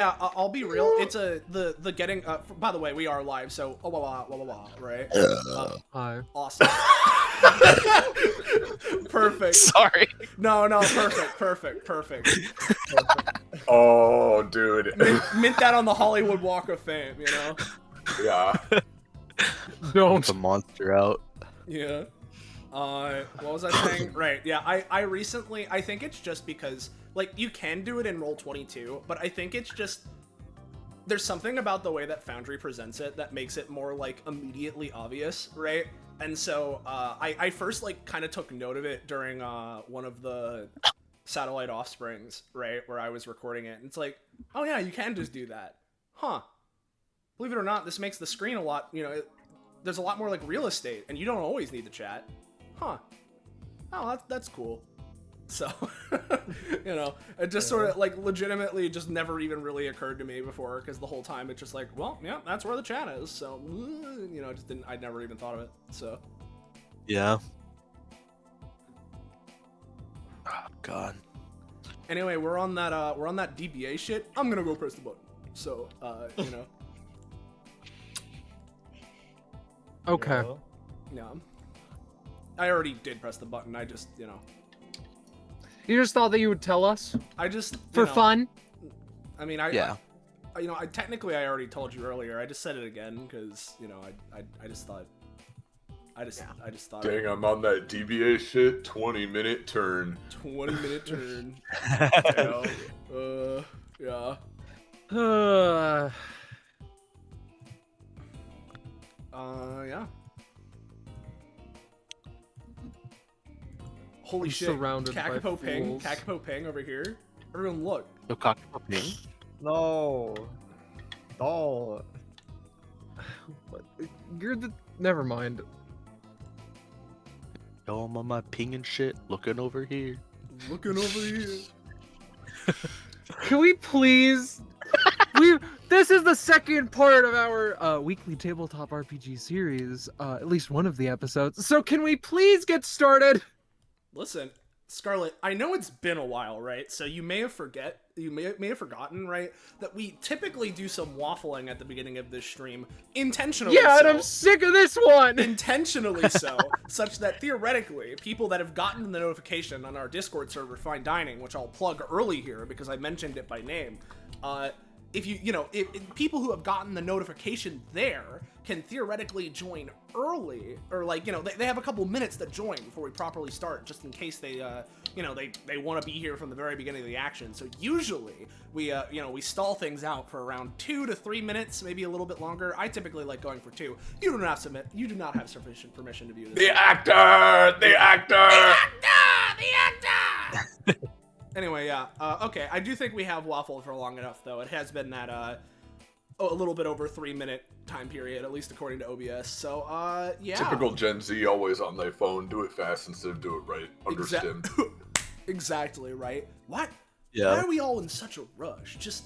Yeah, I'll be real. It's the getting. By the way, we are live, so right? Hi. Awesome. Perfect. Sorry. No, perfect. Oh, dude. Mint that on the Hollywood Walk of Fame, you know? Yeah. Don't. The monster out. Yeah. What was I saying? Right, yeah, I recently, I think it's just because, like, you can do it in Roll20, but I think it's just, there's something about the way that Foundry presents it that makes it more, like, immediately obvious, right? And so, I first, like, kind of took note of it during, one of the Satellite Offsprings, right, where I was recording it, and it's like, oh yeah, you can just do that. Huh. Believe it or not, this makes the screen a lot, you know, there's a lot more, like, real estate, and you don't always need to chat. Huh. Oh, that's cool. So, you know, it just sort of, like, legitimately just never even really occurred to me before, because the whole time it's just like, well, yeah, that's where the chat is, so, you know, I'd never even thought of it, so. Yeah. Oh, God. Anyway, we're on that DBA shit. I'm gonna go press the button. So, you know. Okay. Yeah. I already did press the button. I just, you know. You just thought that you would tell us I just for fun. I mean, Yeah. you know, technically I already told you earlier. I just said it again because, you know, I just thought. I just thought. Dang, I'm on that DBA shit. 20-minute turn. 20-minute turn. Yeah. Yeah. Holy I'm shit! surrounded by Kakapo ping, fools. Kakapo ping over here. Everyone, look. No Kakapo ping? No. No. You're the. Never mind. Yo, I'm on my ping and shit. Looking over here. Looking over here. Can we please? This is the second part of our weekly tabletop RPG series. At least one of the episodes. So can we please get started? Listen, Scarlett, I know it's been a while, right? So you may have forgotten, right, that we typically do some waffling at the beginning of this stream, intentionally. Yeah, so, and I'm sick of this one. intentionally so, such that theoretically, people that have gotten the notification on our Discord server, Fine Dining, which I'll plug early here because I mentioned it by name, if people who have gotten the notification there can theoretically join early, or like, you know, they have a couple minutes to join before we properly start, just in case they, you know, they want to be here from the very beginning of the action. So usually we, you know, we stall things out for around 2 to 3 minutes, maybe a little bit longer. I typically like going for 2. You do not have sufficient permission to view this. The actor! Anyway, yeah. Okay, I do think we have waffled for long enough, though. It has been that, a little bit over 3-minute time period, at least according to OBS. So, yeah. Typical Gen Z, always on their phone. Do it fast instead of do it right. Understand? Exactly, right? What? Yeah. Why are we all in such a rush? Just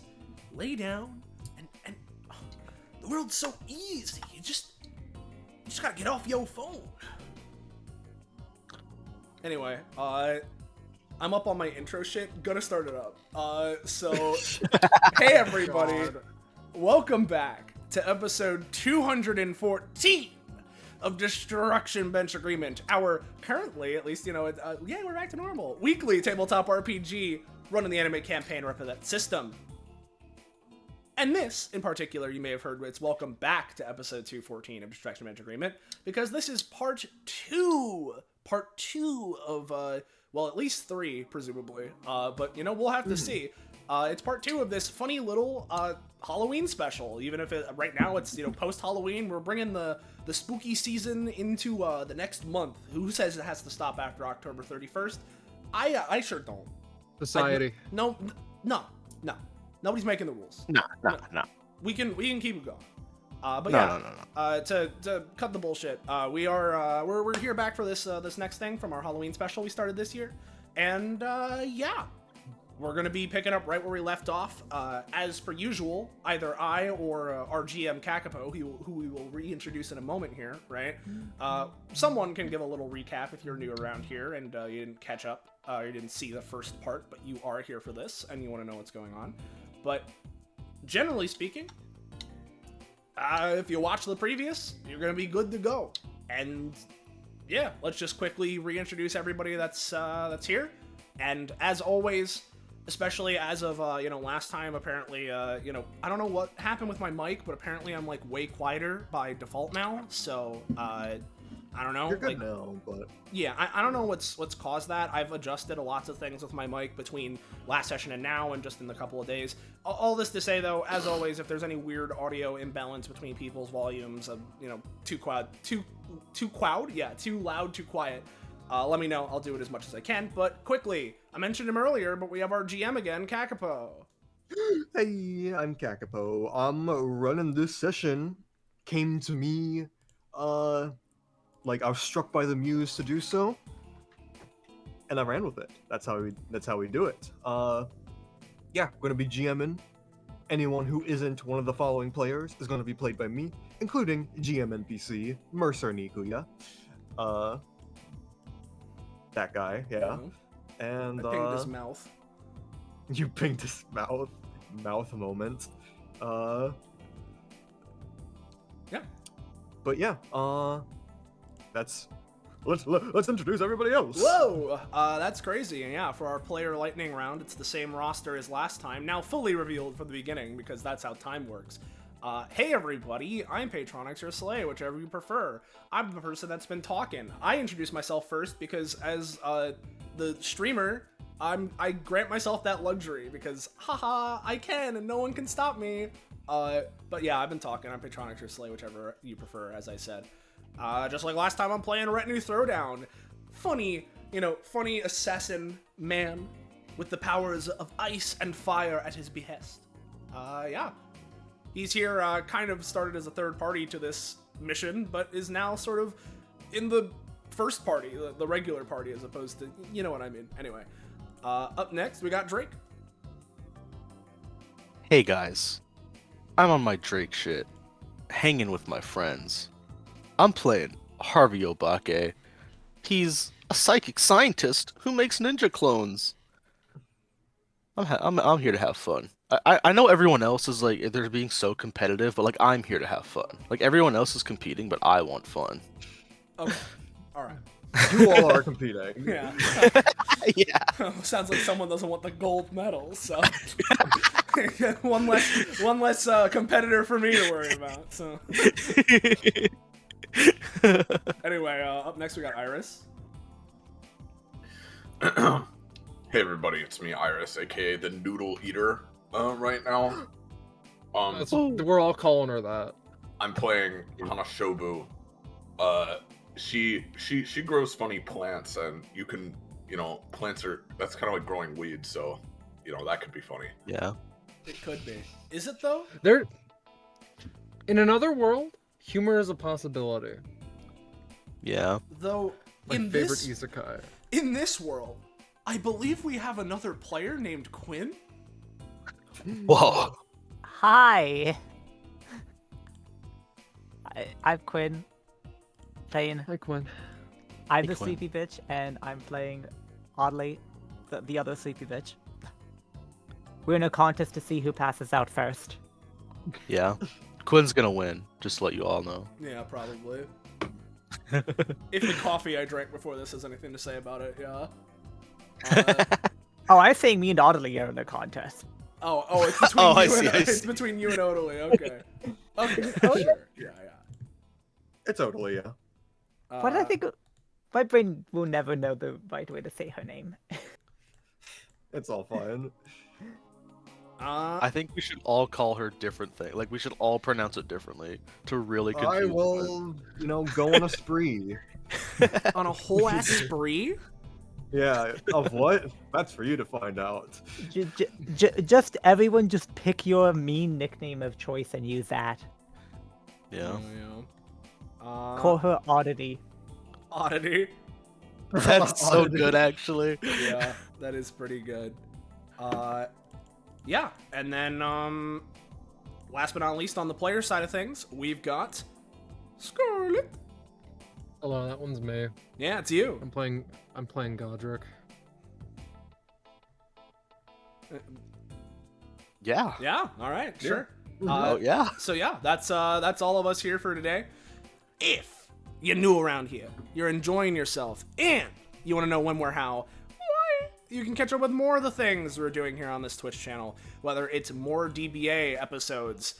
lay down and oh, the world's so easy. You just gotta get off your phone. Anyway, I'm up on my intro shit. Gonna start it up. So, hey everybody. Welcome back to episode 214 of Destruction Bench Agreement. Our currently, at least, you know, yeah, we're back to normal. Weekly tabletop RPG running the anime campaign Epithet System. And this, in particular, you may have heard, it's welcome back to episode 214 of Destruction Bench Agreement, because this is part two of, well, at least 3, presumably. But, you know, we'll have to see. It's part 2 of this funny little Halloween special. Even if right now it's, you know, post-Halloween, we're bringing the spooky season into the next month. Who says it has to stop after October 31st? I sure don't. Society. No. Nobody's making the rules. No. We can keep it going. But No, yeah, to cut the bullshit, we're here back for this next thing from our Halloween special we started this year, and yeah. We're going to be picking up right where we left off. As per usual, either I or our GM Kakapo, who we will reintroduce in a moment here, right? Someone can give a little recap if you're new around here and you didn't catch up, you didn't see the first part, but you are here for this and you want to know what's going on. But generally speaking, if you watch the previous, you're gonna be good to go. And yeah, let's just quickly reintroduce everybody that's here. And as always, especially as of last time, apparently I don't know what happened with my mic, but apparently I'm like way quieter by default now. So I don't know. You're good now, but yeah, I don't know what's caused that. I've adjusted lots of things with my mic between last session and now, and just in the couple of days. All this to say, though, as always, if there's any weird audio imbalance between people's volumes, of too loud, too quiet, let me know. I'll do it as much as I can. But quickly, I mentioned him earlier, but we have our GM again, Kakapo. hey, I'm Kakapo. I'm running this session. Came to me, like I was struck by the muse to do so, and I ran with it. That's how we do it. Yeah, I'm gonna be GMing. Anyone who isn't one of the following players is gonna be played by me, including GM NPC Mercer Nikuya. That guy, yeah. And I pinged his mouth. you pinged his mouth moment. Yeah. But yeah, let's introduce everybody else. Whoa, that's crazy. And yeah, for our player lightning round, it's the same roster as last time, now fully revealed from the beginning, because that's how time works. Hey everybody, I'm Patronix or Slay, whichever you prefer. I'm the person that's been talking. I introduce myself first because as the streamer, I grant myself that luxury because haha, I can and no one can stop me. But yeah, I've been talking. I'm Patronix or Slay, whichever you prefer, as I said. Just like last time, I'm playing Retinue Throwdown. Funny assassin man with the powers of ice and fire at his behest. Yeah. He's here, kind of started as a third party to this mission, but is now sort of in the first party, the regular party, as opposed to, you know what I mean. Anyway, up next, we got Drake. Hey guys, I'm on my Drake shit, hanging with my friends. I'm playing Harvey Obake. He's a psychic scientist who makes ninja clones. I'm here to have fun. I know everyone else is like they're being so competitive, but like I'm here to have fun. Like everyone else is competing, but I want fun. Okay, all right. You all are competing. Yeah. Yeah. Sounds like someone doesn't want the gold medal, so one less competitor for me to worry about. So anyway, up next we got Iris. Hey everybody, it's me, Iris, aka the Noodle Eater. Right now, We're all calling her that. I'm playing Hanashobu. She grows funny plants, and you can, plants are that's kind of like growing weeds, so that could be funny. Yeah. It could be. Is it though? In another world, humor is a possibility. Yeah. Though My in favorite this isekai. in this world, I believe we have another player named Quinn. Whoa. Hi. I'm Quinn. Playing. Hi, Quinn. I'm Hey, the Quinn. sleepy bitch, and I'm playing Oddly, the other sleepy bitch. We're in a contest to see who passes out first. Yeah. Quinn's gonna win, just to let you all know. Yeah, probably. If the coffee I drank before this has anything to say about it, yeah. Oh, I'm saying me and Oddly are in a contest. It's between Oh, you I see, and I it's see. between you and Odalie. Okay. Okay, sure. Yeah. It's totally, yeah. But I think my brain will never know the right way to say her name. It's all fine. I think we should all call her different things. Like we should all pronounce it differently to really confuse I them. will, go on a spree. on a whole ass spree. Yeah, of what? That's for you to find out. Just everyone, just pick your mean nickname of choice and use that. Yeah. Call her Oddity. Oddity. That's so good, actually. Yeah, that is pretty good. Yeah, and then last but not least, on the player side of things, we've got Scarlet. Hello, that one's me. Yeah, it's you. I'm playing Godric. Yeah. Yeah. All right. Yeah. Sure. Oh yeah. So yeah, that's all of us here for today. If you're new around here, you're enjoying yourself, and you want to know when, where, how, why, you can catch up with more of the things we're doing here on this Twitch channel. Whether it's more DBA episodes,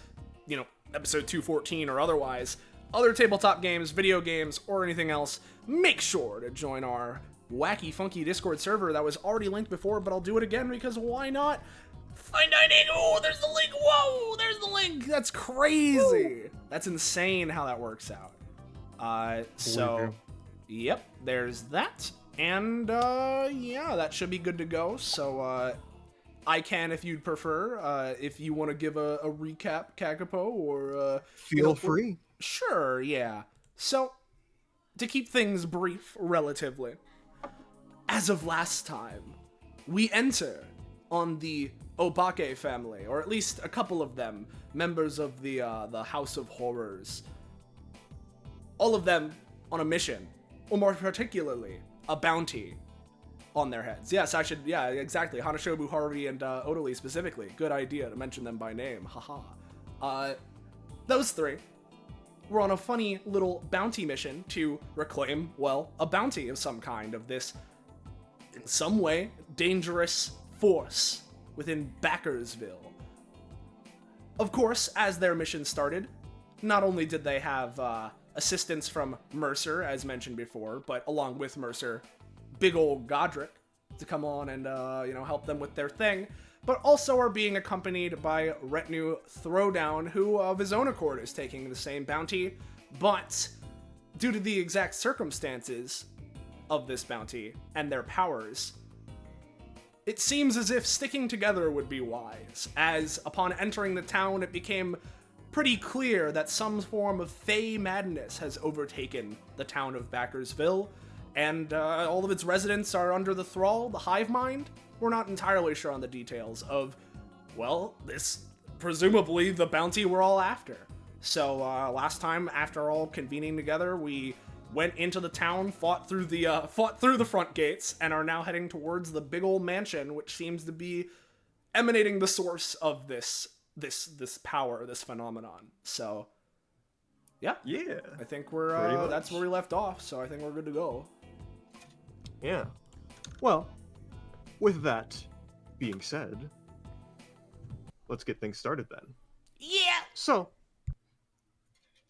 episode 214 or otherwise, other tabletop games, video games, or anything else, make sure to join our wacky, funky Discord server that was already linked before, but I'll do it again because why not? Fine dining. Oh, there's the link. Whoa, there's the link. That's crazy. That's insane how that works out. Yep, there's that. And, yeah, that should be good to go. So, I can, if you'd prefer, if you want to give a recap, Kakapo, or, Feel free. Sure, yeah. So, to keep things brief, relatively, as of last time, we enter on the Obake family, or at least a couple of them, members of the House of Horrors. All of them on a mission, or more particularly, a bounty on their heads. Yes, yeah, exactly. Hanashobu, Haruhi, and Odoli specifically. Good idea to mention them by name, haha. Those three were on a funny little bounty mission to reclaim, well, a bounty of some kind of this, in some way, dangerous force within Backersville. Of course, as their mission started, not only did they have assistance from Mercer, as mentioned before, but along with Mercer, big old Godric to come on and, help them with their thing, but also are being accompanied by Retinue Throwdown, who of his own accord is taking the same bounty, but due to the exact circumstances of this bounty and their powers, it seems as if sticking together would be wise, as upon entering the town it became pretty clear that some form of fey madness has overtaken the town of Backersville, and all of its residents are under the thrall, the hive mind. We're not entirely sure on the details of, well, this presumably the bounty we're all after. So last time, after all convening together, we went into the town, fought through the front gates, and are now heading towards the big old mansion, which seems to be emanating the source of this power, this phenomenon. So, yeah, I think we're that's where we left off. So I think we're good to go. Yeah. Well, with that being said, let's get things started then. Yeah. So,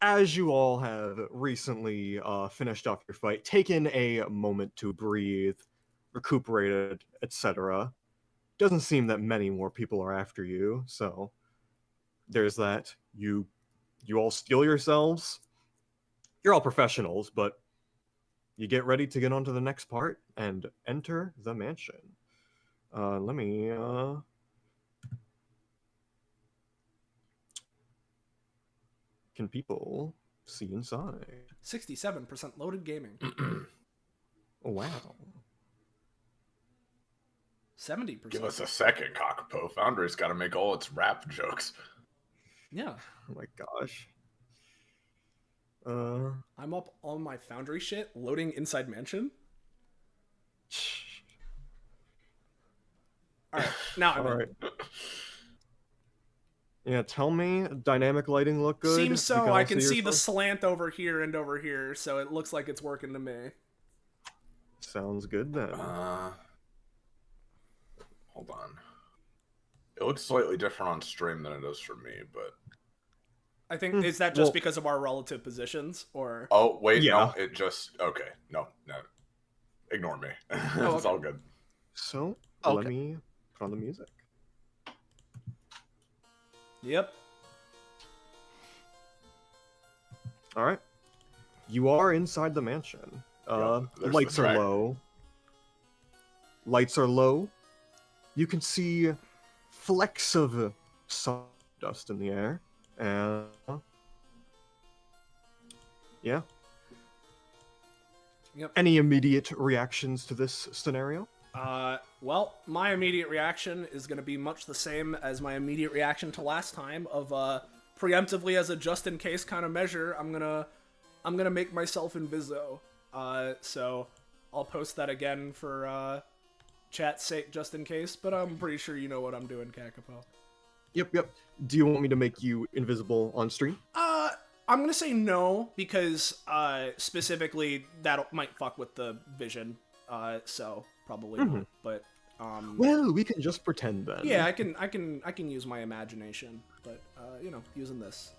as you all have recently finished off your fight, taken a moment to breathe, recuperated, etc., doesn't seem that many more people are after you, so there's that. You all steel yourselves. You're all professionals, but you get ready to get on to the next part and enter the mansion. Let me can people see inside? 67% loaded gaming. Oh, wow. 70%. Give us a second, Kakapo. Foundry's got to make all its rap jokes. Yeah. Oh my gosh. I'm up on my Foundry shit, loading inside mansion. Alright, now I'm All right. Yeah, tell me, dynamic lighting look good? Seems You so. all I can see the yourself? slant over here and over here, so it looks like it's working to me. Sounds good then. Hold on. It looks slightly different on stream than it does for me, but... I think, is that just well- because of our relative positions, or... Oh, wait, Yeah. no, it just... Okay, no. Ignore me. It's okay. all good. So, Okay. let me put on the music. Yep. All right. You are inside the mansion. Yep, there's Lights the are track. low. Lights are low. You can see flecks of sawdust in the air. And yeah. Yep. Any immediate reactions to this scenario? Well, my immediate reaction is going to be much the same as my immediate reaction to last time of, preemptively as a just-in-case kind of measure, I'm gonna make myself inviso. So I'll post that again for, chat's sake just in case, but I'm pretty sure you know what I'm doing, Kakapo. Yep. Do you want me to make you invisible on stream? I'm gonna say no because specifically that might fuck with the vision. So probably not. But Well, we can just pretend then. yeah, I can use my imagination, but using this,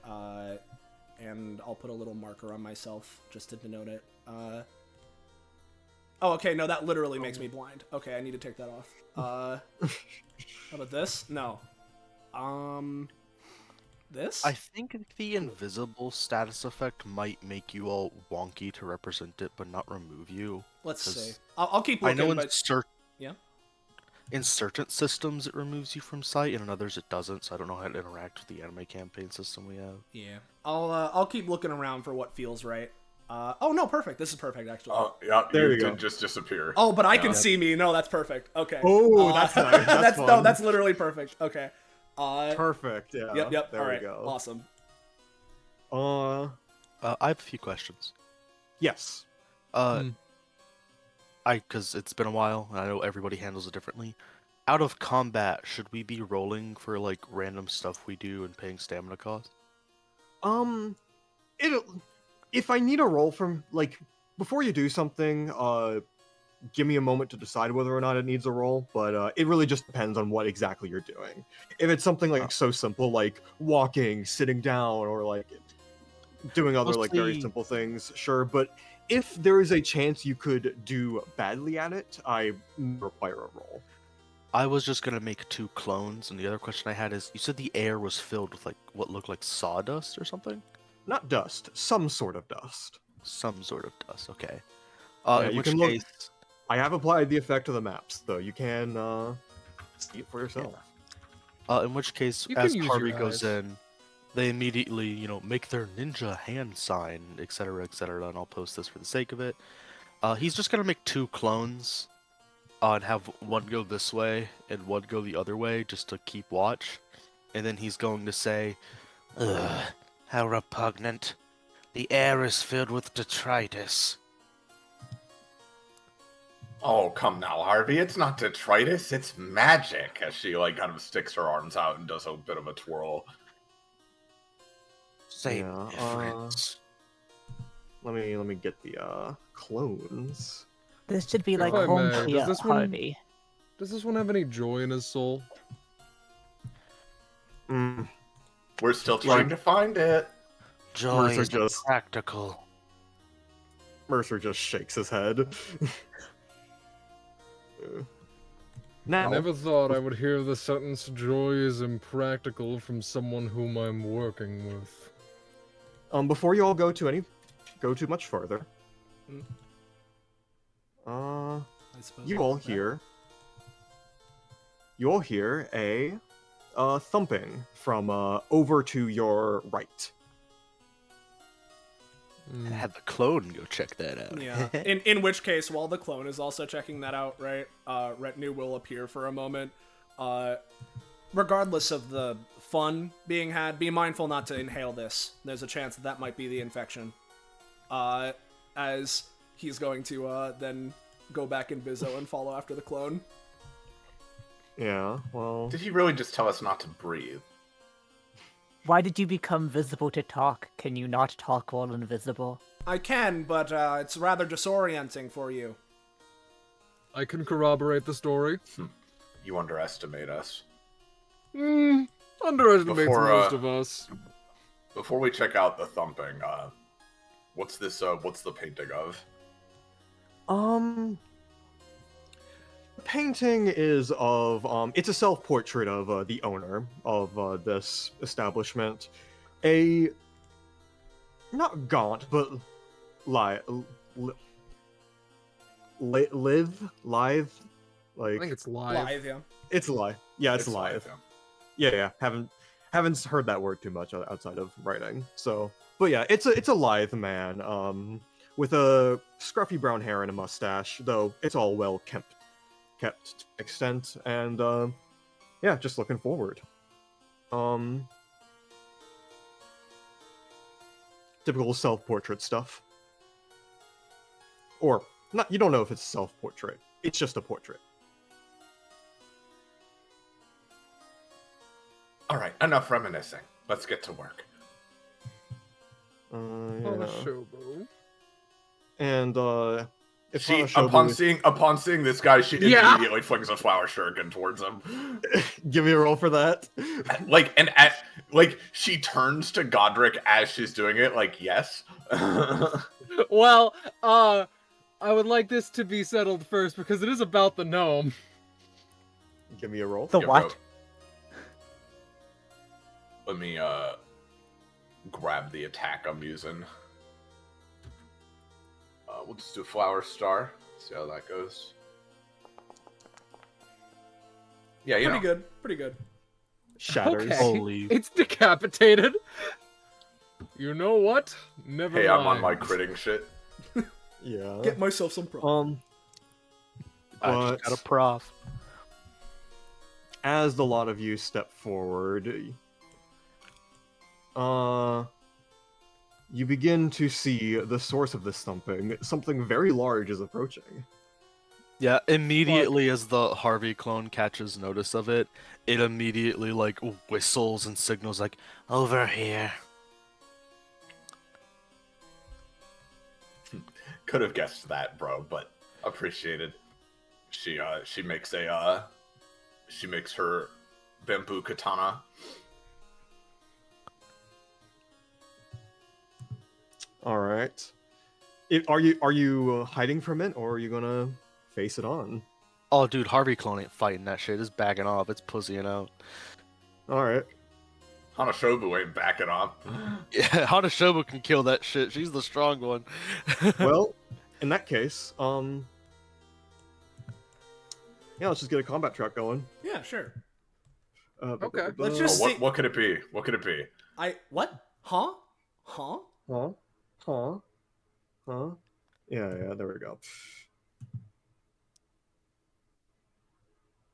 and I'll put a little marker on myself just to denote it. Oh, okay, no, that literally makes me blind. Okay, I need to take that off. How about this? No. This? I think the invisible status effect might make you all wonky to represent it, but not remove you. Let's 'cause see. I'll keep I looking, know but... Yeah? in certain systems it removes you from sight, and in others it doesn't, so I don't know how to interact with the anime campaign system we have. Yeah. I'll keep looking around for what feels right. Oh, no, perfect. This is perfect, actually. Oh, yeah, There you you go. did just disappear. Oh, but I Yeah. can see me. No, that's perfect. Okay. Oh, that's nice. That's no, fun. that's literally perfect. Okay. Perfect. Yeah. Yep. There All right. we go. Awesome. I have a few questions. Yes. Because it's been a while, and I know everybody handles it differently. Out of combat, should we be rolling for like random stuff we do and paying stamina cost? If I need a roll from before you do something, give me a moment to decide whether or not it needs a roll. But it really just depends on what exactly you're doing. If it's something so simple like walking, sitting down, or like doing other very Mostly- simple things, sure. But if there is a chance you could do badly at it, I require a roll. I was just gonna make 2 clones, and the other question I had is, you said the air was filled with what looked like sawdust or something? Not dust, some sort of dust. Some sort of dust. Okay. Yeah, In you which can look- case, I have applied the effect to the maps, though. You can see it for yourself. in which case, You as can use Harvey your goes eyes. in, they immediately, make their ninja hand sign, etc., and I'll post this for the sake of it. He's just gonna make 2 clones, and have one go this way and one go the other way, just to keep watch. And then he's going to say, "Ugh, how repugnant. The air is filled with detritus." Oh, come now, Harvey. It's not detritus, it's magic. As she kind of sticks her arms out and does a bit of a twirl. Same Yeah, difference. Let me get the clones. This should be like I home may, here, does this one- Harvey. Does this one have any joy in his soul? We're still trying to find it. Joy Mercer is just- practical. Mercer just shakes his head. I Now, never thought I would hear the sentence "joy is impractical" from someone whom I'm working with. before you all go too much further, Mm. uh, I suppose you I'll all do that. hear a thumping from over to your right. I had the clone go check that out. Yeah. In which case, while the clone is also checking that out, right? Retinue will appear for a moment. Regardless of the fun being had, be mindful not to inhale this. There's a chance that might be the infection. As he's going to then go back in Bizzo and follow after the clone. Yeah, well, Did he really just tell us not to breathe? Why did you become visible to talk? Can you not talk while invisible? I can, but it's rather disorienting for you. I can corroborate the story. You underestimate us. Underestimates Before, most of us. Before we check out the thumping, what's this, what's the painting of? The painting is of it's a self-portrait of the owner of this establishment. A not gaunt, but lithe, I like think it's live. Live, yeah. it's lithe. Yeah, it's lithe. Yeah. Haven't heard that word too much outside of writing. So, but yeah, it's a lithe man with a scruffy brown hair and a mustache, though it's all well kept to an extent, and yeah, just looking forward. Typical self-portrait stuff. Or not, you don't know if it's self-portrait. It's just a portrait. All right, enough reminiscing. Let's get to work. Yeah. Shobo. And if She, Hanashobu upon seeing this guy, she Yeah. immediately flings a flower shuriken towards him. give me a roll for that. Like she turns to Godric as she's doing it. Like, yes. Well, I would like this to be settled first because it is about the gnome. Give me a roll. The Yeah, what? bro. Let me grab the attack I'm using. We'll just do Flower Star. See how that goes. Yeah, you know. Pretty good. Shatters. Okay. Holy. It's decapitated. You know what? Never Hey, mind. I'm on my critting shit. Yeah. Get myself some props. I But just got a prof. as the lot of you step forward, you begin to see the source of this thumping. Something very large is approaching. Yeah, immediately as the Harvey clone catches notice of it, it immediately like whistles and signals like, over here. Could have guessed that, bro, but appreciated. She makes her bamboo katana. All right. Are you hiding from it, or are you gonna face it on? Oh, dude, Harvey clone ain't fighting that shit. It's backing off. It's pussying out. All right. Hanashobu ain't backing off. Yeah, Hanashobu can kill that shit. She's the strong one. Well, in that case, yeah, let's just get a combat track going. Yeah, sure. Okay. Let's just see. What could it be? What could it be? What? Huh? Huh? Huh? Huh? Huh? Yeah, there we go.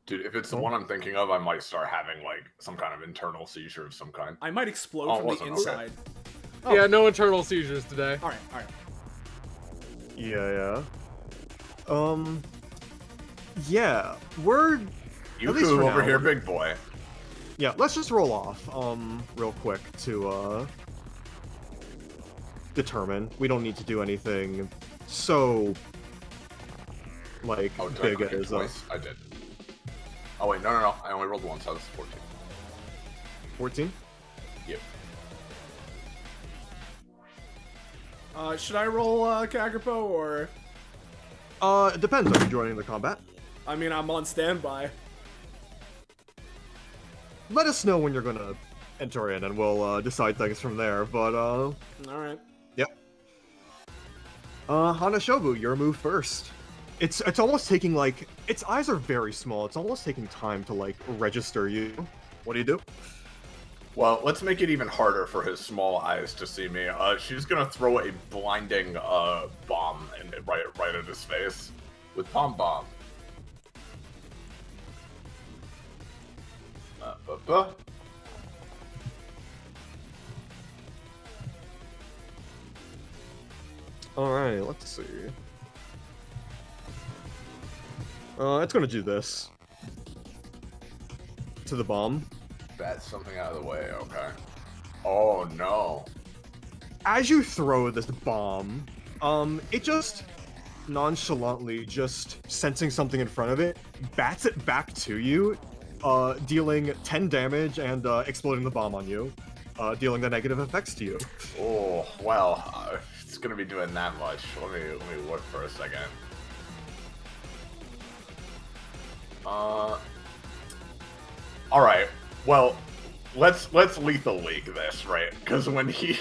Dude, if it's the one I'm thinking of, I might start having like some kind of internal seizure of some kind. I might explode Oh, it from the wasn't, okay. inside. Yeah, no internal seizures today. All right. Yeah. Yeah, we're You At least for over now. here, big boy. yeah. Let's just roll off, real quick to determine. We don't need to do anything so like Oh, did I big click it as twice? I did. Oh wait, no. I only rolled once. I was 14. 14. Yep. Should I roll Kakapo or? It depends. Are you joining the combat? I mean, I'm on standby. Let us know when you're gonna enter in, and we'll decide things from there. But All right. Hanashobu, your move first. It's almost taking like its eyes are very small. It's almost taking time to like register you. What do you do? Well, let's make it even harder for his small eyes to see me. She's gonna throw a blinding bomb right at his face with Pom Bomb. All right, let's see. It's gonna do this to the bomb. Bat something out of the way. Okay. Oh no. As you throw this bomb, it just nonchalantly, just sensing something in front of it, bats it back to you, dealing 10 damage and exploding the bomb on you, dealing the negative effects to you. Oh well, it's gonna be doing that much. Let me look for a second. All right. Well, let's lethal league this, right? Because when he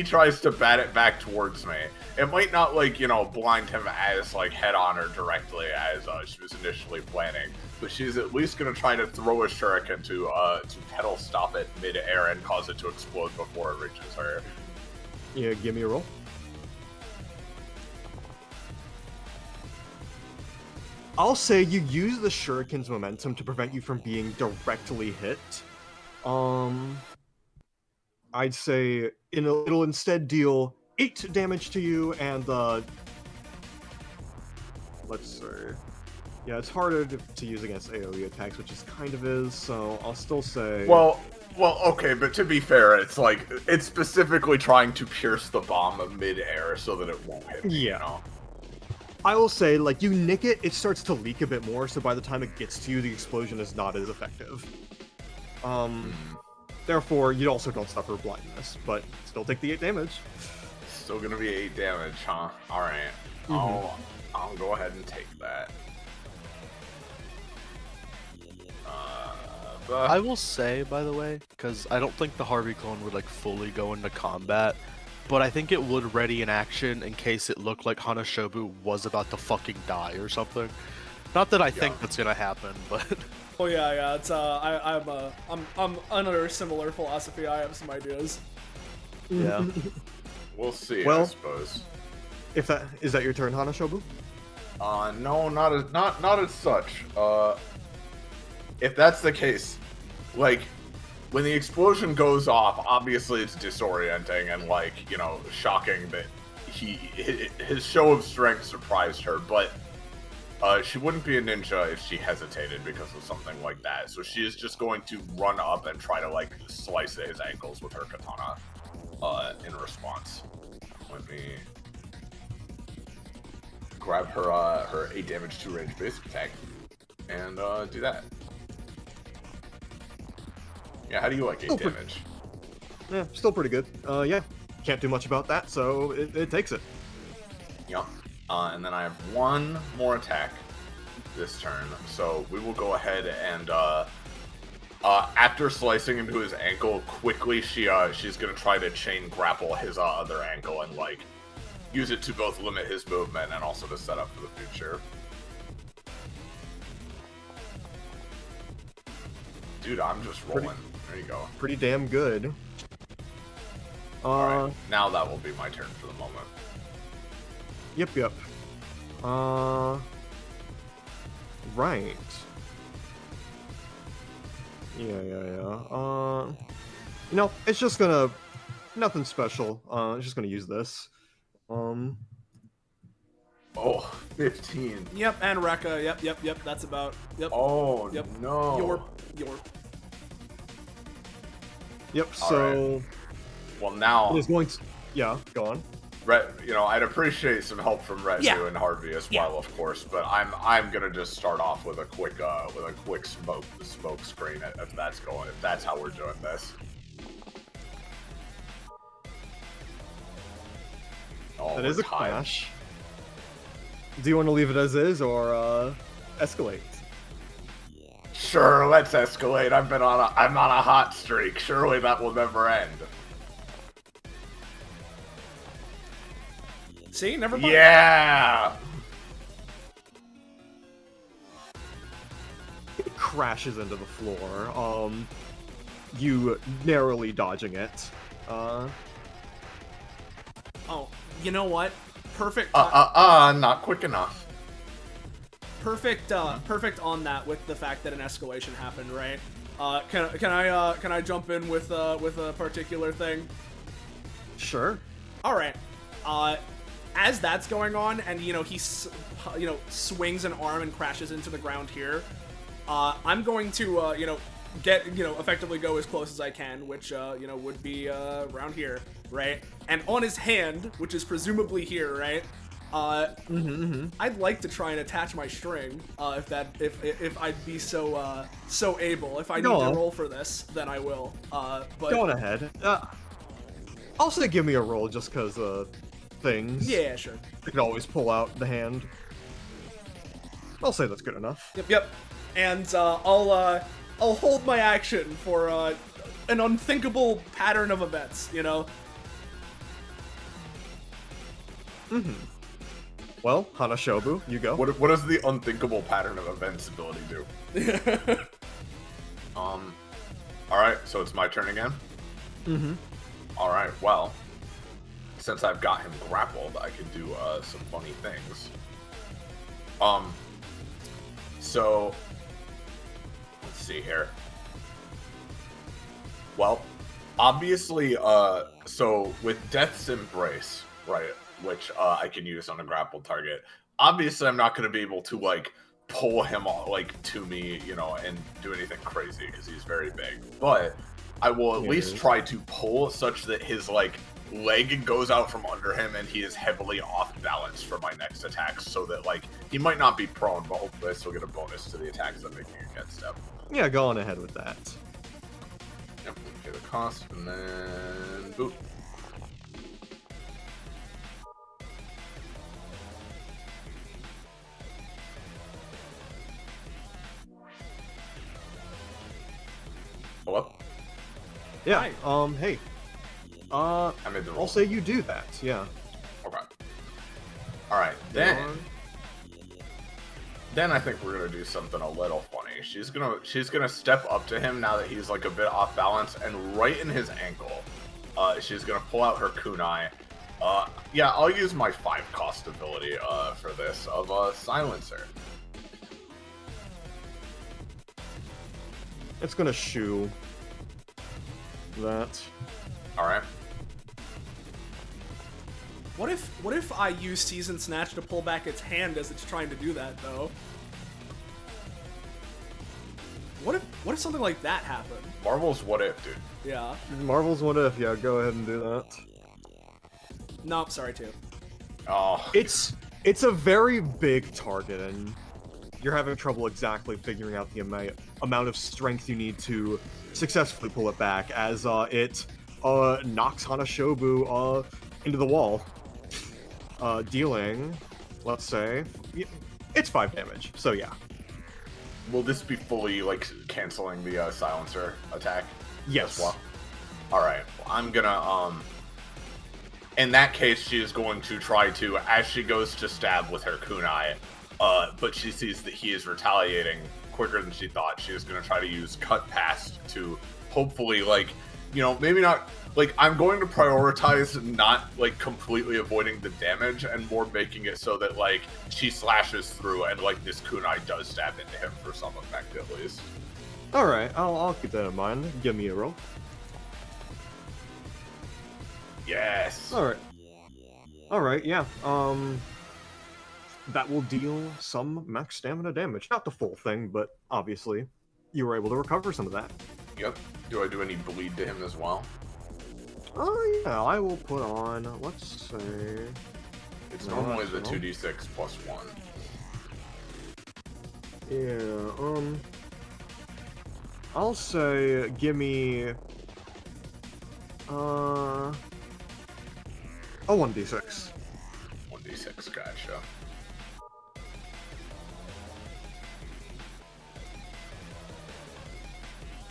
tries to bat it back towards me, it might not like blind him as like head on or directly as she was initially planning, but she's at least gonna try to throw a shuriken to pedal stop it mid-air and cause it to explode before it reaches her. Yeah, give me a roll. I'll say you use the shuriken's momentum to prevent you from being directly hit. I'd say it'll instead deal 8 damage to you, and let's see. Yeah, it's harder to use against AoE attacks, which is kind of is, so I'll still say... Well, okay, but to be fair, it's like, it's specifically trying to pierce the bomb mid-air so that it won't hit me, Yeah. you know? I will say, like, you nick it, it starts to leak a bit more, so by the time it gets to you, the explosion is not as effective. Therefore, you also don't suffer blindness, but still take the 8 damage. Still gonna be 8 damage, huh? Alright. I'll go ahead and take that. I will say, by the way, because I don't think the Harvey clone would like fully go into combat, but I think it would ready in action in case it looked like Hanashobu was about to fucking die or something. Not that I think that's gonna happen, but Oh yeah. It's I'm under a similar philosophy. I have some ideas. yeah. We'll see, I Well- suppose. If that is that your turn, Hanashobu? No, not as such. If that's the case, like, when the explosion goes off, obviously it's disorienting and, like, you know, shocking that his show of strength surprised her, but she wouldn't be a ninja if she hesitated because of something like that. So she is just going to run up and try to, like, slice at his ankles with her katana in response. Let me grab her 8 damage 2 range basic attack and do that. Yeah, how do you like 8 damage? Yeah, still pretty good. Yeah, can't do much about that, so it takes it. Yep. And then I have one more attack this turn, so we will go ahead and after slicing into his ankle, quickly she's gonna try to chain grapple his other ankle and like use it to both limit his movement and also to set up for the future. Dude, I'm just rolling. There you go. Pretty damn good. Alright, now that will be my turn for the moment. Yep. Right. Yeah. You know, it's just gonna... Nothing special. It's just gonna use this. Oh, 15. Yep, and Rekka. Yep. That's about. Yep. Oh, Yep. no. Your. Yep, so... Well, now... It is going to... Yeah, go on. You know, I'd appreciate some help from Retu and Harvey as well, of course. But I'm gonna just start off with a quick smoke screen if that's how we're doing this. Oh, That is a we're tied. clash. Do you want to leave it as is, or, escalate? Sure, let's escalate. I'm on a hot streak. Surely that will never end. See, never mind. Yeah. It crashes into the floor. You narrowly dodging it. Oh, you know what? Perfect. Not quick enough. Perfect on that with the fact that an escalation happened, right? Can I jump in with a particular thing? Sure. All right. As that's going on, and you know he swings an arm and crashes into the ground here. I'm going to effectively go as close as I can, which would be around here, right? And on his hand, which is presumably here, right? I'd like to try and attach my string, if I'd be so able. If I need to roll for this, then I will. But Go on ahead. I'll say give me a roll just because things. yeah, sure. You can always pull out the hand. I'll say that's good enough. Yep. And I'll hold my action for an unthinkable pattern of events. You know. Well, Hanashobu, you go. What does the unthinkable pattern of events ability do? Alright, so it's my turn again? Alright, well, since I've got him grappled, I can do some funny things. So, let's see here. Well, obviously, so with Death's Embrace, right, which I can use on a grappled target, obviously I'm not going to be able to, like, pull him like to me, you know, and do anything crazy because he's very big. But I will at least try to pull such that his like leg goes out from under him and he is heavily off balance for my next attack, so that like he might not be prone, but hopefully I still get a bonus to the attacks that make me a get step. Yeah, go on ahead with that. Yep, pay the cost, and then boop. Hello? Yeah. Hi. Hey. I made the roll. I'll say you do that. Yeah. Okay. All right. Then I think we're gonna do something a little funny. She's gonna step up to him now that he's like a bit off balance, and right in his ankle, she's gonna pull out her kunai. Yeah, I'll use my 5 cost ability for this of silencer. It's gonna shoo that. All right. What if I use Season Snatch to pull back its hand as it's trying to do that, though? What if something like that happened? Marvel's what if, dude. Yeah. Marvel's what if? Yeah, go ahead and do that. Nope, sorry too. Oh. It's a very big target, and you're having trouble exactly figuring out the amount of strength you need to successfully pull it back, as it knocks Hanashobu into the wall, dealing, let's say, it's 5 damage. So yeah. Will this be fully like canceling the silencer attack? Yes. As well? All right. Well, I'm gonna in that case, she is going to try to, as she goes to stab with her kunai, but she sees that he is retaliating quicker than she thought. She is going to try to use cut past to hopefully, like, you know, maybe not, like, I'm going to prioritize not, like, completely avoiding the damage and more making it so that, like, she slashes through and, like, this kunai does stab into him for some effect at least. Alright, I'll keep that in mind. Give me a roll. Yes. Alright, yeah. That will deal some max stamina damage. Not the full thing, but obviously you were able to recover some of that. Yep. Do I do any bleed to him as well? Oh yeah, I will put on, let's say... It's normally the 2d6 plus 1. Yeah, I'll say, give me... a 1d6. 1d6, gotcha.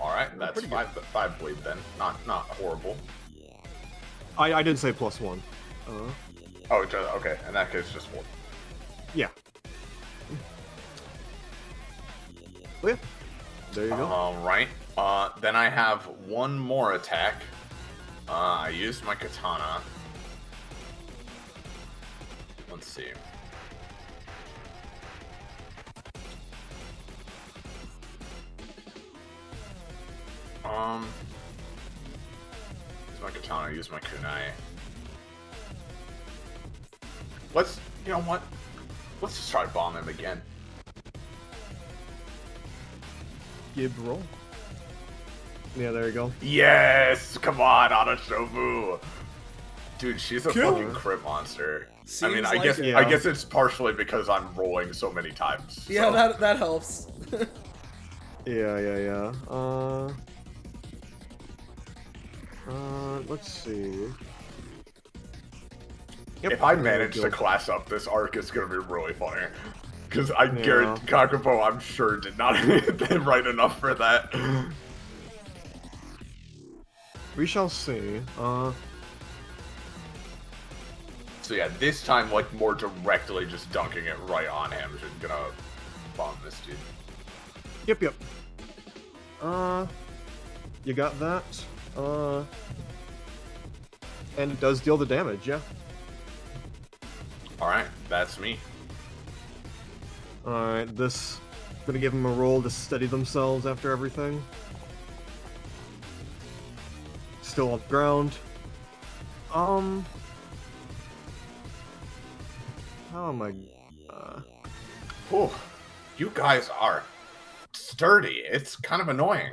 Alright, that's five bleed then. Not horrible. I did say plus 1. Oh, okay. In that case, just 1. Yeah. Well, yeah. There you go. Alright. Then I have one more attack. I used my katana. Let's see. Use my katana, use my kunai. You know what? Let's just try to bomb him again. Gib roll. Yeah, there you go. Yes! Come on, Hanashobu! Dude, she's a Cool. fucking crit monster. Seems I mean, like it. I guess it's partially because I'm rolling so many times. Yeah, so. that helps. Yeah. Let's see. Yep, If I there manage you to go. class up this arc, it's gonna be really funny. Because I guarantee Kakapo, I'm sure, did not hit them right enough for that. We shall see. So yeah, this time, like, more directly just dunking it right on him is gonna bomb this dude. Yep. You got that? And it does deal the damage, yeah. Alright, that's me. Alright, gonna give them a roll to steady themselves after everything. Still on the ground. How am I... Whew. You guys are sturdy. It's kind of annoying.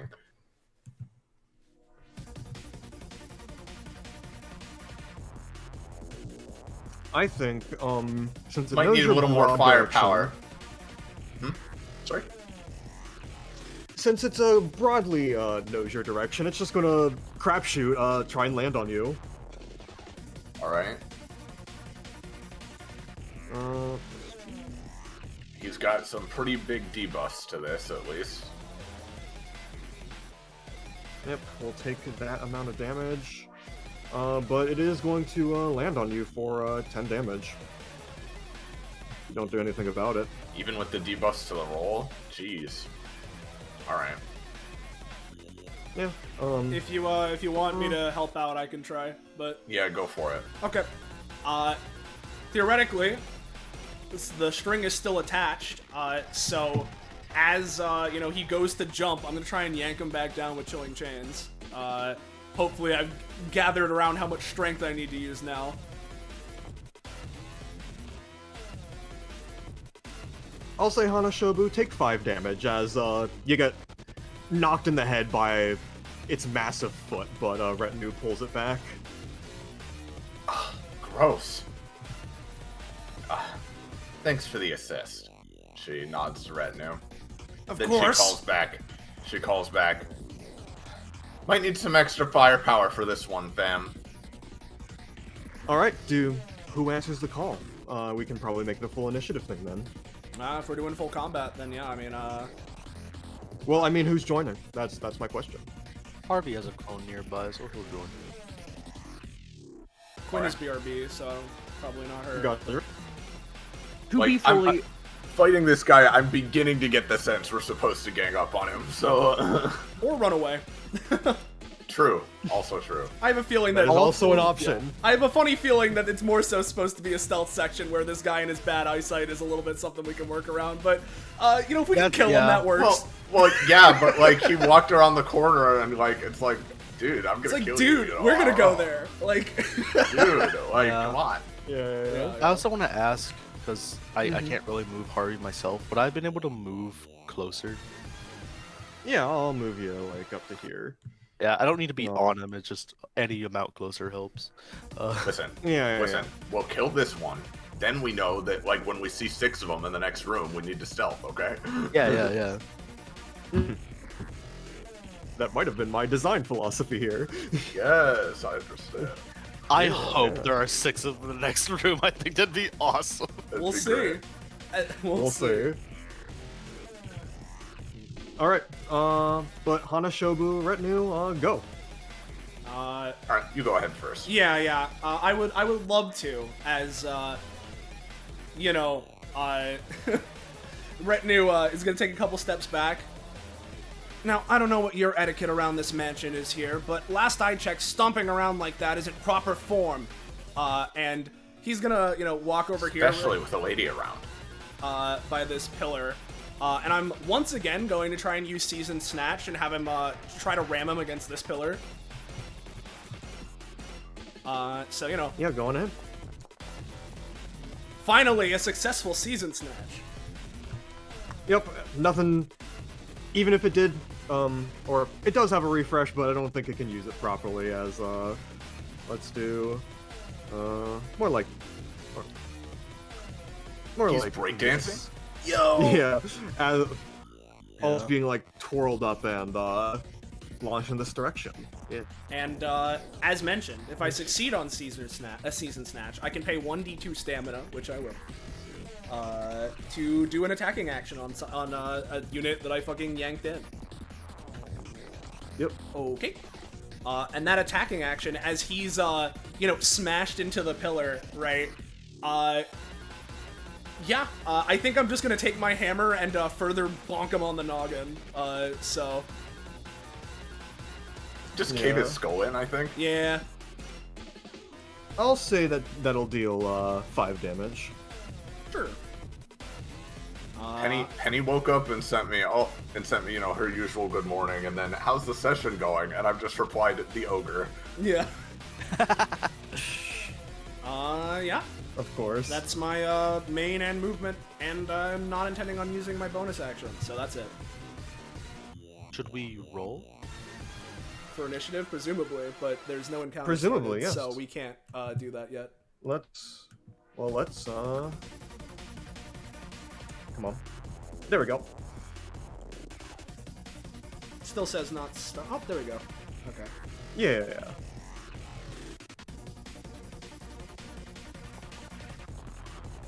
I think, since it Might knows need a your little more broad firepower. direction- Sorry? Since it's a broadly knows your direction, it's just gonna crapshoot, try and land on you. Alright. He's got some pretty big debuffs to this, at least. Yep, we'll take that amount of damage. But it is going to land on you for 10 damage. Don't do anything about it. Even with the debuffs to the roll? Jeez. Alright. Yeah. If you want me to help out, I can try. But Yeah, go for it. okay. Theoretically, the string is still attached. So as he goes to jump, I'm gonna try and yank him back down with chilling chains. Hopefully, I've gathered around how much strength I need to use now. I'll say Hanashobu, take 5 damage as you get knocked in the head by its massive foot, but Retinue pulls it back. Gross. Thanks for the assist. She nods to Retinue. Of Then course. She calls back. Might need some extra firepower for this one, fam. Alright, who answers the call? We can probably make the full initiative thing then. If we're doing full combat, then yeah, I mean, Well, I mean, who's joining? That's my question. Harvey has a clone nearby, so he'll join. Quinn is BRB, so probably not her. Got it. To Like, be fully, Fighting this guy, I'm beginning to get the sense we're supposed to gang up on him, so... Or run away. True. Also true. I have a feeling That that is also an option. I have a funny feeling that it's more so supposed to be a stealth section where this guy and his bad eyesight is a little bit something we can work around. But, if we can That's- kill him, yeah. that works. Well, yeah, but, like, he walked around the corner and, like, it's like, dude, I'm It's gonna like, kill dude, you. You know? we're gonna go there. Like, Dude, like, come on. Yeah. I also want to ask, because I can't really move Harvey myself, but I've been able to move closer. Yeah, I'll move you, like, up to here. Yeah, I don't need to be No. on him, it's just any amount closer helps. Listen, Yeah. listen, we'll kill this one. Then we know that, like, when we see 6 of them in the next room, we need to stealth, okay? Yeah. That might have been my design philosophy here. Yes, I understand. I hope there are 6 of them in the next room. I think that'd be awesome. That'd we'll be see. great. We'll see. Alright, but Hanashobu Retinue, go. Alright, you go ahead first. Yeah. I would love to, as Retinue is gonna take a couple steps back. Now, I don't know what your etiquette around this mansion is here, but last I checked, stomping around like that isn't proper form. And he's gonna, walk over here. Especially with a lady around. By this pillar. And I'm once again going to try and use Season Snatch and have him try to ram him against this pillar. Yeah, go on ahead. Finally, a successful Season Snatch. Yep, nothing. Even if it did, or it does have a refresh, but I don't think it can use it properly. As let's do, more like, He's like breakdancing? Yo! Yeah, as all being like twirled up and launched in this direction. Yeah. And as mentioned, if I succeed on Season Snatch, I can pay 1d2 stamina, which I will, to do an attacking action on a unit that I fucking yanked in. Yep. Okay. And that attacking action, as he's, smashed into the pillar, right? I think I'm just gonna take my hammer and further bonk him on the noggin. Just cave his skull in, I think. Yeah. I'll say that'll deal 5 damage. Sure. Penny woke up and sent me, her usual good morning, and then, how's the session going? And I've just replied, the ogre. Yeah. Yeah. Of course. That's my main and movement, and I'm not intending on using my bonus action, so that's it. Should we roll? For initiative, presumably, but there's no encounter Presumably, started, yes. so we can't do that yet. Let's come on. There we go. Still says not stop. Oh, there we go. Okay. Yeah.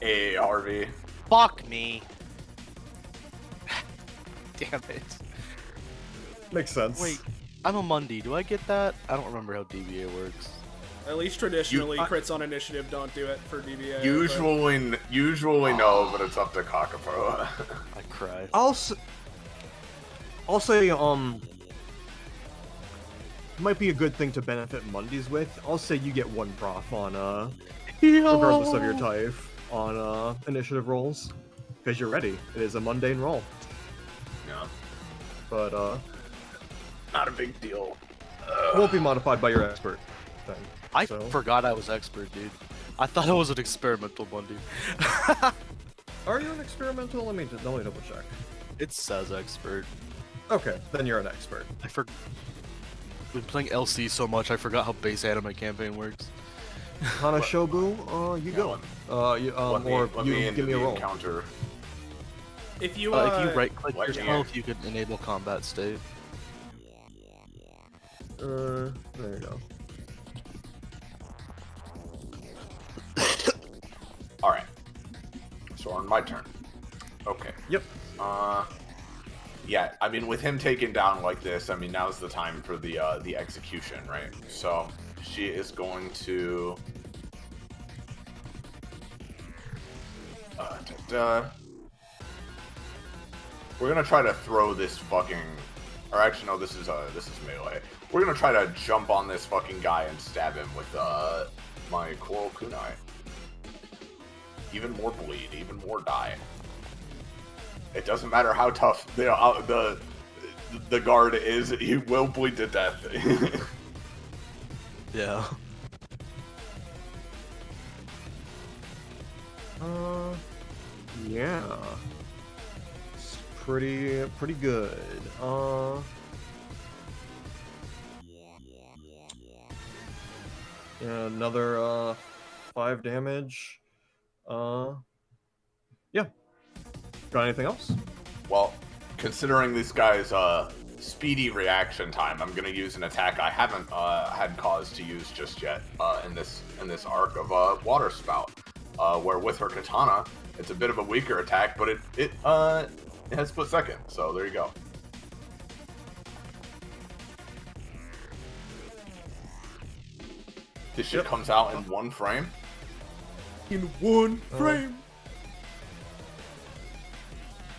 Hey, Harvey. Fuck me. Damn it. Makes sense. Wait, I'm a Mundi. Do I get that? I don't remember how DBA works. At least traditionally, crits on initiative don't do it for DBA. Usually no, but it's up to Kakapo. I cry. I'll say might be a good thing to benefit Mondays with. I'll say you get 1 prof on regardless of your type on initiative rolls, because you're ready. It is a mundane roll. Yeah. But Not a big deal. won't be modified by your expert thing. I so. forgot I was expert, dude. I thought I was an experimental Mundi. Are you an experimental? Let me double check. It says expert. Okay, then you're an expert. Been playing LC so much, I forgot how base anime campaign works. Hana Shobu, you go. Give me a roll. Encounter. If you If you right click What, yourself, you can enable combat state. There you go. Alright. So on my turn. Okay. Yep. Yeah, I mean, with him taken down like this, I mean, now's the time for the execution, right? So, she is going to... We're gonna try to throw this fucking... Or actually, no, this is melee. We're gonna try to jump on this fucking guy and stab him with, my Coral Kunai. Even more bleed, even more die. It doesn't matter how tough the guard is, he will bleed to death. Yeah. Yeah. It's pretty good. Yeah, another 5 damage. Yeah. Got anything else? Well, considering this guy's speedy reaction time, I'm gonna use an attack I haven't had cause to use just yet in this arc of Water Spout, where with her katana, it's a bit of a weaker attack, but it has split second. So there you go. This shit comes out in 1 frame. in 1 frame.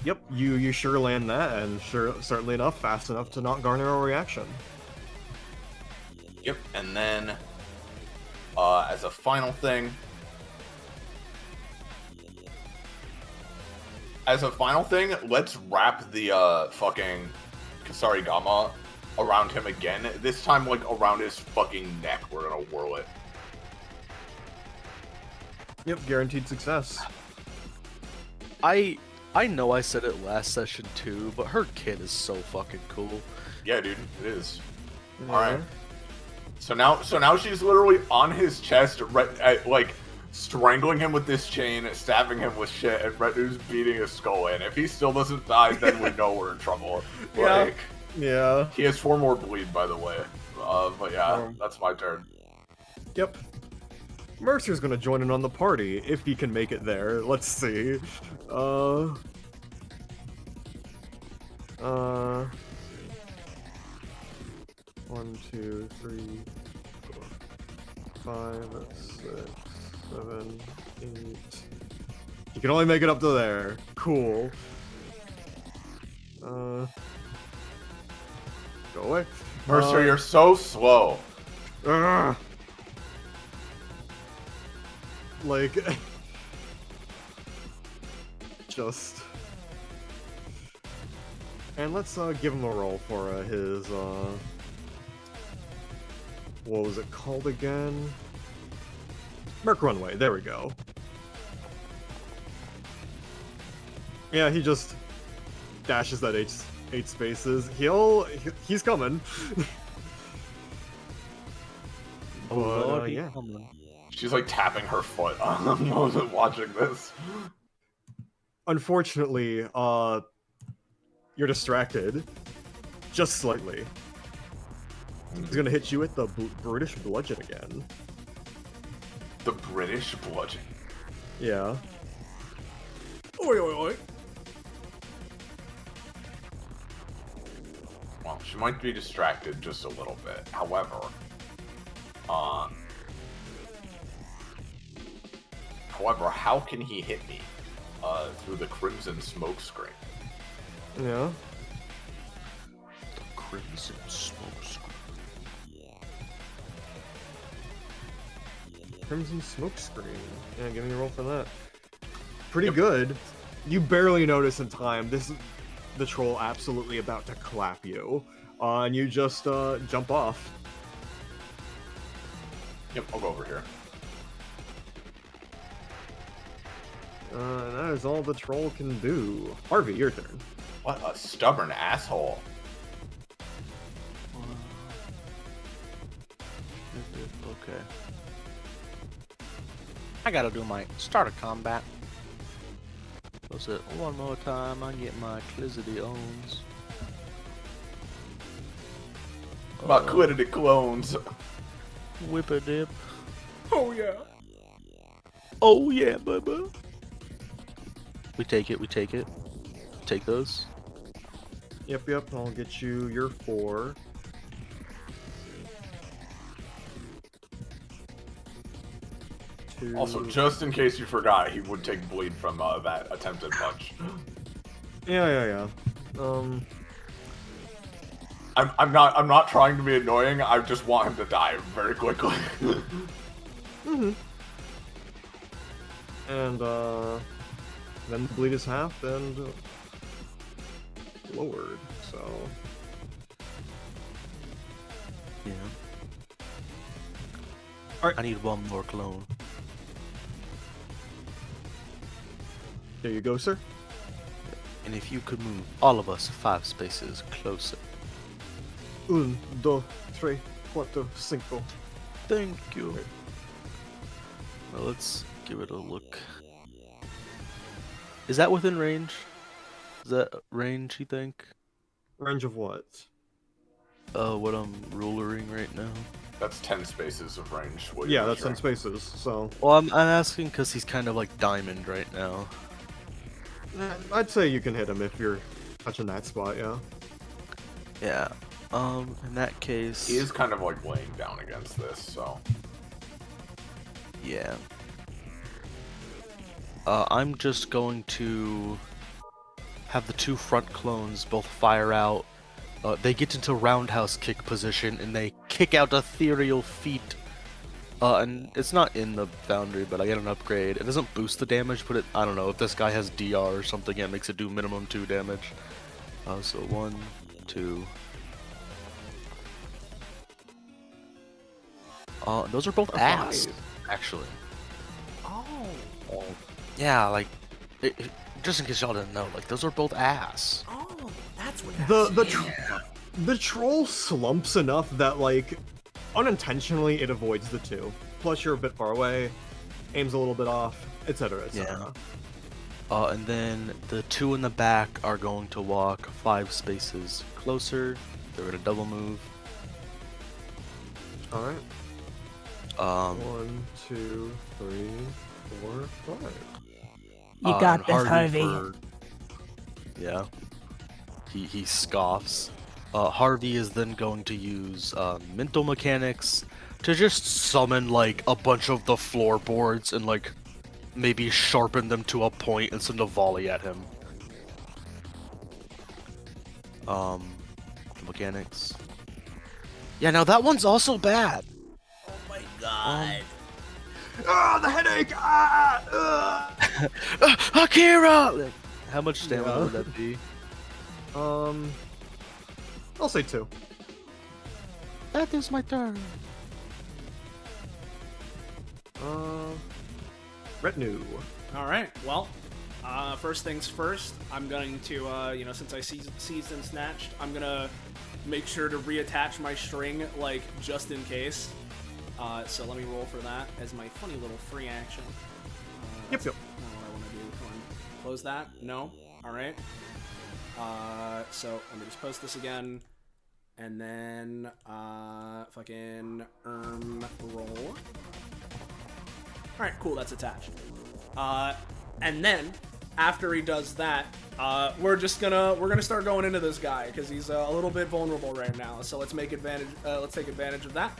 Yep, you sure land that, and certainly enough, fast enough to not garner a reaction. Yep, and then as a final thing, let's wrap the fucking Kasarigama around him again. This time, like, around his fucking neck. We're gonna whirl it. Yep, guaranteed success. I know I said it last session too, but her kid is so fucking cool. Yeah, dude, it is. Yeah. All right. So now she's literally on his chest, like strangling him with this chain, stabbing him with shit, and Retu's beating his skull in. If he still doesn't die, then we know we're in trouble. Like, Yeah. he has 4 more bleed, by the way. But yeah, that's my turn. Yep. Mercer's gonna join in on the party, if he can make it there. Let's see. 1, 2, 3, 4, 5, 6, 7, 8. You can only make it up to there. Cool. Go away. Mercer, you're so slow. Ugh. Like, just. And let's give him a roll for his what was it called again? Merc Runway, there we go. Yeah, he just dashes that eight spaces. He's coming. Oh, But, Lord, yeah. She's like tapping her foot watching this. Unfortunately, you're distracted. Just slightly. He's gonna hit you with the British bludgeon again. The British bludgeon. Yeah. Oi, oi, oi. Well, she might be distracted just a little bit. However, how can he hit me? Through the crimson smoke screen. Yeah. The crimson smoke screen. Crimson smoke screen. Yeah, give me a roll for that. Pretty good. You barely notice in time. This is the troll absolutely about to clap you. And you just jump off. Yep, I'll go over here. That is all the troll can do. Harvey, your turn. What a stubborn asshole. Okay. I gotta do my start of combat. Was it one more time? I get my Clizity owns. My quiddity clones. Whip a dip. Oh yeah. Oh yeah, bubba. We take it. Take those. Yep, I'll get you your 4. Two. Also, just in case you forgot, he would take bleed from that attempted punch. Yeah. I'm not trying to be annoying. I just want him to die very quickly. Mm-hmm. And then the bleed is halved and lowered. So Yeah. Alright. I need one more clone. there you go, sir. And if you could move all of us 5 spaces closer. 1, 2, 3, 4, 5. Thank you. Well, let's give it a look. Is that within range? Is that range, you think? Range of what? What I'm rulering right now. That's 10 spaces of range. what Yeah, you're that's 10 measuring. spaces. So Well, I'm asking because he's kind of like diamond right now. I'd say you can hit him if you're touching that spot. Yeah. Yeah. In that case. He is kind of like laying down against this, so. Yeah. I'm just going to have the 2 front clones both fire out. They get into roundhouse kick position and they kick out ethereal feet. And it's not in the foundry, but I get an upgrade. It doesn't boost the damage, but I don't know, if this guy has DR or something, it makes it do minimum 2 damage. So 1, 2. Those are both ass, actually. Oh. Yeah, like, just in case y'all didn't know, like, those are both ass. Oh, that's what. The troll slumps enough that like unintentionally it avoids the 2. Plus you're a bit far away, aims a little bit off, etc. etc. And then the 2 in the back are going to walk 5 spaces closer. They're gonna double move. All right. 1, 2, 3, 4, 5. You got this, and Harvey. Yeah. He scoffs. Harvey is then going to use mental mechanics to just summon like a bunch of the floorboards and like maybe sharpen them to a point and send a volley at him. Mechanics. Yeah, now that one's also bad. Oh my god. The headache! Akira! How much stamina would that be? I'll say 2. That is my turn. retinue. All right. Well, first things first. I'm going to, since I seized and snatched, I'm gonna make sure to reattach my string, like just in case. So let me roll for that as my funny little free action. Yep. Not what I want to do. Come on. Close that. No. All right. So let me just post this again, and then fucking roll. All right, cool. That's attached. And then after he does that, we're gonna start going into this guy because he's a little bit vulnerable right now. So let's take advantage of that.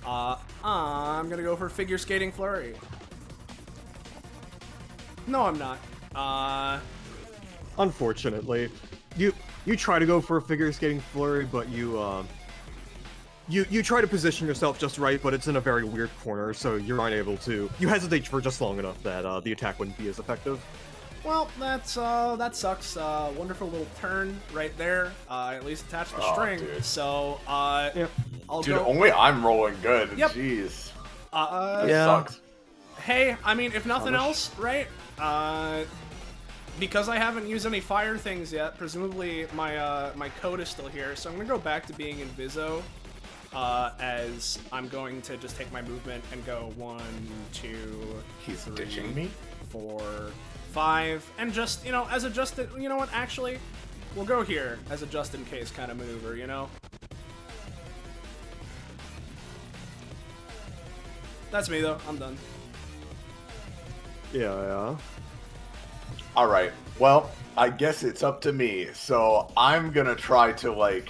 I'm gonna go for figure skating flurry. No, I'm not. Unfortunately, you try to go for a figure skating flurry, but you try to position yourself just right, but it's in a very weird corner, so you're unable to. You hesitate for just long enough that the attack wouldn't be as effective. Well, that sucks. Wonderful little turn right there. At least attach the string. Dude. So Yep. I'll Dude, go. only I'm rolling good. Yep. Jeez. Yeah. That sucks. Hey, I mean, if nothing else, right? Because I haven't used any fire things yet, presumably my code is still here, so I'm gonna go back to being Inviso, as I'm going to just take my movement and go 1, 2, He's 3, ditching me? 4, 5, and just, as a just, you know what, actually, we'll go here as a just in case kind of maneuver, That's me though, I'm done. Yeah. Alright, well, I guess it's up to me. So I'm gonna try to,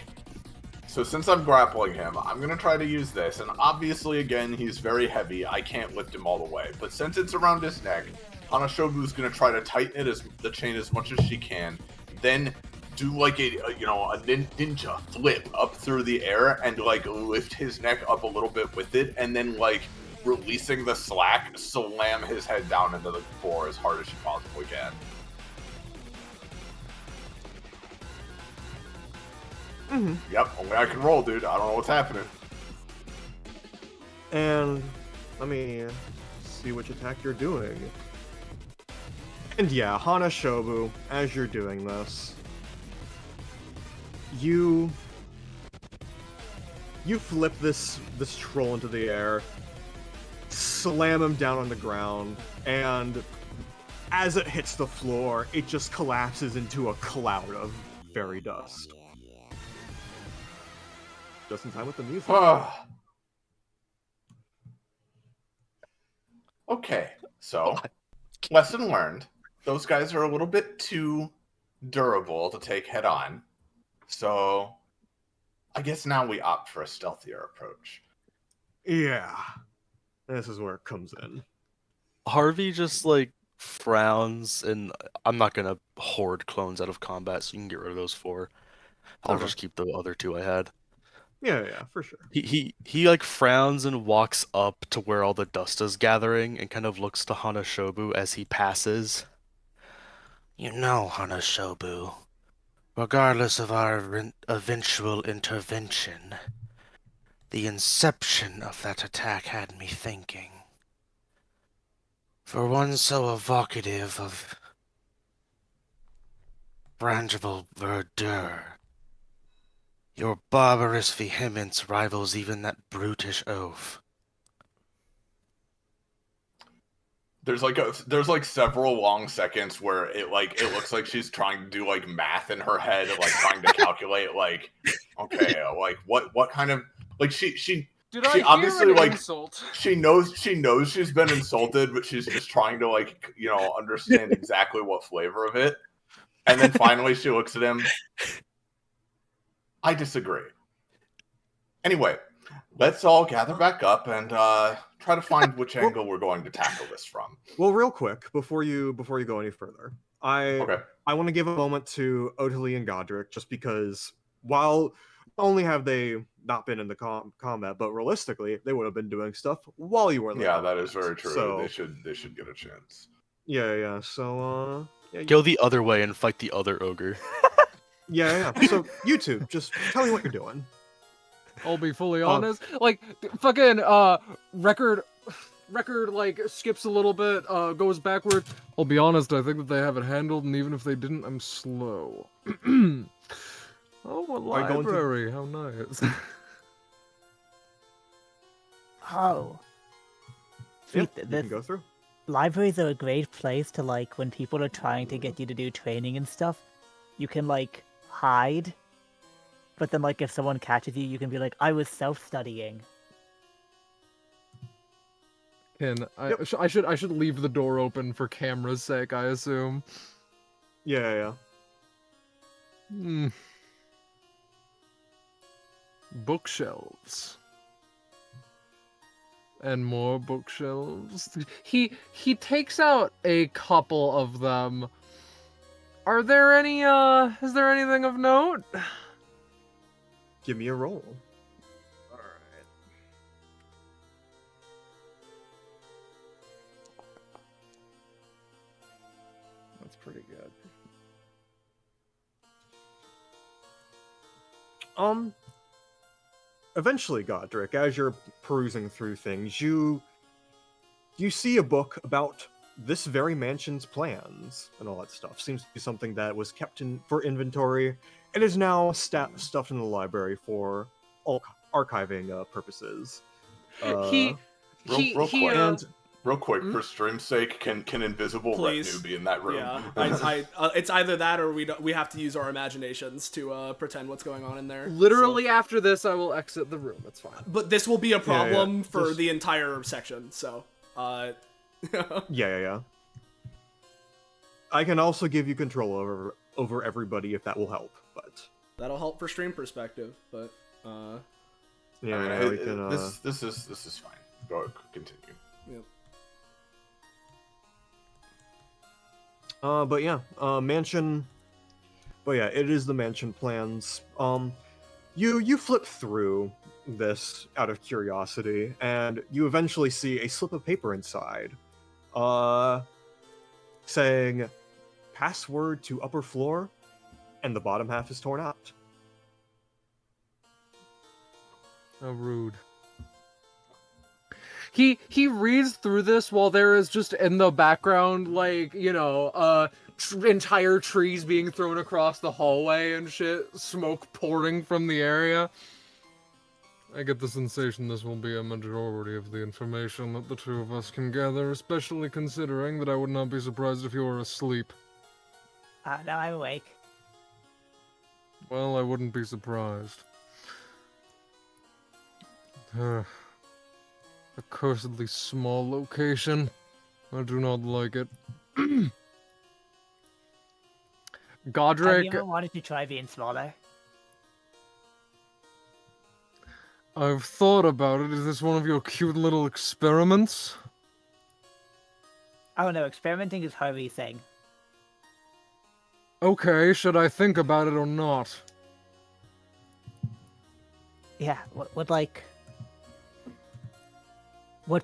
so since I'm grappling him, I'm gonna try to use this. And obviously, again, he's very heavy. I can't lift him all the way. But since it's around his neck, Hanashobu's gonna try to tighten the chain as much as she can. Then do a ninja flip up through the air and lift his neck up a little bit with it. And then releasing the slack, slam his head down into the floor as hard as she possibly can. Mm-hmm. Yep, only I can roll, dude. I don't know what's happening. And let me see which attack you're doing. And yeah, Hanashobu, as you're doing this, you flip this troll into the air, slam him down on the ground, and as it hits the floor, it just collapses into a cloud of fairy dust. Just in time with the music. Okay, so lesson learned. Those guys are a little bit too durable to take head on. So I guess now we opt for a stealthier approach. Yeah. This is where it comes in. Harvey just frowns, and I'm not gonna hoard clones out of combat, so you can get rid of those 4. I'll Okay. just keep the other 2 I had. Yeah, for sure. He frowns and walks up to where all the dust is gathering and kind of looks to Hanashobu as he passes. Hanashobu, regardless of our eventual intervention, the inception of that attack had me thinking. For one so evocative of frangible verdure, your barbarous vehemence rivals even that brutish oath. There's several long seconds where it looks like she's trying to do math in her head, trying to calculate okay, what kind of she Did she I obviously hear an insult? she knows she's been insulted, but she's just trying to understand exactly what flavor of it. And then finally she looks at him. I disagree. Anyway, let's all gather back up and try to find which angle we're going to tackle this from. Well, real quick, before you go any further, I want to give a moment to Ottilie and Godric, just because while not only have they not been in the combat, but realistically, they would have been doing stuff while you were in the combat. That is very true. So, they should get a chance. Yeah. So, Go the other way and fight the other ogre. Yeah. So, you two, just tell me what you're doing. I'll be fully honest. Fucking record record like skips a little bit, goes backward. I'll be honest, I think that they have it handled, and even if they didn't, I'm slow. Oh, a Are you going to- library! How nice. Oh. Yeah, Sweet, you this can go through. libraries are a great place to like when people are trying to get you to do training and stuff. You can like hide, but then like if someone catches you, you can be like, "I was self-studying." I should leave the door open for camera's sake, I assume. Yeah. Hmm. Bookshelves. And more bookshelves. He takes out a couple of them. Are there any is there anything of note? Give me a roll. Alright. That's pretty good. Eventually, Godric, as you're perusing through things, you see a book about this very mansion's plans and all that stuff. Seems to be something that was kept in for inventory. It is now stuffed in the library for all archiving purposes. He Real quick. And Real quick, for stream's sake, can invisible Please. retinue be in that room? Yeah, it's either that or we have to use our imaginations to pretend what's going on in there. literally So. after this, I will exit the room. It's fine. But this will be a problem for Just- the entire section. So, Yeah. I can also give you control over everybody if that will help. But that'll help for stream perspective. But yeah, we can. This is fine. Go continue. Yep. But yeah, mansion. But yeah, it is the mansion plans. You flip through this out of curiosity, and you eventually see a slip of paper inside, saying, "Password to upper floor," and the bottom half is torn out. How rude. He reads through this while there is just in the background, like, you know, entire trees being thrown across the hallway and shit, smoke pouring from the area. I get the sensation this will be a majority of the information that the two of us can gather, especially considering that I would not be surprised if you were asleep. No, I'm awake. Well, I wouldn't be surprised. A cursedly small location. I do not like it. Have Godric, you ever wanted to try being smaller? I've thought about it. Is this one of your cute little experiments? Oh no, experimenting is Harvey's thing. Okay, should I think about it or not? Yeah, what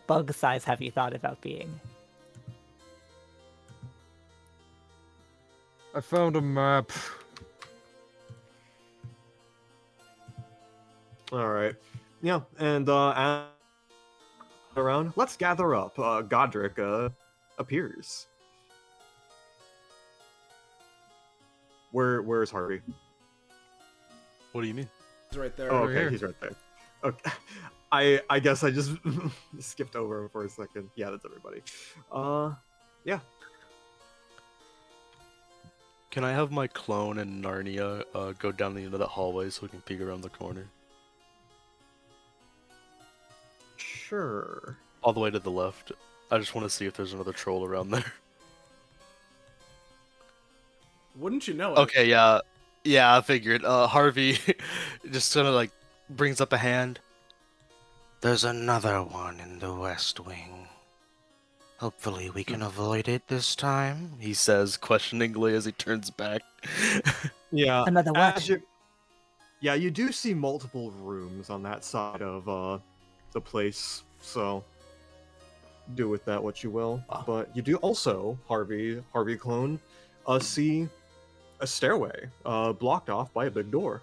bug size have you thought about being? I found a map. All right. Yeah, and around, let's gather up. Godric appears. Where's Harvey? What do you mean? it's right there. Oh, Over okay, here. he's right there. Okay. I guess I just skipped over him for a second. Yeah, that's everybody. Yeah. Can I have my clone and Narnia go down the end of that hallway so we can peek around the corner? Sure. All the way to the left. I just want to see if there's another troll around there. Wouldn't you know it? Okay, yeah. Yeah, I figured. Harvey just kind of like brings up a hand. There's another one in the West Wing. Hopefully we can avoid it this time, he says questioningly as he turns back. Yeah. Another what? Yeah, you do see multiple rooms on that side of the place, so do with that what you will. But you do also, Harvey clone, see a stairway blocked off by a big door.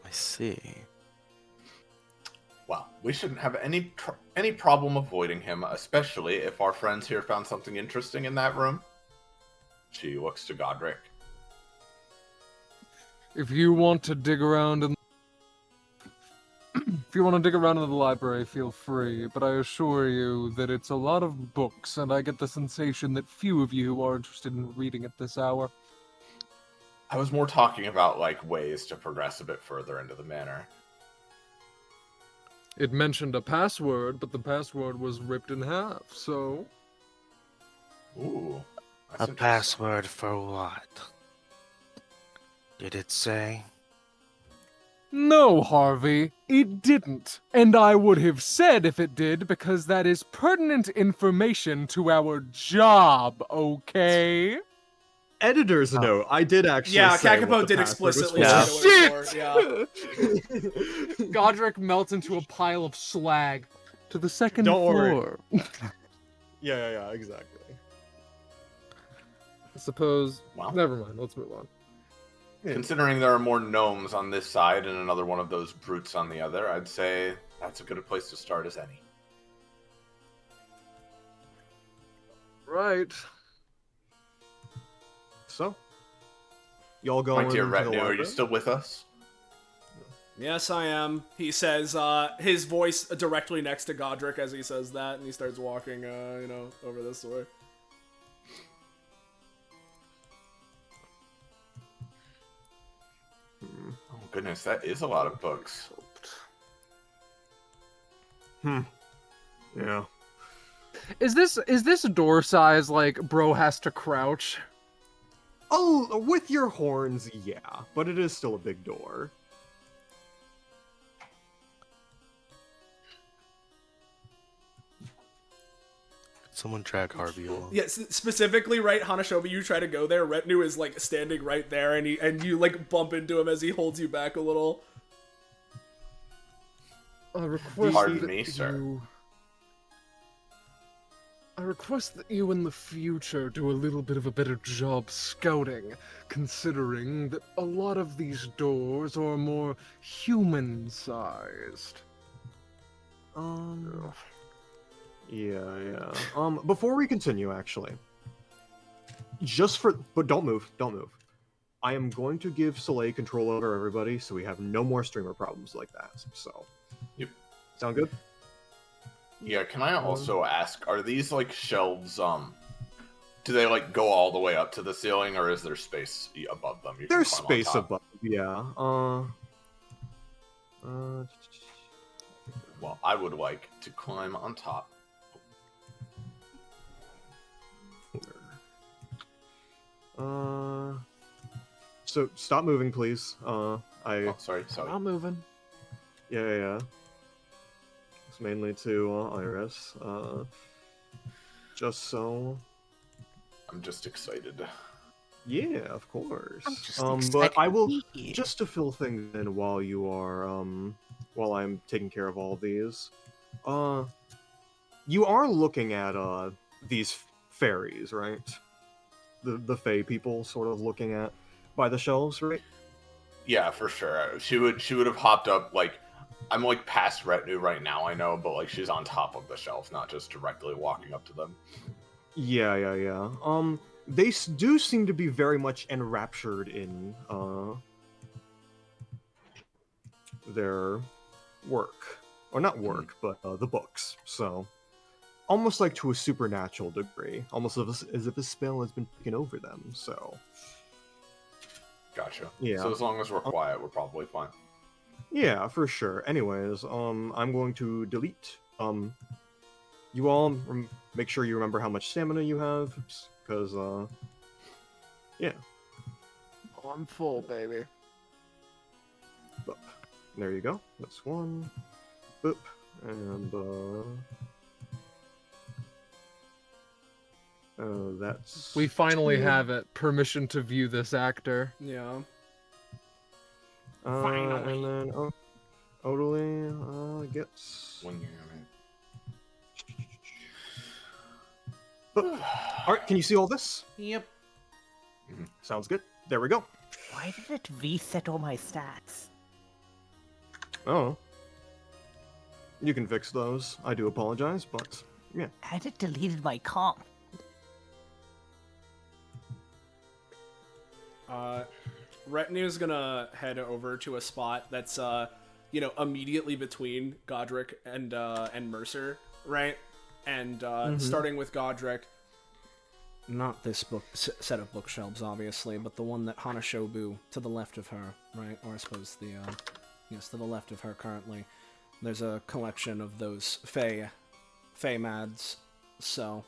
I see. Wow, we shouldn't have any problem avoiding him, especially if our friends here found something interesting in that room. She looks to Godric. If you want to dig around in If you want to dig around in the library, feel free, but I assure you that it's a lot of books, and I get the sensation that few of you are interested in reading at this hour. I was more talking about, like, ways to progress a bit further into the manor. It mentioned a password, but the password was ripped in half, so... Ooh. That's A interesting. password for what? Did it say? No, Harvey, it didn't. And I would have said if it did, because that is pertinent information to our job, okay? Editor's note. I did actually Yeah, say what Kakapo the did password was explicitly for. say what it was for. Yeah. Godric melts into a pile of slag to the second Don't worry. floor. Yeah, exactly. I suppose... Wow. Never mind, let's move on. Considering there are more gnomes on this side and another one of those brutes on the other, I'd say that's a good place to start as any. Right. So, y'all going My dear to the retinue, are you library? still with us? Yes, I am. He says, his voice directly next to Godric as he says that, and he starts walking, over this way. Oh goodness, that is a lot of books. Yeah. Is this door size like bro has to crouch? Oh, with your horns, yeah, but it is still a big door. Someone drag Harvey along. Yes, specifically, right, Hanashobi, you try to go there, Retinue is, like, standing right there, and you, like, bump into him as he holds you back a little. I request Pardon that me, sir. I request that you in the future do a little bit of a better job scouting, considering that a lot of these doors are more human-sized. Yeah. Before we continue, actually, but don't move. I am going to give Soleil control over everybody, so we have no more streamer problems like that. So, Yep. Sound good? Yeah, can I also ask, are these, like, shelves, do they, like, go all the way up to the ceiling, or is there space above them? You can There's climb on space top? above. Yeah. Well, I would like to climb on top. So stop moving, please. Oh, sorry. I'm moving. Yeah. It's mainly to Iris. Just so. I'm just excited. Yeah, of course. I'm just But excited I to will be here. just to fill things in while you are while I'm taking care of all of these. You are looking at these fairies, right? The Fae people sort of looking at by the shelves, right? Yeah, for sure. She would have hopped up, like, I'm, like, past Retinue right now, I know, but, like, she's on top of the shelf, not just directly walking up to them. Yeah. They do seem to be very much enraptured in their work, or not work, but the books. So, almost like to a supernatural degree, almost as if a spell has been taken over them. So, Gotcha. Yeah. So as long as we're quiet, we're probably fine. yeah, for sure. Anyways, I'm going to delete. You all make sure you remember how much stamina you have, because yeah. Oh, I'm full, baby. Boop. There you go. That's one. Boop. And that's We finally two. have it. Permission to view this actor. Yeah. And then Odalie gets. When you're Boop. All right, can you see all this? Yep. Sounds good. There we go. Why did it reset all my stats? Oh. You can fix those. I do apologize, but yeah. And it deleted my comp. Retinue's gonna head over to a spot that's, immediately between Godric and Mercer, right? And starting with Godric, not this set of bookshelves, obviously, but the one that Hanashobu to the left of her, right? Or I suppose to the left of her currently. There's a collection of those Fey mads, so.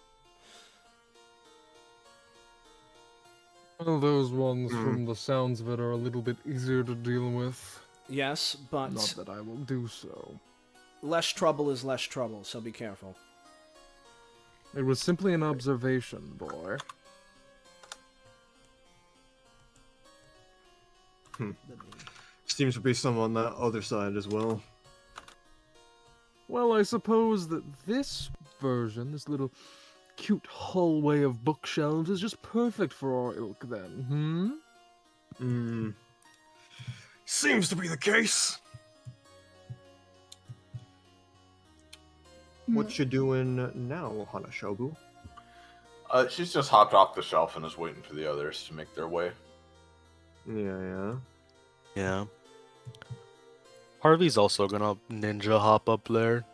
Well, those ones, from the sounds of it, are a little bit easier to deal with. Yes, but Not that I will do so. less trouble is less trouble, so be careful. It was simply an observation, boy. Seems to be some on that other side as well. Well, I suppose that this version, this little cute hallway of bookshelves, is just perfect for our ilk then, Seems to be the case. What you doing now, Hanashobu? She's just hopped off the shelf and is waiting for the others to make their way. Yeah. Yeah. Harvey's also gonna ninja hop up there.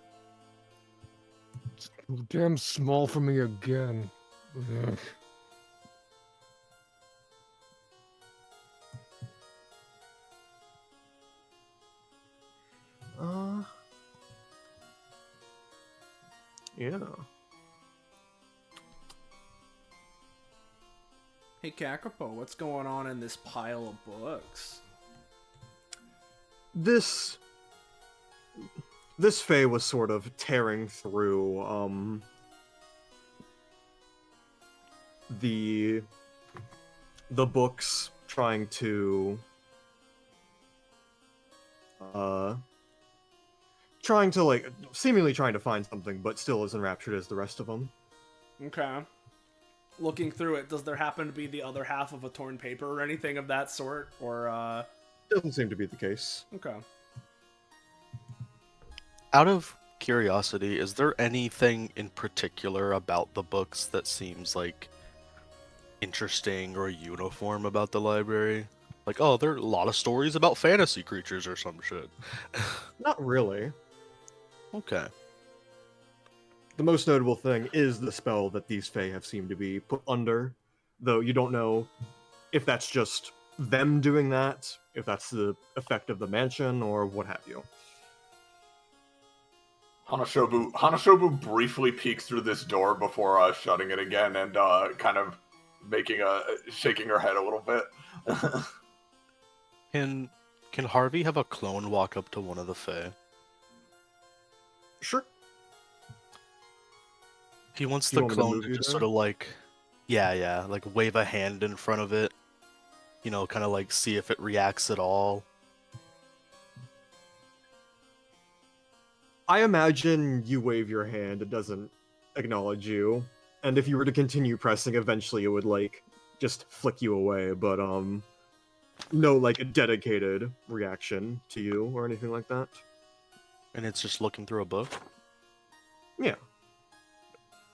Too damn small for me again. Ugh. Yeah. Hey Kakapo, what's going on in this pile of books? This Fae was sort of tearing through the books, trying to seemingly trying to find something, but still as enraptured as the rest of them. Okay. Looking through it, does there happen to be the other half of a torn paper or anything of that sort? Or, Doesn't seem to be the case. Okay. Out of curiosity, is there anything in particular about the books that seems like interesting or uniform about the library? Like, oh, there are a lot of stories about fantasy creatures or some shit. Not really. Okay. The most notable thing is the spell that these Fae have seemed to be put under, though you don't know if that's just them doing that, if that's the effect of the mansion, or what have you. Hanashobu briefly peeks through this door before shutting it again and kind of shaking her head a little bit. Can Harvey have a clone walk up to one of the Fae? Sure. He wants You the want me to clone move to you just there? sort of like, yeah, like wave a hand in front of it. You know, kind of like see if it reacts at all. I imagine you wave your hand, it doesn't acknowledge you, and if you were to continue pressing, eventually it would, like, just flick you away, but, no, like, a dedicated reaction to you or anything like that. And it's just looking through a book? Yeah.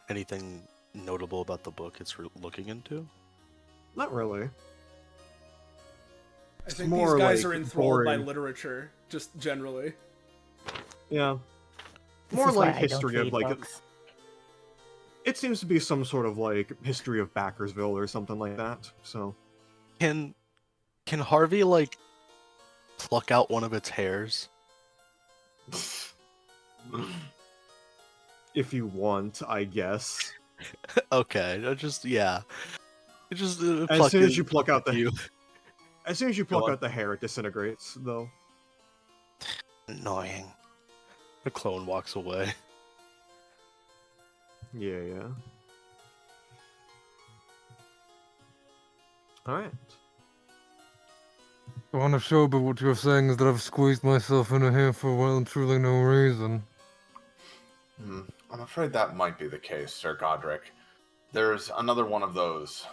Anything notable about the book it's looking into? Not really. I think more these guys like are enthralled by boring. literature, just generally. Yeah. This More is why like I don't history of, read like, books. it seems to be some sort of, like, history of Backersville or something like that, so. Can Harvey, like, pluck out one of its hairs? If you want, I guess. Okay, yeah. Just As soon as you pluck out you. As soon as you Go pluck on. out the hair, it disintegrates, though. Annoying. The clone walks away. Yeah. Alright. I want to show, but what you're saying is that I've squeezed myself in here for well and truly no reason. I'm afraid that might be the case, Sir Godric. There's another one of those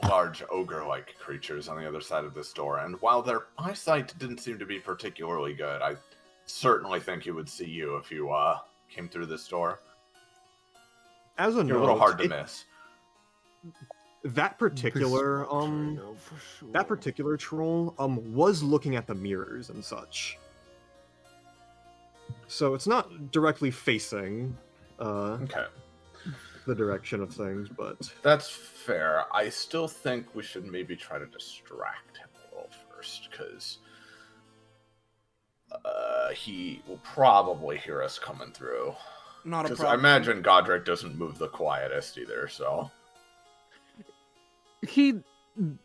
large ogre-like creatures on the other side of this door, and while their eyesight didn't seem to be particularly good, I certainly think he would see you if you came through this door. As a You're a little note, hard to miss. that particular that particular troll was looking at the mirrors and such. So it's not directly facing Okay. the direction of things, but That's fair. I still think we should maybe try to distract him a little first, because he will probably hear us coming through. Not a Because I problem. imagine Godric doesn't move the quietest either, so... He,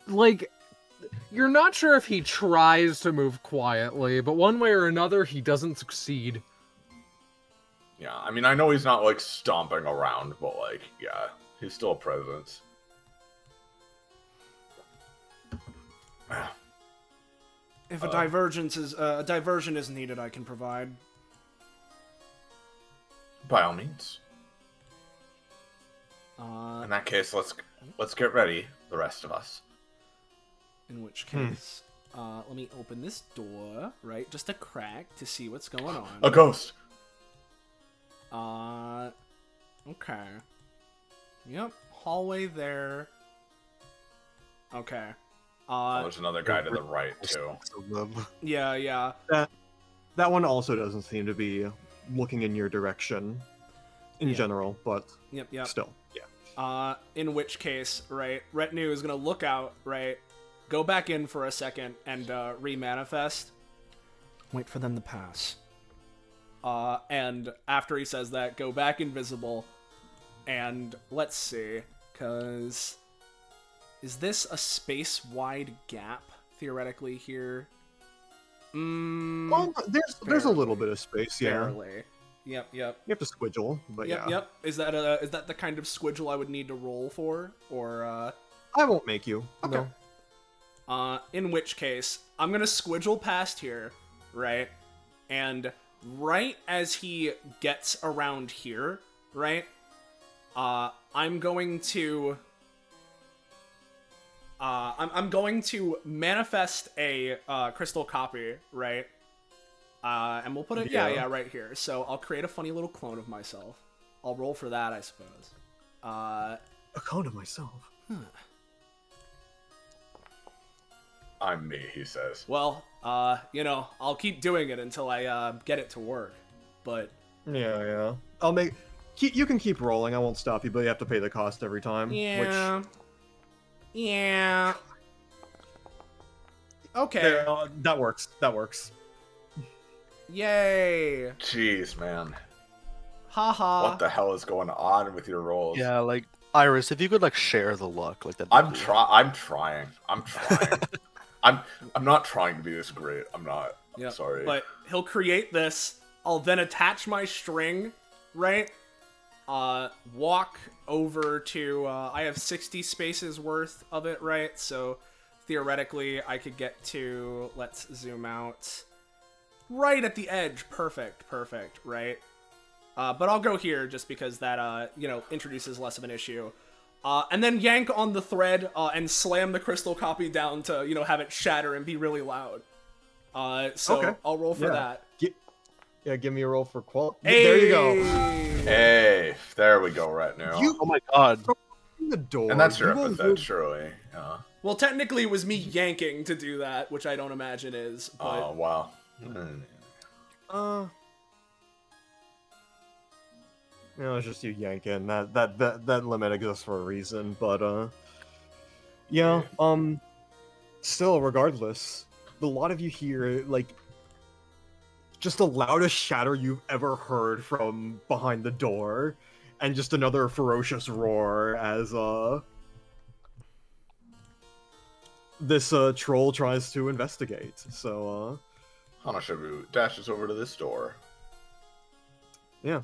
like, you're not sure if he tries to move quietly, but one way or another, he doesn't succeed. Yeah, I mean, I know he's not, like, stomping around, but, like, yeah, he's still a presence. If a diversion is needed, I can provide. By all means. Uh, In that case, let's get ready, the rest of us. in which case, let me open this door, right? Just a crack to see what's going on. A ghost! Okay. Yep, hallway there. Okay. Oh, there's another guy to the right, too. Yeah. that one also doesn't seem to be looking in your direction in Yeah. general, but Yep. still, yeah. In which case, right, Retinue is gonna look out, right, go back in for a second, and remanifest. Wait for them to pass. And after he says that, go back invisible, and let's see, cause is this a space-wide gap theoretically here? Well, there's a little bit of space, yeah. Barely. Yep. You have to squiggle, but yeah. Yep. Is that the kind of squiggle I would need to roll for, or I won't make you. Okay. No. In which case, I'm gonna squiggle past here, right? And right as he gets around here, right? I'm going to manifest a crystal copy, right? And we'll put it, yeah, right here. So I'll create a funny little clone of myself. I'll roll for that, I suppose. A clone of myself. I'm me, he says. Well, I'll keep doing it until I get it to work. But Yeah. You can keep rolling. I won't stop you, but you have to pay the cost every time. yeah. Okay. There, that works. Yay. Jeez, man. Haha. What the hell is going on with your rolls? Yeah, like Iris, if you could like share the luck, like that. I'm trying. I'm not trying to be this great. I'm not. I'm Yep. sorry. But he'll create this. I'll then attach my string, right? Walk over to, I have 60 spaces worth of it, right? So theoretically I could get to, let's zoom out, right at the edge. Perfect, right? But I'll go here just because that, introduces less of an issue. And then yank on the thread, and slam the crystal copy down to, have it shatter and be really loud. So Okay. I'll roll for that. Give me a roll for qual. Hey! There you go. Hey, there we go, right now. You- Oh my god. In the door. And that's your you will epithet, surely. Well, technically it was me yanking to do that, which I don't imagine is, but... Oh, wow. It's just you yanking. That limit exists for a reason, but yeah. Still, regardless, a lot of you hear like just the loudest shatter you've ever heard from behind the door, and just another ferocious roar as this troll tries to investigate. So Hanashibu dashes over to this door. yeah.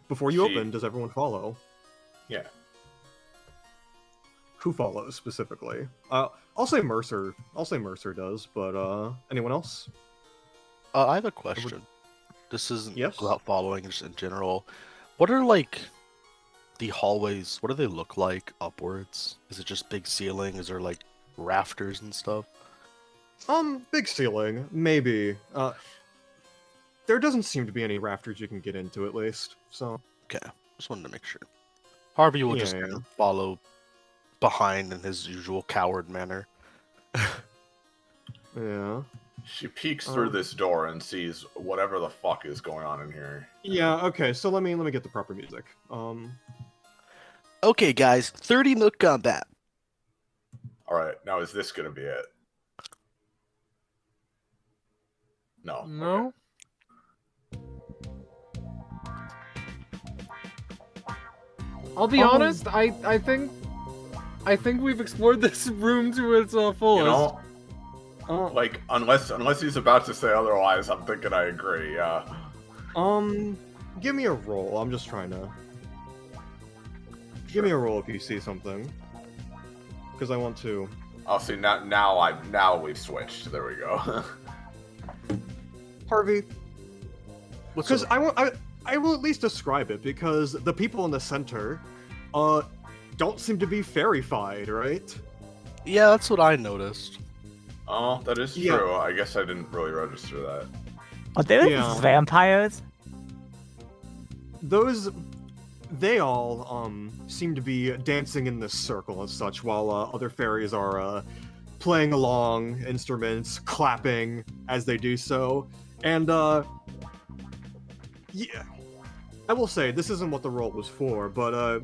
Before you She- open, does everyone follow? Yeah. Who follows specifically? I'll say Mercer. Does, but anyone else? I have a question. This isn't Yes? about following, just in general. What are like the hallways? What do they look like upwards? Is it just big ceiling? Is there like rafters and stuff? Big ceiling, maybe. there doesn't seem to be any rafters you can get into, at least. So Okay, just wanted to make sure. Harvey will just Yeah. kind of follow behind in his usual coward manner. yeah, She peeks through Um, this door and sees whatever the fuck is going on in here. yeah. Okay, so let me get the proper music. Okay, guys, 30 milk combat. All right, now is this gonna be it? No. No. I'll be honest. I think we've explored this room to its fullest. You know, Uh, like unless he's about to say otherwise, I'm thinking I agree. Yeah. Give me a roll. I'm just trying to. Give me a roll if you see something, because I want to. I'll see now we've switched. There we go. Harvey, What's because up? I will at least describe it, because the people in the center, don't seem to be fairyfied, right? Yeah, that's what I noticed. Oh, that is Yeah. true. I guess I didn't really register that. Are those Yeah. vampires? They all seem to be dancing in this circle and such, while other fairies are playing along instruments, clapping as they do so. And yeah, I will say this isn't what the roll was for, but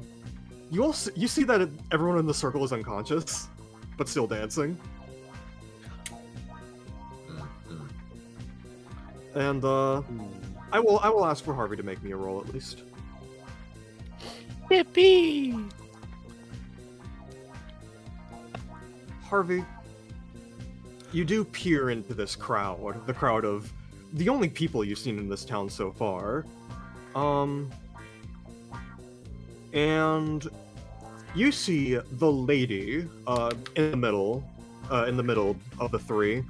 you see that everyone in the circle is unconscious, but still dancing. And I will ask for Harvey to make me a roll at least. Yippee! Harvey, you do peer into this crowd, the crowd of the only people you've seen in this town so far. And you see the lady in the middle of the three.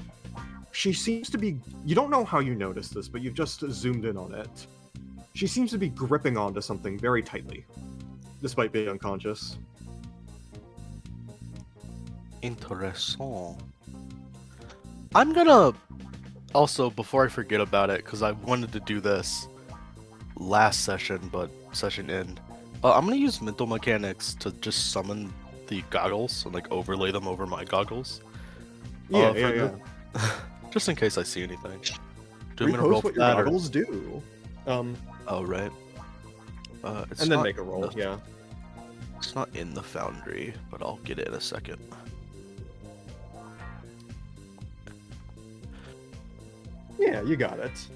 She seems to be, you don't know how you noticed this, but you've just zoomed in on it. She seems to be gripping onto something very tightly, despite being unconscious. Interessant. I'm gonna also, before I forget about it, because I wanted to do this last session, but session end. I'm gonna use mental mechanics to just summon the goggles and like overlay them over my goggles. Yeah, for yeah, the- yeah. Just in case I see anything. Do you want me to roll Repost for what your that? Or... goggles do. Oh, right. It's And then not make a roll, in the- yeah. It's not in the foundry, but I'll get it in a second. Yeah, you got it.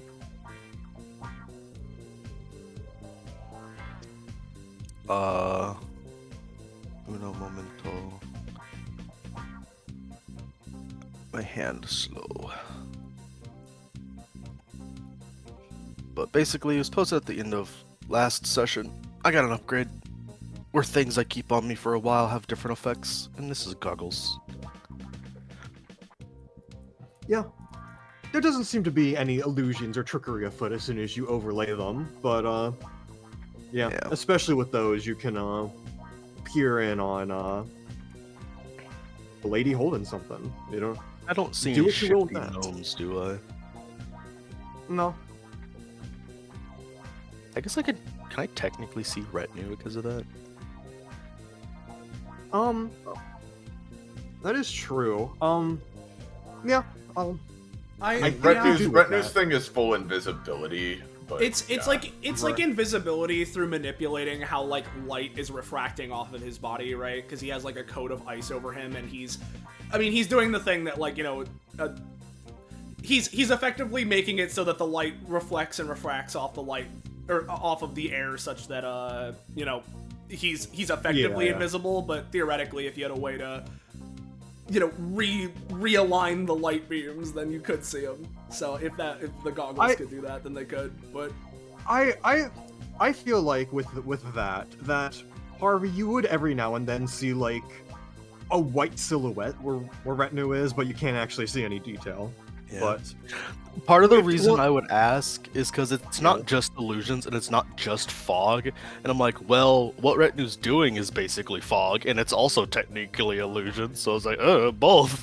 Uno momento. My hand is slow. But basically, it was posted at the end of last session. I got an upgrade where things I keep on me for a while have different effects, and this is goggles. Yeah. There doesn't seem to be any illusions or trickery afoot as soon as you overlay them, but yeah, Yeah. especially with those, you can peer in on a lady holding something, you know? I don't see Do any what you will with shifty that. gnomes, do I? No. I guess I could. Can I technically see retinue because of that? That is true. Yeah, I I think yeah. you do with Retinue's that. thing is full invisibility, but It's yeah. like invisibility through manipulating how like light is refracting off of his body, right? Because he has like a coat of ice over him, and he's doing the thing that like he's effectively making it so that the light reflects and refracts off the light or off of the air, such that he's effectively Yeah. invisible. But theoretically, if you had a way to realign the light beams, then you could see him. So if the goggles could do that, then they could. But I feel like with that Harvey, you would every now and then see like a white silhouette where retinue is, but you can't actually see any detail. Yeah. But Part of the If- reason well- I would ask is because it's not just illusions and it's not just fog. And I'm like, well, what Retinue's doing is basically fog, and it's also technically illusion. So I was like, both.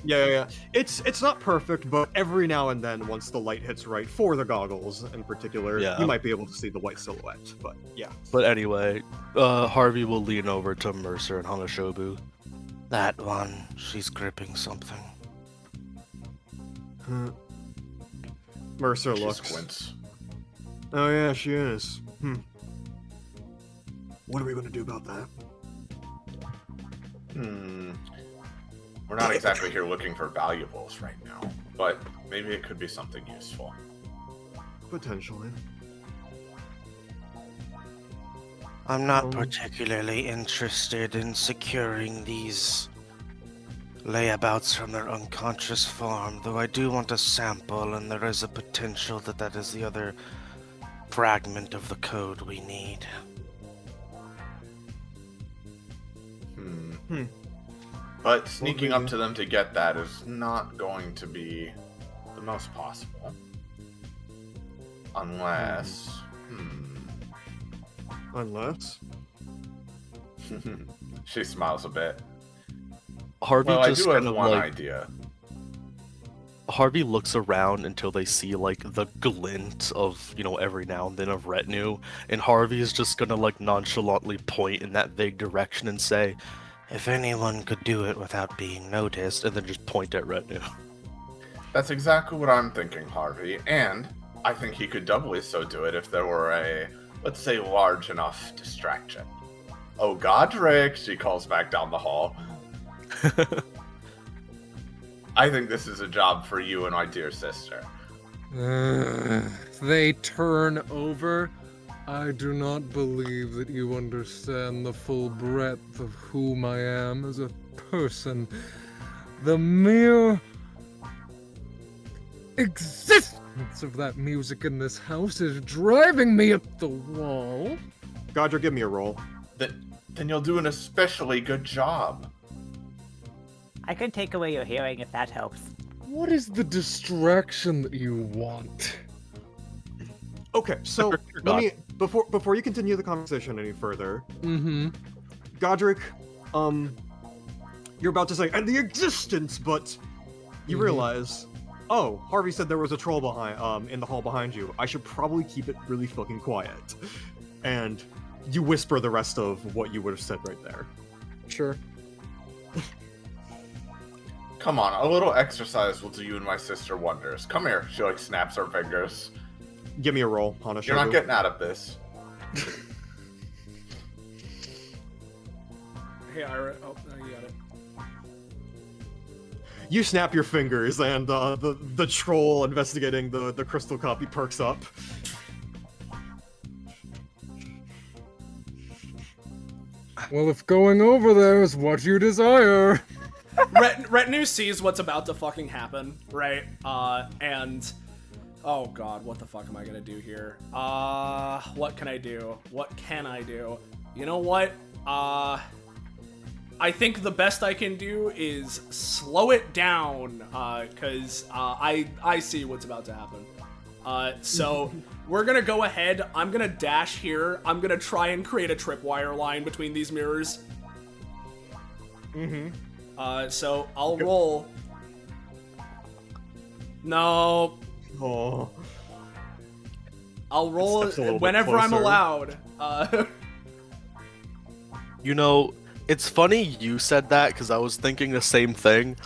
Yeah. It's not perfect, but every now and then, once the light hits right for the goggles in particular, Yeah. you might be able to see the white silhouette. But yeah. But anyway, Harvey will lean over to Mercer and Hanashobu. That one, she's gripping something. Mercer She looks. squints. Oh yeah, she is. What are we gonna do about that? We're not exactly here looking for valuables right now, but maybe it could be something useful. Potentially. I'm not particularly interested in securing these layabouts from their unconscious form, though I do want a sample, and there is a potential that that is the other fragment of the code we need. But sneaking up to them to get that is not going to be the most possible. Unless... Unless. She smiles a bit. Harvey Well, I just do have kind of one like idea. Harvey looks around until they see like the glint of, every now and then of retinue, and Harvey is just gonna like nonchalantly point in that vague direction and say, if anyone could do it without being noticed, and then just point at retinue. That's exactly what I'm thinking, Harvey. And I think he could doubly so do it if there were a, let's say, large enough distraction. Oh, Godric, she calls back down the hall. I think this is a job for you and my dear sister. They turn over. I do not believe that you understand the full breadth of whom I am as a person. The mere existence of that music in this house is driving me up the wall. Godric, give me a roll. Then you'll do an especially good job. I can take away your hearing if that helps. What is the distraction that you want? Okay, so let me before you continue the conversation any further. Godric, you're about to say, and the existence, but you realize, oh, Harvey said there was a troll behind in the hall behind you. I should probably keep it really fucking quiet. And you whisper the rest of what you would have said right there. Sure. Come on, a little exercise will do you and my sister wonders. Come here. She like snaps her fingers. Give me a roll, Hanashobu. You're not getting out of this. Hey, Ira. Oh, no, you got it. You snap your fingers, and the troll investigating the crystal copy perks up. Well, if going over there is what you desire. Retinue sees what's about to fucking happen, right? And oh god, what the fuck am I gonna do here? What can I do? What can I do? You know what? I think the best I can do is slow it down, cause I see what's about to happen. So we're gonna go ahead. I'm gonna dash here. I'm gonna try and create a tripwire line between these mirrors. So I'll roll. No. Oh. I'll roll Steps a little bit whenever I'm closer. allowed. It's funny you said that because I was thinking the same thing.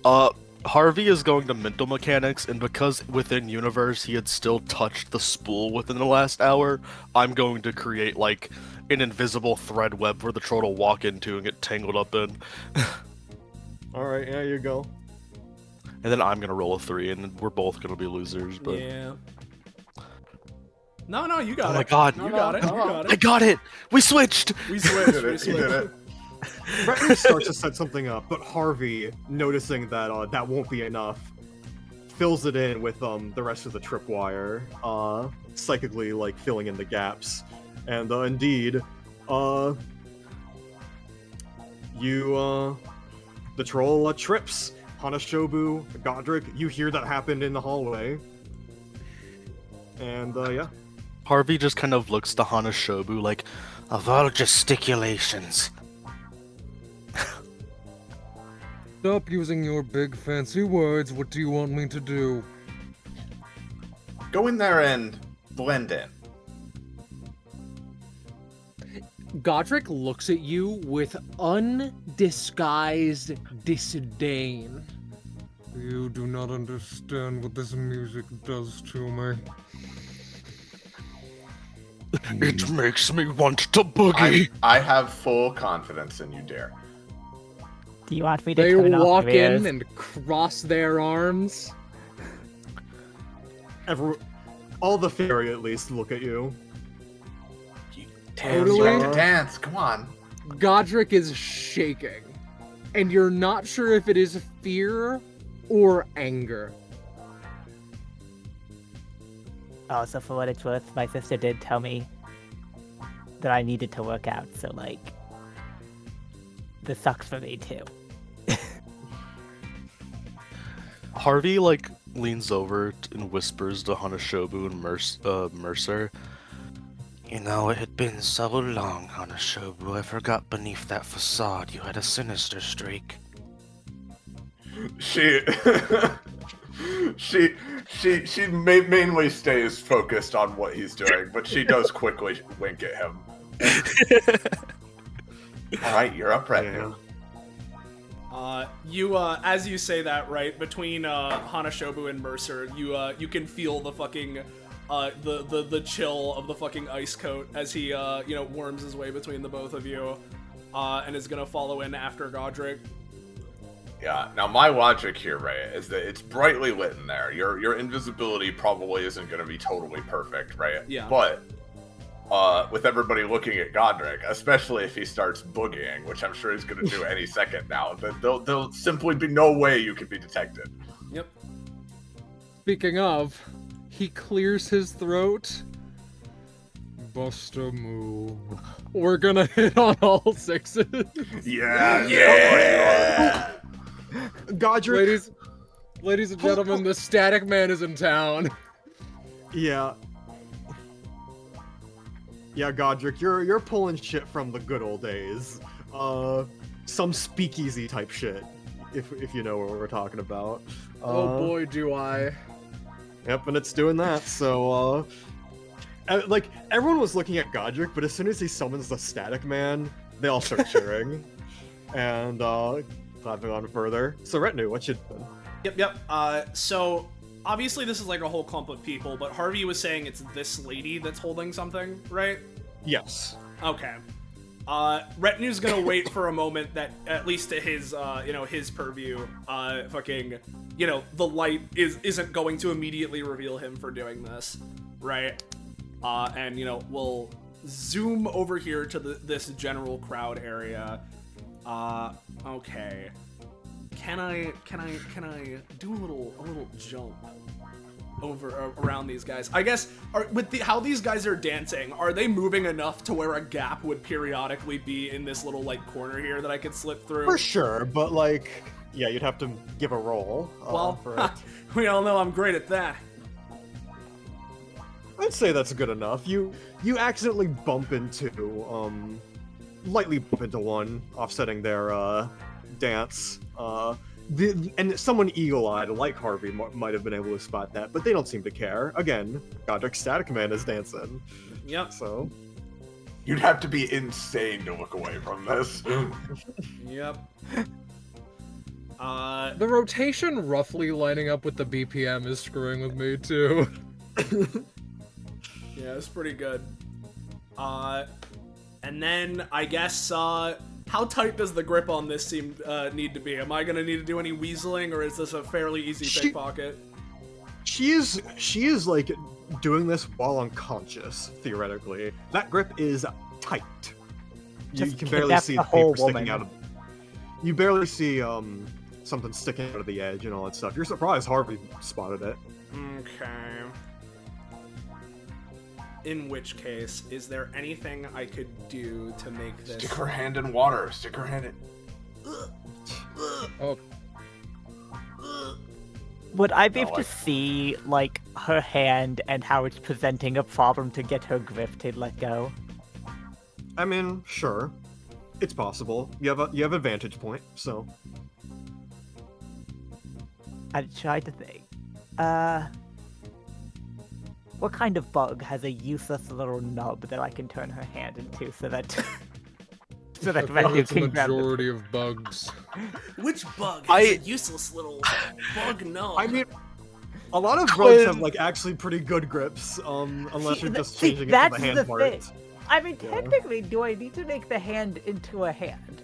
Harvey is going to mental mechanics, and because within universe he had still touched the spool within the last hour, I'm going to create like an invisible thread web for the troll to walk into and get tangled up in. Alright, yeah, you go. And then I'm gonna roll a 3, and we're both gonna be losers. But Yeah. No, you got it. oh my god, You got it. You got I it. got it! We switched! We You switched. did We it. You did switched. it. Retinue starts to set something up, but Harvey, noticing that that won't be enough, fills it in with the rest of the tripwire, psychically like filling in the gaps. And indeed, the troll trips. Hanashobu, Godric, you hear that happened in the hallway. And yeah. Harvey just kind of looks to Hanashobu like, of all gesticulations. Stop using your big fancy words. What do you want me to do? Go in there and blend in. Godric looks at you with undisguised disdain. You do not understand what this music does to me. It makes me want to boogie. I have full confidence in you, dear. Do you want me to They turn off walk your ears? in and cross their arms. All the fairy at least look at you. Dance, you have to dance. Come on. Godric is shaking, and you're not sure if it is fear or anger. Also, for what it's worth, my sister did tell me that I needed to work out, so, like, this sucks for me, too. Harvey, like, leans over and whispers to Hanashobu and Mercer. You know, it had been so long, Hanashobu. I forgot beneath that facade you had a sinister streak. She mainly stays focused on what he's doing, but she does quickly wink at him. Alright, you're up, Retinue. As you say that, right, between Hanashobu and Mercer, you can feel the fucking the chill of the fucking ice coat as he worms his way between the both of you, and is gonna follow in after Godric. Yeah. Now my logic here, right, is that it's brightly lit in there. Your invisibility probably isn't gonna be totally perfect, right? Yeah. But with everybody looking at Godric, especially if he starts boogieing, which I'm sure he's gonna do any second now, there'll simply be no way you can be detected. Yep. Speaking of, he clears his throat. Bust a move. We're gonna hit on all sixes. Yeah. Godric. Ladies and gentlemen, the static man is in town. Yeah. Yeah, Godric, you're pulling shit from the good old days. Some speakeasy type shit, if you know what we're talking about. Oh boy, do I. Yep, and it's doing that, so, like, everyone was looking at Godric, but as soon as he summons the Static Man, they all start cheering. And, clapping on further. So, Retinue, what you doing? Yep. So, obviously this is like a whole clump of people, but Harvey was saying it's this lady that's holding something, right? Yes. Okay. Retinue's gonna wait for a moment that, at least to his, his purview, the light isn't going to immediately reveal him for doing this, right? And, we'll zoom over here to this general crowd area. Okay. Can I do a little jump over around these guys? I guess how these guys are dancing, are they moving enough to where a gap would periodically be in this little like corner here that I could slip through? For sure, but like, yeah, you'd have to give a roll. For it. We all know I'm great at that. I'd say that's good enough. You accidentally lightly bump into one, offsetting their dance. And someone eagle-eyed, like Harvey, might have been able to spot that, but they don't seem to care. Again, Godric Static Man is dancing. Yep. So You'd have to be insane to look away from this. Yep. The rotation roughly lining up with the BPM is screwing with me too. Yeah, it's pretty good. And then I guess how tight does the grip on this need to be? Am I gonna need to do any weaseling, or is this a fairly easy pickpocket? She is like doing this while unconscious, theoretically. That grip is tight. You can barely see the paper sticking out of. You barely see something sticking out of the edge and all that stuff. You're surprised Harvey spotted it. Okay. In which case, is there anything I could do to make this... Stick her hand in water. Stick her hand in... Oh. Would I be able to see, like, her hand and how it's presenting a problem to get her grip to let go? I mean, sure. It's possible. You have a vantage point, so... I'm trying to think. What kind of bug has a useless little nub that I can turn her hand into so that so that I think Retinue it's a can grab the... majority of bugs. Which bug I- is a useless little bug? No. I mean, a lot of bugs have like actually pretty good grips, unless you're just changing it to that's the hand the part. thing. I mean, Yeah. technically, do I need to make the hand into a hand?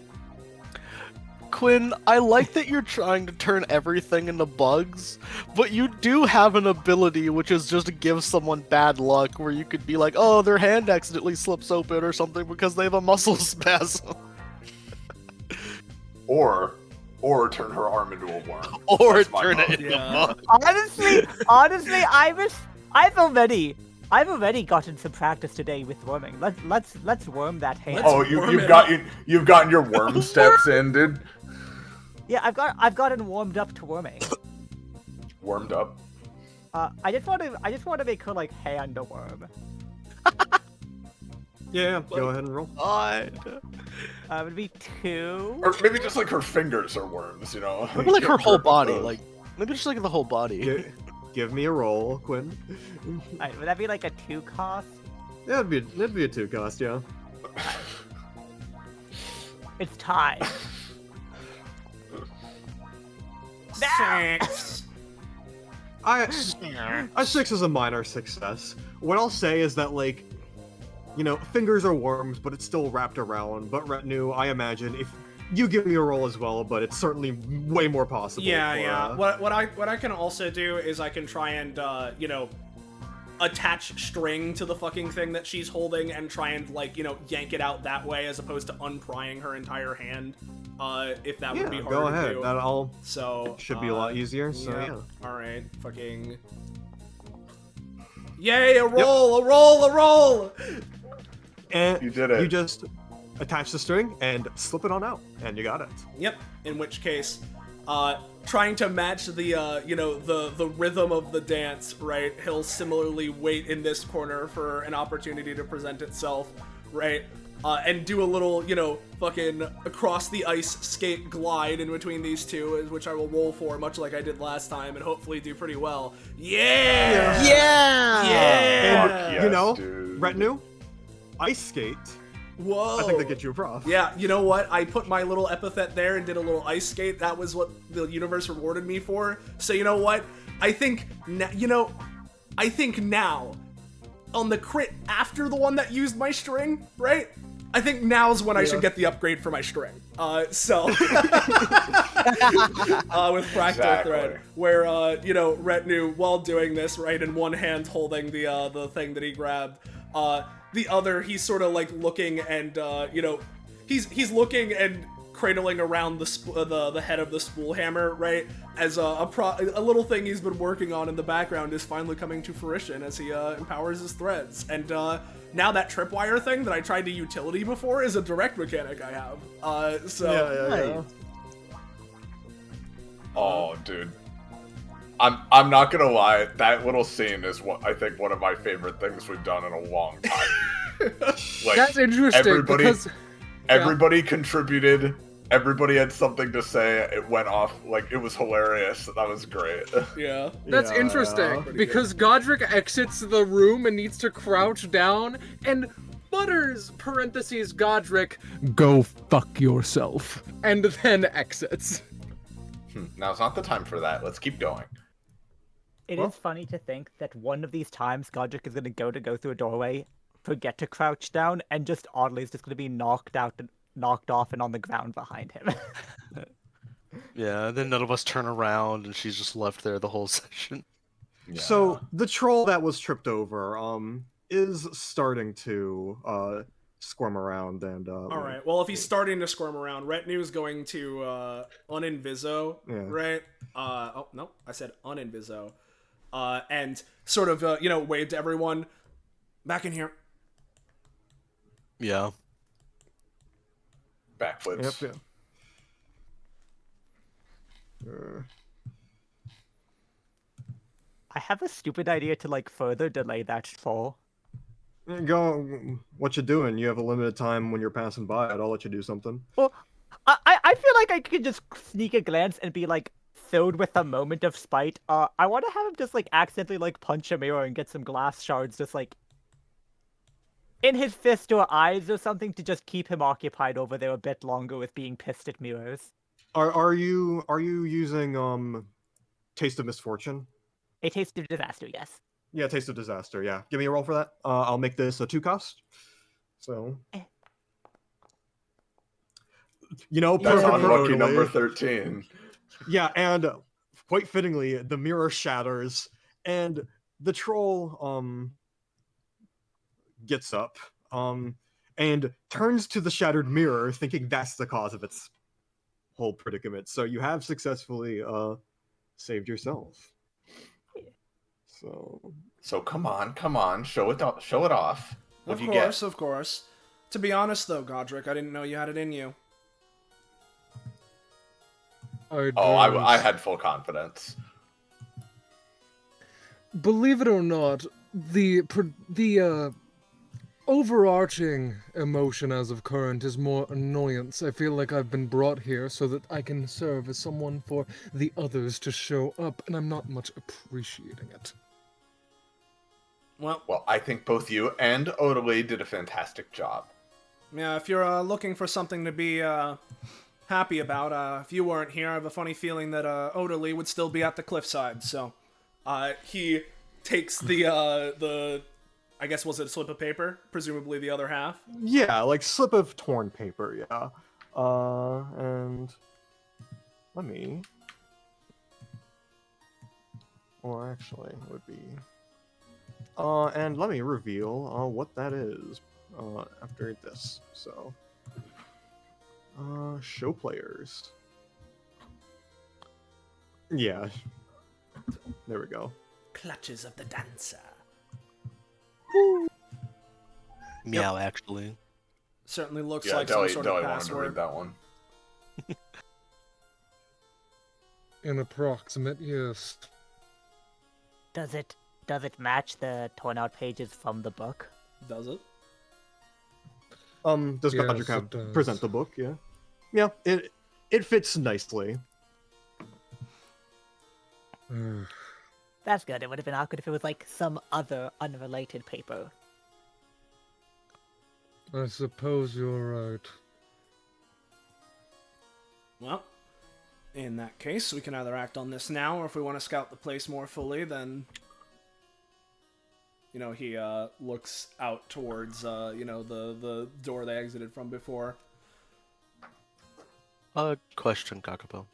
Quinn, I like that you're trying to turn everything into bugs, but you do have an ability which is just to give someone bad luck, where you could be like, oh, their hand accidentally slips open or something because they have a muscle spasm. Or turn her arm into a worm. Or That's my turn it vote. into Yeah. bug. Honestly, I've already gotten some practice today with worming. Let's worm that hand. Let's Oh, worm you've it gotten your worm steps in, dude. Yeah, I've gotten warmed up to worming. Warmed up. I just want to make her like hand a worm. Yeah, go ahead and roll. God. Would be 2. Or maybe just like her fingers are worms, you know? Maybe like her Get whole grip of body, those. like maybe just like the whole body. Give me a roll, Quinn. Alright, would that be like a 2 cost? Yeah, it'd be a 2 cost, yeah. It's time. 6. A 6 is a minor success. What I'll say is that, like, you know, fingers are worms, but it's still wrapped around. But Retinue, I imagine, if you give me a roll as well, but it's certainly way more possible. Yeah, for, yeah. What I can also do is I can try and you know, attach string to the fucking thing that she's holding and try and like, you know, yank it out that way as opposed to unprying her entire hand. If that Yeah, would be hard go to ahead. do. That'll So should be a lot easier. So yeah. All right, fucking. Yay! A roll! A roll! A roll! And You did it. You just attach the string and slip it on out, and you got it. Yep. In which case, trying to match the you know, the rhythm of the dance, right? He'll similarly wait in this corner for an opportunity to present itself, right? And do a little, you know, fucking across the ice skate glide in between these two, which I will roll for, much like I did last time, and hopefully do pretty well. Yeah! Yeah! Yeah! Fuck you yes, know, dude. Retinue, ice skate. Whoa! I think that gets you a prof. Yeah, you know what? I put my little epithet there and did a little ice skate. That was what the universe rewarded me for. So you know what? I think, I think now, on the crit after the one that used my string, right? I think now's when I should get the upgrade for my string. So with fractal Exactly. thread, where you know, Retinue, while doing this, right, in one hand holding the thing that he grabbed, the other he's sort of like looking and you know, he's looking and cradling around the head of the spool hammer, right, as a little thing he's been working on in the background is finally coming to fruition as he empowers his threads. And now that tripwire thing that I tried to utility before is a direct mechanic I have. So Yeah. Oh, dude. I'm not gonna lie, that little scene is what I think one of my favorite things we've done in a long time. Like, That's interesting everybody, because everybody contributed. Everybody had something to say. It went off like it was hilarious. That was great. yeah. that's Yeah, interesting pretty because Godric exits the room and needs to crouch down and Butters parentheses Godric go fuck yourself and then exits. Now's not the time for that. Let's keep going. It is funny to think that one of these times Godric is going to go through a doorway, forget to crouch down, and just oddly is just going to be knocked off and on the ground behind him. Yeah, and then none of us turn around and she's just left there the whole session. Yeah. So the troll that was tripped over, is starting to squirm around and All right. Well, if he's starting to squirm around, Retinue is going to uninviso, Yeah. right? Oh no, I said uninviso, and sort of you know, wave to everyone back in here. Yeah. Backflips. Yep, yeah. I have a stupid idea to like further delay that troll. Go. What you doing? You have a limited time when you're passing by. I'll let you do something. Well, I feel like I could just sneak a glance and be like filled with a moment of spite, I want to have him just like accidentally like punch a mirror and get some glass shards just like in his fist or eyes or something to just keep him occupied over there a bit longer with being pissed at mirrors. Are you using Taste of Misfortune? A taste of disaster, yes. Yeah, Taste of Disaster. Yeah, give me a roll for that. I'll make this a 2 cost. So, That's perfect for unlucky Odelay. number 13. Yeah, and quite fittingly, the mirror shatters, and the troll gets up and turns to the shattered mirror, thinking that's the cause of its whole predicament. So you have successfully saved yourself. So come on, show it off. What do you get? Of course. To be honest, though, Godric, I didn't know you had it in you. I had full confidence. Believe it or not, the overarching emotion as of current is more annoyance. I feel like I've been brought here so that I can serve as someone for the others to show up, and I'm not much appreciating it. Well, I think both you and Odelay did a fantastic job. yeah, if you're looking for something to be happy about, if you weren't here, I have a funny feeling that Odelay would still be at the cliffside. So he takes the I guess, was it a slip of paper? Presumably the other half? Yeah, like slip of torn paper, yeah. And let me... Or actually, it would be... and let me reveal what that is after this. So, show players. Yeah. There we go. Clutches of the dancer. Meow, actually. Certainly looks Yeah, like Deli some sort of wanted to password. read that one. An approximate, yes. Does it match the torn out pages from the book? Does it? Does Yes, Godric it does. present the book? Yeah. Yeah, it fits nicely. That's good. It would have been awkward if it was like some other unrelated paper. I suppose you're right. Well, in that case, we can either act on this now, or if we want to scout the place more fully, then... You know, he looks out towards, the door they exited from before. Question, Kakapo.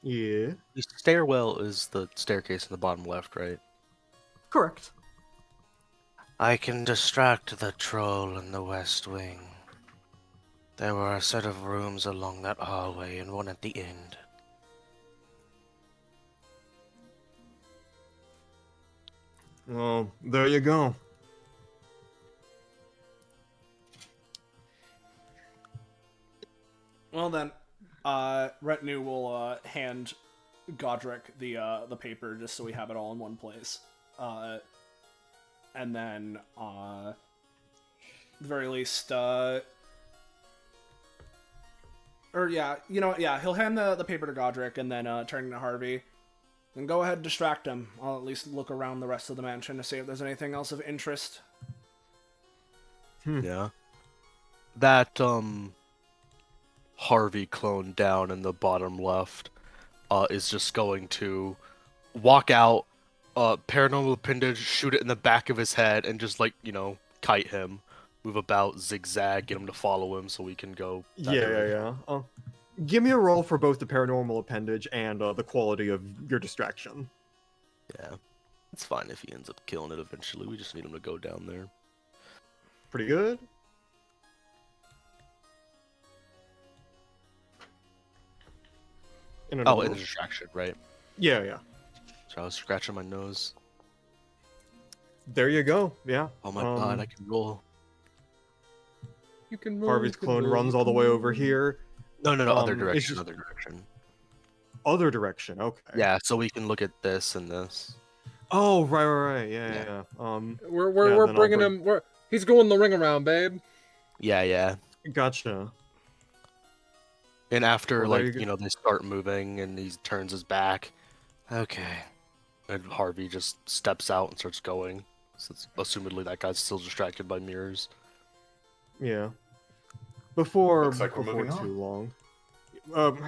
Yeah. The stairwell is the staircase in the bottom left, right? Correct. I can distract the troll in the west wing. There were a set of rooms along that hallway and one at the end. Well, there you go. Well then, Retinue will hand Godric the paper just so we have it all in one place. And then, at the very least, he'll hand the paper to Godric and then turning to Harvey. Then go ahead and distract him. I'll at least look around the rest of the mansion to see if there's anything else of interest. Yeah. That, Harvey clone down in the bottom left, is just going to walk out, paranormal appendage, shoot it in the back of his head, and just, kite him. Move about, zigzag, get him to follow him so we can go. Yeah. Give me a roll for both the paranormal appendage and the quality of your distraction. Yeah. It's fine if he ends up killing it eventually. We just need him to go down there. Pretty good. In the distraction, right? Yeah. So I was scratching my nose. There you go. Yeah. Oh my god, I can roll. You can roll. Harvey's clone runs all the way over here. No, other it's direction, just- other direction. Other direction. Okay. Yeah, so we can look at this and this. Oh, right. Yeah. We're then bringing I'll him. He's going the ring around, babe. Yeah. Gotcha. And after, Well, there like, you you know, they start moving and he turns his back. Okay. And Harvey just steps out and starts going. Since assumedly that guy's still distracted by mirrors. Yeah. Before Looks like we're before moving too long.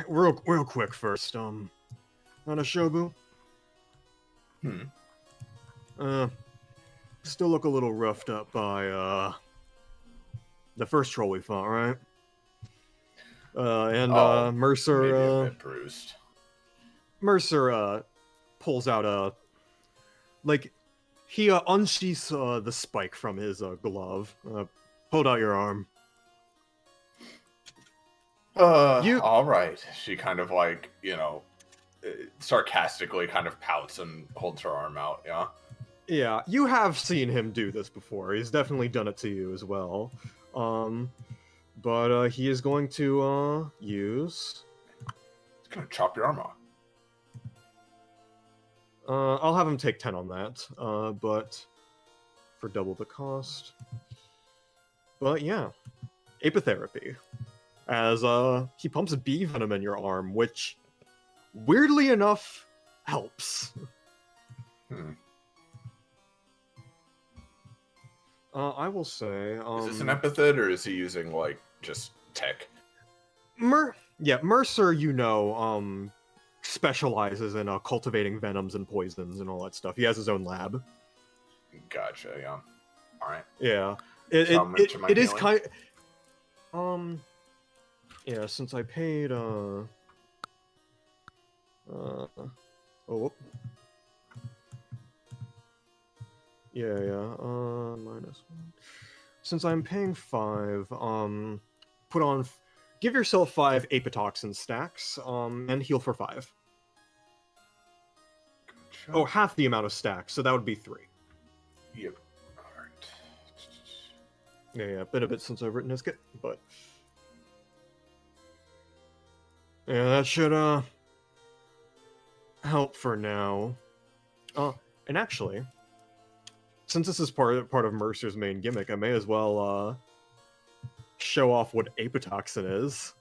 Real quick first. Shobu. Still look a little roughed up by the first troll we fought, right? Mercer Maybe a bit bruised. Mercer pulls out he unsheaths the spike from his glove. Hold out your arm. All right. She kind of like, sarcastically kind of pouts and holds her arm out, yeah? Yeah, you have seen him do this before. He's definitely done it to you as well. But he is going to use... He's gonna chop your arm off. I'll have him take 10 on that, but for double the cost. But yeah, apitherapy. As he pumps bee venom in your arm, which, weirdly enough, helps. I will say... is this an epithet, or is he using, like, just tech? Mercer, specializes in cultivating venoms and poisons and all that stuff. He has his own lab. Gotcha, yeah. Alright. Yeah. It is kind yeah, since I paid minus 1. Since I'm paying 5, give yourself 5 apitoxin stacks, and heal for 5. Gotcha. Oh, half the amount of stacks, so that would be 3. Yep. Alright. Yeah, been a bit since I've written this kit, but... yeah, that should, help for now. And actually, since this is part of Mercer's main gimmick, I may as well, show off what apitoxin is.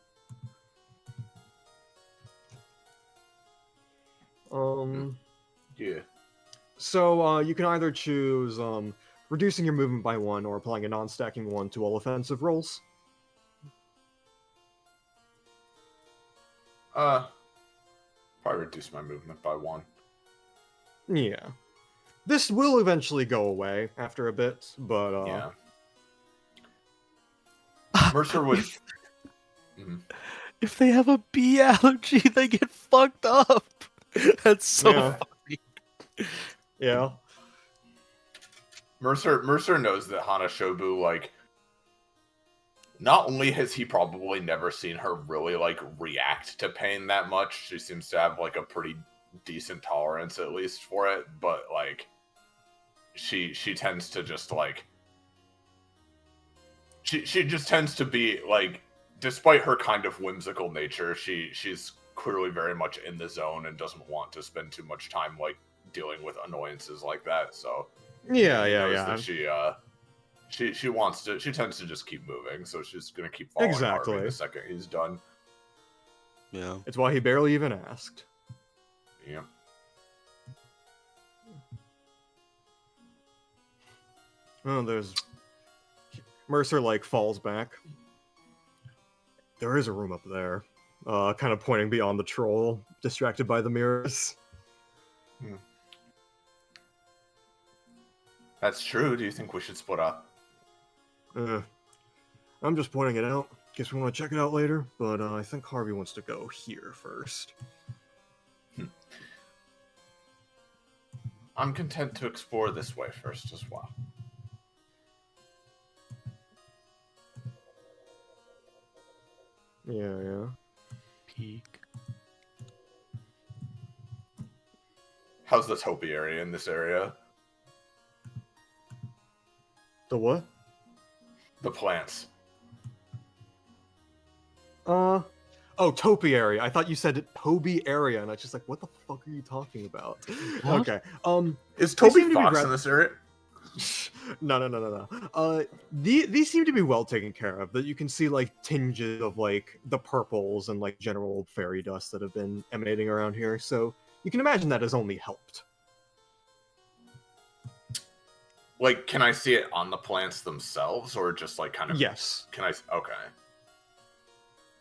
Yeah. So, you can either choose, reducing your movement by 1 or applying a non-stacking 1 to all offensive rolls. Probably reduce my movement by 1. Yeah. This will eventually go away after a bit, but, Yeah. Mercer would... If they have a bee allergy, they get fucked up. That's so funny. Yeah. Mercer knows that Hana Shobu, like, not only has he probably never seen her really, like, react to pain that much, she seems to have, like, a pretty decent tolerance, at least, for it, but, like, she tends to just, like... She just tends to be, like, despite her kind of whimsical nature, she's clearly very much in the zone and doesn't want to spend too much time, like, dealing with annoyances like that, so... Yeah. That she wants to. She tends to just keep moving, so she's gonna keep following Harvey the second he's done. Yeah. It's why he barely even asked. Yeah. Oh, there's Mercer like falls back. There is a room up there. Kind of pointing beyond the troll, distracted by the mirrors. That's true. Do you think we should split up? I'm just pointing it out. Guess we want to check it out later, but I think Harvey wants to go here first. I'm content to explore this way first as well. Yeah. Peak. How's the topiary in this area? The what? The plants. Topiary. I thought you said Toby area, and I was just like, what the fuck are you talking about? What? Okay. Is they Toby seem to be Fox in this area? No. These seem to be well taken care of. That you can see like tinges of like the purples and like general fairy dust that have been emanating around here. So you can imagine that has only helped. Like, can I see it on the plants themselves, or just like kind of? Yes. Can I? Okay.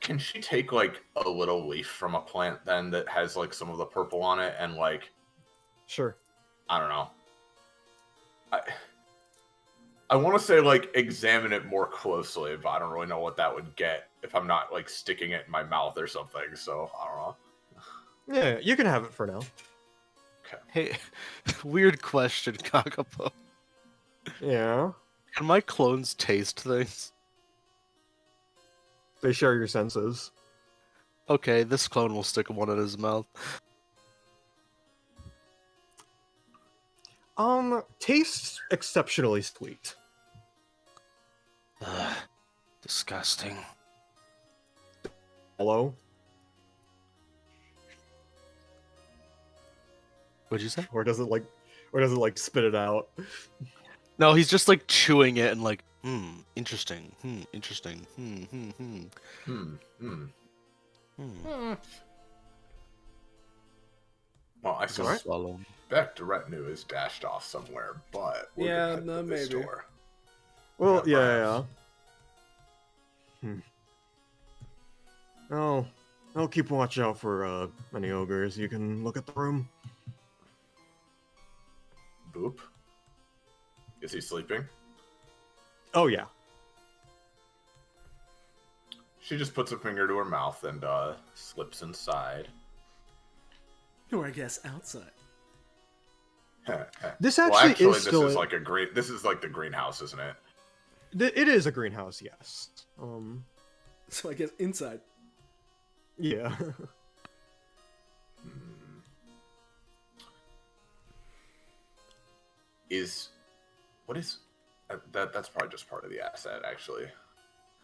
Can she take like a little leaf from a plant then that has like some of the purple on it and like? Sure. I don't know. I want to say like examine it more closely, but I don't really know what that would get if I'm not like sticking it in my mouth or something. So I don't know. Yeah, you can have it for now. Hey, weird question, Kakapo. Yeah. Can my clones taste things? They share your senses. Okay, this clone will stick one in his mouth. Tastes exceptionally sweet. Ugh, disgusting. Hello? What'd you say? Or does it like spit it out? No, he's just like chewing it and like, interesting, interesting, Well, I Alright. suspect the retinue is dashed off somewhere, but we're Yeah, gonna head no, to this maybe. door. Well, Yeah, yeah. I'll keep watch out for any ogres. You can look at the room. Boop. Is he sleeping? Oh yeah. She just puts a finger to her mouth and slips inside. Or I guess outside. This Well, actually actually, is still this is like a green. This is like the greenhouse, isn't it? it is a greenhouse, yes. So I guess inside. Yeah. What is that's probably just part of the asset, actually.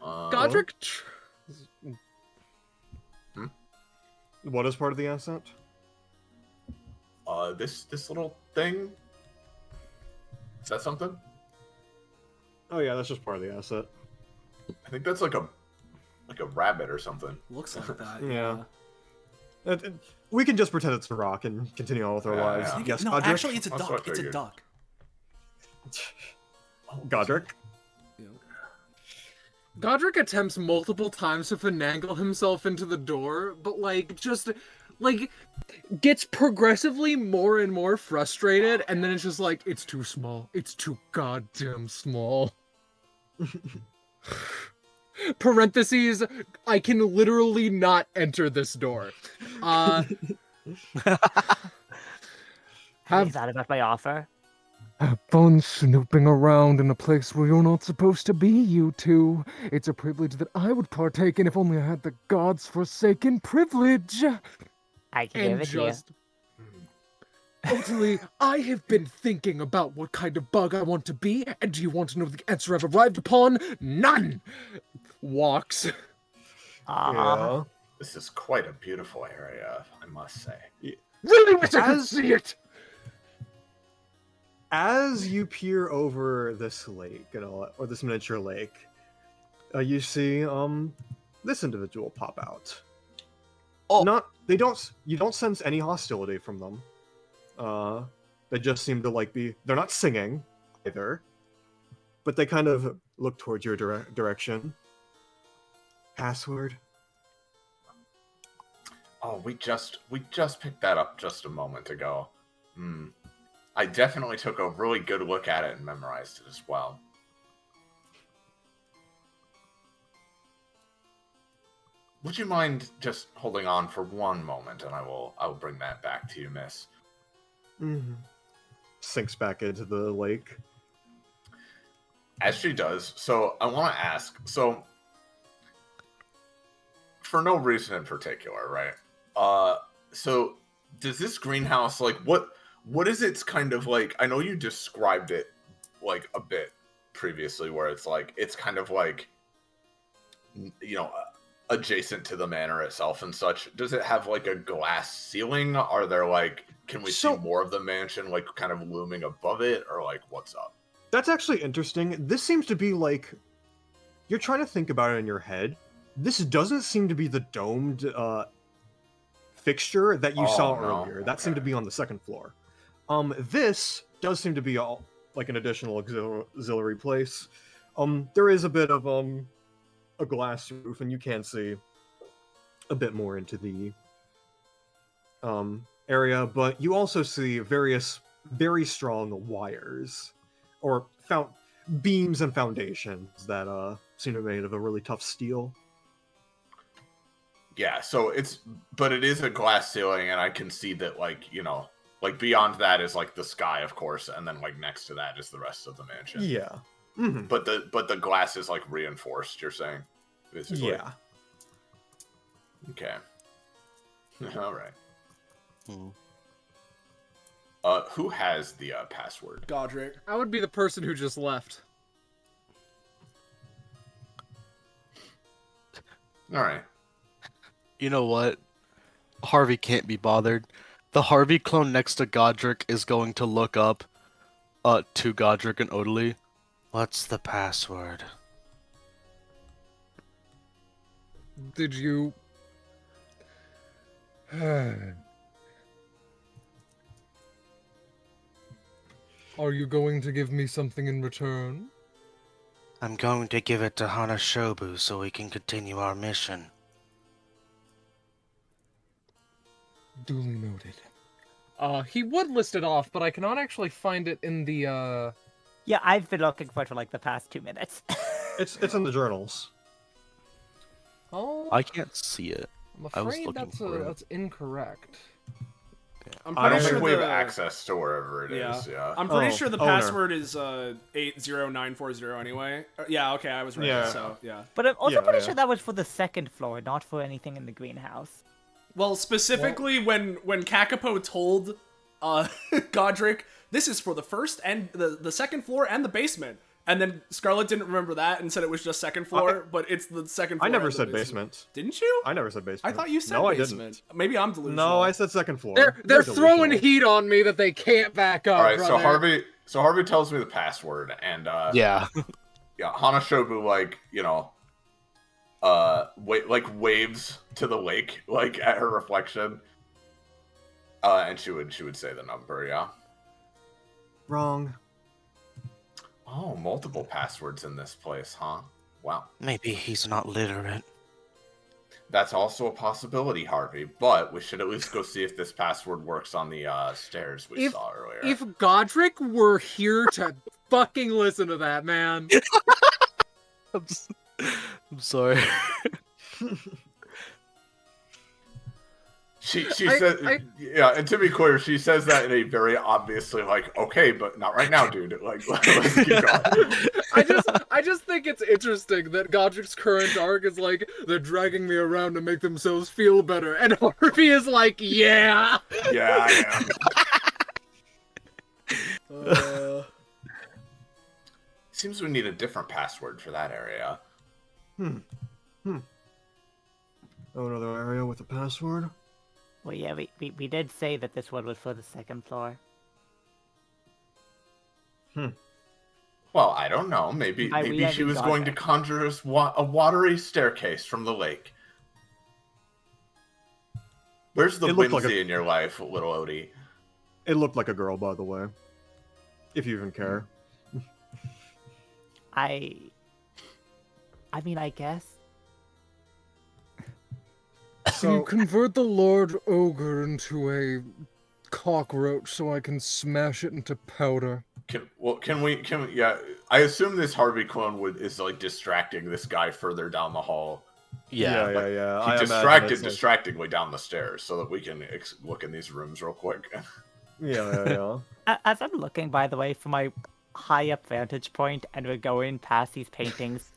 Godric. What is part of the asset? This little thing. Is that something? Oh yeah, that's just part of the asset. I think that's like a rabbit or something. Looks like that. Yeah. We can just pretend it's a rock and continue on with our Yeah, lives. yeah. Yes, No, Godric? actually, it's a That's what I duck. It's a figured. duck. Godric? Yeah. Godric attempts multiple times to finagle himself into the door, but just gets progressively more and more frustrated, and then it's just like, it's too small. It's too goddamn small. Parentheses, I can literally not enter this door. Is that about my offer? Have fun snooping around in a place where you're not supposed to be, you two. It's a privilege that I would partake in if only I had the gods' forsaken privilege. I can give And it to you. just... Ultimately, I have been thinking about what kind of bug I want to be, and do you want to know the answer I've arrived upon? None! Walks. Aw. This is quite a beautiful area, I must say. Really wish I could As- see it! As you peer over this lake, or this miniature lake, you see this individual pop out. Oh. You don't sense any hostility from them. They just seem to they're not singing either, but they kind of look towards your direction. Password? Oh, we just picked that up just a moment ago. I definitely took a really good look at it and memorized it as well. Would you mind just holding on for one moment, and I will bring that back to you, miss. Mm-hmm. Sinks back into the lake. As she does, so I want to ask, so for no reason in particular, right? So does this greenhouse, what is its kind of like, I know you described it like a bit previously where it's kind of like, adjacent to the manor itself and such. Does it have like a glass ceiling? Are there can we see more of the mansion kind of looming above it, or what's up? That's actually interesting. This seems to be like you're trying to think about it in your head. This doesn't seem to be the domed fixture that you saw no. earlier. That seemed to be on the second floor. This does seem to be all like an additional auxiliary place. There is a bit of a glass roof, and you can see a bit more into the area, but you also see various very strong wires or beams and foundations that seem to be made of a really tough steel. Yeah, so but it is a glass ceiling, and I can see that, like, you know, like beyond that is like the sky, of course, and then like next to that is the rest of the mansion. Yeah. Mm-hmm. But the glass is like reinforced, you're saying? Basically. Yeah. Okay. All right. Hmm. Who has the password? Godric. I would be the person who just left. All right. You know what? Harvey can't be bothered. The Harvey clone next to Godric is going to look up to Godric and Odalie. What's the password? Did you... Are you going to give me something in return? I'm going to give it to Hanashobu so we can continue our mission. Duly noted. He would list it off, but I cannot actually find it in the, Yeah, I've been looking for it for like the past 2 minutes. It's in the journals. Oh, I can't see it. I'm I was afraid looking for it. that's incorrect. I'm I pretty don't sure think we have the access to wherever it is. Yeah. I'm pretty Oh, sure the owner. password is 80940 anyway. Yeah, okay, I was right. Yeah. So yeah. But I'm also Yeah, pretty yeah. sure that was for the second floor, not for anything in the greenhouse. Well, specifically when Kakapo told Godric, this is for the first and the second floor and the basement. And then Scarlet didn't remember that and said it was just second floor, but it's the second floor. I never and the said basement. basement. Didn't you? I never said basement. I thought you said no, basement. I didn't. Maybe I'm delusional. No, I said second floor. They're You're throwing delusional. heat on me that they can't back up. All right, brother. so Harvey tells me the password, and Yeah. yeah, Hanashobu, like, you know, waves to the lake, like at her reflection, and she would say the number. Yeah. Wrong. Oh, multiple passwords in this place, huh? Wow. Maybe he's not literate. That's also a possibility, Harvey, but we should at least go see if this password works on the stairs we saw earlier. If Godric were here to fucking listen to that, man. I'm sorry. She said, yeah, and to be clear, she says that in a very obviously like, okay, but not right now, dude. Like, let's keep going. I just think it's interesting that Godric's current arc is like, they're dragging me around to make themselves feel better, and Harvey is like, yeah. Yeah, I am. Seems we need a different password for that area. Oh, another area with a password? Well, yeah, we did say that this one was for the second floor. Well, I don't know. Maybe she was going to conjure us a watery staircase from the lake. Where's the whimsy in your life, little Odie? It looked like a girl, by the way. If you even care. I mean, I guess. Can you convert the Lord Ogre into a cockroach so I can smash it into powder? Can we? Yeah, I assume this Harvey clone is like distracting this guy further down the hall. Yeah. Yeah. He distracted distractingly down the stairs so that we can look in these rooms real quick. Yeah. As I'm looking, by the way, from my high up vantage point, and we're going past these paintings,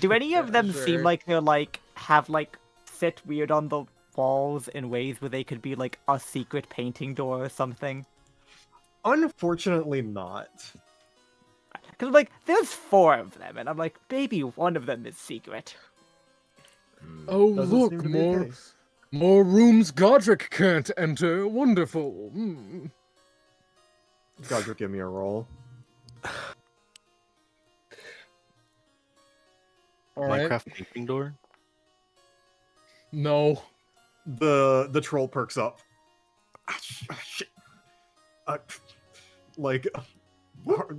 do any of them seem like they're like have like sit weird on the walls in ways where they could be like a secret painting door or something? Unfortunately not. Because like there's 4 of them, and I'm like, maybe one of them is secret. Oh, Doesn't look, seem to be the case. more rooms Godric can't enter. Wonderful. Godric, give me a roll. All right. Minecraft painting door. No. The troll perks up. Shit. Like,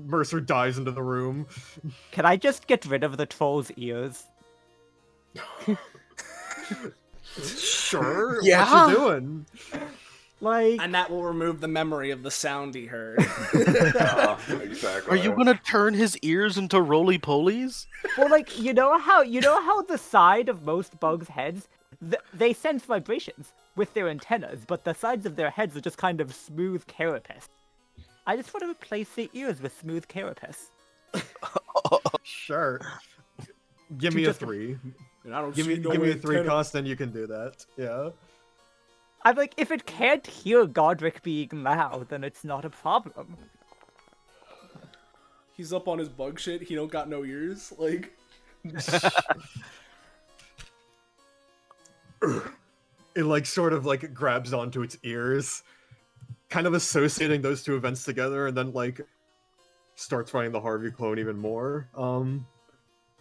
Mercer dives into the room. Can I just get rid of the troll's ears? Sure. Yeah. What you doing? Like, And that will remove the memory of the sound he heard. Exactly. Are you gonna turn his ears into roly polies? well, like you know how the side of most bugs' heads they sense vibrations with their antennas, but the sides of their heads are just kind of smooth carapace. I just want to replace the ears with smooth carapace. Sure. Give me a 3. And I don't Give see me no give me a 3 antenna. constant. You can do that. Yeah. I'm like, if it can't hear Godric being loud, then it's not a problem. He's up on his bug shit. He don't got no ears. Like, It like sort of like grabs onto its ears, kind of associating those two events together, and then like starts fighting the Harvey clone even more.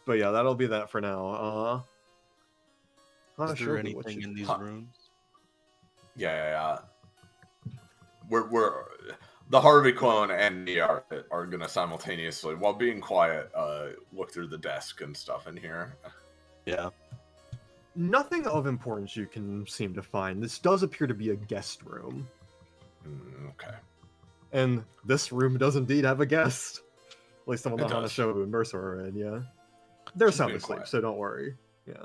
But yeah, that'll be that for now. Not Is sure there what anything you- in these Huh. rooms? Yeah. We're the Harvey clone and me are gonna simultaneously, while being quiet, look through the desk and stuff in here. Yeah. Nothing of importance you can seem to find. This does appear to be a guest room, Okay. and this room does indeed have a guest. At least someone It that does. Hanashobu and Mercer are in. Yeah, they're Just sound being asleep, quiet. so don't worry. Yeah.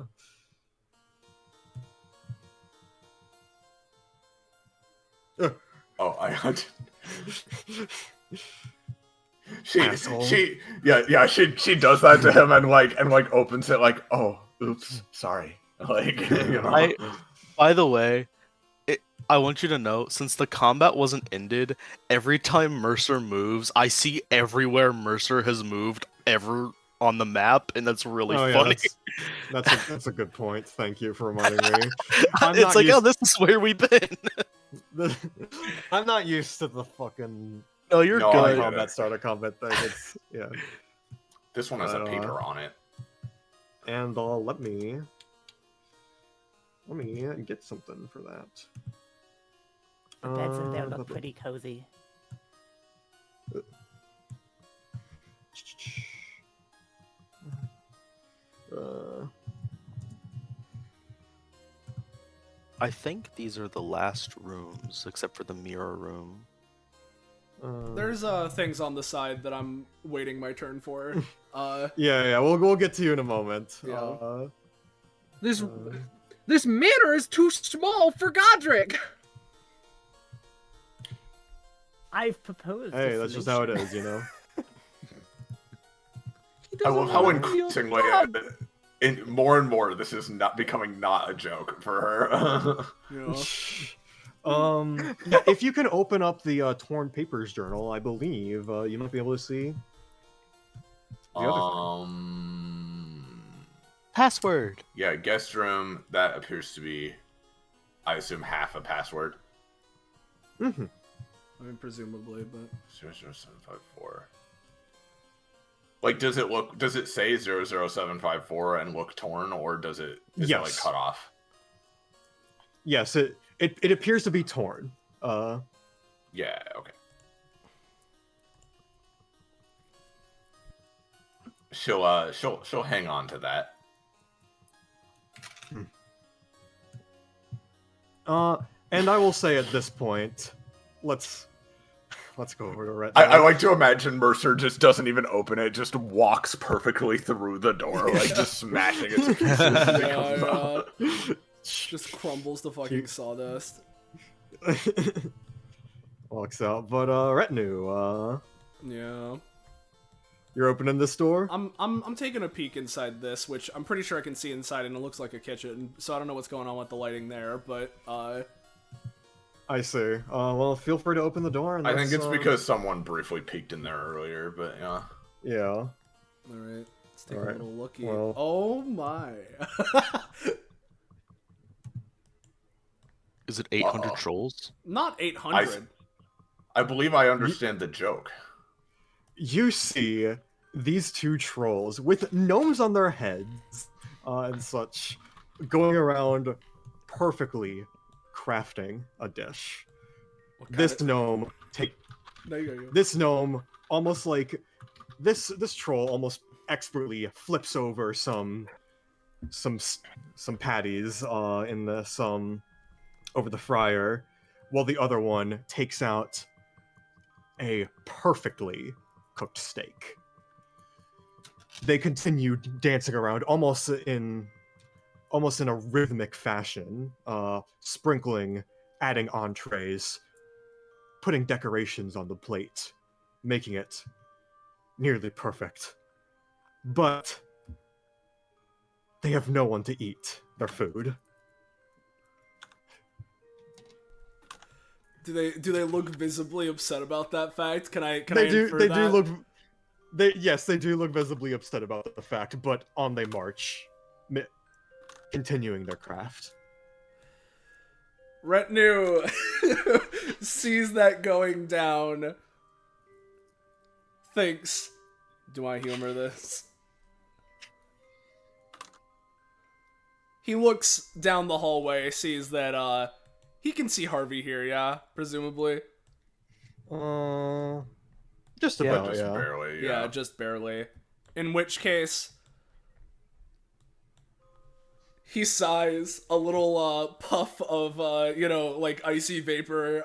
Oh, she Asshole. she does that to him and opens it like, oh, oops, sorry. Like, you know. By the way, I want you to know, since the combat wasn't ended, every time Mercer moves, I see everywhere Mercer has moved ever on the map, and that's really Oh, yeah, funny. that's a good point. Thank you for reminding me. I'm It's not like, used- oh, this is where we've been. I'm not used to the fucking No, you're No, I good. get combat it. starter combat thing. It's yeah. This one has a paper on it. And let me get something for that. The beds in there Uh, look pretty cozy. I think these are the last rooms, except for the mirror room. there's things on the side that I'm waiting my turn for. yeah, we'll get to you in a moment. Yeah. This mirror is too small for Godric. I've proposed. Hey, a that's just how it solution. is, you know. I love how wanna feel increasingly, more and more, this is not becoming not a joke for her. You know? Yeah, if you can open up the Torn Papers journal, I believe you might be able to see. The other thing. Password. Yeah, guest room, that appears to be, I assume, half a password. Mhm. I mean, presumably, but 00754. Like, does it say 00754 and look torn, or is it like Yes. cut off? Yes, it appears to be torn. Yeah, okay. She'll hang on to that. And I will say at this point, let's go over to Ret. I like to imagine Mercer just doesn't even open it, just walks perfectly through the door, like just smashing it to pieces as it comes out. just crumbles the fucking sawdust. Walks out, but retinue. Yeah. You're opening this door. I'm taking a peek inside this, which I'm pretty sure I can see inside, and it looks like a kitchen. So I don't know what's going on with the lighting there, but I see. Well, feel free to open the door. And I think let's, it's because someone briefly peeked in there earlier, but yeah. Yeah. all right, let's take a Alright, little looky. well- Oh my! Is it 800 Uh-oh. trolls? Not 800. I believe I understand the joke. You see these two trolls with gnomes on their heads and such, going around perfectly crafting a dish. This gnome this gnome almost like this troll almost expertly flips over some patties in this over the fryer, while the other one takes out a perfectly cooked steak. They continue dancing around almost in a rhythmic fashion, sprinkling, adding entrees, putting decorations on the plate, making it nearly perfect. But they have no one to eat their food. Do they look visibly upset about that fact? Can I They infer that? Yes, they do look visibly upset about the fact, but on they march, continuing their craft. Retinue sees that going down, thinks, do I humor this? He looks down the hallway, sees that he can see Harvey here, yeah, presumably. Just about, just yeah. barely. Yeah, just barely. In which case, he sighs, a little puff of like icy vapor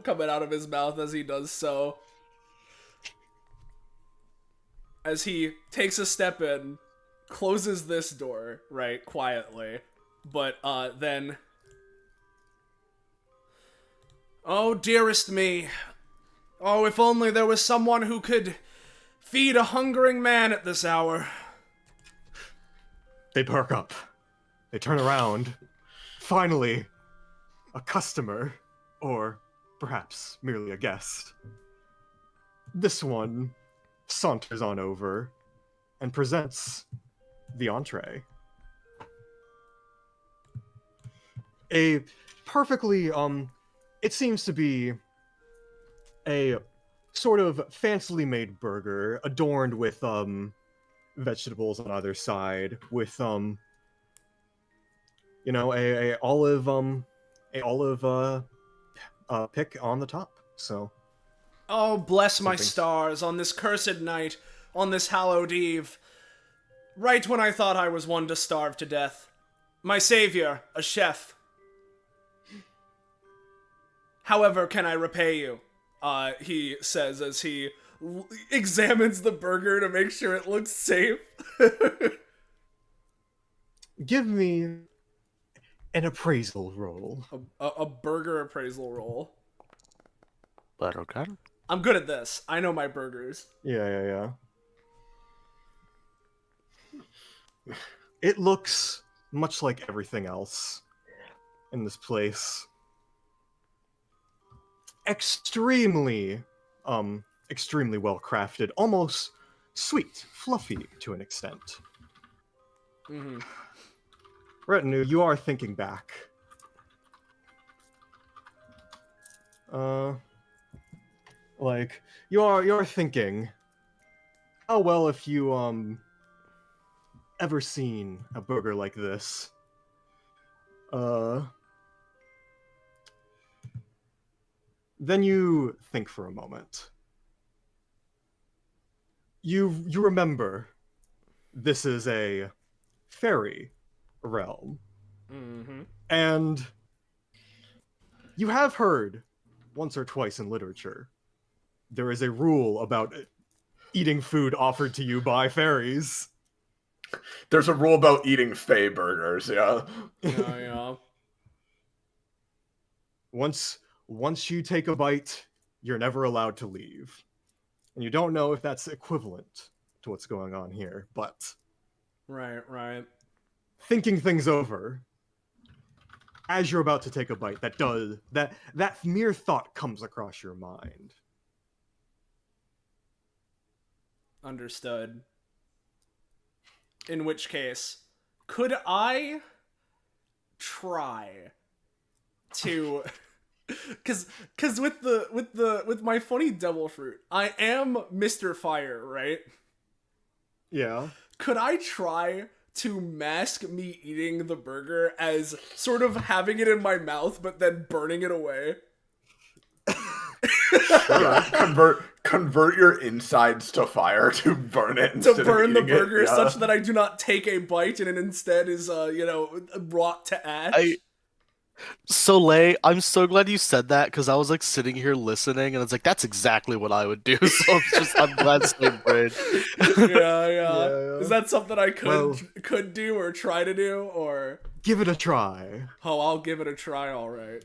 coming out of his mouth as he does so. As he takes a step in, closes this door, right, quietly, but then, oh, dearest me. Oh, if only there was someone who could feed a hungering man at this hour. They perk up. They turn around. Finally, a customer, or perhaps merely a guest. This one saunters on over and presents the entree. A perfectly, it seems to be a sort of fancily made burger adorned with, vegetables on either side, with, a olive pick on the top. So, Oh, bless my Something- stars, on this cursed night, on this hallowed eve, right when I thought I was one to starve to death. My savior, a chef. However can I repay you? He says as he examines the burger to make sure it looks safe. give me an appraisal roll. a burger appraisal roll. But okay. I'm good at this. I know my burgers. Yeah. It looks much like everything else in this place. Extremely well crafted, almost sweet, fluffy to an extent. Mm-hmm. Retinue, you are thinking back. You're thinking, oh well, if you ever seen a burger like this, then you think for a moment. You remember this is a fairy realm. Mm-hmm. And you have heard once or twice in literature there is a rule about eating food offered to you by fairies. There's a rule about eating Fey burgers, yeah. Yeah. Once you take a bite, you're never allowed to leave. And you don't know if that's equivalent to what's going on here, but Right. thinking things over, as you're about to take a bite, that mere thought comes across your mind. Understood. In which case, could I try to cuz with my funny devil fruit, I am Mr. Fire, right? Yeah. Could I try to mask me eating the burger as sort of having it in my mouth, but then burning it away? Yeah, convert your insides to fire to burn it To instead burn of the eating burger it. Yeah. such that I do not take a bite and it instead is, wrought to ash? Soleil, I'm so glad you said that because I was like sitting here listening and it's like that's exactly what I would do. So I'm glad same brain. Yeah. Yeah. Is that something I Well- could do or try to do, or Give it a try. oh, I'll give it a try. All right.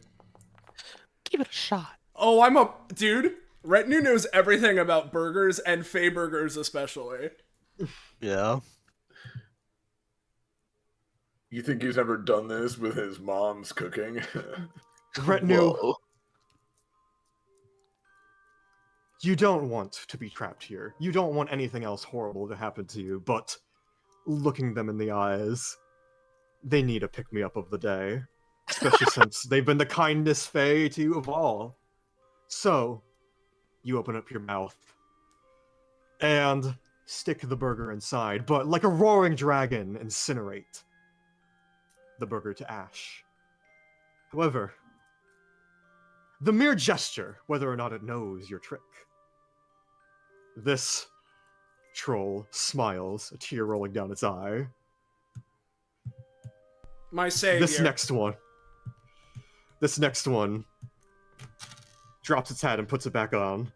Give it a shot. Oh, I'm a dude. Retinue knows everything about burgers and Fey burgers especially. Yeah. You think he's ever done this with his mom's cooking? Retinue, Whoa. you don't want to be trapped here. You don't want anything else horrible to happen to you, but looking them in the eyes, they need a pick-me-up of the day. Especially since they've been the kindest Fae to you of all. So, you open up your mouth and stick the burger inside, but like a roaring dragon, incinerate the burger to ash. However, the mere gesture, whether or not it knows your trick, this troll smiles, a tear rolling down its eye. My savior. This next one drops its hat and puts it back on.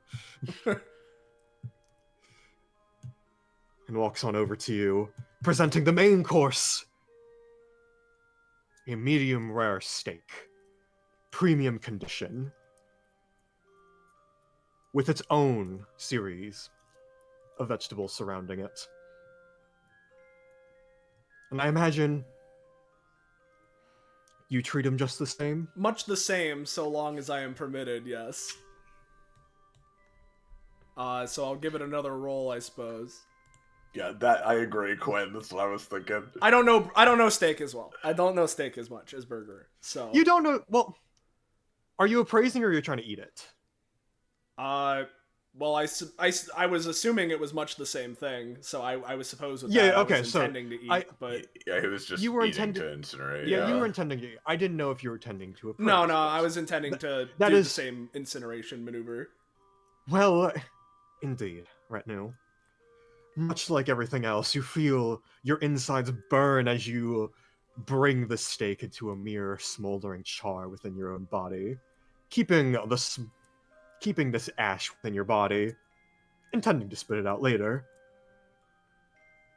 And walks on over to you, presenting the main course. A medium rare steak. Premium condition. With its own series of vegetables surrounding it. And I imagine you treat him just the same? Much the same, so long as I am permitted, yes. So I'll give it another roll, I suppose. Yeah, that I agree, Quinn. That's what I was thinking. I don't know steak as well. I don't know steak as much as burger. So You don't know. Well, are you appraising or are you trying to eat it? well, I was assuming it was much the same thing, so I was supposed with Yeah, that okay, I was so intending to eat, but Yeah, he was just You were eating intended- to incinerate. Yeah, you were intending to. I didn't know if you were intending to appraise. no, it. I was intending to that do is- the same incineration maneuver. Well, indeed, Retinue. Much like everything else, you feel your insides burn as you bring the steak into a mere smoldering char within your own body, keeping this ash within your body, intending to spit it out later.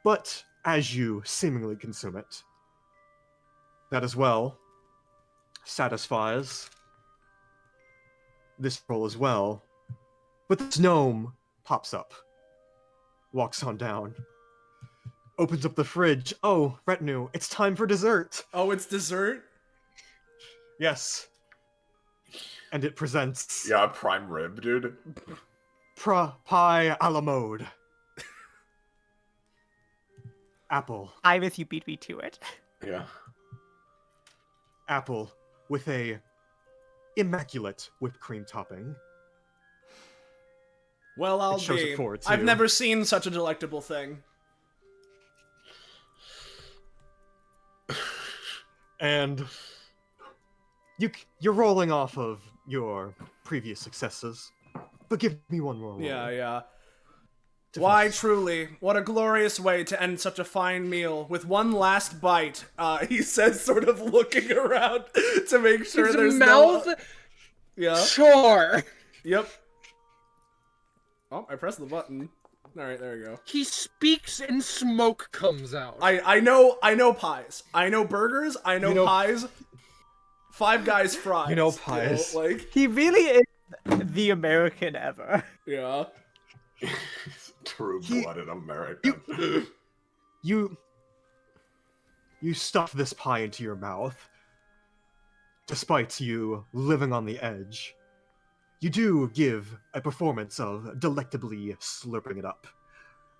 But as you seemingly consume it, that as well satisfies this roll as well. But this gnome pops up, walks on down, opens up the fridge. Oh, Retinue, it's time for dessert. Oh, it's dessert? Yes. And it presents Yeah, prime rib, dude. pie a la mode. Apple. Iris, you beat me to it. Yeah. Apple with a immaculate whipped cream topping. Well, I'll shows be. it forward to I've you. never seen such a delectable thing. And you're rolling off of your previous successes. But give me one more roll. Yeah. to Why, finish. truly, what a glorious way to end such a fine meal with one last bite. He says, sort of looking around to make sure His there's mouth. no. Yeah. Sure. Yep. Oh, I pressed the button. All right, there we go. He speaks and smoke comes out. I know pies. I know burgers. I know, You know- pies. Five Guys fries. You know still, pies. like, He really is the American ever. yeah. True-blooded American. You stuff this pie into your mouth. Despite you living on the edge, you do give a performance of delectably slurping it up.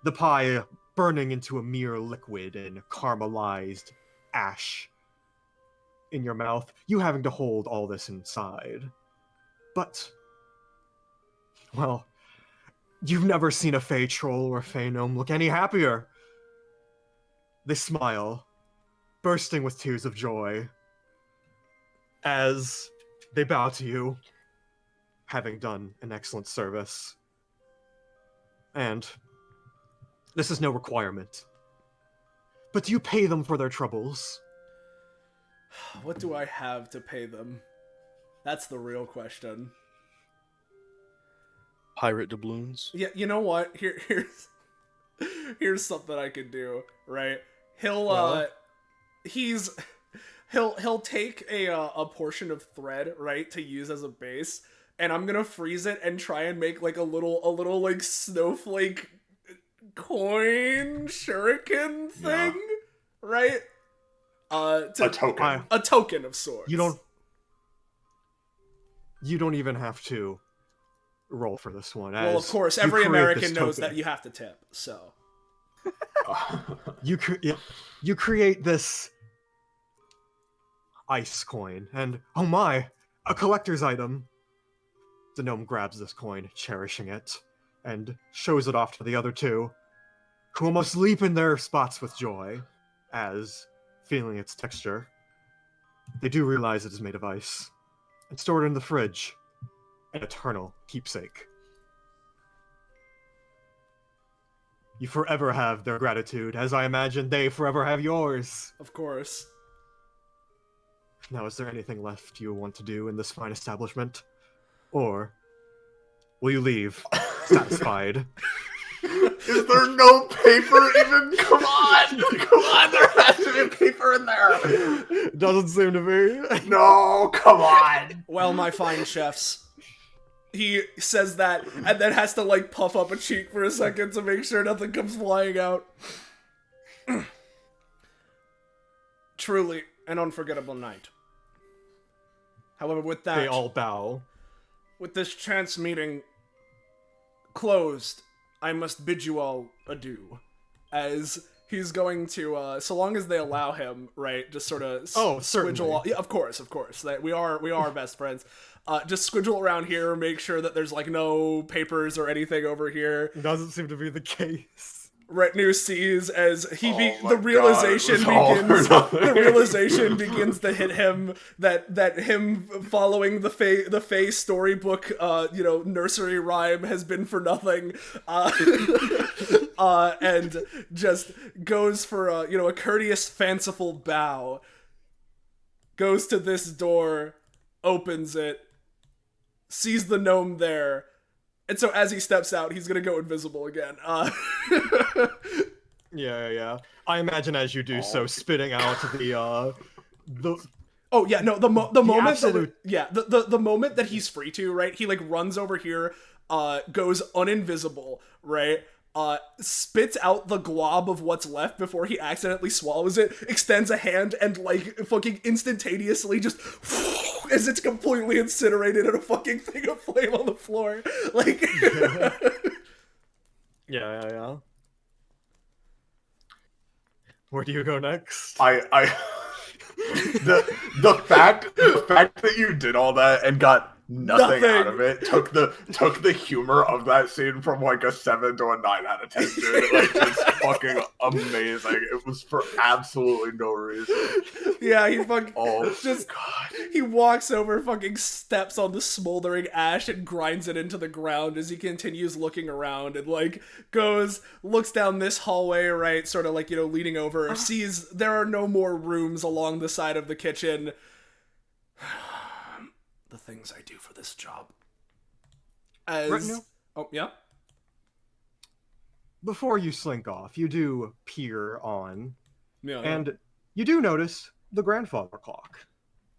The pie burning into a mere liquid and caramelized ash in your mouth, you having to hold all this inside. But, well, you've never seen a Fey troll or a Fey gnome look any happier. They smile, bursting with tears of joy, as they bow to you, having done an excellent service. And this is no requirement. But do you pay them for their troubles? What do I have to pay them? That's the real question. Pirate doubloons. Yeah, you know what? Here's something I could do, right? He'll take a portion of thread, right, to use as a base, and I'm gonna freeze it and try and make like a little like snowflake coin shuriken thing, right? A token. A token of sorts. You don't even have to roll for this one. Well, of course, every American knows that you have to tip, so. You create this ice coin, and oh my, a collector's item. The gnome grabs this coin, cherishing it, and shows it off to the other two, who almost leap in their spots with joy, as, feeling its texture, they do realize it is made of ice, and stored in the fridge, an eternal keepsake. You forever have their gratitude, as I imagine they forever have yours. Of course. Now, is there anything left you want to do in this fine establishment? Or will you leave satisfied? Is there no paper even? Come on! Come on, there has to be paper in there! Doesn't seem to be. No, come on! Well, my fine chefs. He says that, and then has to, like, puff up a cheek for a second to make sure nothing comes flying out. Truly an unforgettable night. However, with that... They all bow. With this chance meeting closed, I must bid you all adieu. As he's going to, so long as they allow him, right, just sort of squidgle. Yeah, of course. That we are best friends. Just squidgle around here, make sure that there's like no papers or anything over here. Doesn't seem to be the case. Retnu sees as the realization begins to hit him that him following the Fae storybook nursery rhyme has been for nothing, and just goes for a courteous fanciful bow, goes to this door, opens it, sees the gnome there. And so as he steps out, he's gonna go invisible again. Yeah. I imagine as you do so, spitting out the. Oh yeah, no. The moment absolute... the moment that he's free to, right? He like runs over here, goes uninvisible, right? Spits out the glob of what's left before he accidentally swallows it, extends a hand, and like fucking instantaneously just as it's completely incinerated in a fucking thing of flame on the floor. Like Yeah. Where do you go next? The fact that you did all that and got nothing out of it took the humor of that scene from like a 7 to a 9 out of 10, dude. Like, it's fucking amazing. It was for absolutely no reason. Yeah, he fucking God. He walks over, fucking steps on the smoldering ash and grinds it into the ground as he continues looking around and like looks down this hallway, right, sort of like, leaning over, sees there are no more rooms along the side of the kitchen. The things I do for this job. Oh, yeah? Before you slink off, you do peer on, Yeah. and you do notice the grandfather clock.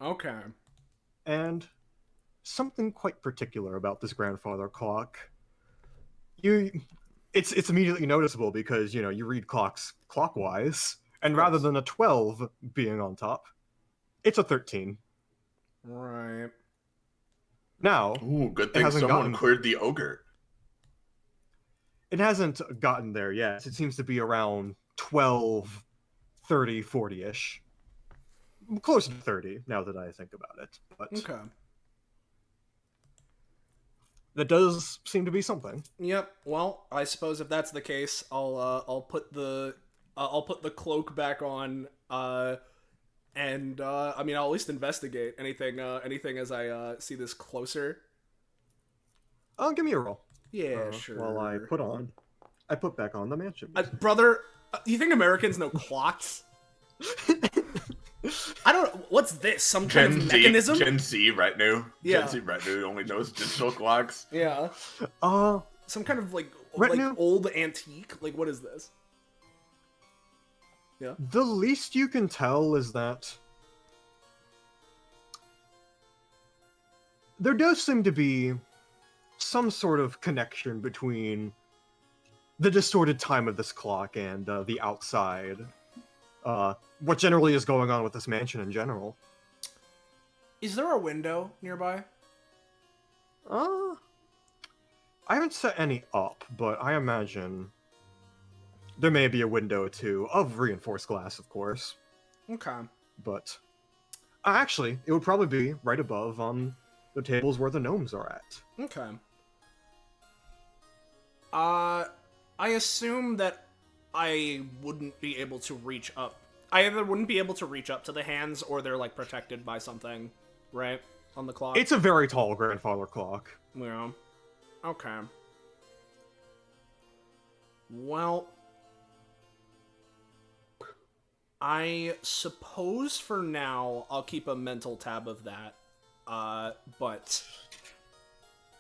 Okay. And something quite particular about this grandfather clock. It's immediately noticeable because, you read clocks clockwise, and rather than a 12 being on top, it's a 13. Right. Now, ooh, good thing someone cleared the ogre. It hasn't gotten there yet. It seems to be around 12, 30, 40-ish. Close to 30, now that I think about it. But okay. That does seem to be something. Yep. Well, I suppose if that's the case, I'll put the I'll put the cloak back on, and I mean, I'll at least investigate anything as I see this closer. Oh, give me a roll. Yeah, sure. While I put back on the mansion. Brother, you think Americans know clocks? I don't. What's this? Some kind of mechanism? Gen Z retinue. Yeah. Gen Z retinue only knows digital clocks. Yeah. Some kind of retinue? like old antique. Like, what is this? Yeah. The least you can tell is that there does seem to be some sort of connection between the distorted time of this clock and the outside. What generally is going on with this mansion in general. Is there a window nearby? I haven't set any up, but I imagine there may be a window or two of reinforced glass, of course. Okay. But actually, it would probably be right above the tables where the gnomes are at. Okay. I assume that I wouldn't be able to reach up. I either wouldn't be able to reach up to the hands, or they're like protected by something, right? On the clock. It's a very tall grandfather clock. Yeah. Okay. Well, I suppose for now I'll keep a mental tab of that. But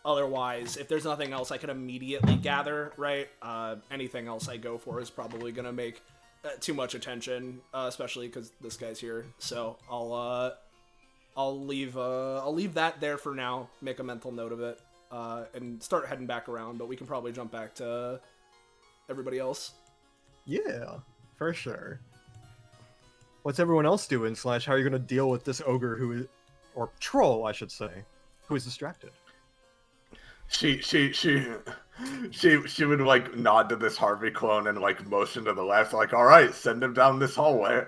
otherwise, if there's nothing else I can immediately gather, right? Anything else I go for is probably gonna make too much attention, especially because this guy's here. So I'll leave that there for now. Make a mental note of it, and start heading back around. But we can probably jump back to everybody else. Yeah, for sure. What's everyone else doing? / how are you gonna deal with this ogre or troll, I should say, who is distracted? She would like nod to this Harvey clone and like motion to the left, like, all right, send him down this hallway.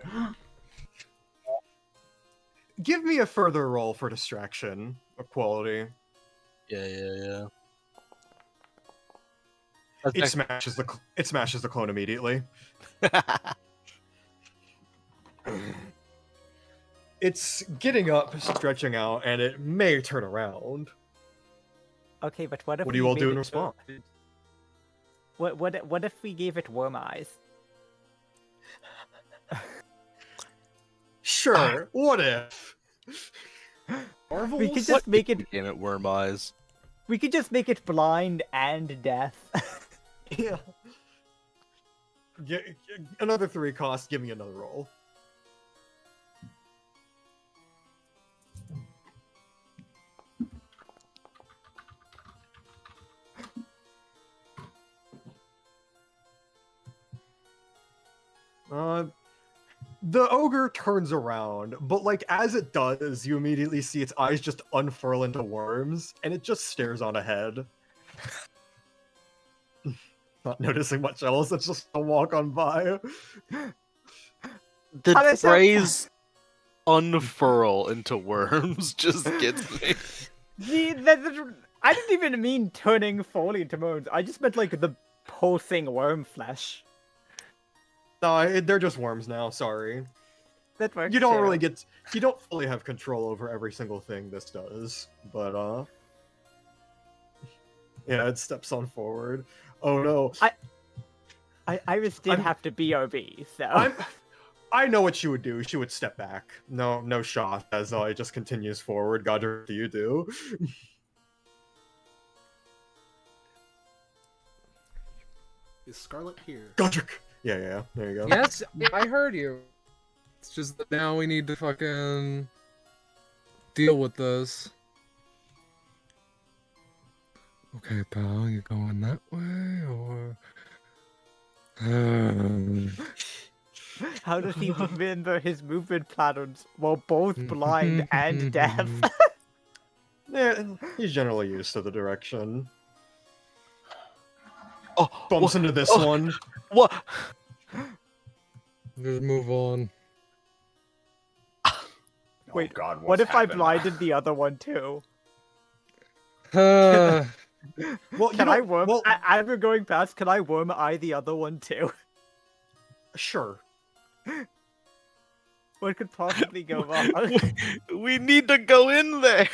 Give me a further roll for distraction equality. Yeah. It smashes the clone immediately. It's getting up, stretching out, and it may turn around. Okay, but what if What do you we all do made in it- response? What if we gave it worm eyes? Sure. What if? Marvel's? We could just make it. Damn it, worm eyes. We could just make it blind and deaf. Yeah. Another 3 cost. Give me another roll. The ogre turns around, but like as it does, you immediately see its eyes just unfurl into worms, and it just stares on ahead. Not noticing much else, it's just a walk on by. The phrase unfurl into worms just gets me. I didn't even mean turning fully into worms. I just meant like the pulsing worm flesh. No, they're just worms now, sorry. That works. You don't too. really you don't fully have control over every single thing this does, but yeah, it steps on forward. Oh no. Iris did have to BRB, so I know what she would do. She would step back. No shot as it just continues forward. Godric, what do you do? Is Scarlet here? Godric! Yeah, there you go. Yes, I heard you. It's just that now we need to fucking deal with this. Okay, pal, you going that way or? how does he remember his movement patterns while both blind and deaf? Yeah, he's generally used to the direction. Oh, Bumps into this one. What? Just move on. Wait, oh God, what what's if I happened? blinded the other one too? Well, Can I worm? As we're going past, can I worm eye the other one too? Sure. What could possibly go wrong? We need to go in there.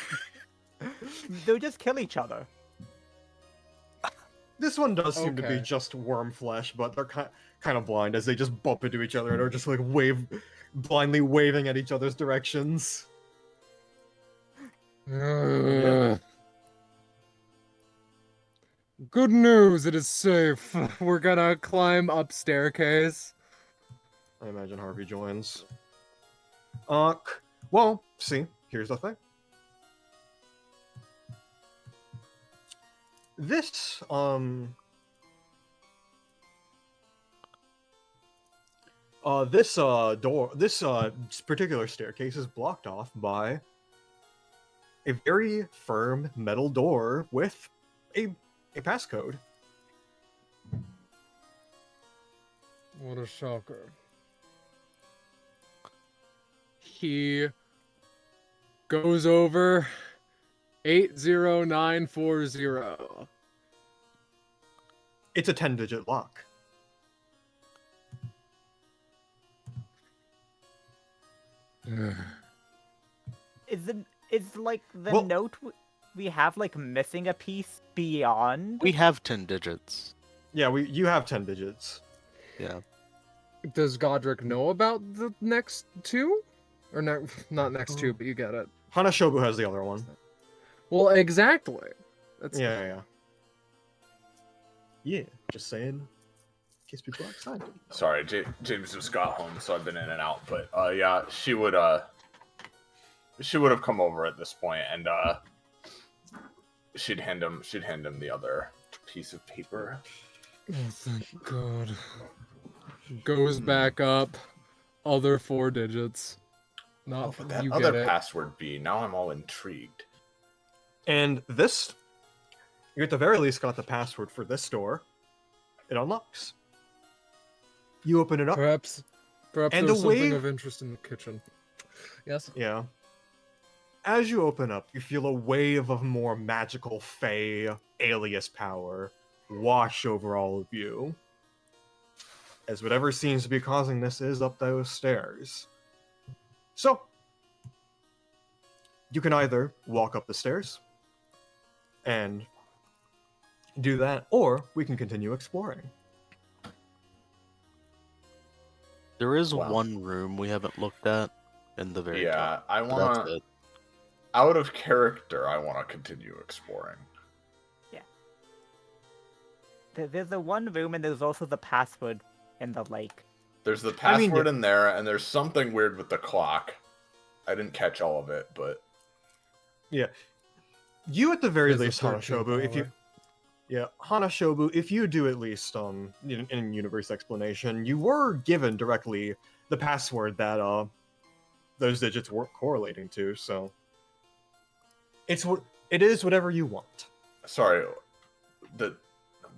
They'll just kill each other. This one does seem to be Okay. just worm flesh, but they're kind of blind as they just bump into each other and are just like blindly waving at each other's directions. Good news, it is safe. We're gonna climb up staircase. I imagine Harvey joins. Well, see, here's the thing. This, this particular staircase is blocked off by a very firm metal door with a passcode. What a shocker. He goes over 80940. It's a 10-digit lock. Is like the Well- note we have like missing a piece beyond? We have 10 digits. Yeah, you have 10 digits. Yeah. Does Godric know about the next two? Or not next two, but you get it. Hanashobu has the other one. Well, exactly. That's Yeah. Yeah, just saying. In case people are excited. Sorry, James just got home, so I've been in and out. But yeah, she would have come over at this point, and she'd hand him the other piece of paper. Oh, thank God. Goes back up. Other 4 digits. Not Oh, but that you other get it. password B. Now I'm all intrigued. And this, you at the very least got the password for this door. It unlocks. You open it up. Perhaps And there's the way- something of interest in the kitchen. Yes? Yeah. As you open up, you feel a wave of more magical Fey alias power wash over all of you. As whatever seems to be causing this is up those stairs. So, you can either walk up the stairs and do that, or we can continue exploring. There is Wow. one room we haven't looked at in the very top. I but that's want to. it. Out of character, I want to continue exploring. There's the one room and there's also the password in the like. There's the I mean, password in there, and there's something weird with the clock. I didn't catch all of it, but You at the very There's a least, 13th Hanashobu, if you hour. Hanashobu, if you do at least in universe explanation, you were given directly the password that those digits weren't correlating to, so it is whatever you want. sorry,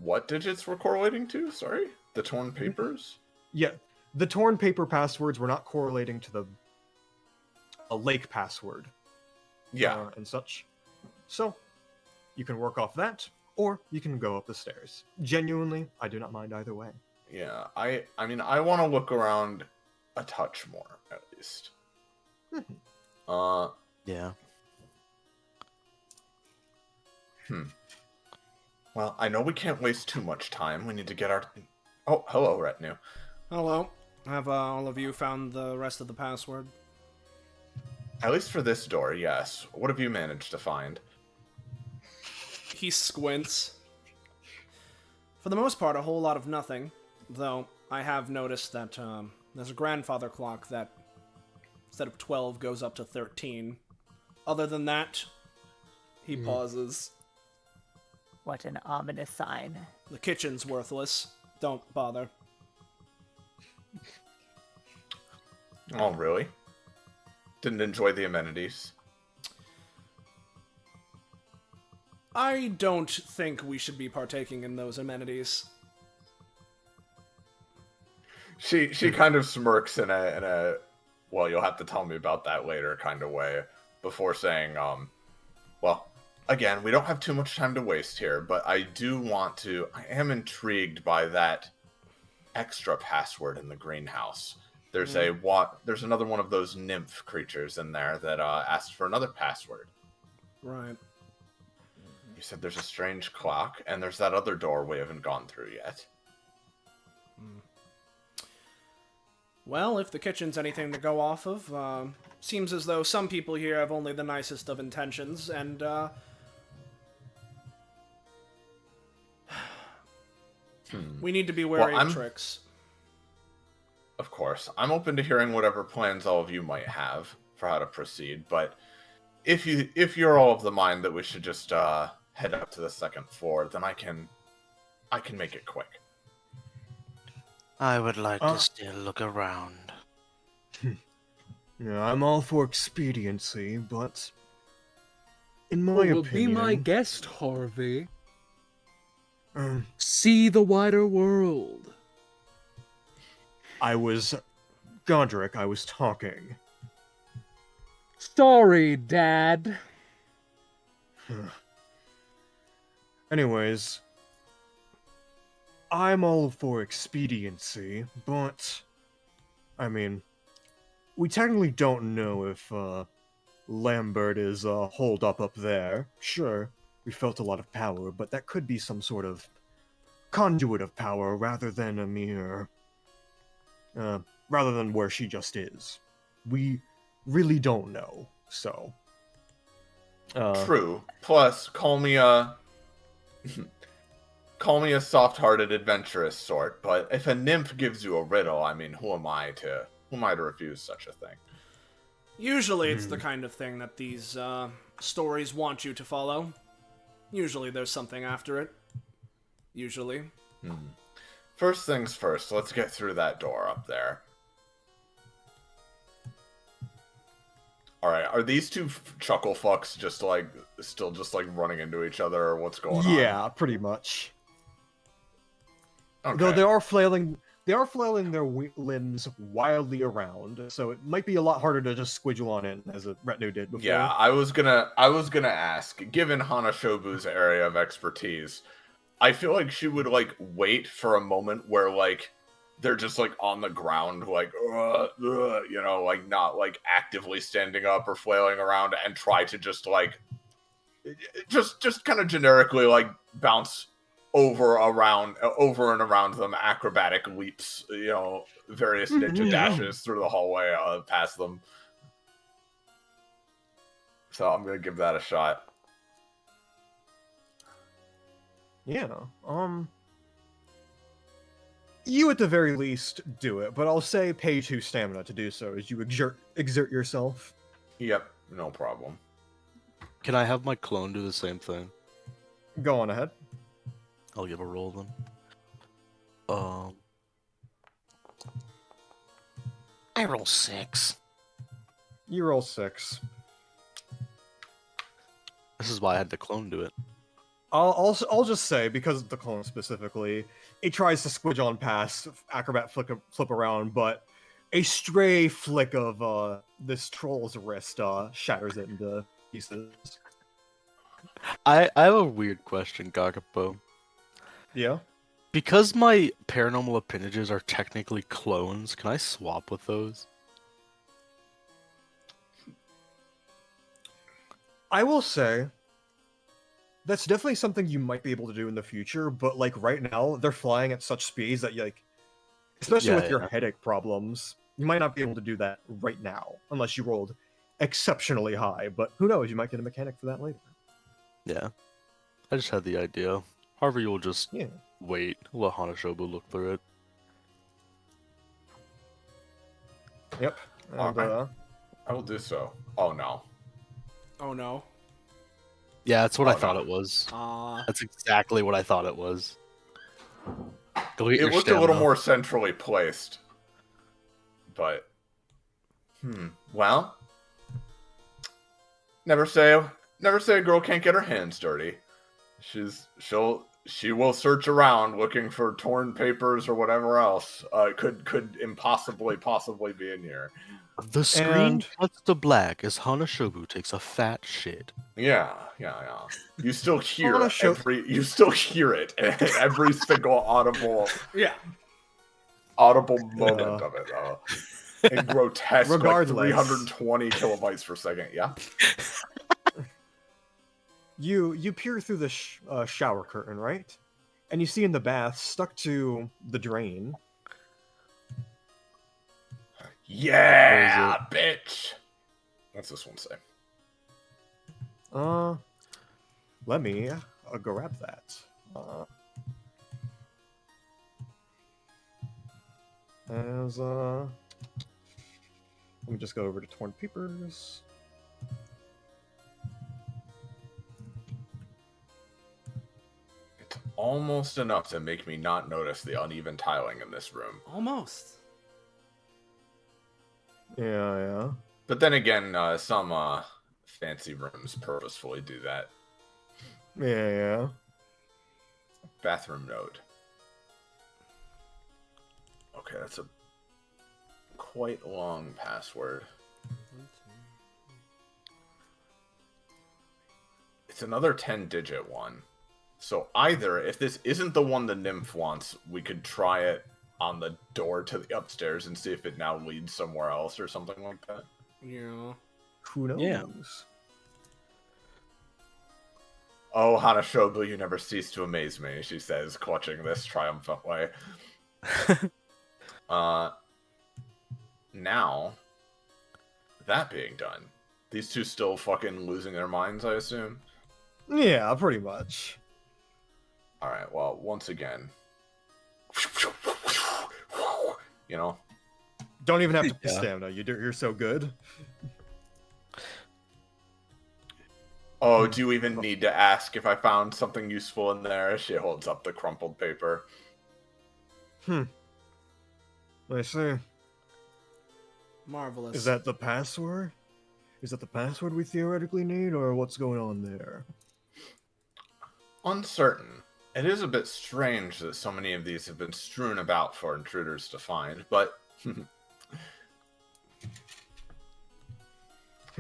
what digits were correlating to? Sorry, the torn papers. Yeah, the torn paper passwords were not correlating to a lake password. Yeah, And such. So, you can work off that, or you can go up the stairs. Genuinely, I do not mind either way. yeah. I mean, I want to look around a touch more, at least. Yeah. Well, I know we can't waste too much time. We need to get our. Oh, hello, retinue. Hello. Have all of you found the rest of the password? At least for this door, yes. What have you managed to find? He squints. For the most part, a whole lot of nothing. Though, I have noticed that there's a grandfather clock that, instead of 12, goes up to 13. Other than that, he pauses. What an ominous sign. The kitchen's worthless. Don't bother. Oh, really? Didn't enjoy the amenities. I don't think we should be partaking in those amenities. She kind of smirks in a well, you'll have to tell me about that later kind of way before saying, well, again, we don't have too much time to waste here, but I am intrigued by that extra password in the greenhouse. There's Mm. there's another one of those nymph creatures in there that asked for another password. Right. You said there's a strange clock, and there's that other door we haven't gone through yet. Well, if the kitchen's anything to go off of, seems as though some people here have only the nicest of intentions, and, we need to be wary of tricks. Of course. I'm open to hearing whatever plans all of you might have for how to proceed, but if you're all of the mind that we should just head up to the second floor, then I can make it quick. I would like to still look around. Yeah, I'm all for expediency, but in my Well, opinion, be my guest, Harvey. um, See the wider world. Godric, I was talking. Sorry, Dad. Anyways, I'm all for expediency, but I mean, we technically don't know if Lambert is holed up there. Sure, we felt a lot of power, but that could be some sort of conduit of power rather than a mere rather than where she just is. We really don't know, so True. Plus, call me a soft-hearted adventurous sort, but if a nymph gives you a riddle, I mean, who am I to refuse such a thing? Usually it's the kind of thing that these, stories want you to follow. Usually there's something after it. Usually. First things first, let's get through that door up there. Alright, are these two chuckle fucks still running into each other, or what's going on? yeah, pretty much. Okay. Though they are flailing their limbs wildly around, so it might be a lot harder to just squidgle on in as a retinue did before. Yeah, I was gonna ask, given Hanashobu's area of expertise, I feel like she would wait for a moment where they're just on the ground not actively standing up or flailing around, and try to just kind of generically bounce over and around them, acrobatic leaps, various ninja dashes through the hallway past them. So I'm gonna give that a shot. Yeah. You at the very least do it, but I'll say pay 2 stamina to do so as you exert yourself. Yep, no problem. Can I have my clone do the same thing? Go on ahead. I'll give a roll then. I roll 6. You roll 6. This is why I had the clone do it. I'll just say, because of the clone specifically, it tries to squidge on past, acrobat flip around, but a stray flick of this troll's wrist shatters it into pieces. I have a weird question, Kakapo. Yeah? Because my paranormal appendages are technically clones, can I swap with those? I will say, that's definitely something you might be able to do in the future, but right now, they're flying at such speeds that especially with your headache problems, you might not be able to do that right now, unless you rolled exceptionally high, but who knows, you might get a mechanic for that later. Yeah. I just had the idea. Harvey will just Yeah. wait, let Hanashobu look through it. Yep. And, Alright. I will do so. Oh no. Oh no. Yeah, that's what Oh, I thought no. it was. Ah. That's exactly what I thought it was. Go get It your looked a little stamina. more centrally placed. But well. Never say a girl can't get her hands dirty. She will search around looking for torn papers or whatever else could impossibly possibly be in here. The screen And- cuts to black as Hanashobu takes a fat shit. Yeah. You still hear Hanasho- you still hear it. Every single audible. Yeah. audible moment of it, in grotesque, regardless. like 320 kilobytes per second. Yeah. You peer through the shower curtain, right? And you see in the bath, stuck to the drain. Yeah, bitch. What's this one say? Let me grab that. Let me just go over to torn papers. It's almost enough to make me not notice the uneven tiling in this room. Almost. Yeah. But then again, some fancy rooms purposefully do that. Yeah. Bathroom note. Okay, that's a quite long password. It's another 10-digit one. So either, if this isn't the one the nymph wants, we could try it on the door to the upstairs and see if it now leads somewhere else or something like that. Yeah. Who knows? Yeah. Oh, Hanashobu, you never cease to amaze me, she says, clutching this triumphant way. Now, that being done, these two still fucking losing their minds, I assume? Yeah, pretty much. Alright, well, once again... You know? Don't even have to Yeah. stamina. You're so good. Oh, do you even need to ask if I found something useful in there? She holds up the crumpled paper. I see. Marvelous. Is that the password? Is that the password we theoretically need, or what's going on there? Uncertain. It is a bit strange that so many of these have been strewn about for intruders to find, but...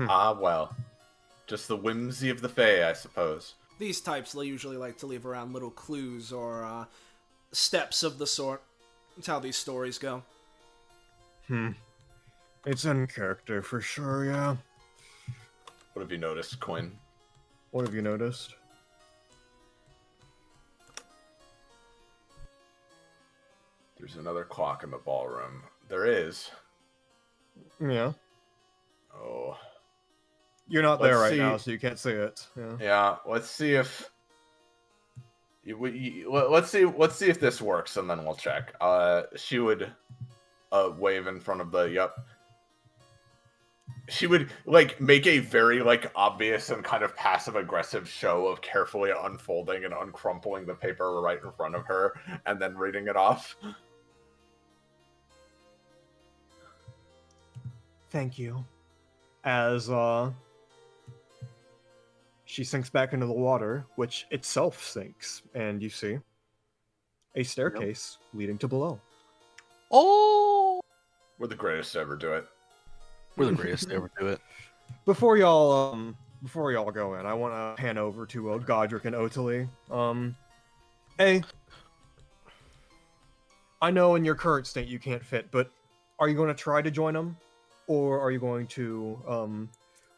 Ah, well. Just the whimsy of the Fae, I suppose. These types, they usually like to leave around little clues or steps of the sort. That's how these stories go. It's in character for sure, yeah. What have you noticed, Quinn? What have you noticed? There's another clock in the ballroom. There is. Yeah. Oh. You're not there Let's right now, see. so you can't see it. Yeah. Yeah, let's see if... Let's see if this works, and then we'll check. She would wave in front of the... Yep. She would, like, make a very, like, obvious and kind of passive-aggressive show of carefully unfolding and uncrumpling the paper right in front of her, and then reading it off. Thank you. As, she sinks back into the water, which itself sinks, and you see a staircase leading to below. Oh! We're the greatest to ever do it. We're the greatest to ever do it. Before y'all go in, I want to pan over to Godric and Ottilie. Hey, I know in your current state you can't fit, but are you going to try to join them, or are you going to,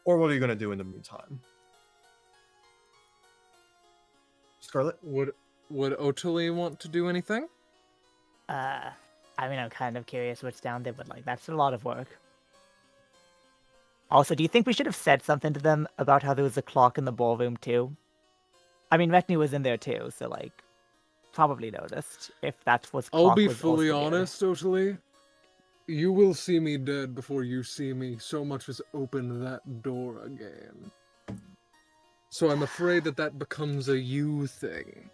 or what are you going to do in the meantime? Scarlet? Would Ottilie want to do anything? I mean, I'm kind of curious what's down there, but like, that's a lot of work. Also, do you think we should have said something to them about how there was a clock in the ballroom too? I mean, Retney was in there too, so like, probably noticed if that's what's. I'll be fully honest, Ottilie. You will see me dead before you see me so much as open that door again. So I'm afraid that becomes a you thing.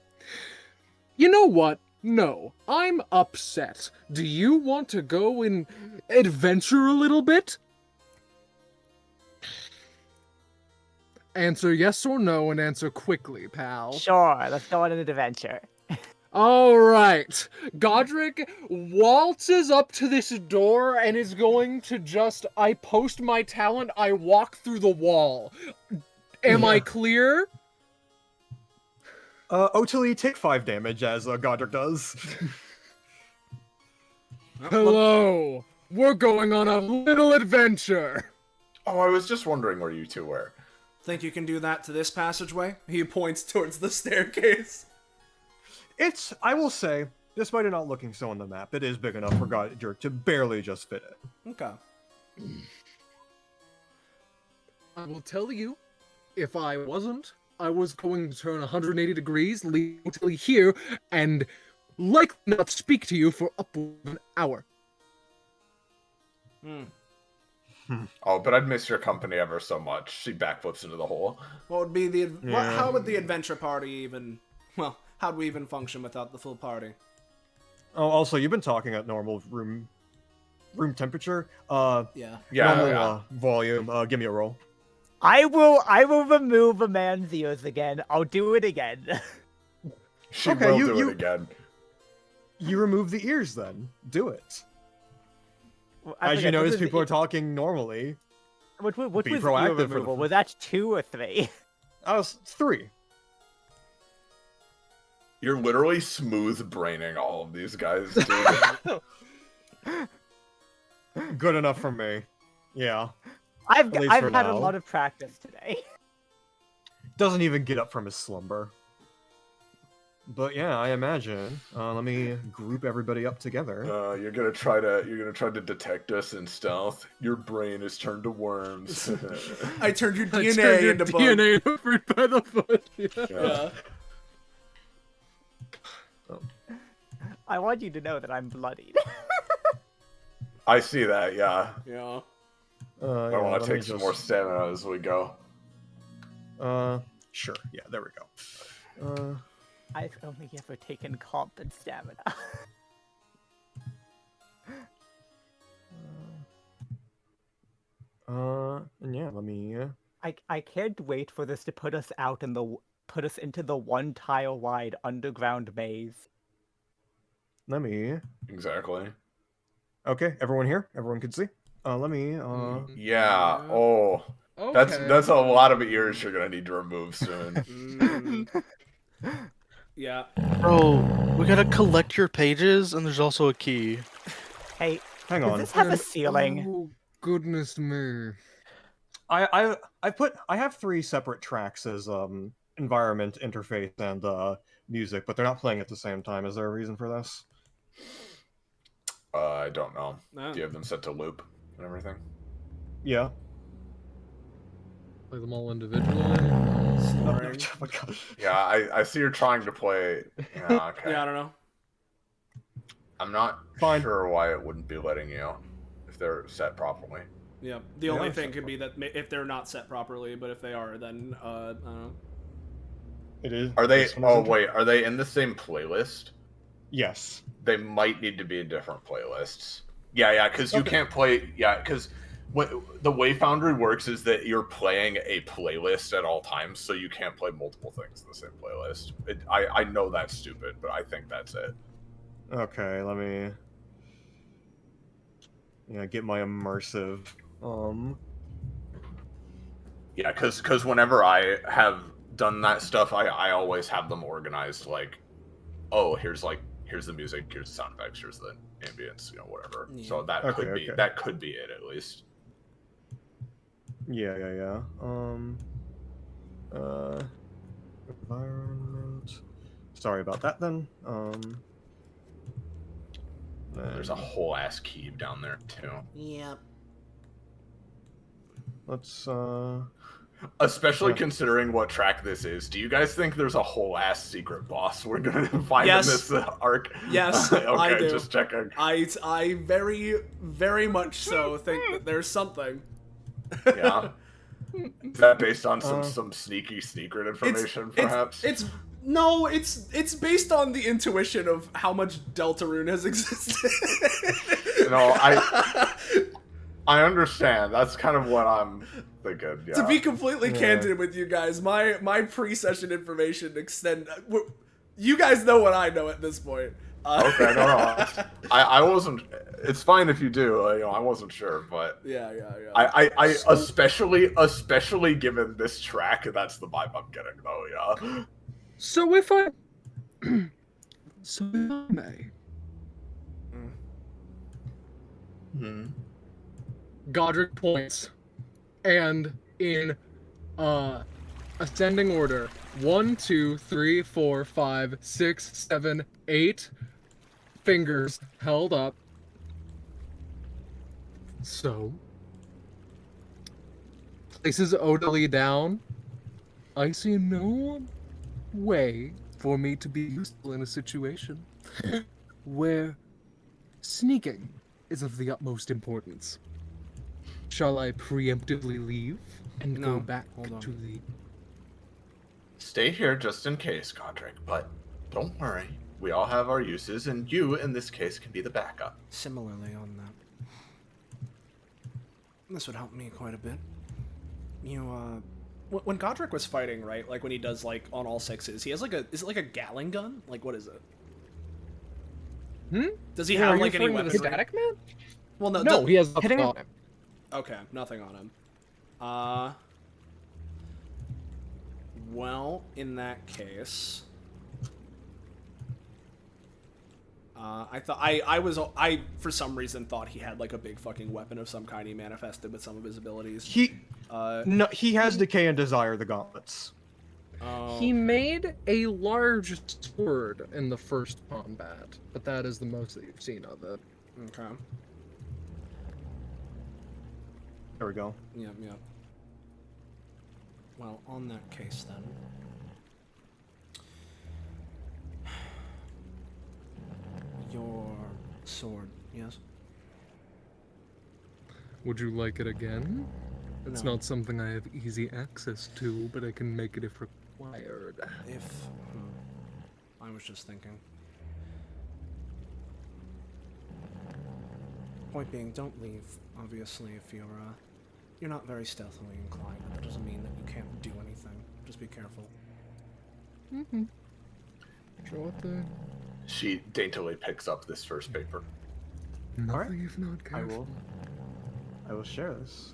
You know what? No, I'm upset. Do you want to go and adventure a little bit? Answer yes or no, and answer quickly, pal. Sure, let's go on an adventure. All right. Godric waltzes up to this door and is going to just, I post my talent, I walk through the wall. Am I clear? Ottilie, take 5 damage as Godric does. Hello! We're going on a little adventure! Oh, I was just wondering where you two were. Think you can do that to this passageway? He points towards the staircase. I will say, despite it not looking so on the map, it is big enough for Jerk to barely just fit it. Okay. I will tell you, if I wasn't, I was going to turn 180 degrees, leave until here, and likely not speak to you for upward of an hour. Oh, but I'd miss your company ever so much. She backflips into the hole. What would be the... Yeah. How would the adventure party even... Well, how'd we even function without the full party? Oh, also, you've been talking at normal room temperature. Yeah. Normal volume. Give me a roll. I will remove a man's ears again. I'll do it again. She Okay, will you- do it again. You remove the ears then. Do it. I As you forget, notice, what was the- people are talking normally. What be was ear proactive for the- removal? Was that 2 or 3? I was 3. You're literally smooth braining all of these guys, dude. Good enough for me. Yeah. I've At least for had a now. lot of practice today. Doesn't even get up from his slumber. But yeah, I imagine. Let me group everybody up together. You're gonna try to detect us in stealth. Your brain is turned to worms. I turned your I DNA turned your into bug. DNA into fruit by the foot. Yeah. Yeah. I want you to know that I'm bloodied. I see that. Yeah. Yeah. I Yeah, want let to me take some just- more stamina as we go. Sure. Yeah, there we go. I've only ever taken comp and stamina. And yeah, let me. I can't wait for this to put us into the 1 tile wide underground maze. Let me. Exactly. Okay, everyone here? Everyone can see? Let me. Yeah. Oh, Okay. that's a lot of ears you're gonna need to remove soon. Yeah. Bro, we gotta collect your pages, and there's also a key. Hey, Hang does on. this have a ceiling? Oh, goodness me. I have 3 separate tracks as environment, interface, and music, but they're not playing at the same time. Is there a reason for this? I don't know. No. Do you have them set to loop and everything? Yeah. Play them all individually. Snoring. Oh my god. Yeah, I see you're trying to play. Yeah, okay. Yeah, I don't know. I'm not Fine. sure why it wouldn't be letting you if they're set properly. Yeah. The Yeah, only that's thing not could be that if they're not set properly, but if they are, then I don't know. It is. Are they? this one Oh isn't? wait, are they in the same playlist? Yes. They might need to be in different playlists. Yeah, because you Okay. can't play. Yeah, because the way Foundry works is that you're playing a playlist at all times, so you can't play multiple things in the same playlist. I know that's stupid, but I think that's it. Okay, let me. Yeah, get my immersive. Yeah, because whenever I have done that stuff, I always have them organized like, oh, here's the music, here's the sound effects, here's the ambience, whatever. Yeah. So that Okay, could be okay. that could be it at least. Yeah. Environment. Sorry about that then. There's a whole ass key down there too. Yep. Let's Especially Yeah. considering what track this is. Do you guys think there's a whole ass secret boss we're gonna find Yes. in this arc? Yes, Okay, I do. just checking. I very, very much so think that there's something. Yeah. Is that based on some Uh, sneaky secret information, perhaps? No, it's based on the intuition of how much Deltarune has existed. No, I understand. That's kind of what I'm thinking. Yeah. To be completely Yeah. candid with you guys, my pre-session information you guys know what I know at this point. Okay, no. I wasn't. It's fine if you do. I wasn't sure, but Yeah. I especially given this track, that's the vibe I'm getting, though. Yeah. So if I may, Hmm. Godric points, and in ascending order, 1, 2, 3, 4, 5, 6, 7, 8 fingers held up. So, places Odalie down. I see no way for me to be useful in a situation where sneaking is of the utmost importance. Shall I preemptively leave and No, go back hold on. to the... Stay here just in case, Godric, but don't worry. We all have our uses, and you, in this case, can be the backup. Similarly on that. This would help me quite a bit. You, when Godric was fighting, right, like when he does, like, on all sixes, he has, like, is it like a Gatling gun? Like, what is it? Does he have, like, any weaponry? Static Man? Well, no, No, he has hitting nothing him- on him. Okay, nothing on him. Well, in that case... I for some reason thought he had like a big fucking weapon of some kind he manifested with some of his abilities. No, he has Decay and Desire, the gauntlets. He made a large sword in the first combat, but that is the most that you've seen of it. Okay. There we go. Yeah. Well, on that case then. Your sword, yes? Would you like it again? It's No. not something I have easy access to, but I can make it if required. I was just thinking. Point being, don't leave, obviously, if you're not very stealthily inclined, but that doesn't mean that you can't do anything. Just be careful. Mm-hmm. Sure thing. She daintily picks up this first paper. Nothing if not careful. I will share this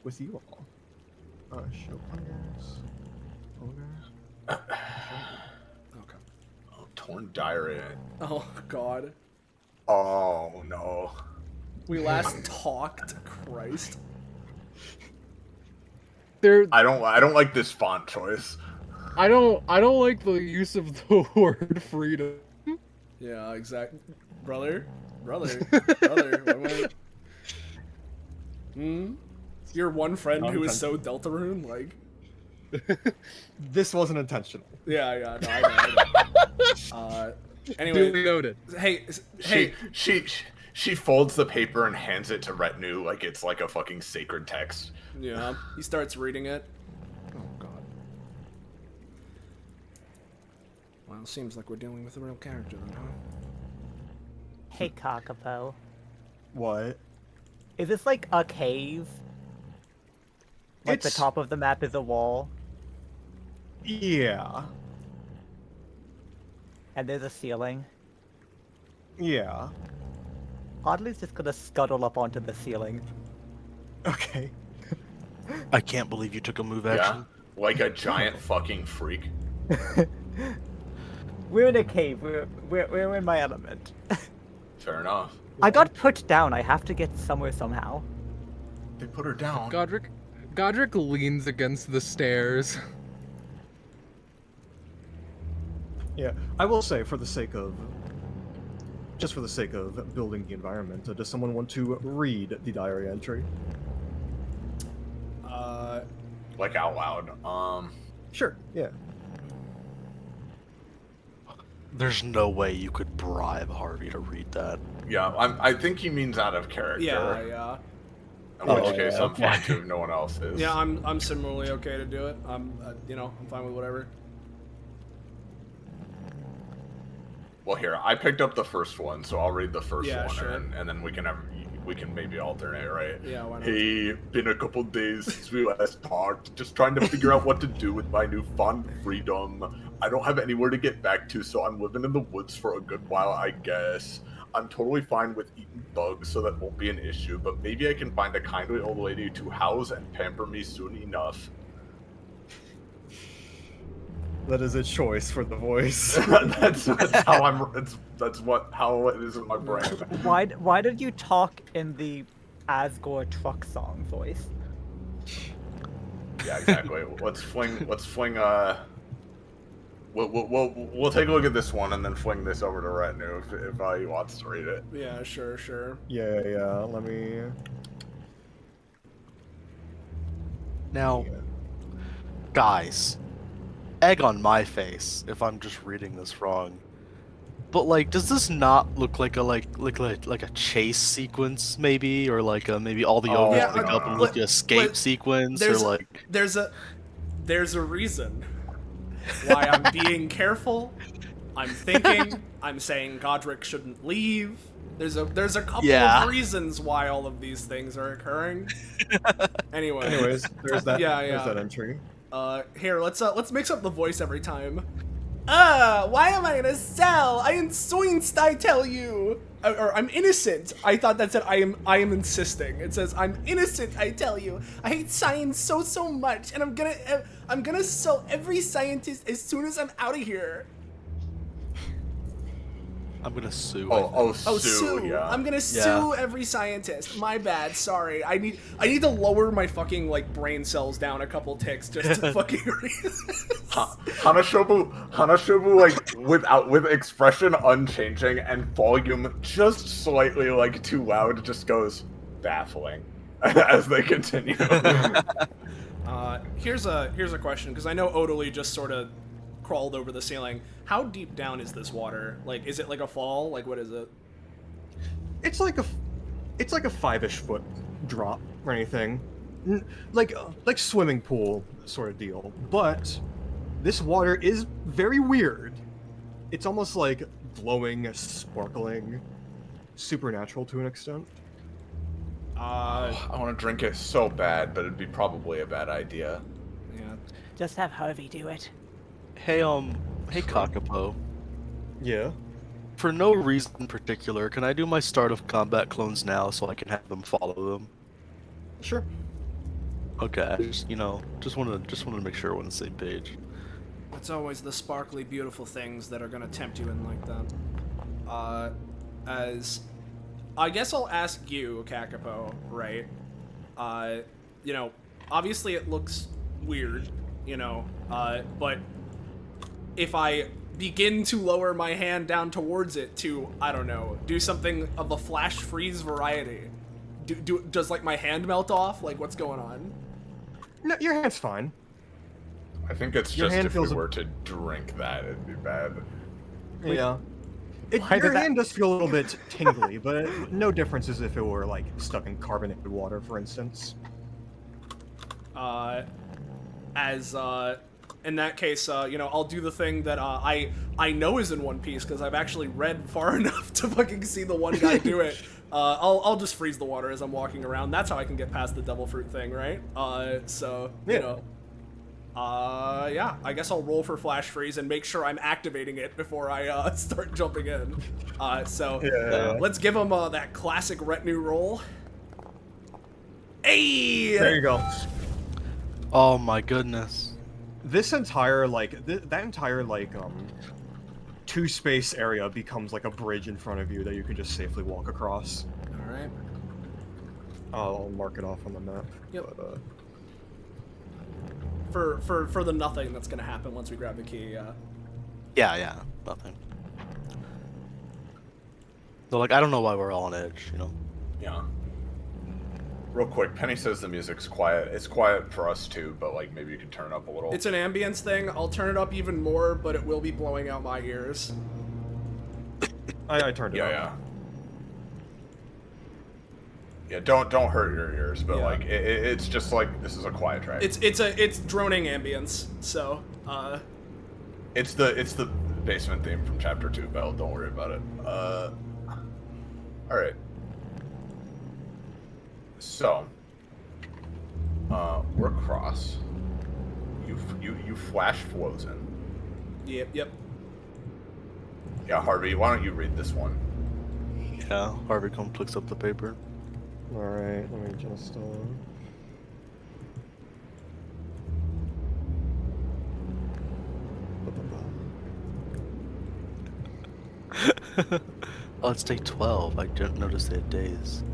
with you all. Show players. Ogre. Okay. Oh, torn diary. Oh, God. Oh, no. We last talked? Christ. I don't like this font choice. I don't like the use of the word freedom. Yeah, exactly. Brother? What? Your one friend who is so Deltarune, like... This wasn't intentional. Yeah, no, I know. Anyway, Duly noted. hey, She folds the paper and hands it to Retinue like it's like a fucking sacred text. yeah, he starts reading it. Oh, God. Well, seems like we're dealing with a real character then, huh? Hey, Kakapo. What? Is this like a cave? Like the It's- top of the map is a wall, Yeah. and there's a ceiling. Yeah. Audley's just gonna scuttle up onto the ceiling. Okay. I can't believe you took a move Yeah, action. like a giant fucking freak. We're in a cave. We're in my element. Fair enough. I got put down. I have to get somewhere somehow. They put her down. Godric leans against the stairs. Yeah. I will say, for the sake of building the environment, does someone want to read the diary entry? Like out loud. Sure. Yeah. There's no way you could bribe Harvey to read that. Yeah, I think he means out of character. Yeah. In which Oh, case, yeah, I'm okay. fine too if no one else is. Yeah, I'm similarly okay to do it. I'm fine with whatever. Well, here, I picked up the first one, so I'll read the first Yeah, one, sure. and then we can maybe alternate, right? Yeah, why not? Hey, been a couple days since we last talked. Just trying to figure out what to do with my newfound freedom. I don't have anywhere to get back to, so I'm living in the woods for a good while, I guess. I'm totally fine with eating bugs, so that won't be an issue, but maybe I can find a kindly old lady to house and pamper me soon enough. That is a choice for the voice. that's how how it is in my brain. Why did you talk in the Asgore truck song voice? Yeah, exactly. Let's fling. We'll take a look at this one and then fling this over to Retinue if he wants to read it. Yeah, sure. Yeah. Let me. Now, Yeah. guys, egg on my face if I'm just reading this wrong. But like, does this not look like a chase sequence maybe, or like maybe all the Oh, ogres yeah, pick up and look at escape sequence, or like? There's a reason why I'm being careful. I'm thinking. I'm saying Godric shouldn't leave. There's a couple of reasons why all of these things are occurring. Anyways, there's that. Yeah. There's that entry. Here, let's mix up the voice every time. Why am I gonna sell? I am soinst, I tell you. Or I'm innocent. I thought that said I am insisting. It says I'm innocent, I tell you. I hate science so much, and I'm gonna sell every scientist as soon as I'm out of here. I'm gonna sue. Sue. Yeah. I'm gonna sue every scientist. My bad. Sorry. I need to lower my fucking like brain cells down a couple ticks just to fucking read this. Hanashobu, like with expression unchanging and volume just slightly like too loud, just goes baffling as they continue. Here's a question, because I know Odalie just sort of crawled over the ceiling. How deep down is this water? Like, is it like a fall? Like, what is it? It's like a 5-ish foot drop or anything, like swimming pool sort of deal. But this water is very weird. It's almost like glowing, sparkling, supernatural to an extent. I want to drink it so bad, but it'd be probably a bad idea. Yeah. Just have Harvey do it. Hey Kakapo. Yeah. For no reason in particular, can I do my start of combat clones now so I can have them follow them? Sure. Okay, just wanted to make sure we're on the same page. It's always the sparkly, beautiful things that are gonna tempt you in like that. As I guess I'll ask you, Kakapo, right? Obviously it looks weird, but if I begin to lower my hand down towards it to, I don't know, do something of a flash freeze variety, does like my hand melt off? Like, what's going on? No, your hand's fine. I think it's Your just hand if we feels were to drink that, it'd be bad. Yeah. Why Your did that- hand does feel a little bit tingly, but no difference as if it were like stuck in carbonated water, for instance. In that case, I'll do the thing that I know is in One Piece, because I've actually read far enough to fucking see the one guy do it. I'll just freeze the water as I'm walking around. That's how I can get past the devil fruit thing, right? I guess I'll roll for flash freeze and make sure I'm activating it before I start jumping in. Let's give him that classic retinue roll. Hey! There you go. Oh my goodness. This entire that entire two-space area becomes like a bridge in front of you that you can just safely walk across. All right. I'll mark it off on the map. Yep. But, For the nothing that's gonna happen once we grab the key. Yeah, nothing. So I don't know why we're all on edge, Yeah. Real quick, Penny says the music's quiet. It's quiet for us too, but maybe you can turn it up a little. It's an ambience thing. I'll turn it up even more, but it will be blowing out my ears. I turned it up. Yeah, don't hurt your ears, but Yeah. it's just this is a quiet track. It's droning ambience. So It's the basement theme from Chapter 2, Belle. Don't worry about it. All right. So, we're across. You flash flows in. Yep. Yeah, Harvey, why don't you read this one? Yeah, Harvey picks up the paper. Alright, let me just Oh, it's day 12. I didn't notice they had days.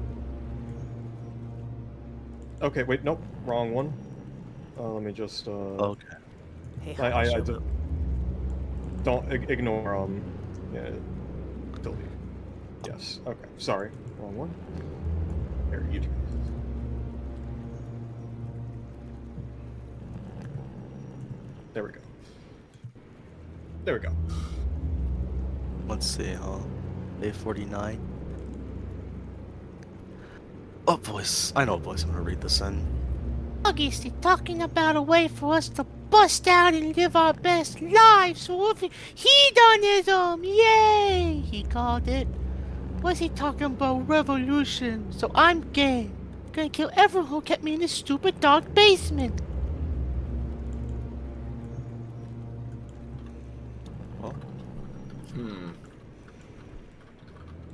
Okay, wait, nope, wrong one. Let me just Okay. Hey, I Shobu. don't ignore yeah, delete. Yes. Okay. Sorry. Wrong one. Here, you. There we go. There we go. Let's see, huh? Day 49. Oh, voice. I know a voice. I'm gonna read this in. August is talking about a way for us to bust out and live our best lives. So if hedonism, yay! He called it. Was he talking about revolution? So I'm game. Gonna kill everyone who kept me in this stupid dark basement.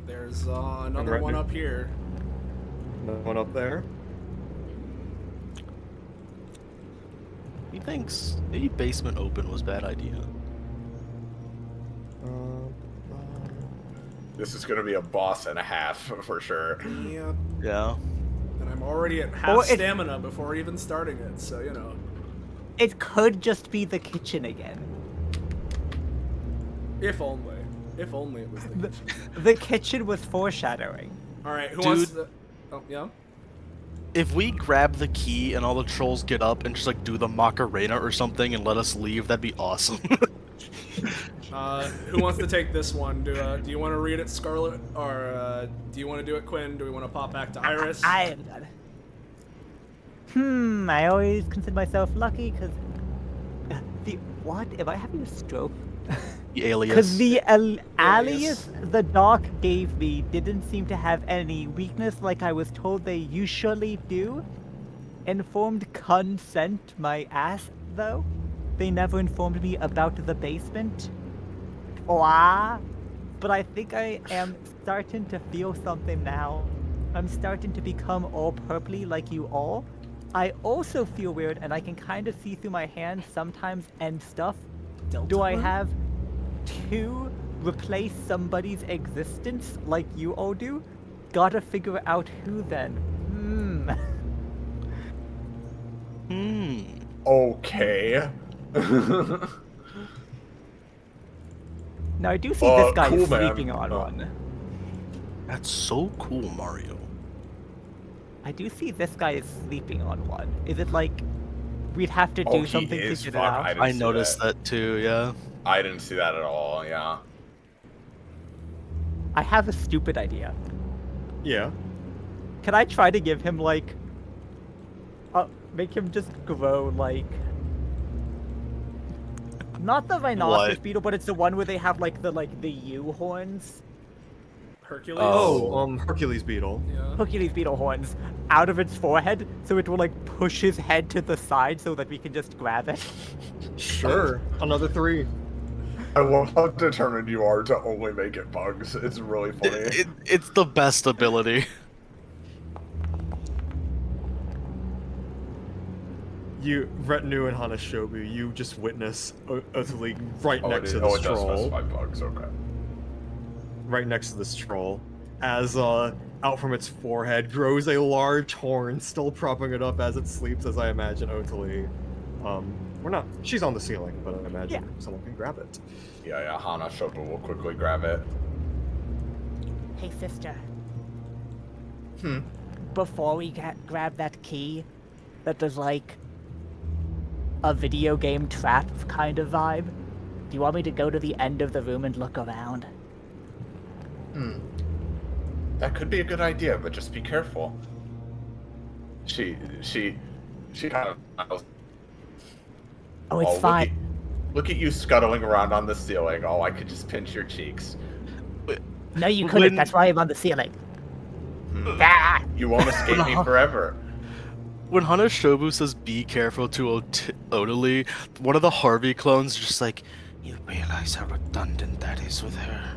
There's another one up here. Another one up there. He thinks the basement open was a bad idea. This is gonna be a boss and a half for sure. Yeah. Yeah. And I'm already at half Or it- stamina before even starting it, so you know. It could just be the kitchen again. If only. If only it was the kitchen. The kitchen was foreshadowing. Alright, who Dude. wants to... Oh, yeah? If we grab the key and all the trolls get up and just like do the Macarena or something and let us leave, that'd be awesome. Who wants to take this one? Do you want to read it, Scarlet? Or do you want to do it, Quinn? Do we want to pop back to Iris? I am done. I always consider myself lucky because what? Am I having a stroke? The alias. Because the alias Alias. the doc gave me didn't seem to have any weakness like I was told they usually do. Informed consent my ass, though. They never informed me about the basement. But I think I am starting to feel something now. I'm starting to become all purpley like you all. I also feel weird and I can kind of see through my hands sometimes and stuff. Do I have to replace somebody's existence like you all do? Gotta figure out who then. Okay. Now I do see this guy cool, man. sleeping on one. That's so cool, Mario. I do see this guy is sleeping on one. Is it like we'd have to do Oh, he something to is? get it Fuck, out? didn't I see noticed that too, yeah. I didn't see that at all, yeah. I have a stupid idea. Yeah. Can I try to give him like make him just grow like not the rhinoceros What? beetle, but it's the one where they have like the U horns. Hercules? Oh, Hercules beetle. Yeah. Hercules beetle horns out of its forehead, so it will like push his head to the side so that we can just grab it. Sure. Another 3. I love how determined you are to only make it bugs. It's really funny. It's the best ability. You, Retinue and Hanashobu, you just witness Othuli right next to it this does troll. specify bugs, okay. Right next to this troll. As out from its forehead grows a large horn, still propping it up as it sleeps, as I imagine Othuli. We're not. She's on the ceiling, but I imagine someone can grab it. Yeah, Hana Shobu will quickly grab it. Hey sister. Before we grab that key, that there's like a video game trap kind of vibe. Do you want me to go to the end of the room and look around? That could be a good idea, but just be careful. She kind of smiles. Oh, it's look fine. Look at you scuttling around on the ceiling. Oh, I could just pinch your cheeks. No, you couldn't. when- That's why I'm on the ceiling. Ah! You won't escape me forever. When Hanashobu says be careful to Odalie, one of the Harvey clones is just like, you realize how redundant that is with her.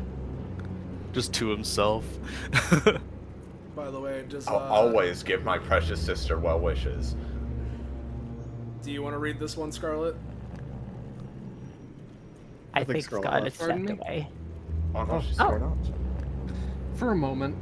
Just to himself. By the way, does I'll always give my precious sister well wishes. do you want to read this one, Scarlet? I think think Scarlet Scarlet left. stepped Pardon me? away. Oh no, she's Or not. For a moment.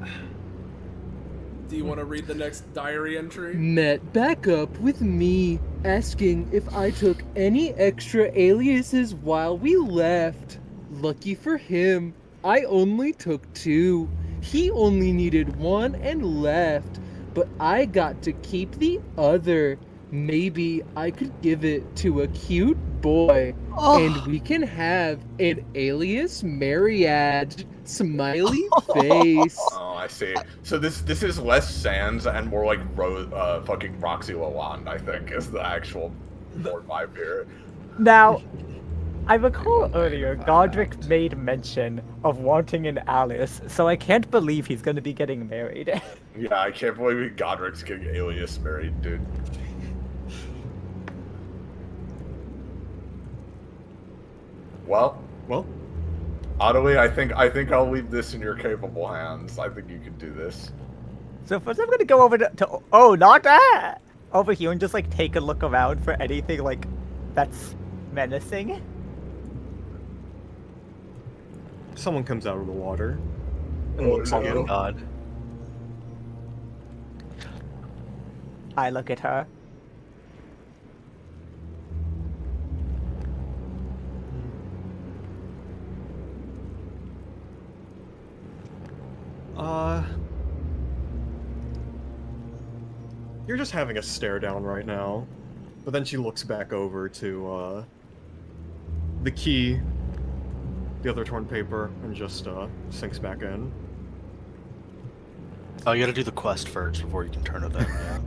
Do you want to read the next diary entry? Met back up with me, asking if I took any extra aliases while we left. Lucky for him, I only took 2. He only needed 1 and left, but I got to keep the other. Maybe I could give it to a cute boy, and we can have an alias marriage. Smiley face. Oh, I see. So this is less Sans and more like fucking Roxy Lalonde, I think, is the actual more vibe here. Now, I recall earlier Godric made mention of wanting an Alice, so I can't believe he's going to be getting married. Yeah, I can't believe Godric's getting alias married, dude. Well, Ottalie, I think I'll leave this in your capable hands. I think you can do this. So first I'm going to go over to oh, not that! Over here and just like take a look around for anything like that's menacing. Someone comes out of the water and Oh, looks at no. you. God. I look at her. You're just having a stare down right now. But then she looks back over to, the key, the other torn paper, and just, sinks back in. Oh, you gotta do the quest first before you can turn it in. Yeah.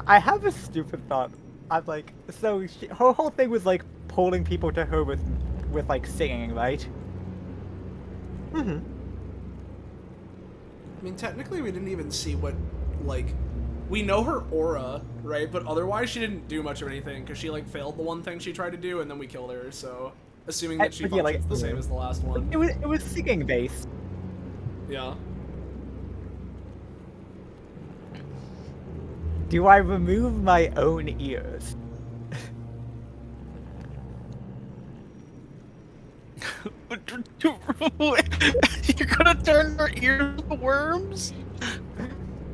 I have a stupid thought. I'm like, so her whole thing was like pulling people to her with like singing, right? Mm-hmm. I mean, technically, we didn't even see what, like, we know her aura, right? But otherwise, she didn't do much of anything because she like failed the one thing she tried to do, and then we killed her. So, assuming that she But yeah, like- functions the same as the last one, It was singing based. yeah. Do I remove my own ears? You're gonna turn your ears to worms?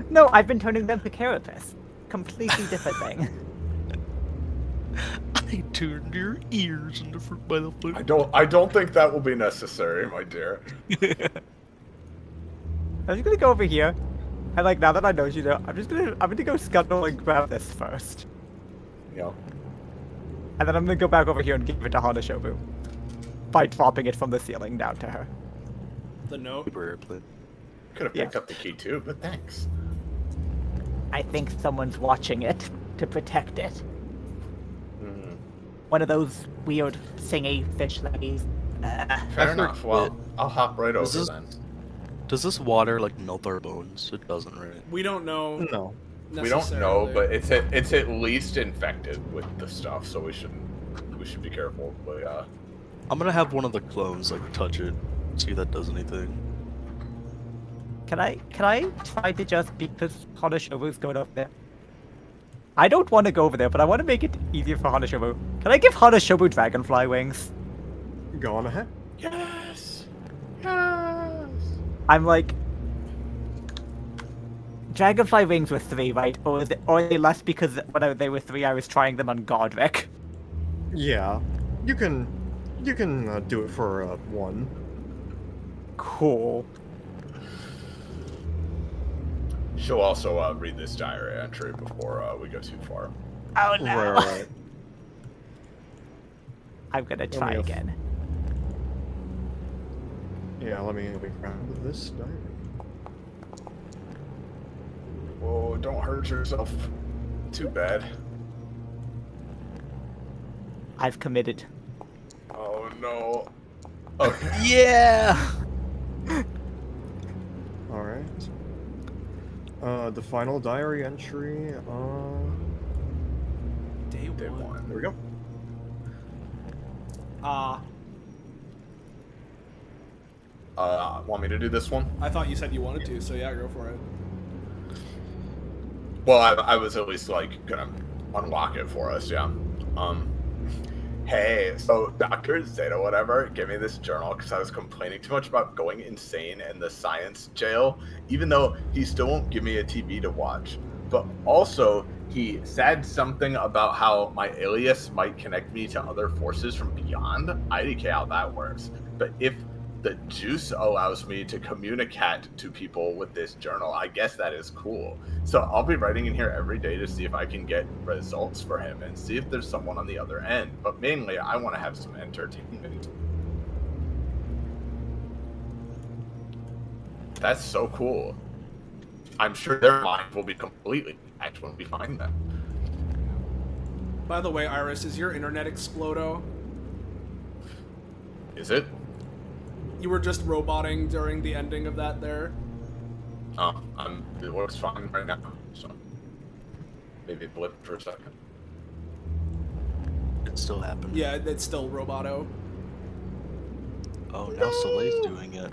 No, I've been turning them to carapace. Completely different thing. I turned your ears into fruit by the foot. I don't think that will be necessary, my dear. I'm just gonna go over here, and like now that I know you know, I'm gonna go scuttle and grab this first, Yeah. and then I'm gonna go back over here and give it to Hanashobu by dropping it from the ceiling down to her. The note. Super airplane. Could have Yeah. picked up the key too, but thanks. I think someone's watching it to protect it. Mhm. One of those weird singy fish ladies. Fair enough. Well, I'll hop right over this- then. Does this water like melt our bones? It doesn't, right? We don't know. No. We don't know, necessarily. but it's at least infected with the stuff, so we should be careful. But yeah. I'm gonna have one of the clones like touch it, see if that does anything. Can I try to just, because Hanashobu's going up there? I don't want to go over there, but I want to make it easier for Hanashobu. Can I give Hanashobu dragonfly wings? Go on ahead. Yes. Yes. I'm like, dragonfly wings were 3, right? Or are they less because when they were 3, I was trying them on Godric? Yeah. You can do it for, 1. Cool. She'll also read this diary entry before we go too far. Oh no! Right. I'm gonna try me a- again. Yeah, let me grab this diary. Oh, don't hurt yourself. Too bad. I've committed. Oh no. Okay. Yeah. Alright. The final diary entry, Day Day one. one. there we go. Want me to do this one? I thought you said you wanted to, so yeah, go for it. Well, I was at least like gonna unlock it for us, yeah. hey, so Dr. Zeta, whatever, gave me this journal because I was complaining too much about going insane in the science jail, even though he still won't give me a TV to watch. But also, he said something about how my alias might connect me to other forces from beyond. IDK how that works. But if the juice allows me to communicate to people with this journal, I guess that is cool. So I'll be writing in here every day to see if I can get results for him and see if there's someone on the other end. But mainly, I want to have some entertainment. That's so cool. I'm sure their mind will be completely hacked when we find them. By the way, Iris, is your internet explodo? Is it? You were just roboting during the ending of that there. Oh, it works fine right now, so maybe it blipped for a second. It still happened. Yeah, it's still roboto. Oh, now Soleil's doing it.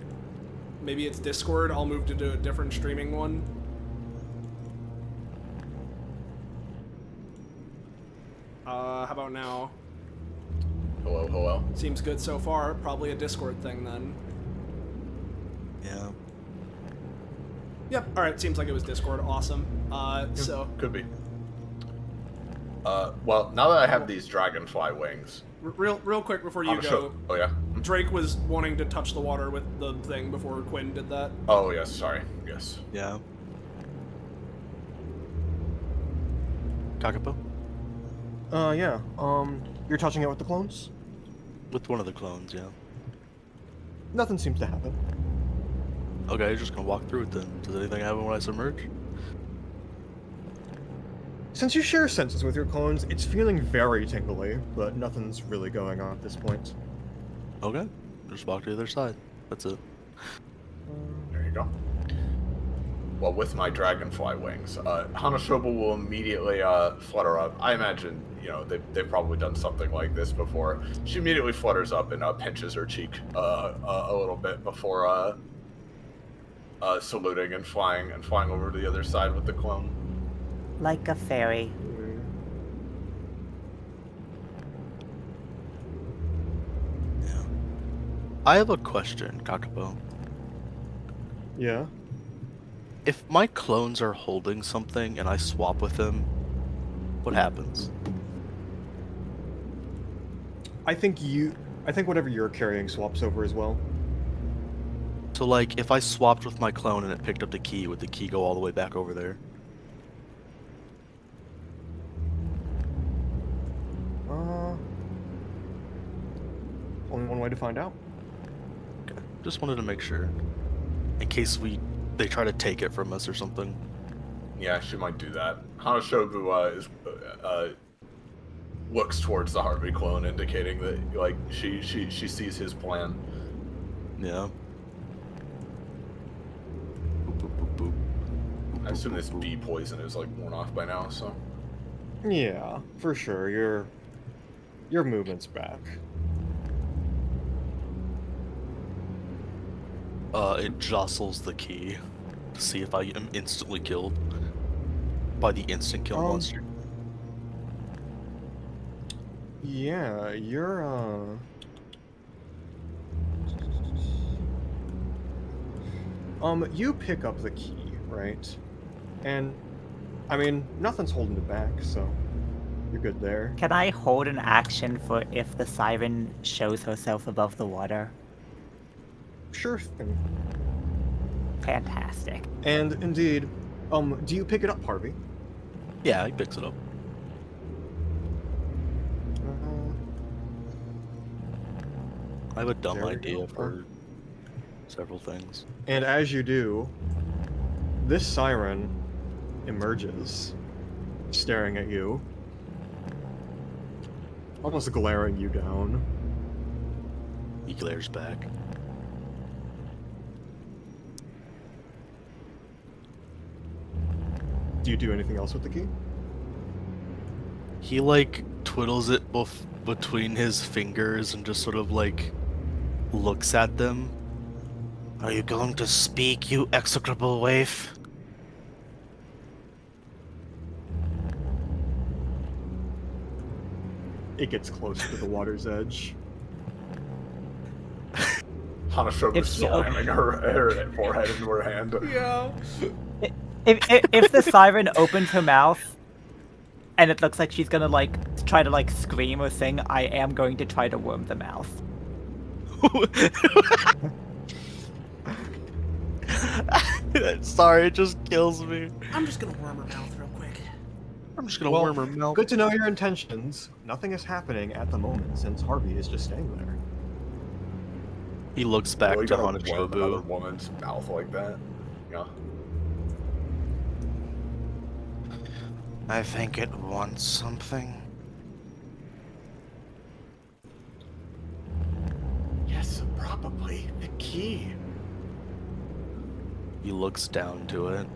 Maybe it's Discord. I'll move to do a different streaming one. How about now? Hello, hello. Seems good so far. Probably a Discord thing then. Yeah. Yep. All right. Seems like it was Discord. Awesome. So Could be. Well, now that I have these dragonfly wings, real quick before you go, oh yeah. Drake was wanting to touch the water with the thing before Quinn did that. Oh yes, sorry. Yes. Yeah. Kakapo? Yeah. You're touching it with the clones? With one of the clones, yeah. Nothing seems to happen. Okay, just gonna walk through it then. Does anything happen when I submerge? Since you share senses with your clones, it's feeling very tingly, but nothing's really going on at this point. Okay. Just walk to the other side. That's it. There you go. Well, with my dragonfly wings, Hanashobu will immediately flutter up. I imagine, you know, they've probably done something like this before. She immediately flutters up and pinches her cheek a little bit before saluting and flying over to the other side with the clone. Like a fairy. Yeah. I have a question, Kakapo. Yeah? If my clones are holding something and I swap with them, what happens? I think whatever you're carrying swaps over as well. So, like, if I swapped with my clone and it picked up the key, would the key go all the way back over there? Only one way to find out. Okay. Just wanted to make sure. In case they try to take it from us or something. Yeah, she might do that. Hanashobu looks towards the Harvey clone, indicating that like she sees his plan. Yeah. Boop, boop, boop, boop. I assume this bee poison is like worn off by now, so. Yeah, for sure. Your movement's back. It jostles the key to see if I am instantly killed by the instant kill monster. Yeah, you're you pick up the key, right? And I mean, nothing's holding it back, so you're good there. Can I hold an action for if the siren shows herself above the water? Sure thing. Fantastic. And indeed, do you pick it up, Harvey? Yeah, he picks it up. I have a dumb There we idea go. for several things. And as you do, this siren emerges, staring at you, almost glaring you down. He glares back. Do you do anything else with the key? He like twiddles it between his fingers and just sort of like looks at them. Are you going to speak, you execrable waif? It gets close to the water's edge. Hanashogu's slamming her forehead into her hand. Yeah. If the siren opens her mouth, and it looks like she's gonna like try to like scream or sing, I am going to try to worm the mouth. Sorry, it just kills me. I'm just gonna worm her mouth real quick. I'm just gonna Well, worm her mouth. Good to know your intentions. Nothing is happening at the moment since Harvey is just staying there. He looks back Really to gonna worm another Hanashogu. woman's mouth like that? Yeah. I think it wants something. Yes, probably the key. He looks down to it.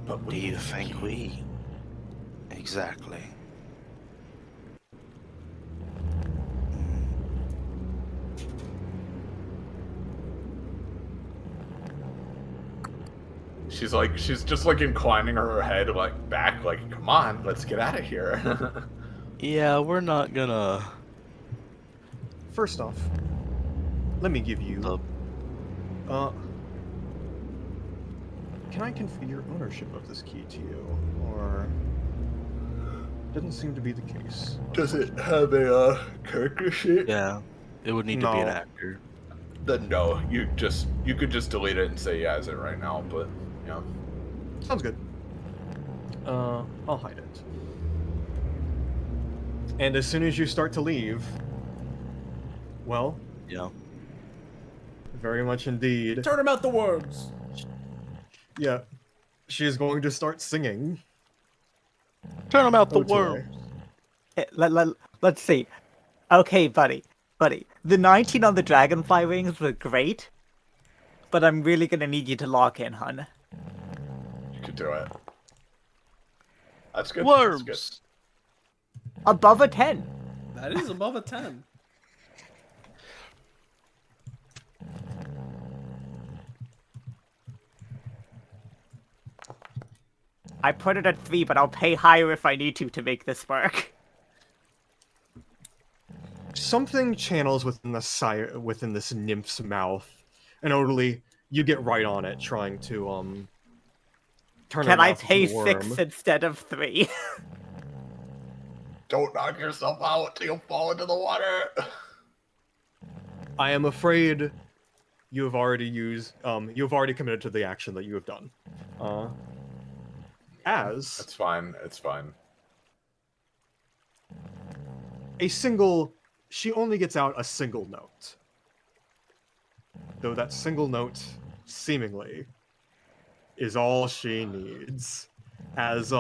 But Do you think we? Exactly. She's just like inclining her head like back, like, come on, let's get out of here. Yeah, we're not gonna. First off, let me give you. Can I confer your ownership of this key to you, or doesn't seem to be the case? Does it have a character sheet? Yeah, it would need to be an No. actor. Then no, you could just delete it and say yeah as it right now, but yeah. Sounds good. I'll hide it. And as soon as you start to leave, well, Yeah. very much indeed. Turn him out the worms. Yeah, she is going to start singing. Turn him out the Oh, joy. worm. Let's see. Okay, buddy. The 19 on the dragonfly wings were great, but I'm really gonna need you to lock in, hun. You could do it. That's good. That's good. Worms. Above a 10. That is above a 10. I put it at 3, but I'll pay higher if I need to make this work. Something channels within within this nymph's mouth, and Odily, you get right on it, trying to turn her Can I mouth pay into a worm. 6 instead of 3? Don't knock yourself out till you fall into the water. I am afraid you have already committed to the action that you have done. It's fine. It's fine. She only gets out a single note. Though that single note, seemingly, is all she needs. As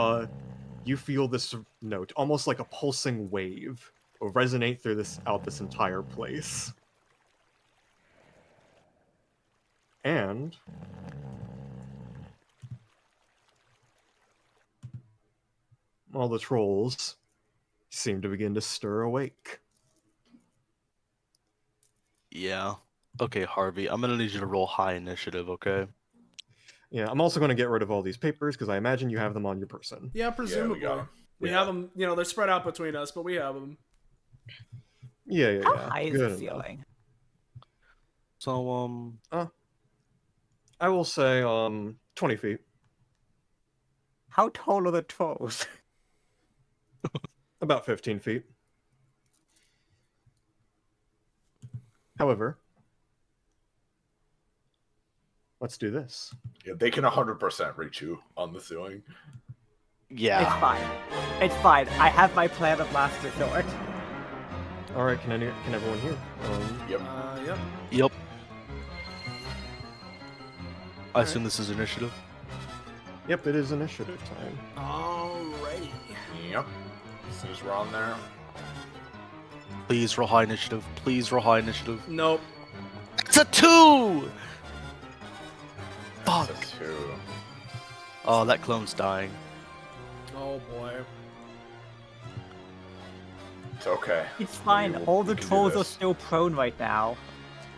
you feel this note, almost like a pulsing wave, will resonate through this entire place. And all the trolls seem to begin to stir awake. Yeah. Okay, Harvey, I'm gonna need you to roll high initiative, okay? Yeah, I'm also going to get rid of all these papers because I imagine you have them on your person. Yeah, presumably. got 'em. We Yeah. have them, they're spread out between us, but we have them. Yeah. How high is Good the enough. ceiling? So, I will say 20 feet. How tall are the trolls? About 15 feet. However, let's do this. Yeah, they can 100% reach you on the ceiling. yeah. It's fine. It's fine. I have my plan of last resort. All right, can everyone hear? Yep. Yep. Yep. I assume this is initiative. Yep, it is initiative time. Alrighty. Yep. As soon as we're on there. Please roll high initiative. Please roll high initiative. Nope. It's a 2! Fuck. That's a 2. Oh, that clone's dying. Oh boy. It's okay. It's fine. We All the can do trolls are this. still prone right now.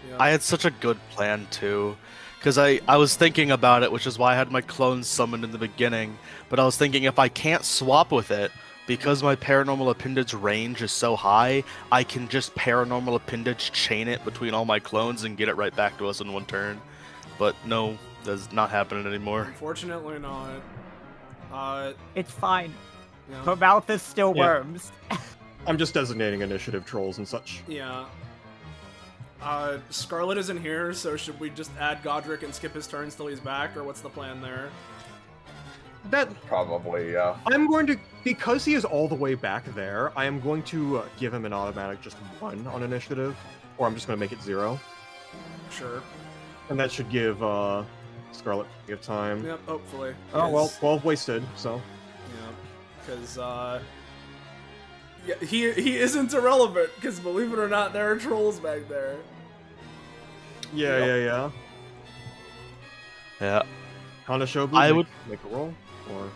Yeah. I had such a good plan too, Because I was thinking about it, which is why I had my clones summoned in the beginning. But I was thinking if I can't swap with it, because my paranormal appendage range is so high, I can just paranormal appendage chain it between all my clones and get it right back to us in one turn. But no, that's not happening anymore. Unfortunately not. It's fine. Yeah. Her mouth is still Yeah. worms. I'm just designating initiative trolls and such. Yeah. Scarlet isn't here, so should we just add Godric and skip his turns till he's back, or what's the plan there? That Probably, yeah. I'm going to, because he is all the way back there, I am going to give him an automatic just 1 on initiative, or I'm just going to make it 0. Sure. And that should give Scarlet plenty of time. Yep, hopefully. Oh, well, 'Cause- 12 wasted, so. Yeah, because, yeah, he isn't irrelevant, because believe it or not, there are trolls back there. Yeah. Yeah. Hanashobu, I would- make a roll, or...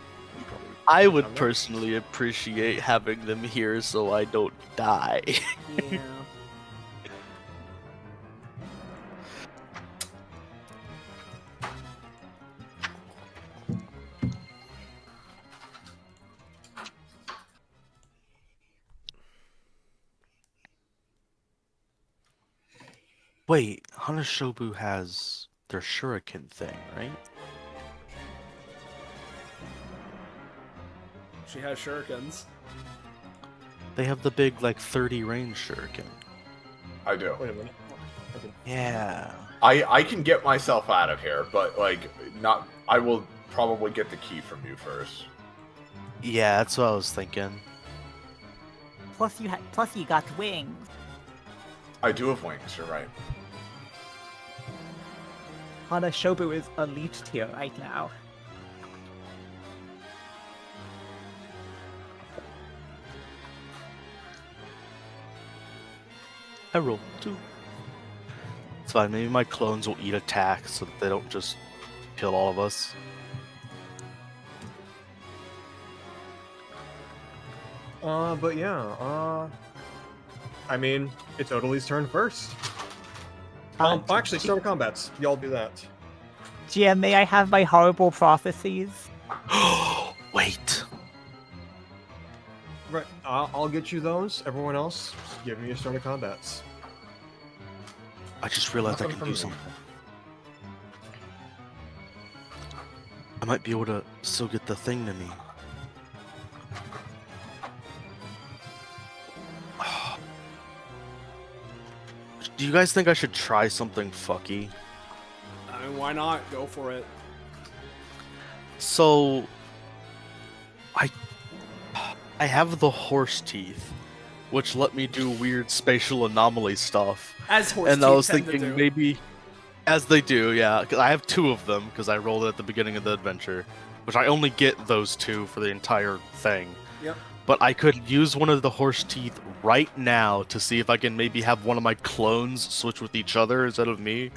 I would Okay. personally appreciate having them here so I don't die. Yeah. Wait, Hanashobu has their shuriken thing, right? She has shurikens. They have the big, like, 30 range shuriken. I do. Wait a minute. Yeah. I can get myself out of here, but like not. I will probably get the key from you first. Yeah, that's what I was thinking. Plus you got wings. I do have wings. You're right. Hanashobu is elite tier right now. I rolled 2. It's fine, maybe my clones will eat attack so that they don't just kill all of us. But yeah, I mean, it's Odalie's turn first. Actually, start combats. Y'all do that. GM, may I have my horrible prophecies? Wait. Right, I'll get you those. Everyone else, just give me your start of combats. I just realized I Nothing can from do me. something. I might be able to still get the thing to me. Do you guys think I should try something fucky? I mean, why not? Go for it. So, I have the horse teeth, which let me do weird spatial anomaly stuff. As horse And I teeth was tend to thinking do. maybe, as they do, yeah. 'Cause I have 2 of them because I rolled it at the beginning of the adventure, which I only get those 2 for the entire thing. Yep. But I could use one of the horse teeth right now to see if I can maybe have one of my clones switch with each other instead of me,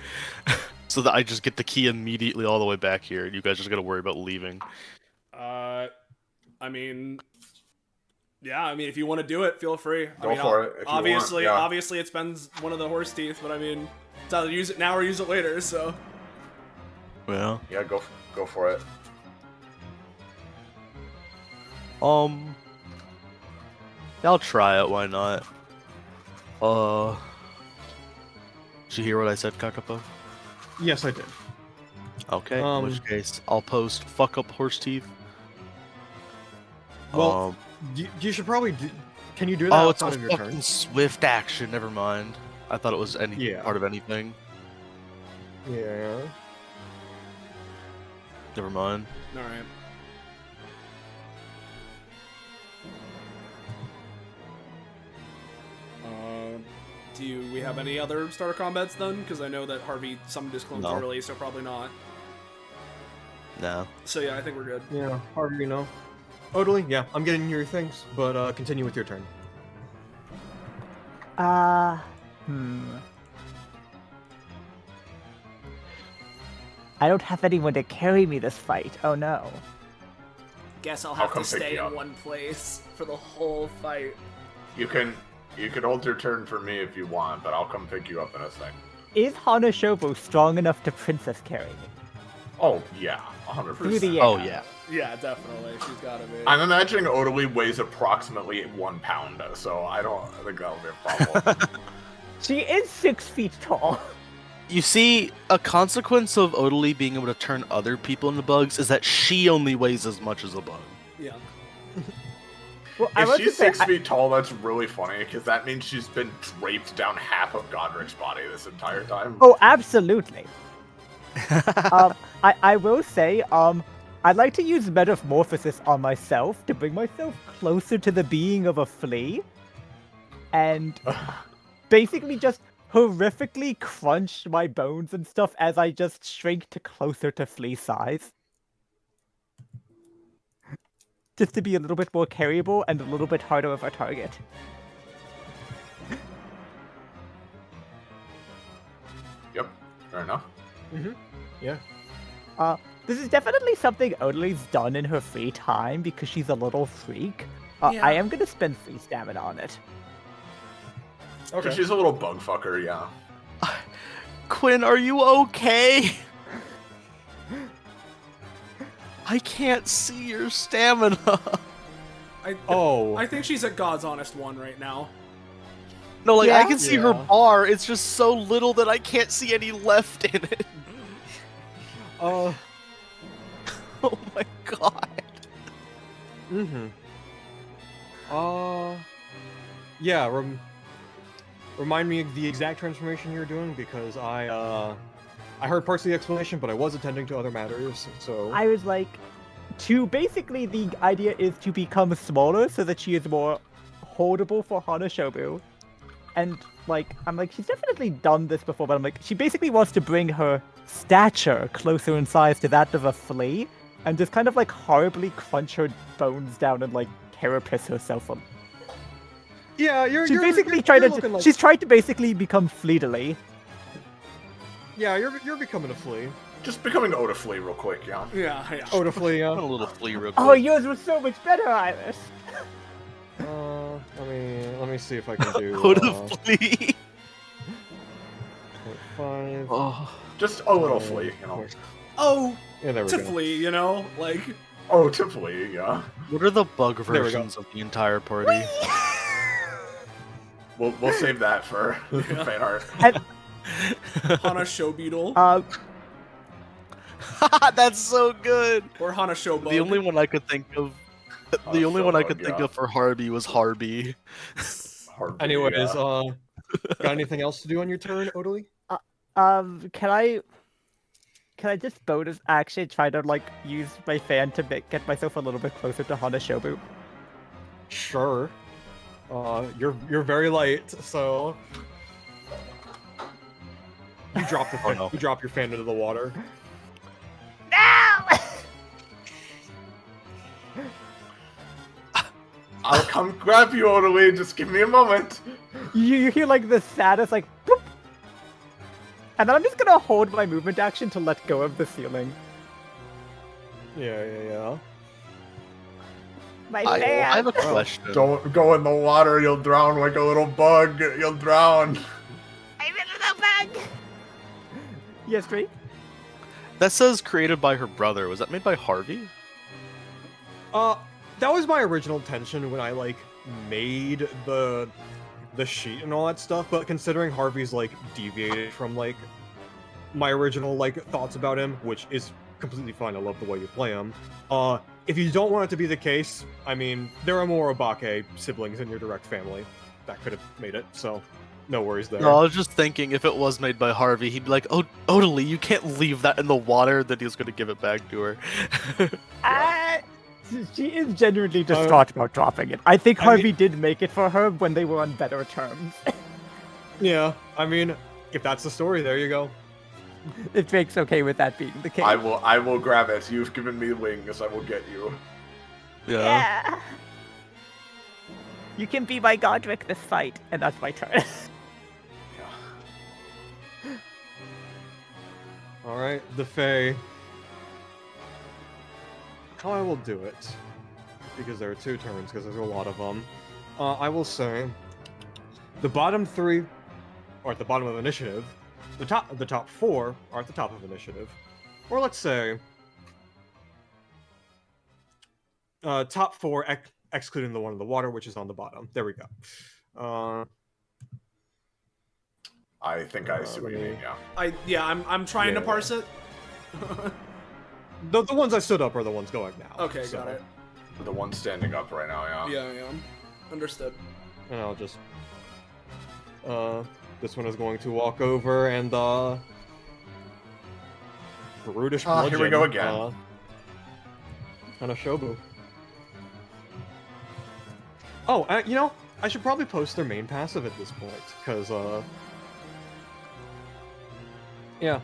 so that I just get the key immediately all the way back here. You guys just gotta worry about leaving. I mean, yeah. I mean, if you want to do it, feel free. I Go mean, for it if you obviously, want, yeah. obviously, it spends one of the horse teeth, but I mean, it's either use it now or use it later. So, Well, Yeah, go for it. I'll try it. Why not? Did you hear what I said, Kakapo? Yes, I did. Okay. In which case, I'll post "fuck up horse teeth." Well, you should probably do... Can you do that Oh, it's a outside of your fucking turn? swift action. Never mind. I thought it was any Yeah. part of anything. Yeah. Never mind. all right. Do we have any other starter combats then? Because I know that Harvey summoned his clones No. early, so probably not. No. So yeah, I think we're good. Yeah, hard you know. Odalie, yeah, I'm getting your things, but continue with your turn. I don't have anyone to carry me this fight. Oh no. Guess I'll I'll have to come pick stay you in up. one place for the whole fight. You can hold your turn for me if you want, but I'll come pick you up in a sec. is Hana Shobo strong enough to princess carry me? Oh yeah, 100%. Through the air. Oh yeah. Yeah, definitely. She's gotta be. I'm imagining Odalie weighs approximately 1 pound, so I don't think that'll be a problem. She is 6 feet tall. You see, a consequence of Odalie being able to turn other people into bugs is that she only weighs as much as a bug. Yeah. Well, If was she's to say, 6 feet tall, that's really funny, because that means she's been draped down half of Godric's body this entire time. Oh, absolutely. I will say, I'd like to use metamorphosis on myself to bring myself closer to the being of a flea, and basically just horrifically crunch my bones and stuff as I just shrink to closer to flea size. Just to be a little bit more carryable and a little bit harder of a target. Yep, fair enough. Yeah. This is definitely something Odalie's done in her free time because she's a little freak. Yeah. I am gonna spend 3 stamina on it. Okay. She's a little bug fucker, yeah. Quinn, are you okay? I can't see your stamina. I think she's at God's honest one right now. No, like, I Yeah? can see her bar. It's just so little that I can't see any left in it. Oh my god. Yeah, remind me of the exact transformation you're doing, because I heard parts of the explanation, but I was attending to other matters, so... I was like, basically the idea is to become smaller so that she is more holdable for Hana Shobu. And I'm like, she's definitely done this before, but I'm like, she basically wants to bring her stature closer in size to that of a flea, and just kind of like horribly crunch her bones down and like carapace herself. Yeah, She's basically tried to. looking like... She's tried to basically become fleetily. Yeah, you're becoming a flea. Just becoming Oda Flea real quick, yeah. Yeah. Oda flea, A yeah. little flea real quick. Oh, yours was so much better, Iris. Let me see if I can do. Oda flea. 5. Oh. Just a little flea, you know. Oh, Yeah, there we to go. flee, you know? Like, Oh, to flea, yeah. What are the bug There we go. versions of the entire party? We'll save that for fan art. Hana Shobeetle. That's so good. Or Hana Shobug. The only one I could think of. The only one I could think yeah. of for Harvey was Harvey. Hard Anyways, yeah. got anything else to do on your turn, Odalie? Can I just bonus action try to like use my fan to get myself a little bit closer to Hana Shobu? Sure. You're very light, so you drop the fan. no. You drop your fan into the water. No! I'll come grab you, Odalie. Just give me a moment. You hear like the saddest like bloop. And then I'm just gonna hold my movement action to let go of the ceiling. Yeah. My I fan! have a question. Don't go in the water. You'll drown like a little bug. You'll drown. I'm in the bag! Yes, Drake? That says created by her brother. Was that made by Harvey? That was my original intention when I like made the sheet and all that stuff, but considering Harvey's like deviated from like my original like thoughts about him, which is completely fine. I love the way you play him. If you don't want it to be the case, I mean, there are more Obake siblings in your direct family that could have made it, so no worries there. No, I was just thinking if it was made by Harvey, he'd be like, "Oh, Odalie, you can't leave that in the water." Then he was going to give it back to her. She is genuinely distraught about dropping it. I think I Harvey mean- did make it for her when they were on better terms. Yeah, I mean, if that's the story, there you go. If Drake's okay with that being the case. I will grab it. You've given me wings. I will get you. Yeah. You can be my Godric this fight, and that's my turn. Alright, the Fae. How I will do it, because there are 2 turns, because there's a lot of them. I will say, the bottom 3, or at the bottom of the initiative, the top 4 are at the top of initiative, or let's say top 4 excluding the one in the water, which is on the bottom. There we go. I think I see what you mean. Yeah. I'm trying to parse it. The ones I stood up are the ones going now. Okay, got it. The one standing up right now. Yeah. Understood. And I'll just this one is going to walk over and brutish bludgeon. Here we go again. And a Shobu. Oh, you know, I should probably post their main passive at this point, because yeah,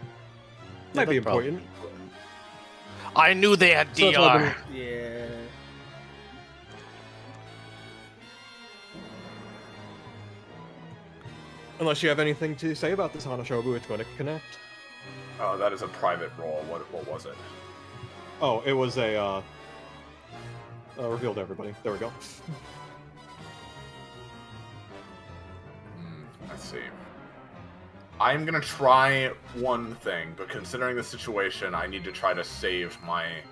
might be important. I knew they had So it's all DR. Yeah. Unless you have anything to say about this Hanashobu, it's going to connect. Oh, that is a private roll. What was it? Oh, it was a reveal to everybody. There we go. Let's see. I'm gonna try one thing, but considering the situation, I need to try to save my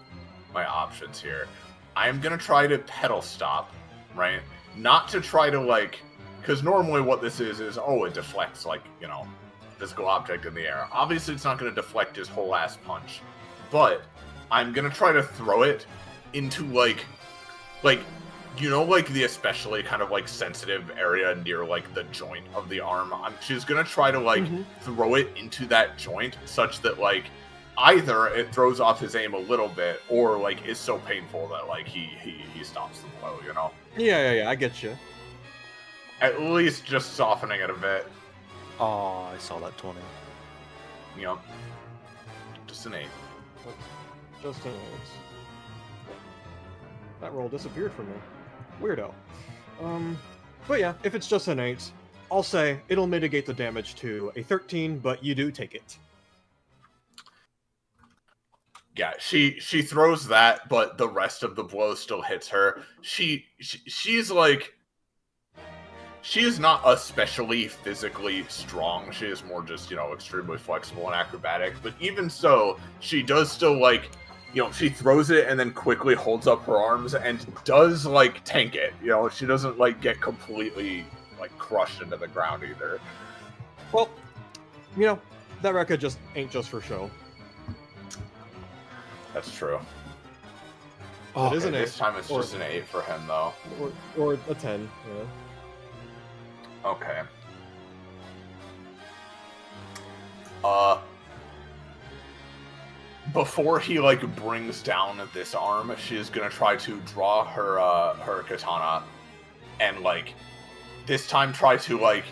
options here. I'm gonna try to pedal stop, right? Not to try to like, because normally what this is it deflects like, you know, physical object in the air. Obviously, it's not gonna deflect his whole ass punch, but I'm gonna try to throw it into like you know, like the especially kind of like sensitive area near like the joint of the arm. She's gonna try to like throw it into that joint such that like either it throws off his aim a little bit or like is so painful that like he stops the blow, you know? Yeah, I get you. At least just softening it a bit. Oh, I saw that 20. You know, just an 8. Just an 8. That roll disappeared from me. Weirdo. But yeah, if it's just an 8, I'll say it'll mitigate the damage to a 13, but you do take it. Yeah, she throws that, but the rest of the blow still hits her. She's like, she is not especially physically strong. She is more just, you know, extremely flexible and acrobatic. But even so, she does still like, you know, she throws it and then quickly holds up her arms and does, like, tank it. You know, she doesn't, like, get completely, like, crushed into the ground either. Well, you know, that record just ain't just for show. That's true. Oh, it is an 8. This time it's just an 8 for him, though. Or a 10, yeah. Okay. Before he, like, brings down this arm, she's gonna try to draw her, her katana and, like, this time try to, like,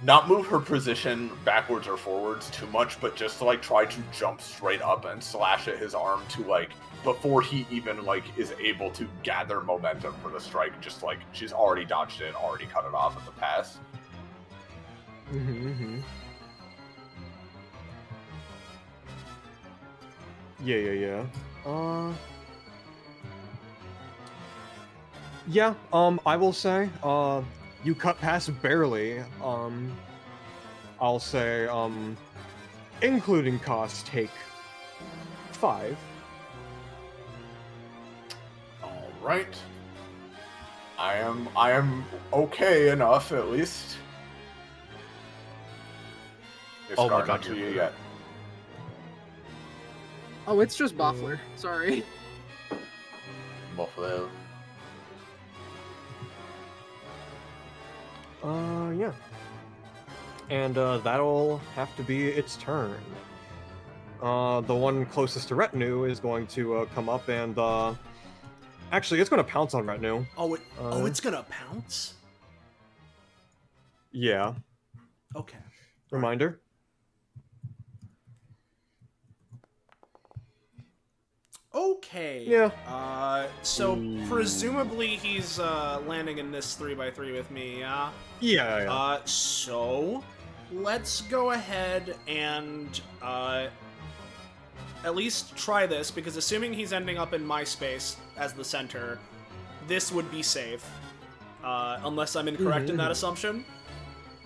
not move her position backwards or forwards too much, but just to, like, try to jump straight up and slash at his arm to, like, before he even, like, is able to gather momentum for the strike, just, like, she's already dodged it, already cut it off at the pass. Yeah. Yeah, I will say, you cut past barely. I'll say, including costs, take 5. Alright. I am okay enough, at least. Oh my Not god, to you're you good. yet. Oh, it's just Boffler. Sorry. Buffalo. Yeah. And, that'll have to be its turn. The one closest to Retinue is going to, come up and, actually, it's gonna pounce on Retinue. Oh, it's gonna pounce? Yeah. Okay. Reminder. Okay. Yeah. So presumably he's landing in this 3x3 with me, yeah? Yeah. So let's go ahead and at least try this, because assuming he's ending up in my space as the center, this would be safe. Unless I'm incorrect in that assumption.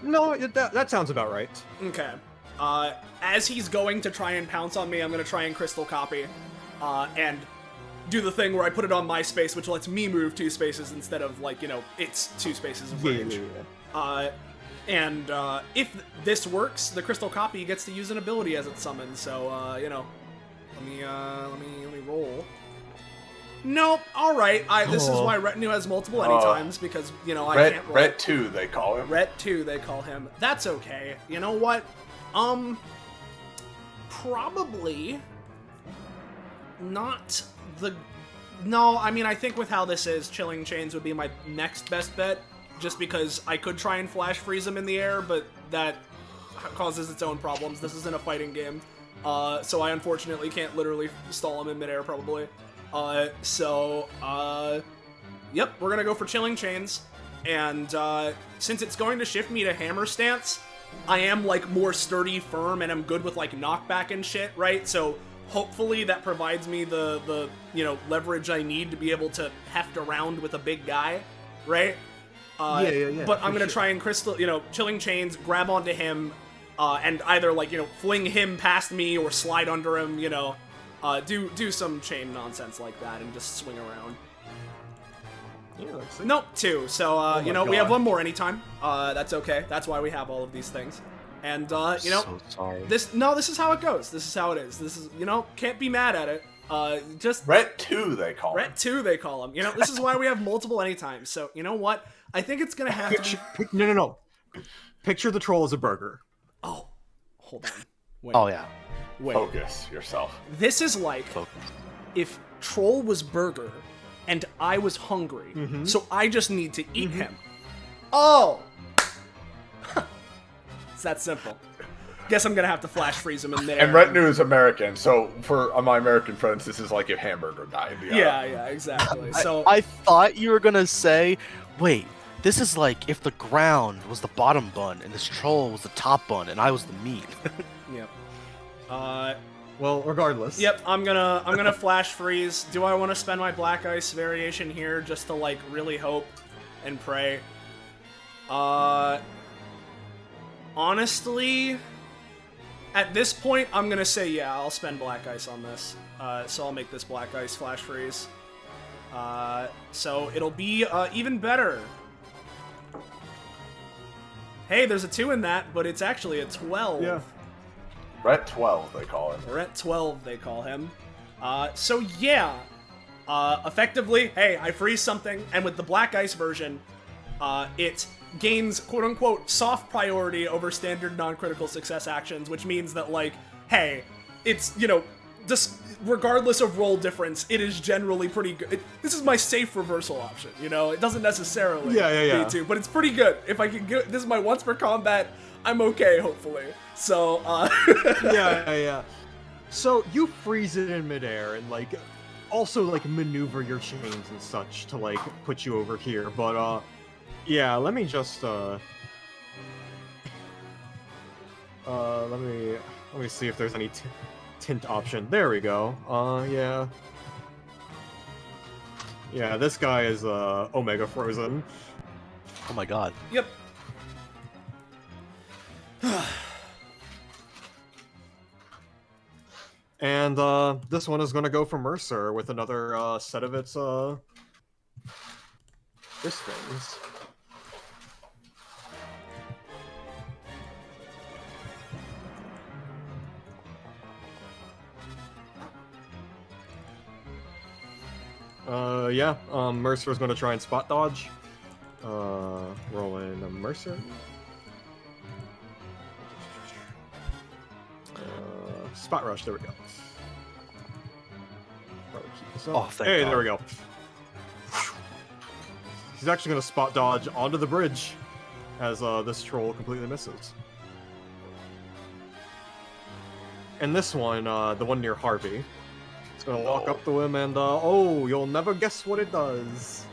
No, that sounds about right. Okay. As he's going to try and pounce on me, I'm going to try and crystal copy, and do the thing where I put it on my space, which lets me move 2 spaces instead of, like, you know, it's 2 spaces of range. And if this works, the crystal copy gets to use an ability as it's summoned. So, you know, let me roll. Nope. All right. This is why Retinue has multiple anytimes, because, you know, I can't roll. Ret 2, they call him. Ret 2, they call him. That's okay. You know what? Probably not the... No, I mean, I think with how this is, Chilling Chains would be my next best bet, just because I could try and flash freeze him in the air, but that causes its own problems. This isn't a fighting game, so I unfortunately can't literally stall him in midair, probably. Yep, we're gonna go for Chilling Chains, and since it's going to shift me to Hammer Stance, I am, like, more sturdy, firm, and I'm good with, like, knockback and shit, right? So hopefully that provides me the you know, leverage I need to be able to heft around with a big guy, right? Yeah. But I'm gonna try and Chilling Chains, grab onto him, and either, like, you know, fling him past me or slide under him, you know, do some chain nonsense like that and just swing around. Yeah, let's see. Nope, 2. So, you know, we have God. 1 more anytime. That's okay. That's why we have all of these things. And, you know, So sorry. this is how it goes. This is how it is. This is, you know, can't be mad at it. Just Ret 2, they call him. Ret 2, they call him. You know, this is why we have multiple anytimes. So, you know what? I think it's gonna have to be... No. Picture the troll as a burger. Oh, hold on. Wait. Oh yeah. Wait. Focus yourself. This is like if Troll was Burger and I was hungry, so I just need to eat him. Oh! It's that simple. Guess I'm gonna have to flash freeze him in there. And Retinue is American, so for my American friends, this is like if Hamburger died. Yeah, exactly. So I thought you were gonna say, wait, this is like if the ground was the bottom bun and this troll was the top bun and I was the meat. Yep. Well, regardless. Yep, I'm gonna flash freeze. Do I want to spend my Black Ice variation here just to, like, really hope and pray? Honestly, at this point, I'm gonna say yeah, I'll spend Black Ice on this. So I'll make this Black Ice flash freeze. So it'll be even better. Hey, there's a 2 in that, but it's actually a 12. Yeah. Ret 12, they call him. Ret 12, they call him. So yeah. Effectively, hey, I freeze something, and with the Black Ice version, it gains quote-unquote soft priority over standard non-critical success actions, which means that, like, hey, it's, you know, just regardless of roll difference, it is generally pretty good. This is my safe reversal option, you know? It doesn't necessarily be 2, but it's pretty good. If I can get this is my once per combat, I'm okay, hopefully. So, yeah. So you freeze it in midair and, like, also, like, maneuver your chains and such to, like, put you over here. But yeah, let me just let me see if there's any tint option. There we go. Yeah, this guy is Omega Frozen. Oh my god. Yep. And this one is gonna go for Mercer with another set of its this things. Yeah, Mercer is going to try and spot dodge. Roll in a Mercer. Spot rush, there we go. Probably keep this up. Oh, thank hey, God. there we go. He's actually going to spot dodge onto the bridge as this troll completely misses. And this one, the one near Harvey, it's going to walk up to him and, oh, you'll never guess what it does.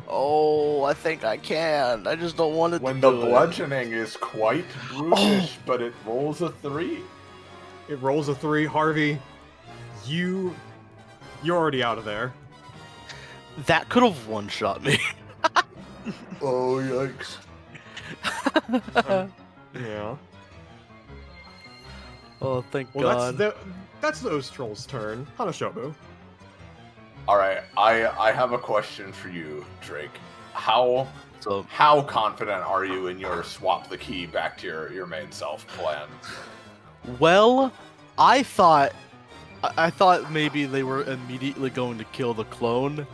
Oh, I think I can. I just don't want it When to the do bludgeoning is quite brutish, but it rolls a 3. It rolls a 3. Harvey, you're already out of there. it. That could have one-shot me. Oh, yikes. Yeah. Oh, thank Well, God. that's those trolls' turn. Hanashobu. All right, I have a question for you, Drake. How So, confident are you in your swap the key back to your main self plan? well, I thought maybe they were immediately going to kill the clone.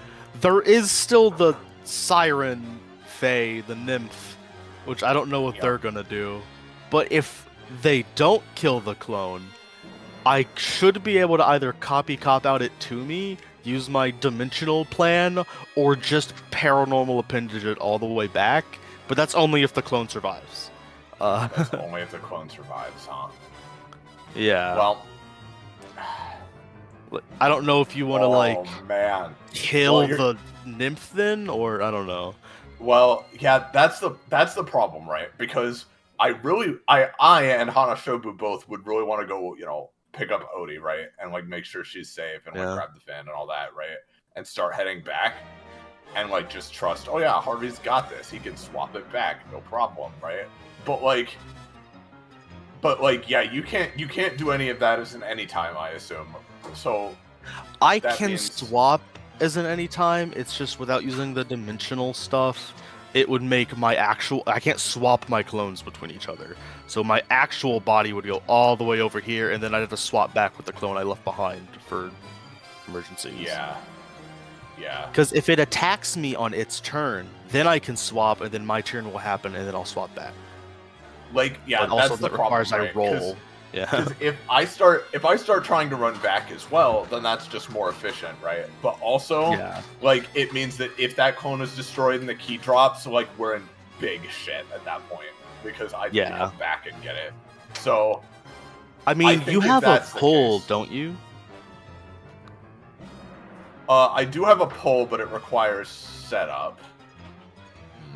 There is still the siren fae, the nymph, which I don't know what they're gonna do. But if they don't kill the clone, I should be able to either cop out it to me, use my dimensional plan, or just paranormal appendage it all the way back. But that's only if the clone survives. That's only if the clone survives, huh? Yeah. Well, I don't know if you want to oh man, kill Well, you're- the nymph then, or I don't know. Well, yeah, that's the problem, right? Because I and Hanashobu both would really want to go, pick up Odie, right? And like make sure she's safe and like Yeah. grab the fan and all that, right? And start heading back and like just trust, oh yeah, Harvey's got this. He can swap it back, no problem, right? But yeah, you can't do any of that as an anytime, I assume. So I that can means- swap as an anytime. It's just without using the dimensional stuff, it would make my actual. I can't swap my clones between each other. So my actual body would go all the way over here, and then I'd have to swap back with the clone I left behind for emergencies. yeah. Because if it attacks me on its turn, then I can swap, and then my turn will happen, and then I'll swap back. Like, yeah, But also that's the that problem, requires right? I roll. Yeah. Because if I start trying to run back as well, then that's just more efficient, right? But also, Yeah. like, it means that if that clone is destroyed and the key drops, like, we're in big shit at that point because I need to Yeah. come back and get it. So, I mean, think you if have a that's the pull, case- don't you? I do have a pull, but it requires setup.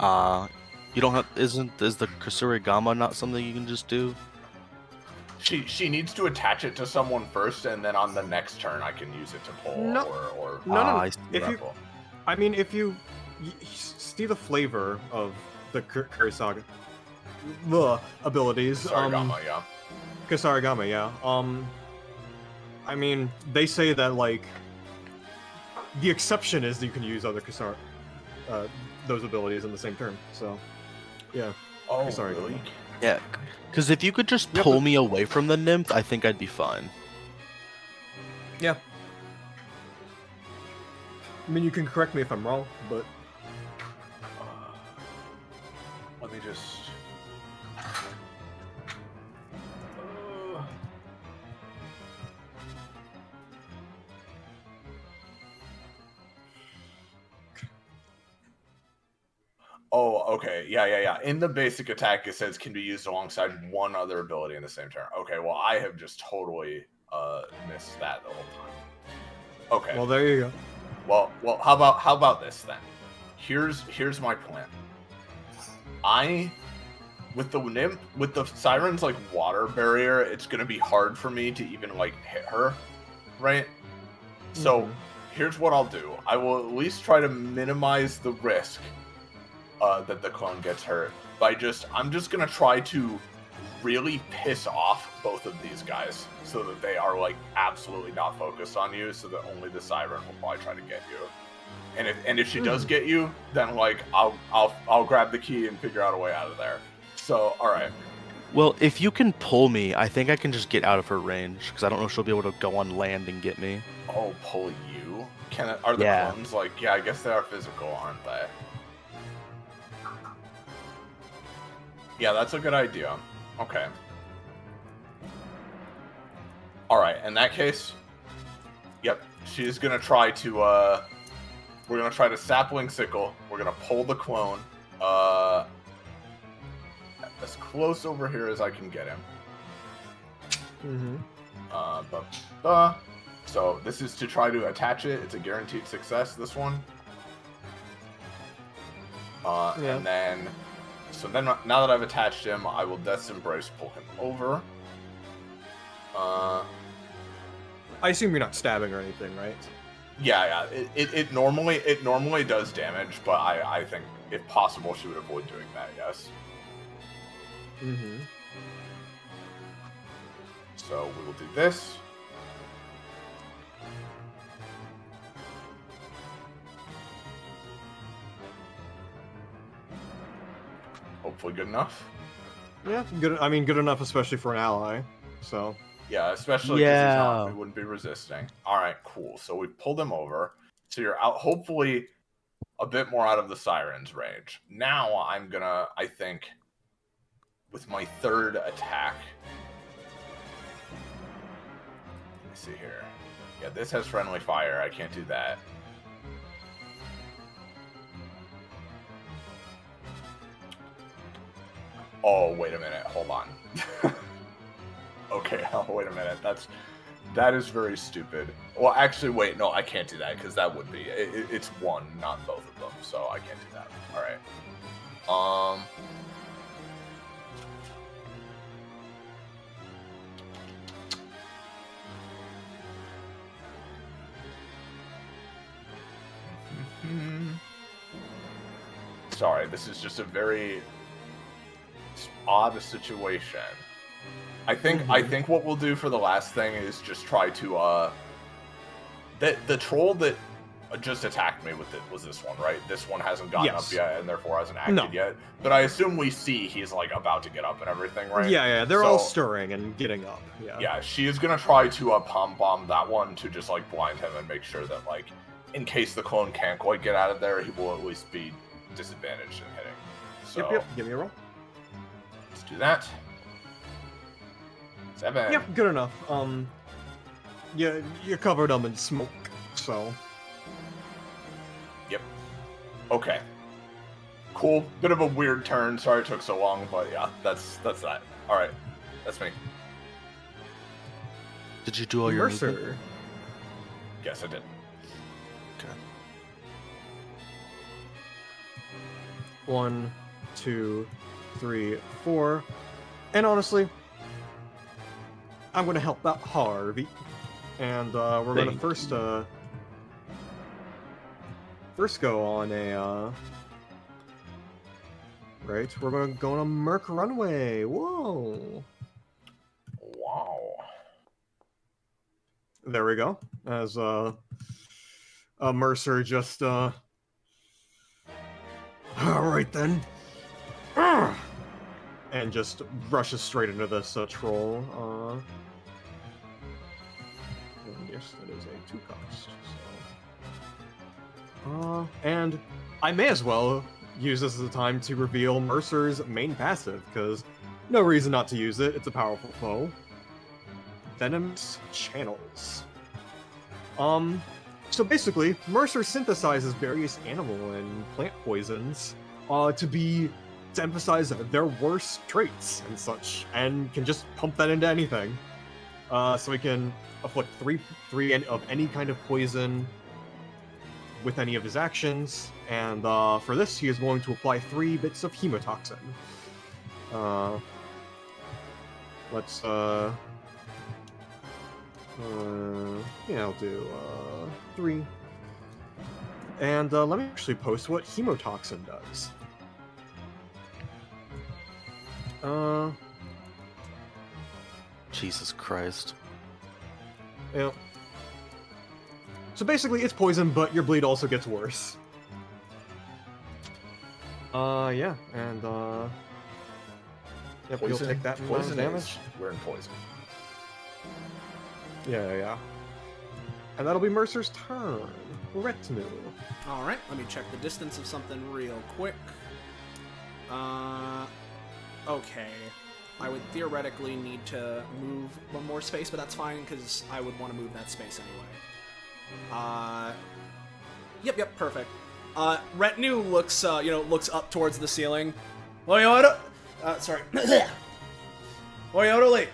You don't have. Is the Kusurigama not something you can just do? She needs to attach it to someone first, and then on the next turn, I can use it to pull No. or No. I see. If you, grapple. I mean, if you see the flavor of the Kurisaga abilities, Sarigama, yeah. Kusarigama, yeah. I mean, they say that like the exception is that you can use other those abilities in the same turn. So, yeah. Oh, Sorry, really? Yeah, because if you could just Yeah, pull but- me away from the nymph, I think I'd be fine. Yeah. I mean, you can correct me if I'm wrong, but Let me just. Oh, okay. Yeah. In the basic attack, it says can be used alongside one other ability in the same turn. Okay, well, I have just totally missed that the whole time. Okay. well, there you go. Well, how about this then? Here's my plan. With the siren's like water barrier, it's gonna be hard for me to even like hit her, right? So here's what I'll do. I will at least try to minimize the risk that the clone gets hurt I'm just gonna try to really piss off both of these guys so that they are like absolutely not focused on you, so that only the siren will probably try to get you. And if she does get you, then like I'll grab the key and figure out a way out of there. So all right. Well, if you can pull me, I think I can just get out of her range, because I don't know if she'll be able to go on land and get me. Oh, pull you? Are the Yeah. clones like? Yeah, I guess they are physical, aren't they? Yeah, that's a good idea. Okay. All right. In that case, yep, she's gonna try to. We're gonna try to sapling sickle. We're gonna pull the clone. As close over here as I can get him. So this is to try to attach it. It's a guaranteed success, this one. Yeah. And then, now that I've attached him, I will Death's Embrace pull him over. I assume you're not stabbing or anything, right? Yeah. It normally does damage, but I think if possible she would avoid doing that. Yes. So we will do this. Hopefully good enough. Yeah, good. I mean, good enough, especially for an ally. So. Yeah, especially because he's not, Yeah. we wouldn't be resisting. All right, cool. So we pulled him over. So you're out, hopefully a bit more out of the siren's range. Now I'm gonna, I think, with my third attack. Let me see here. Yeah, this has friendly fire. I can't do that. Oh, wait a minute. Hold on. Okay, oh, wait a minute. That is very stupid. Well, actually, wait. No, I can't do that because that would be it's one, not both of them. So I can't do that. All right. Sorry, this is just a very odd situation. I think what we'll do for the last thing is just try to the troll that just attacked me with it was this one, right? This one hasn't gotten up yet and therefore hasn't acted yet. But I assume we see he's like about to get up and everything, right? Yeah, they're all stirring and getting up. Yeah, she is gonna try to palm bomb that one to just like blind him and make sure that like in case the clone can't quite get out of there, he will at least be disadvantaged in hitting. So Yep. Give me a roll. let's do that. 7. Yeah, good enough. Yeah, you're covered up in smoke, so. Yep. Okay. Cool. Bit of a weird turn. Sorry it took so long, but yeah, that's that. All right, that's me. Did you do all your Mercer. movement? Yes, I did. Okay. 1, 2, 3, 4. And honestly, I'm gonna help out Harvey. And we're gonna first go on a right, we're gonna go on a Merc runway. Whoa. Wow. There we go. As Mercer just alright then. And just rushes straight into this troll. Yes, that is a 2 cost. So. And I may as well use this as a time to reveal Mercer's main passive, because no reason not to use it. It's a powerful foe. Venom's Channels. So basically, Mercer synthesizes various animal and plant poisons to emphasize their worst traits and such, and can just pump that into anything. So he can afflict three of any kind of poison with any of his actions, and for this he is going to apply 3 bits of hemotoxin. Let's yeah, I'll do 3. And let me actually post what hemotoxin does. Jesus Christ. Yeah. So basically, it's poison, but your bleed also gets worse. Yeah, and yep, you'll take that poison damage. We're in poison. Yeah. And that'll be Mercer's turn. Retinue. All right, let me check the distance of something real quick. Okay. I would theoretically need to move one more space, but that's fine because I would want to move that space anyway. Yep, perfect. Retinue looks, looks up towards the ceiling. Sorry. Oyodoli.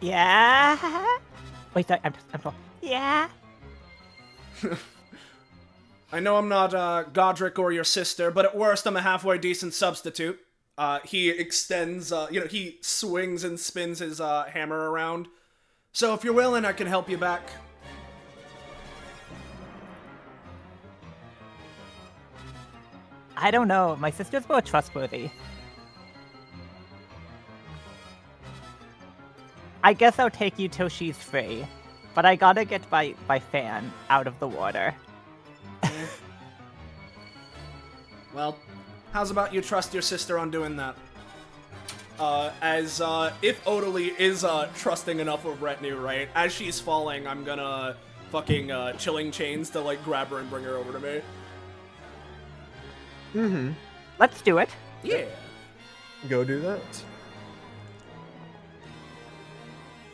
Yeah. Wait, I'm yeah. I know I'm not Godric or your sister, but at worst I'm a halfway decent substitute. He extends, he swings and spins his hammer around. So if you're willing, I can help you back. I don't know. My sister's more trustworthy. I guess I'll take you till she's free. But I gotta get my fan out of the water. Well, how's about you trust your sister on doing that? If Odalie is trusting enough of Retinue, right? As she's falling, I'm gonna fucking chilling chains to like grab her and bring her over to me. Mm-hmm. Let's do it. Yeah. Go do that.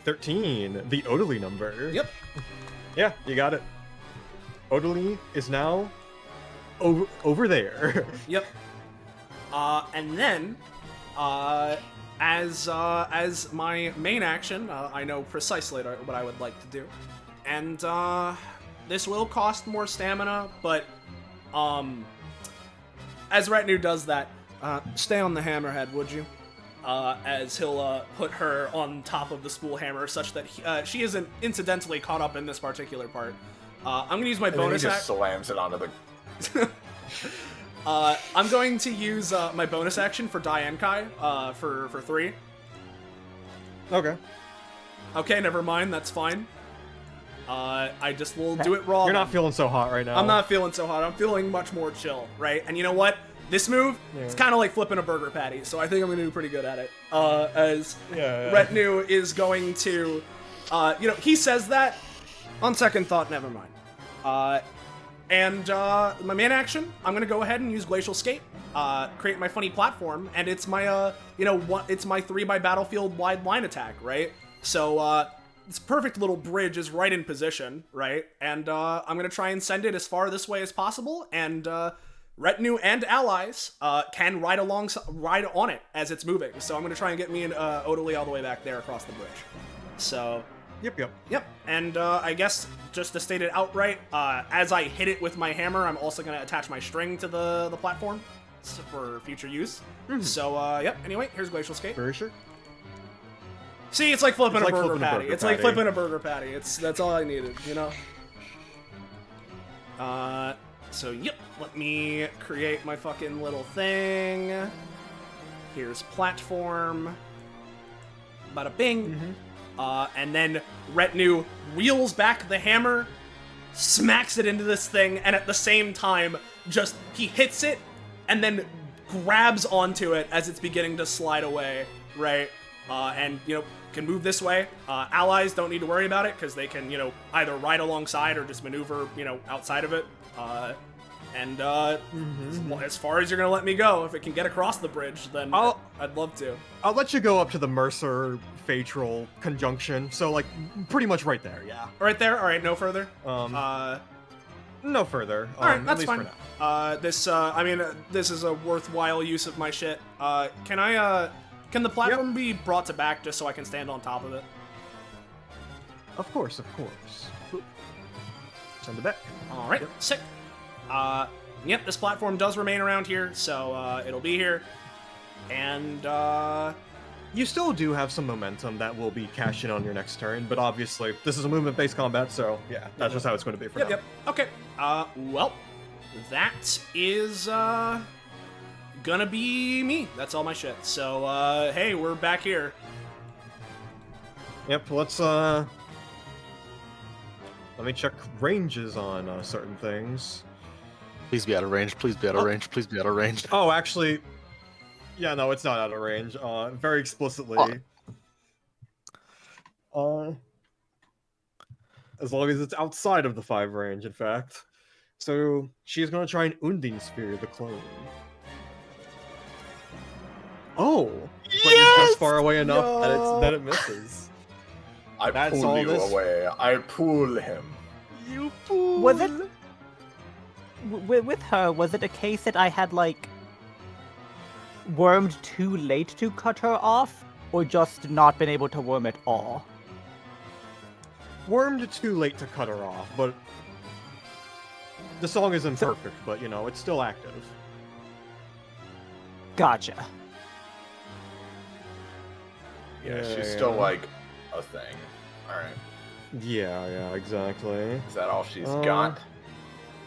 13, the Odalie number. Yep. Yeah, you got it. Odalie is now over there. Yep. And then, as my main action, I know precisely what I would like to do, and this will cost more stamina, but as Retinue does that, stay on the hammerhead, would you? As he'll put her on top of the spool hammer, such that she isn't incidentally caught up in this particular part. I'm gonna use my bonus He just action. slams it onto the. I'm going to use my bonus action for Diankai for 3. Okay. Okay, never mind. That's fine. I just will do it raw. You're not feeling so hot right now. I'm not feeling so hot. I'm feeling much more chill, right? And you know what? This move, it's kind of like flipping a burger patty, so I think I'm going to do pretty good at it. As Retinue is going to, he says that. On second thought, never mind. And my main action, I'm going to go ahead and use Glacial Skate, create my funny platform, and it's my, it's my 3 by battlefield wide line attack, right? So, this perfect little bridge is right in position, right? And I'm going to try and send it as far this way as possible, and Retinue and allies can ride on it as it's moving. So I'm going to try and get me and Odalie all the way back there across the bridge. So... Yep. And I guess, just to state it outright, as I hit it with my hammer, I'm also going to attach my string to the platform for future use. Mm-hmm. So, yep. Anyway, here's Glacial Skate. Very sure. See, it's like flipping It's a like burger flipping a patty. burger It's like patty. flipping a burger patty. That's all I needed, you know? So, yep. Let me create my fucking little thing. Here's platform. Bada bing. Mm-hmm. And then Retinue wheels back the hammer, smacks it into this thing, and at the same time, he hits it, and then grabs onto it as it's beginning to slide away, right? And, can move this way. Allies don't need to worry about it, because they can, either ride alongside or just maneuver, outside of it. As far as you're gonna let me go, if it can get across the bridge, then I'd love to. I'll let you go up to the Mercer Fatral conjunction, so like pretty much right there, yeah. Right there. All right, no further. No further. All right, at that's least fine. For now. This is a worthwhile use of my shit. Can the platform be brought to back just so I can stand on top of it? Of course. Send it back. All right, sick. Yep, this platform does remain around here, so it'll be here. And you still do have some momentum that will be cashed in on your next turn, but obviously this is a movement-based combat, so yeah, that's just how it's going to be for now. Yep. Okay. Well, that is gonna be me. That's all my shit. So hey, we're back here. Yep. Let's let me check ranges on certain things. Please be out of range. Please be out of range. Please be out of range. Oh, actually, yeah, no, it's not out of range. Very explicitly. As long as it's outside of the 5 range, in fact. So she's gonna try and Undine Sphere the clone. Oh, but you're just far away enough that it misses. I That's pull all you this- away. I pull him. You fool. Was it... With her, was it a case that I had, wormed too late to cut her off? Or just not been able to worm at all? Wormed too late to cut her off, but the song is imperfect, but it's still active. Gotcha. Yeah, she's still like a thing. Alright. Yeah, exactly. Is that all she's got?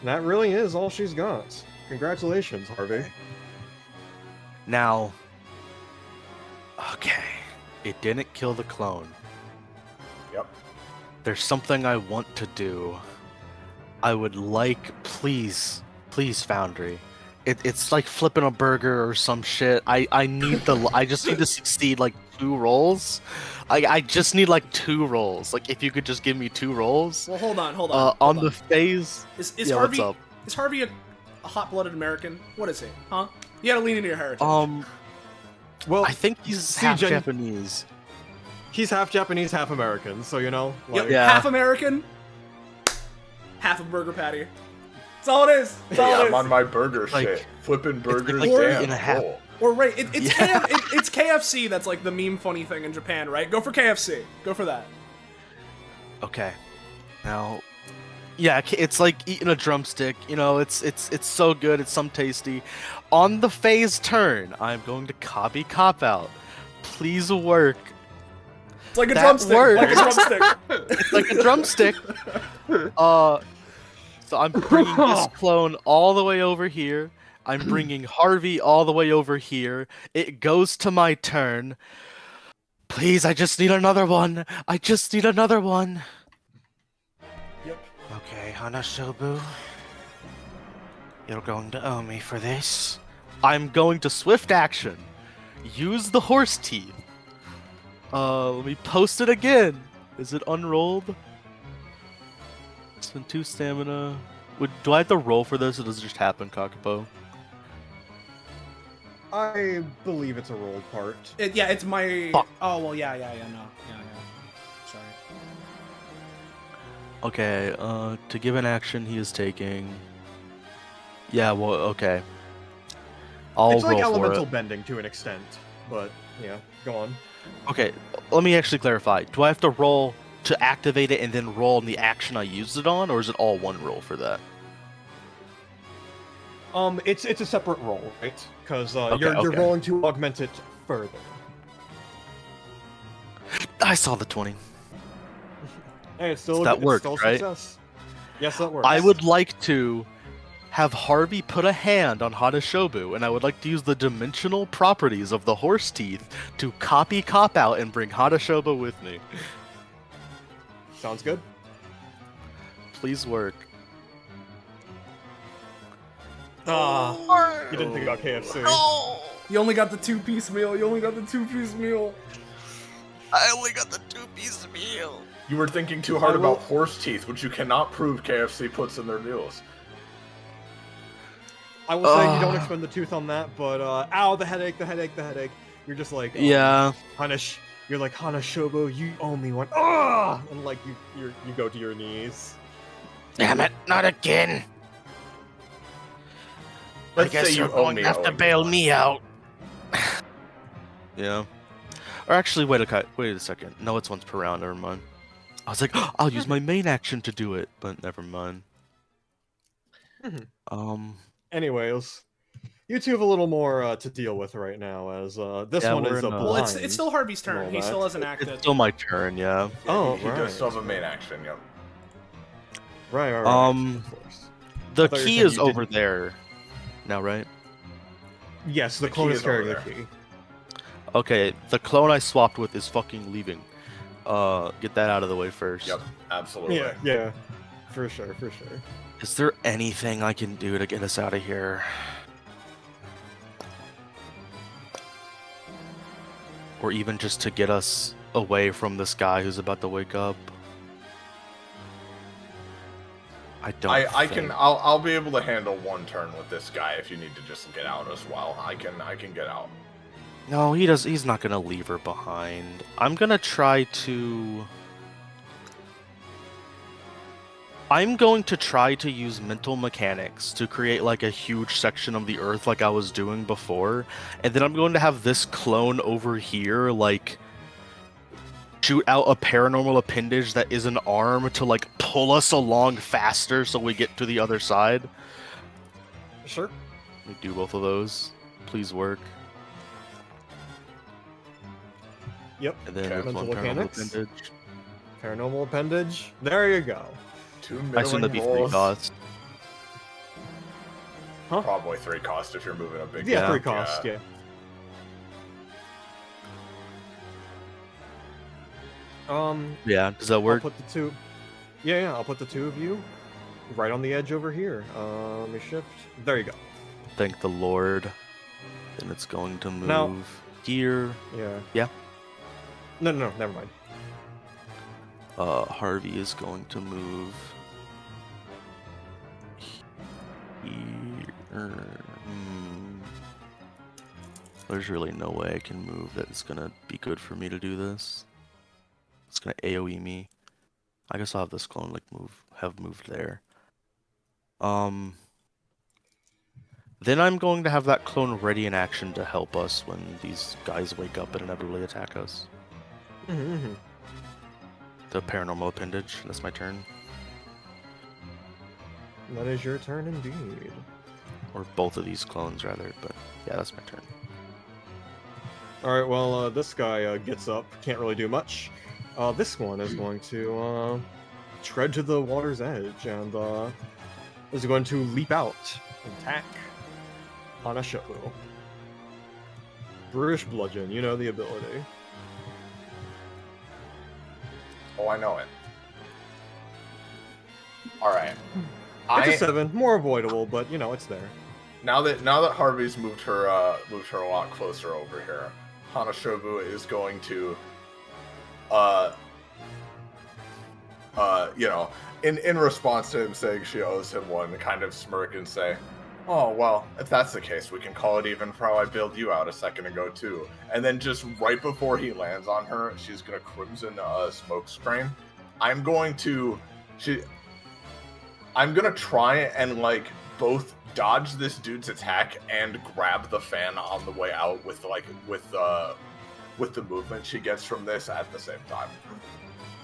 That really is all she's got. Congratulations, Harvey. Now, okay, it didn't kill the clone, Yep. There's something I want to do. I would like, please, Foundry. It's like flipping a burger or some shit. I need I just need to succeed like 2 rolls. I just need like 2 rolls. Like if you could just give me 2 rolls. Well, hold on. On the phase. Is yeah, Harvey? what's up? Is Harvey a hot-blooded American? What is he? Huh? You gotta lean into your heritage. Well, I think he's see, half Japanese. he's half Japanese, half American, so you know. Like, Yeah. Half American, half a burger patty. That's all it is. That's all Hey, it I'm is. on my burger Like- shit. Flipping burgers, like damn. and a half. cool. Or right, it's Yeah. it's KFC. That's like the meme funny thing in Japan, right? Go for KFC. Go for that. Okay. Now, yeah, it's like eating a drumstick. You know, it's so good. It's some tasty. On the phase turn, I'm going to copy cop out. Please work. It's like a That drumstick. works. Like a drumstick. It's like a drumstick. So I'm bringing this clone all the way over here. I'm bringing Harvey all the way over here. It goes to my turn. Please, I just need another one. I just need another one. Yep. Okay, Hanashobu. You're going to owe me for this. I'm going to swift action. Use the horse teeth. Let me post it again. Is it unrolled? Spend 2 stamina. Do I have to roll for this, or does it just happen, Kakapo? I believe it's a rolled part. Yeah, it's my. Fuck. Oh well, yeah. No, yeah. Sorry. Okay, to give an action he is taking. Yeah, well, okay. I'll It's like roll for elemental it. bending to an extent, but yeah, go on. Okay, let me actually clarify. Do I have to roll to activate it and then roll on the action I used it on, or is it all one roll for that? It's a separate roll, right? Because Okay, you're okay. rolling to augment it further. I saw the 20. Hey, it's still That it's worked, still a right? success. Yes, that works. I would like to have Harvey put a hand on Hadashobu, and I would like to use the dimensional properties of the horse teeth to copy cop out and bring Hadashobu with me. Sounds good. Please work. You didn't think about KFC. You only got the 2-piece meal. I only got the 2-piece meal. You were thinking too hard about horse teeth, which you cannot prove KFC puts in their meals. I will say you don't expend the tooth on that, but ow, the headache. You're just like, Yeah. Hanash. You're like, Hanashobu, you owe me one. Ah! And like you go to your knees. Damn it, not again. Let's say you owe me. bail me out. Yeah. Or actually, wait a second. No, it's once per round. Never mind. I was like, I'll use my main action to do it, but never mind. Anyways, you two have a little more to deal with right now, as this Yeah, one we're is a in a- Well, blind. it's still Harvey's and all turn. He that. still hasn't acted. It's still my turn, yeah. Oh, he right. does still have a main action, yep. Right. Of course. The I thought you key said is you over there. Now, right? Yes, the The clone key is is over carrying the there. key. Okay, the clone I swapped with is fucking leaving. Get that out of the way first. Yep, absolutely. Yeah. For sure. Is there anything I can do to get us out of here? Or even just to get us away from this guy who's about to wake up? I don't. I can think- I'll be able to handle one turn with this guy if you need to just get out as well. I can get out. No, he's not gonna leave her behind. I'm gonna try to use mental mechanics to create like a huge section of the earth like I was doing before, and then I'm going to have this clone over here like shoot out a paranormal appendage that is an arm to like pull us along faster so we get to the other side. Sure. Let me do both of those. Please work. Yep. And then Okay. there's Mental one paranormal mechanics. appendage. Paranormal appendage. There you go. 2 I assume that'd middling be 3 rolls. cost. Probably 3 cost if you're moving a big Yeah, Yeah. 3 cost. Yeah. Yeah, does that I'll work? put the two. Yeah, I'll put the two of you right on the edge over here. Let me shift. There you go. Thank the Lord. Then it's going to move Now- here. Yeah. Yeah. No, never mind. Harvey is going to move here. There's really no way I can move that is gonna be good for me to do this. It's gonna AoE me. I guess I'll have this clone like have moved there. Then I'm going to have that clone ready in action to help us when these guys wake up and inevitably attack us. Mm-hmm. The paranormal appendage. That's my turn. That is your turn indeed. Or both of these clones, rather. But yeah, that's my turn. Alright, well, this guy gets up, can't really do much. This one is going to tread to the water's edge and is going to leap out and attack Hanashobu. Brutish Bludgeon, you know the ability. Oh, I know it. All right. It's a 7, more avoidable, but you know it's there. Now that Harvey's moved her a lot closer over here, Hanashobu is going to, you know, in response to him saying she owes him one, kind of smirk and say, "Oh well, if that's the case, we can call it even for how I bailed you out a second ago too." And then just right before he lands on her, she's gonna crimson smoke screen. I'm gonna try and like both dodge this dude's attack and grab the fan on the way out with the movement she gets from this at the same time.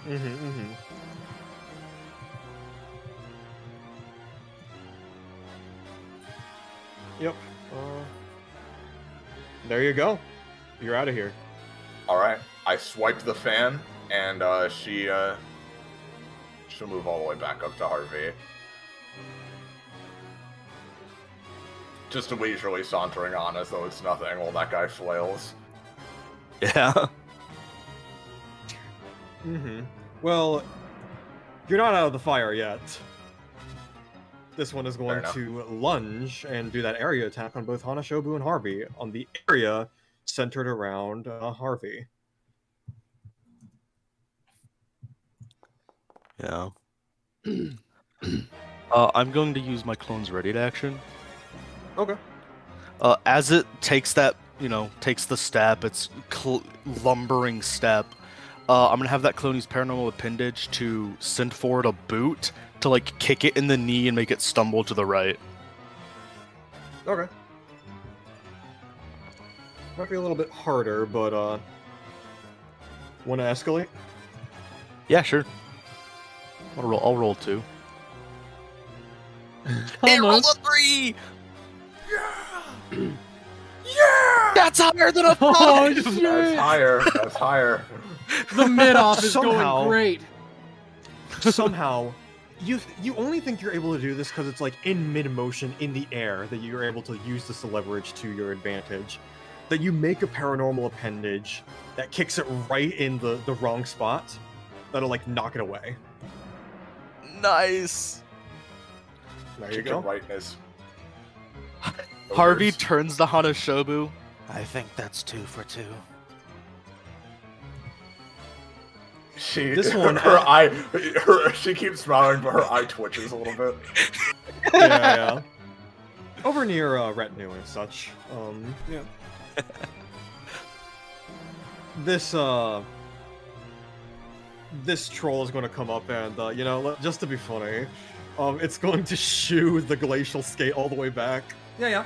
Mm-hmm. Yep. There you go. You're out of here. All right, I swiped the fan, and she'll move all the way back up to Harvey. Just leisurely sauntering on as though it's nothing while that guy flails. Yeah. Mm-hmm. Well, you're not out of the fire yet. This one is going to lunge and do that area attack on both Hanashobu and Harvey, on the area centered around Harvey. Yeah. I'm going to use my clone's ready to action. Okay. As it takes that, takes the step, its lumbering step, I'm gonna have that clone use paranormal appendage to send forward a boot to like kick it in the knee and make it stumble to the right. Okay. Might be a little bit harder, but want to escalate? Yeah, sure. I'll roll 2. Hey, roll a 3! Yeah! That's higher than a 5! Oh shit! That's higher. That's higher. The mid-off is Somehow- going great. Somehow, you only think you're able to do this because it's like in mid-motion in the air that you're able to use this leverage to your advantage. That you make a paranormal appendage that kicks it right in the wrong spot that'll like knock it away. Nice! There you Kick go. it right in his... Harvey Ogres. turns the Hanashobu. I think that's 2 for 2. This one- she keeps smiling, but her eye twitches a little bit. Yeah. Over near retinue and such. Yeah. This troll is going to come up and just to be funny, it's going to shoo the glacial skate all the way back. Yeah.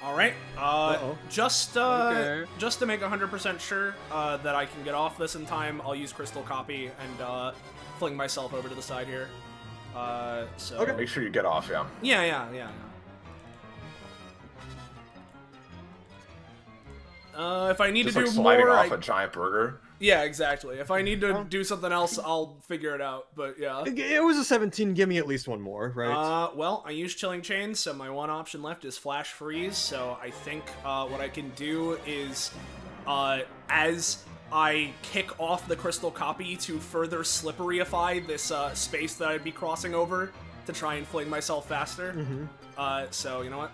All right. Uh-oh. Just Okay. just to make 100% sure that I can get off this in time, I'll use Crystal Copy and fling myself over to the side here. So. Okay. Make sure you get off, yeah. Yeah. If I need Just to like do sliding more, off a giant burger. Yeah, exactly. If I need to do something else, I'll figure it out. But yeah. It was a 17. Give me at least one more, right? Well, I use Chilling Chains, so my one option left is Flash Freeze. So I think what I can do is, as I kick off the crystal copy to further slipperyify this space that I'd be crossing over to try and fling myself faster. So you know what?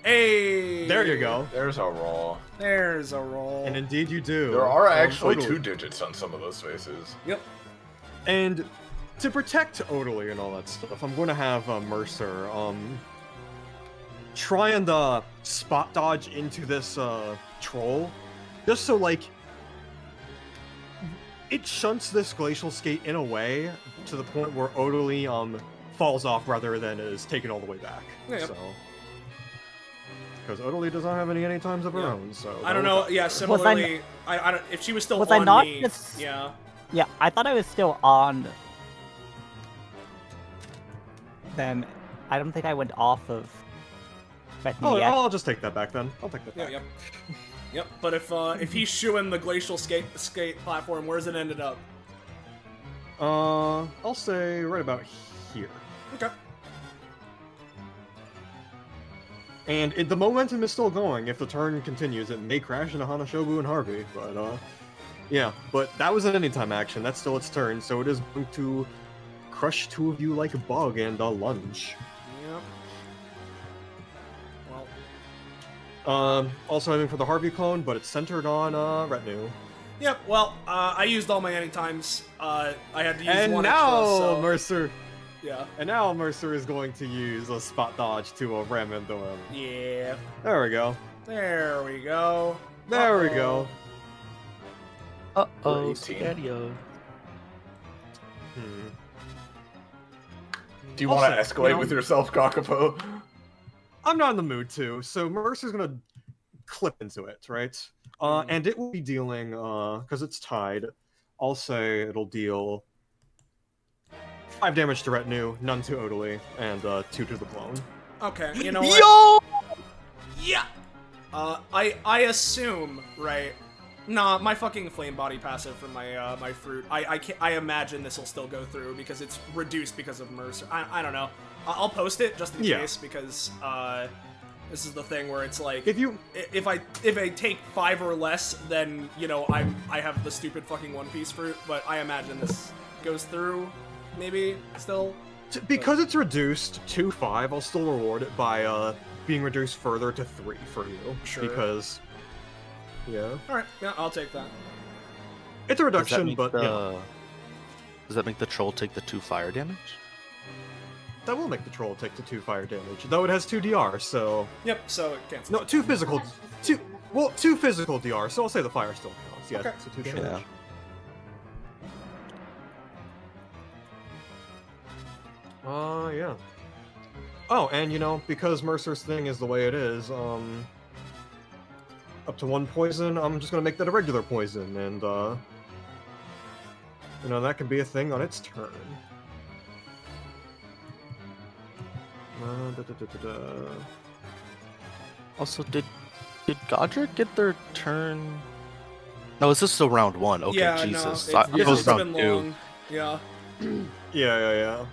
Hey! There you go. There's a roll. There's a roll. And indeed you do. There are actually Odally. 2 digits on some of those spaces. Yep. And to protect Odally and all that stuff, I'm going to have Mercer try and spot dodge into this troll, just so like it shunts this glacial skate in a way to the point where Odally falls off rather than is taken all the way back. Yep. So. Because Odally does not have any times of her own, so... I don't know, yeah, similarly, I don't, if she was still was on I not me, just- yeah. Yeah, I thought I was still on. Then I don't think I went off of. Oh, yet. I'll just take that back then. I'll take that Yeah, back. yep. Yep, but if he's shooing the glacial skate platform, where's it ended up? I'll say right about here. Okay. And the momentum is still going. If the turn continues, it may crash into Hanashobu and Harvey, but, yeah. But that was an anytime action. That's still its turn, so it is going to crush 2 of you like a bug and lunge. Yep. Well. Also aiming for the Harvey clone, but it's centered on, Retinue. Yep, well, I used all my anytimes. I had to use And one now, extra, so... Mercer... Yeah. And now Mercer is going to use a spot dodge to ram into him. Yeah. There we go. There we go. There we go. Uh-oh, 18. Scadio. Do you want to Also, escalate you know- with yourself, Kakapo? I'm not in the mood to, so Mercer's gonna clip into it, right? And it will be dealing, because it's tied, I'll say it'll deal 5 damage to Retinue, none to Odally, and 2 to the clone. Okay, you know what? Yeah! I assume, right? Nah, my fucking flame body passive from my my fruit. I imagine this will still go through because it's reduced because of Mercer. I don't know. I'll post it just in case because this is the thing where it's like if I take 5 or less, then you know I have the stupid fucking One Piece fruit. But I imagine this goes through. Maybe still. Because it's reduced to 5, I'll still reward it by being reduced further to 3 for you. Sure. Because, yeah. Alright, yeah, I'll take that. It's a reduction, but yeah. Does that make the troll take the 2 fire damage? That will make the troll take the 2 fire damage, though it has 2 DR, so... Yep, so it cancels. No, 2 physical... 2 physical DR, so I'll say the fire still counts. Yeah, Okay. so 2 damage. Yeah. Yeah. Oh, and you know, because Mercer's thing is the way it is, up to 1 poison, I'm just gonna make that a regular poison, and, you know, that can be a thing on its turn. Also, did Godric get their turn? No, is this still round 1? Okay, yeah, Jesus. no, I it's was been round 2. long. Yeah. Yeah.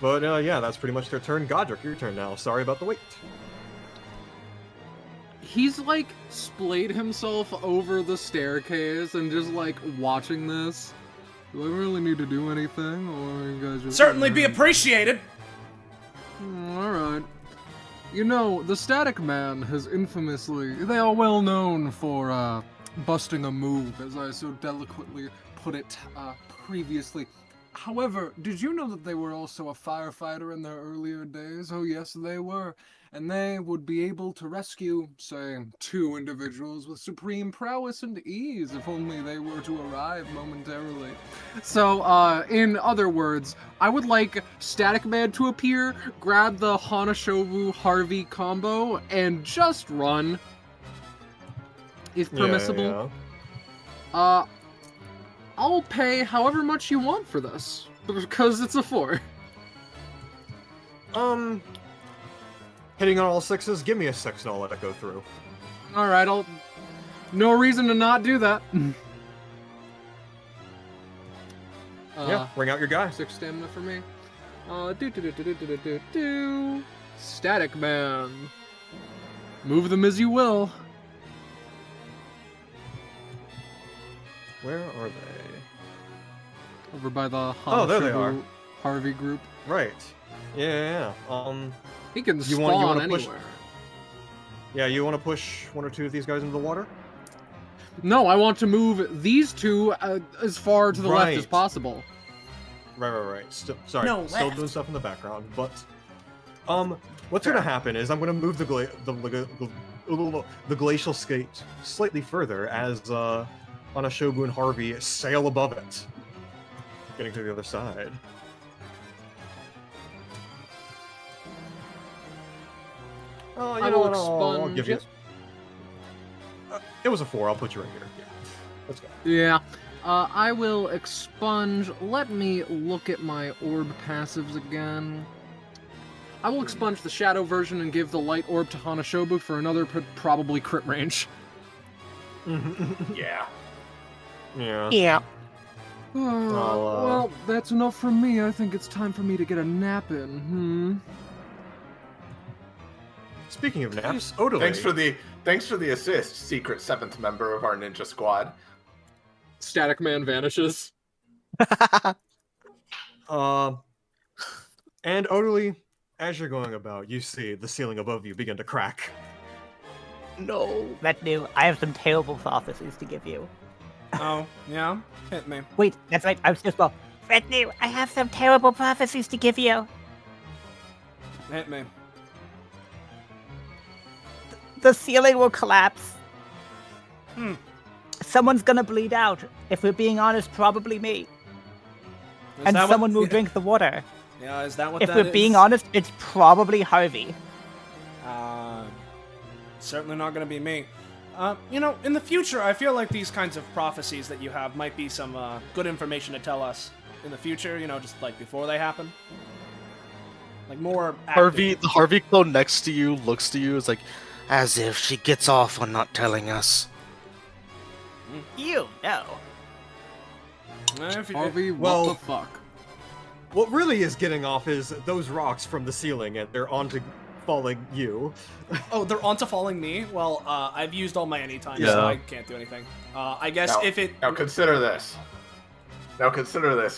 But, yeah, that's pretty much their turn. Godric, your turn now. Sorry about the wait. He's like splayed himself over the staircase and just like watching this. Do I really need to do anything, or are you guys just Certainly be appreciated. Alright. You know, the Static Man has infamously... They are well known for, busting a move, as I so delicately put it, previously. However, did you know that they were also a firefighter in their earlier days? Oh yes, they were. And they would be able to rescue, say, 2 individuals with supreme prowess and ease if only they were to arrive momentarily. So, in other words, I would like Static Man to appear, grab the Hanashobu Harvey combo, and just run. If permissible. Yeah. I'll pay however much you want for this, because it's a 4. Hitting on all 6s, give me a 6 and I'll let it go through. Alright, No reason to not do that. Yeah, bring out your guy. 6 stamina for me. Static Man. Move them as you will. Where are they? Over by the Oh, there they Hamashibu are. Harvey group. Right. Yeah. He can You spawn wanna push- anywhere. Yeah, you want to push one or two of these guys into the water? No, I want to move these two as far to the left as Right. possible. Right. Sorry, No, still left. doing stuff in the background, but what's gonna happen is I'm gonna move the glacial skate slightly further as Shogun and Harvey sail above it, getting to the other side. Oh, you I know will what? I'll expunge give you. it. It was a 4. I'll put you right here. Yeah. Let's go. Yeah. I will expunge. Let me look at my orb passives again. I will expunge the shadow version and give the light orb to Hanashobu for another probably crit range. Yeah. Yeah. Yeah. Well, that's enough from me. I think it's time for me to get a nap in. Speaking of naps, Odile. Thanks for the assist, secret 7th member of our ninja squad. Static Man vanishes. And Odile, as you're going about, you see the ceiling above you begin to crack. No. Retinue, I have some terrible prophecies to give you. Oh, yeah? Hit me. Wait, that's right, I was just well. Retinue, I have some terrible prophecies to give you. Hit me. The ceiling will collapse. Hmm. Someone's gonna bleed out. If we're being honest, probably me. Is And that what- someone will drink the water. Yeah, is that what If that we're being is? honest, it's probably Harvey. Certainly not going to be me. In the future, I feel like these kinds of prophecies that you have might be some good information to tell us in the future, just like before they happen. Like more active. The Harvey clone next to you looks to you, is like, as if she gets off on not telling us. You know. If you- Harvey, Well- what the fuck? What really is getting off is those rocks from the ceiling, and they're onto falling you. Oh, they're onto falling me? Well, I've used all my anytime, Yeah. so I can't do anything. I guess Now- if it... Now consider this.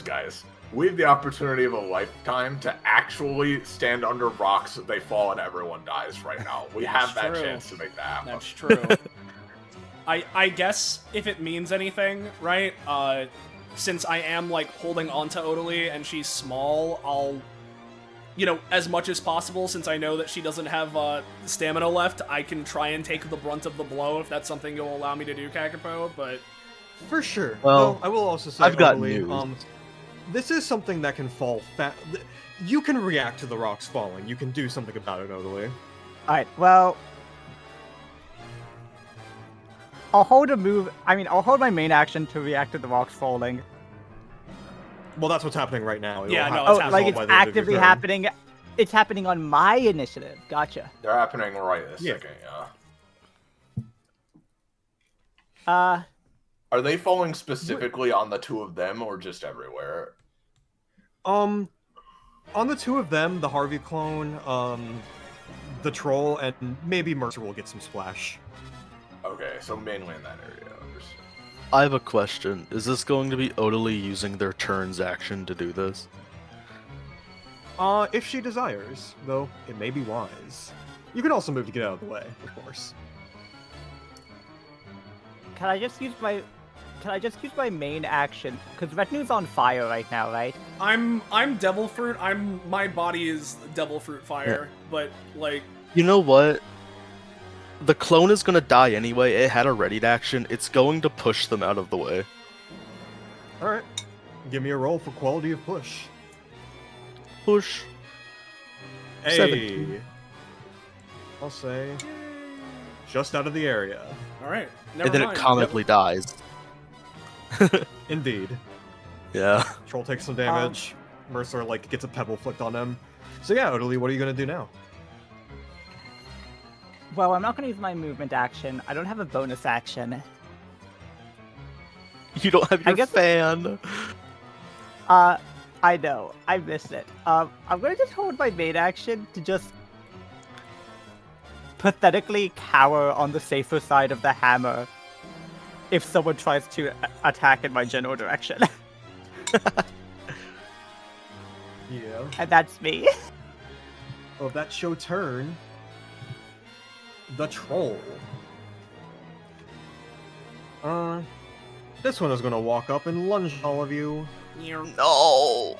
Guys. We have the opportunity of a lifetime to actually stand under rocks that they fall and everyone dies right now. We have that True. chance to make that happen. That's true. I guess if it means anything, right? Since I am holding onto Odile and she's small, I'll, as much as possible. Since I know that she doesn't have stamina left, I can try and take the brunt of the blow if that's something you'll allow me to do, Kakapo. But For sure. Well, Though, I will also say, I've got Odile, news. this is something that can fall You can react to the rocks falling. You can do something about it, Odile. Alright, well. I'll hold my main action to react to the rocks falling. Well, that's what's happening right now. Yeah, no, Oh, it's happening. like all it's by the end of your actively turn. happening. It's happening on my initiative. Gotcha. They're happening right this Yeah. second, yeah. Are they falling specifically on the two of them or just everywhere? On the two of them, the Harvey clone, the troll, and maybe Mercer will get some splash. Okay, so mainly in that area. Understood. I have a question. Is this going to be Odile using their turn's action to do this? If she desires, though it may be wise. You can also move to get out of the way, of course. Can I just use my main action? Because Retinue's on fire right now, right? I'm Devil Fruit. My body is Devil Fruit fire, but You know what? The clone is gonna die anyway. It had a readied action. It's going to push them out of the way. Alright. Give me a roll for quality of push. Push. Hey! 17. I'll say... just out of the area. all right. Never And then mind. it comically dies. Indeed. Yeah. Troll takes some damage. Mercer, gets a pebble flicked on him. So yeah, Odile, what are you gonna do now? Well, I'm not going to use my movement action. I don't have a bonus action. You don't have your guess- fan. I know. I missed it. I'm going to just hold my main action to just pathetically cower on the safer side of the hammer if someone tries to attack in my general direction. Yeah. And that's me. Oh, that's your turn. The troll. This one is gonna walk up and lunge at all of you. No.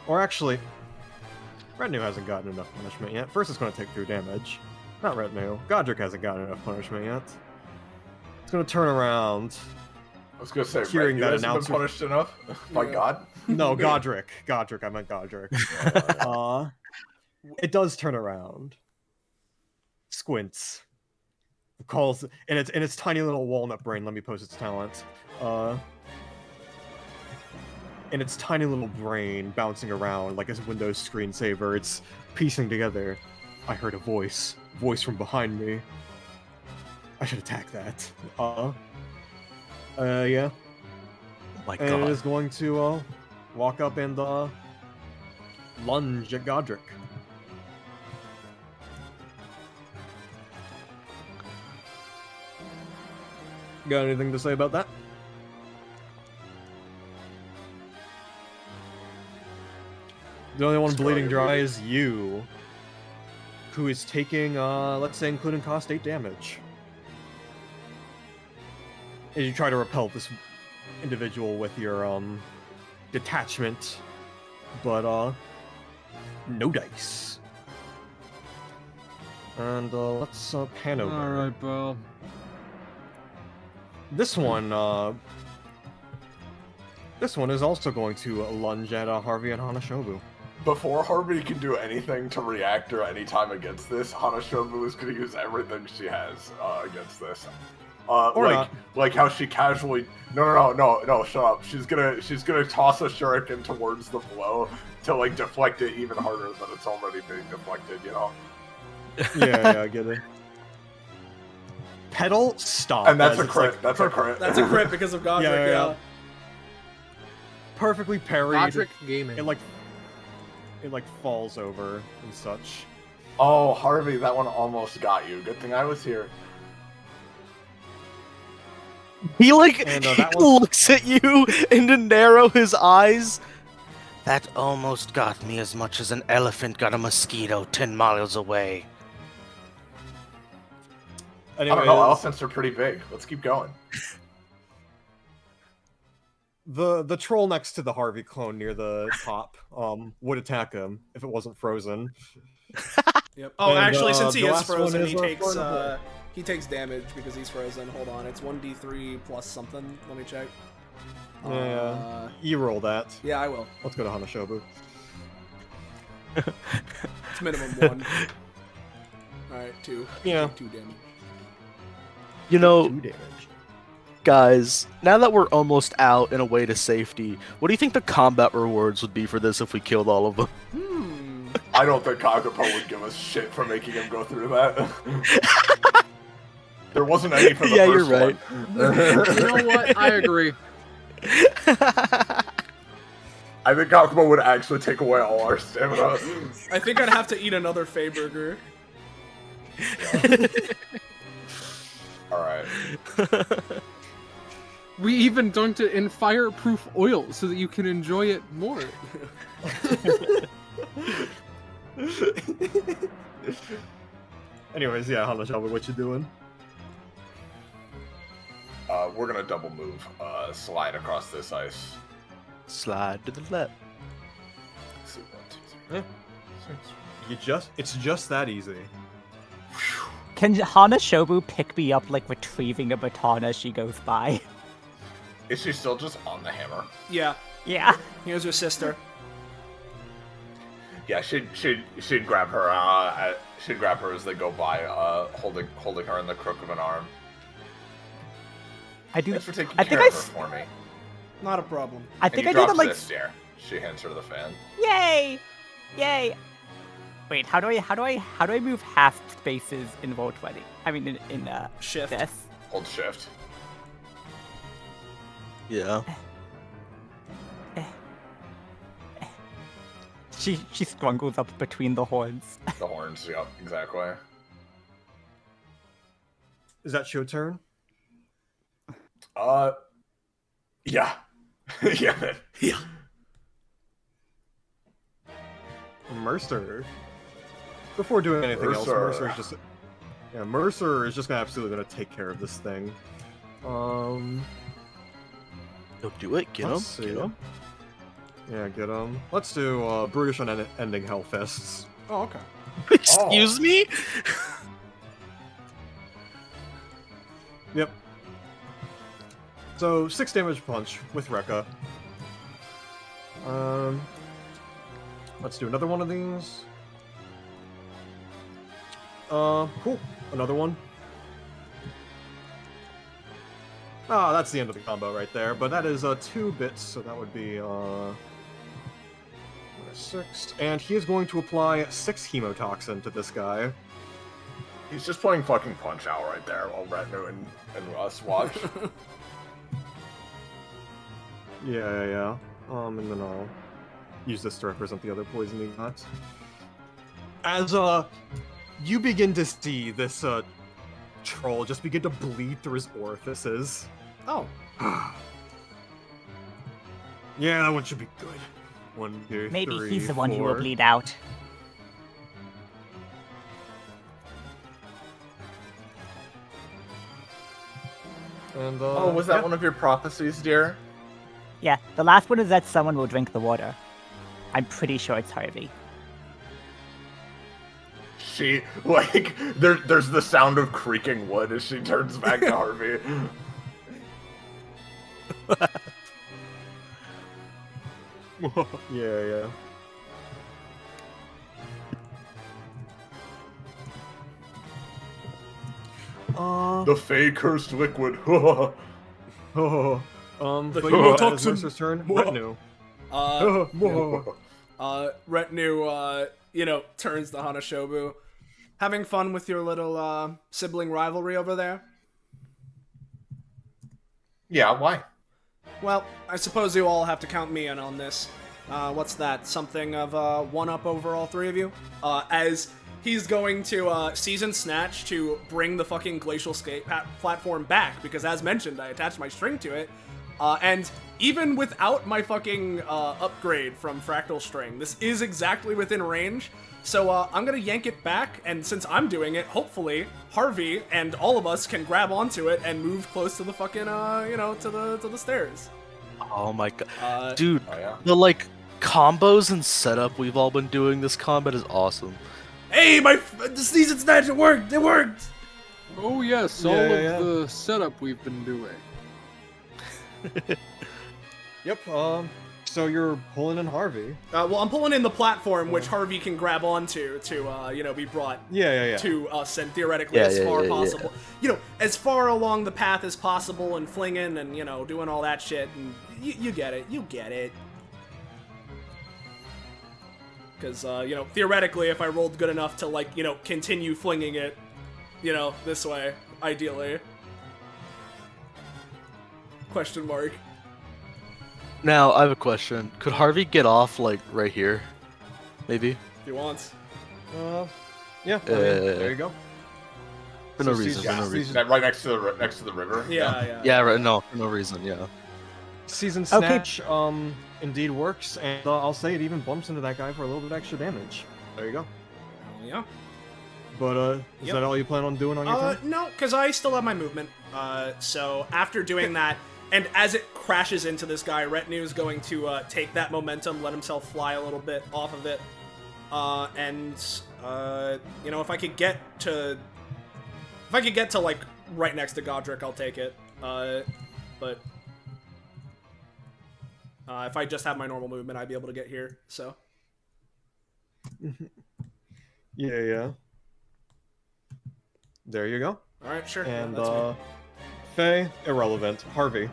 Or actually, Retinue hasn't gotten enough punishment yet. First, it's gonna take 2 damage. Not Retinue. Godric hasn't gotten enough punishment yet. It's gonna turn around. I was gonna say, Hearing Red, that you hasn't been announcement- punished enough? By Yeah. God. No, Godric. Godric, I meant Godric. It does turn around. Squints. Calls in its tiny little walnut brain. Let me post its talent. In its tiny little brain, bouncing around like a Windows screensaver, it's piecing together. I heard a voice from behind me. I should attack that. Yeah. Oh my And it god. is going to walk up and lunge at Godric. Got anything to say about that? The only one bleeding dry is you, who is taking, let's say, including cost 8 damage. As you try to repel this individual with your, detachment, but, no dice. And, let's, pan over. Alright, bro. This one is also going to lunge at Harvey and Hanashobu. Before Harvey can do anything to react or any time against this, Hanashobu is going to use everything she has against this. Like how she casually no, shut up. She's gonna toss a shuriken towards the blow to like deflect it even harder than it's already being deflected, you know? Yeah, I get it. Pedal, stop. And that's a It's crit. like That's a crit. That's a crit because of Godric, Yeah. Perfectly parried. Godric Gaming. It like falls over and such. Oh, Harvey, that one almost got you. Good thing I was here. He like And, he that one- looks at you and to narrow his eyes. That almost got me as much as an elephant got a mosquito 10 miles away. I don't know. Elephants are pretty big. Let's keep going. The troll next to the Harvey clone near the top would attack him if it wasn't frozen. Yep. Oh, And, actually, since he the is last one frozen, is, he takes damage because he's frozen. Hold on, it's 1d3 plus something. Let me check. You roll that. Yeah, I will. Let's go to Hanashobu. It's minimum 1. Alright, 2. Yeah. 2 damage. You know, 2 damage. guys, now that we're almost out and away to safety, what do you think the combat rewards would be for this if we killed all of them? I don't think Kakapo would give us shit for making him go through that. There wasn't any for the Yeah, first you're right. one. You know what? I agree. I think Kakapo would actually take away all our stamina. I think I'd have to eat another Fey burger. Alright. We even dunked it in fireproof oil so that you can enjoy it more. Anyways, yeah, Hanashobu, what you doing? We're gonna double move, slide across this ice. Slide to the left. Let's see, 1, 2, 3. It's just that easy. Can Hanashobu pick me up like retrieving a baton as she goes by? Is she still just on the hammer? Yeah, Yeah. here's her sister. Yeah, she'd grab her. She'd grab her as they go by, holding her in the crook of an arm. I do. Thanks for taking I care think of her for me. Not a problem. I And think he I do drops that like. this here. She hands her the fan. Yay! Yay! Wait, how do I move half spaces in Roll20? I mean, in Shift. this. Hold shift. Yeah. She struggles up between the horns. The horns. Yep. Exactly. Is that your turn? Yeah. Yeah. Yeah. Mercer. Before doing anything else, Mercer. Mercer is just absolutely gonna take care of this thing. Yo, do it. Get him. Let's see. Get him. Yeah, get him. Let's do brutish on ending Hellfists. Oh, okay. Excuse me. Yep. So 6 damage punch with Rekka. Let's do another one of these. Cool. Another one. Ah, that's the end of the combo right there. But that is 2 bits, so that would be 6. And he is going to apply 6 hemotoxin to this guy. He's just playing fucking Punch Out right there while Retinue and us watch. Yeah. And then I'll use this to represent the other poison he got. As you begin to see this troll just begin to bleed through his orifices. Oh. Yeah, that one should be good. 1, 2, Maybe 3, he's the one who will 4. bleed out. And Oh, was that yeah. one of your prophecies, dear? Yeah, the last one is that someone will drink the water. I'm pretty sure it's Harvey. She, like, there's the sound of creaking wood as she turns back to Harvey. Yeah. The Fey cursed liquid. The The hemotoxin. Mercer's turn. Mwah. Retinue. Retinue, turns to Hanashobu. Having fun with your little sibling rivalry over there? Yeah, why? Well, I suppose you all have to count me in on this. What's that? Something of one up over all three of you? As he's going to season snatch to bring the fucking glacial skate platform back, because as mentioned, I attached my string to it. And even without my fucking upgrade from fractal string, this is exactly within range. So I'm gonna yank it back, and since I'm doing it, hopefully Harvey and all of us can grab onto it and move close to the fucking, to the stairs. Oh my god, dude! Oh, yeah. The combos and setup we've all been doing this combat is awesome. Hey, the season snatch, it worked! It worked! Oh yes, Yeah, all yeah, of the setup we've been doing. Yep. So you're pulling in Harvey. Well, I'm pulling in the platform, which Harvey can grab onto to, be brought Yeah. to us, and theoretically Yeah, as yeah, far yeah, possible. As far along the path as possible, and flinging, and, doing all that shit, and you get it. You get it. Because, theoretically, if I rolled good enough to, continue flinging it, this way, ideally. Question mark. Now I have a question. Could Harvey get off right here? Maybe. If he wants. Yeah. There you go. For no So reason. For no season- reason. That right next to the river. Yeah. Yeah. Right. No. For no reason. Yeah. Season Okay. snatch indeed works, and I'll say it even bumps into that guy for a little bit extra damage. There you go. Oh, yeah. But is Yep. that all you plan on doing on your turn? No, because I still have my movement. So after doing that, and as it crashes into this guy, Retinue is going to take that momentum, let himself fly a little bit off of it, and if I could get to right next to Godric, I'll take it. But if I just have my normal movement, I'd be able to get here. So Yeah. There you go. all right, sure. And that's me. Faye, irrelevant. Harvey.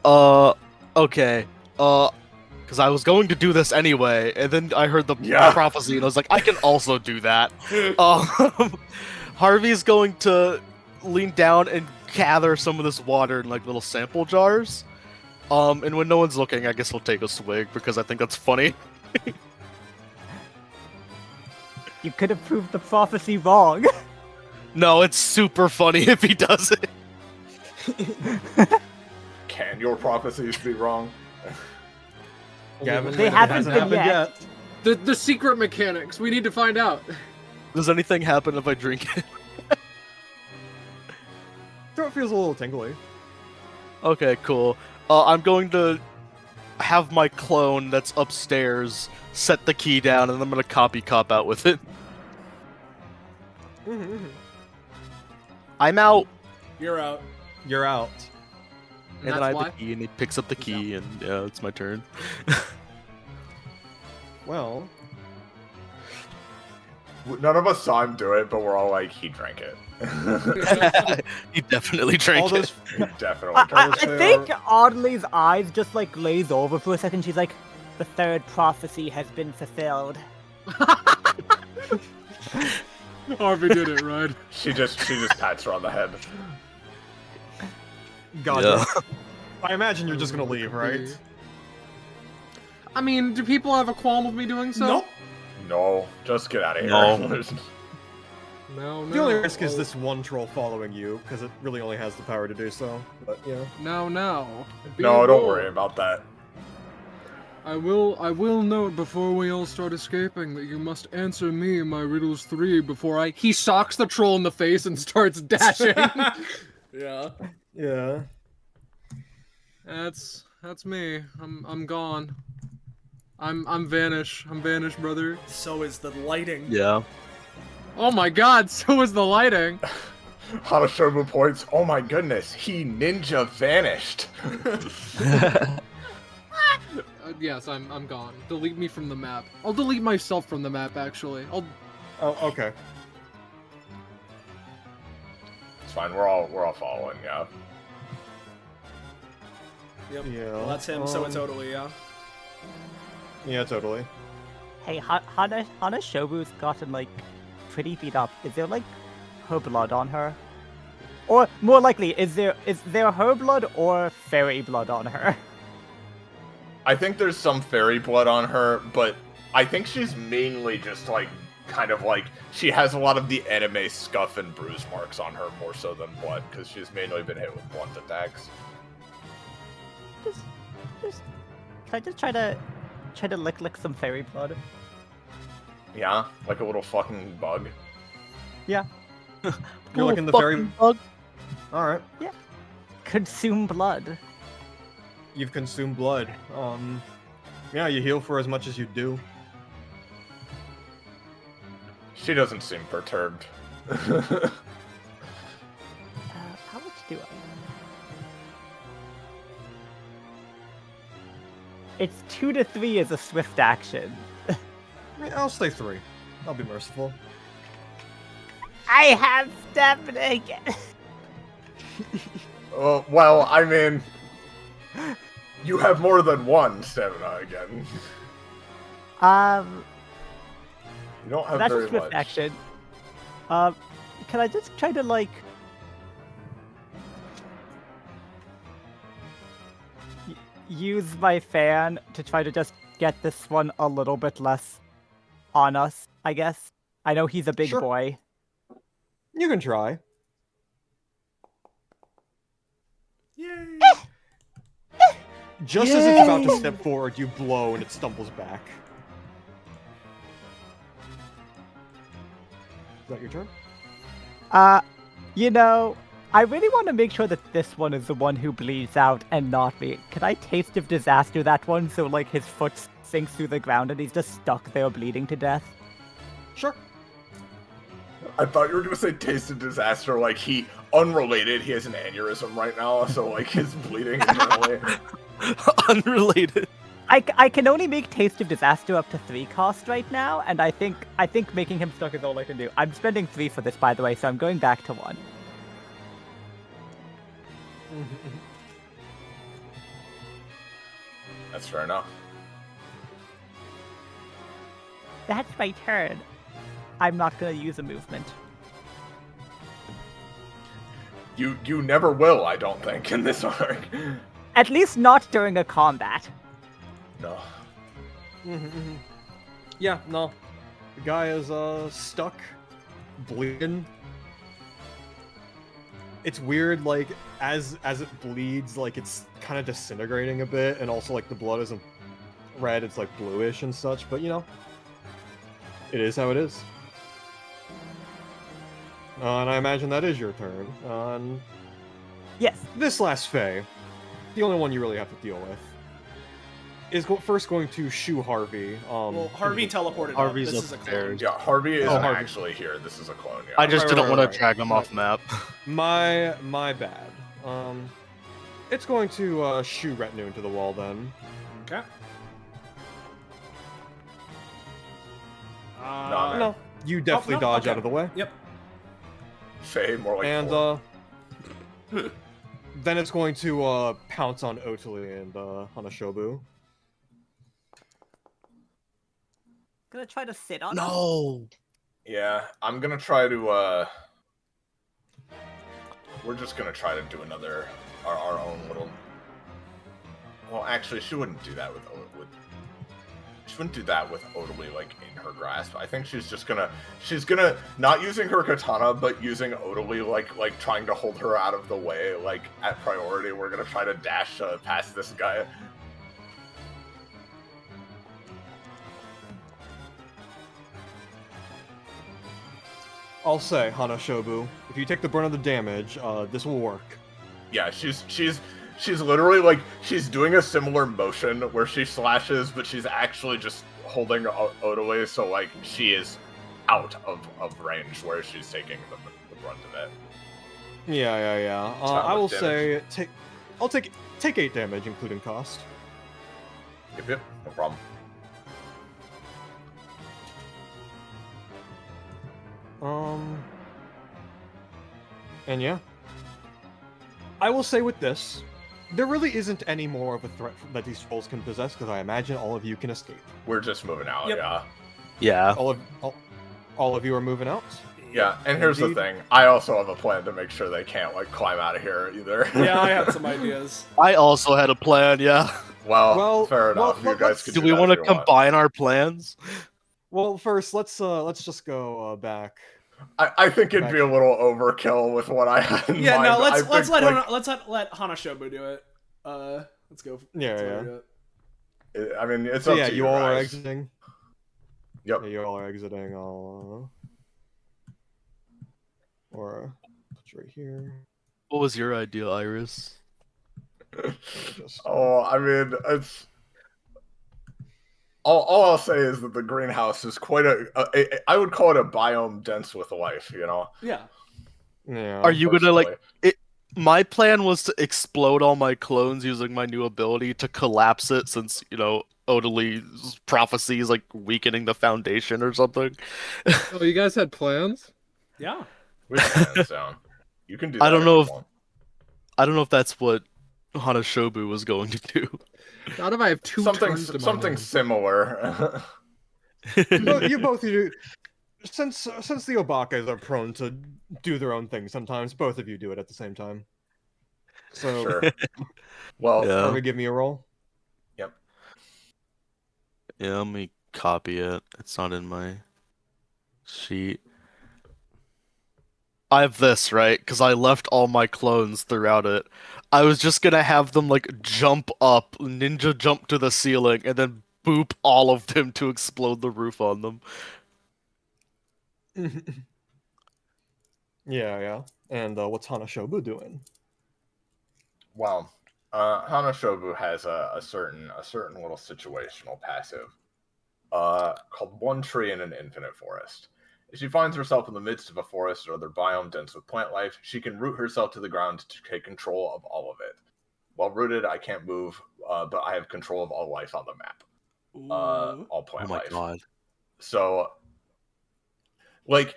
Okay. because I was going to do this anyway, and then I heard the Yeah. prophecy, and I was like, I can also do that. Harvey's going to lean down and gather some of this water in like little sample jars. And when no one's looking, I guess he'll take a swig because I think that's funny. You could have proved the prophecy wrong. No, it's super funny if he does it. Can your prophecies be wrong? Gavin, They it haven't hasn't been happened yet. The secret mechanics. We need to find out. Does anything happen if I drink it? Throat feels a little tingly. Okay, cool. I'm going to have my clone that's upstairs set the key down, and I'm going to cop out with it. I'm out. You're out. You're out. And then that's I have why? the key, and he picks up the key, and yeah, it's my turn. Well, None of us saw him do it, but we're all like, he drank it. He definitely all drank those it. He definitely I drank it. think Audley's eyes just like glaze over for a second. She's like, the third prophecy has been fulfilled. Harvey did it, right? She just pats her on the head. God. Yeah. I imagine you're just gonna leave, right? I mean, do people have a qualm with me doing so? Nope. No, just get out of here. No. No, The only risk Oh. is this one troll following you, because it really only has the power to do so. But yeah. No. Be No, don't bold. worry about that. I will note before we all start escaping that you must answer me my riddles 3 before he socks the troll in the face and starts dashing. Yeah. Yeah. That's me. I'm gone. I'm vanished. I'm vanished, brother. So is the lighting. Yeah. Oh my god, so is the lighting. Hanashobu points, oh my goodness, he ninja vanished. Yes, I'm gone. Delete me from the map. I'll delete myself from the map, actually. Oh, okay. It's fine, we're all following, yeah. Yep. Yeah. Well, that's him, so it's totally, yeah. Yeah, totally. Hey, Hana Shobu's gotten like pretty beat up. Is there like her blood on her? Or more likely, is there her blood or fairy blood on her? I think there's some fairy blood on her, but I think she's mainly just like, kind of like, she has a lot of the anime scuff and bruise marks on her more so than blood, because she's mainly been hit with blunt attacks. Just can I just try to lick some fairy blood? Yeah, like a little fucking bug. Yeah. You're looking the Fucking very. bug. Alright. Consume blood. You've consumed blood. Yeah, you heal for as much as you do. She doesn't seem perturbed. How much do I? It's 2 to 3 as a swift action. I'll say 3. I'll be merciful. I have stamina again. Well, I mean, you have more than one stamina again. You don't have That's very a swift much. action. Can I just try to like use my fan to try to just get this one a little bit less on us, I guess? I know he's a big Sure. boy. You can try. Yay! Just as it's about to step forward, you blow and it stumbles back. Is that your turn? You know, I really want to make sure that this one is the one who bleeds out and not me. Can I taste of disaster that one so like his foot sinks through the ground and he's just stuck there bleeding to death? Sure. I thought you were gonna say taste of disaster, like he, unrelated, he has an aneurysm right now, so like his bleeding internally. Unrelated. I can only make Taste of Disaster up to 3 cost right now, and I think making him stuck is all I can do. I'm spending 3 for this, by the way, so I'm going back to 1. That's fair enough. That's my turn. I'm not gonna use a movement. You never will, I don't think, in this arc. At least not during a combat. No. Yeah, no. The guy is stuck, bleeding. It's weird, like as it bleeds, like it's kind of disintegrating a bit, and also like the blood isn't red; it's like bluish and such. But you know, it is how it is. And I imagine that is your turn. Yes. This last Fae, the only one you really have to deal with, is first going to shoo Harvey. Well, Harvey teleported Harvey's up. This is a clone. upstairs. Yeah, Harvey isn't Harvey. actually here. This is a clone. Yeah. I just Right, didn't right, want right. to drag him off map. My bad. It's going to shoo Retinue into the wall then. Okay. No, No, you definitely no, dodge okay. out of the way. Yep. Faye, more like And four. then it's going to pounce on Otuli and Hanashobu. Gonna try to sit on him? No. Yeah, I'm gonna try to, we're just gonna try to do another, our own little... Well, actually, she wouldn't do that with she wouldn't do that with Otuli, like, in her grasp. I think she's gonna, not using her katana, but using Otuli, like, trying to hold her out of the way, like, at priority. We're gonna try to dash past this guy. I'll say, Hanashobu, if you take the brunt of the damage, this will work. Yeah, she's literally like she's doing a similar motion where she slashes, but she's actually just holding Otaway, so like she is out of range where she's taking the brunt of it. Yeah. It's not I will much damage. say, I'll take 8 damage, including cost. Yep, no problem. And yeah. I will say with this, there really isn't any more of a threat that these trolls can possess, because I imagine all of you can escape. We're just moving out, Yep. yeah. Yeah. All of you are moving out? Yeah, and here's Indeed. the thing. I also have a plan to make sure they can't, like, climb out of here either. Yeah, I have some ideas. I also had a plan, yeah. Well, fair well, enough. You guys let's- can Do do we that want to if you combine our plans? Well, first, let's just go back. I think it'd be a little overkill with what I had in Yeah, mind. no, I let's think, let like, let Hanashobu do it. Let's go. Yeah, let's let her yeah. do it. I mean, it's So up yeah, to you all are guys. exiting. Yep. Yeah, you all are exiting. I'll or put you right here. What was your idea, Iris? Just- Oh, I mean, it's all I'll say is that the greenhouse is quite I would call it a biome dense with life. You know. Yeah. Yeah. Are you gonna like personally. it? My plan was to explode all my clones using my new ability to collapse it, since Odaly's prophecy is like weakening the foundation or something. Oh, you guys had plans? Yeah. Which plan, so you can do. That I don't know you if- want. I don't know if that's what Hanashobu was going to do. Not if I have two turns to my something name. similar. you both do. Since the Obakas are prone to do their own thing sometimes, both of you do it at the same time. So, Sure. Well, Yeah. Harvey, give me a roll. Yep. Yeah, let me copy it. It's not in my sheet. I have this, right? Because I left all my clones throughout it. I was just gonna have them, like, jump up, ninja jump to the ceiling, and then boop all of them to explode the roof on them. Yeah. And what's Hanashobu doing? Well, Hanashobu has a certain little situational passive called One Tree in an Infinite Forest. If she finds herself in the midst of a forest or other biome dense with plant life, she can root herself to the ground to take control of all of it. While rooted, I can't move, but I have control of all life on the map. All Oh plant my life. god. So, like,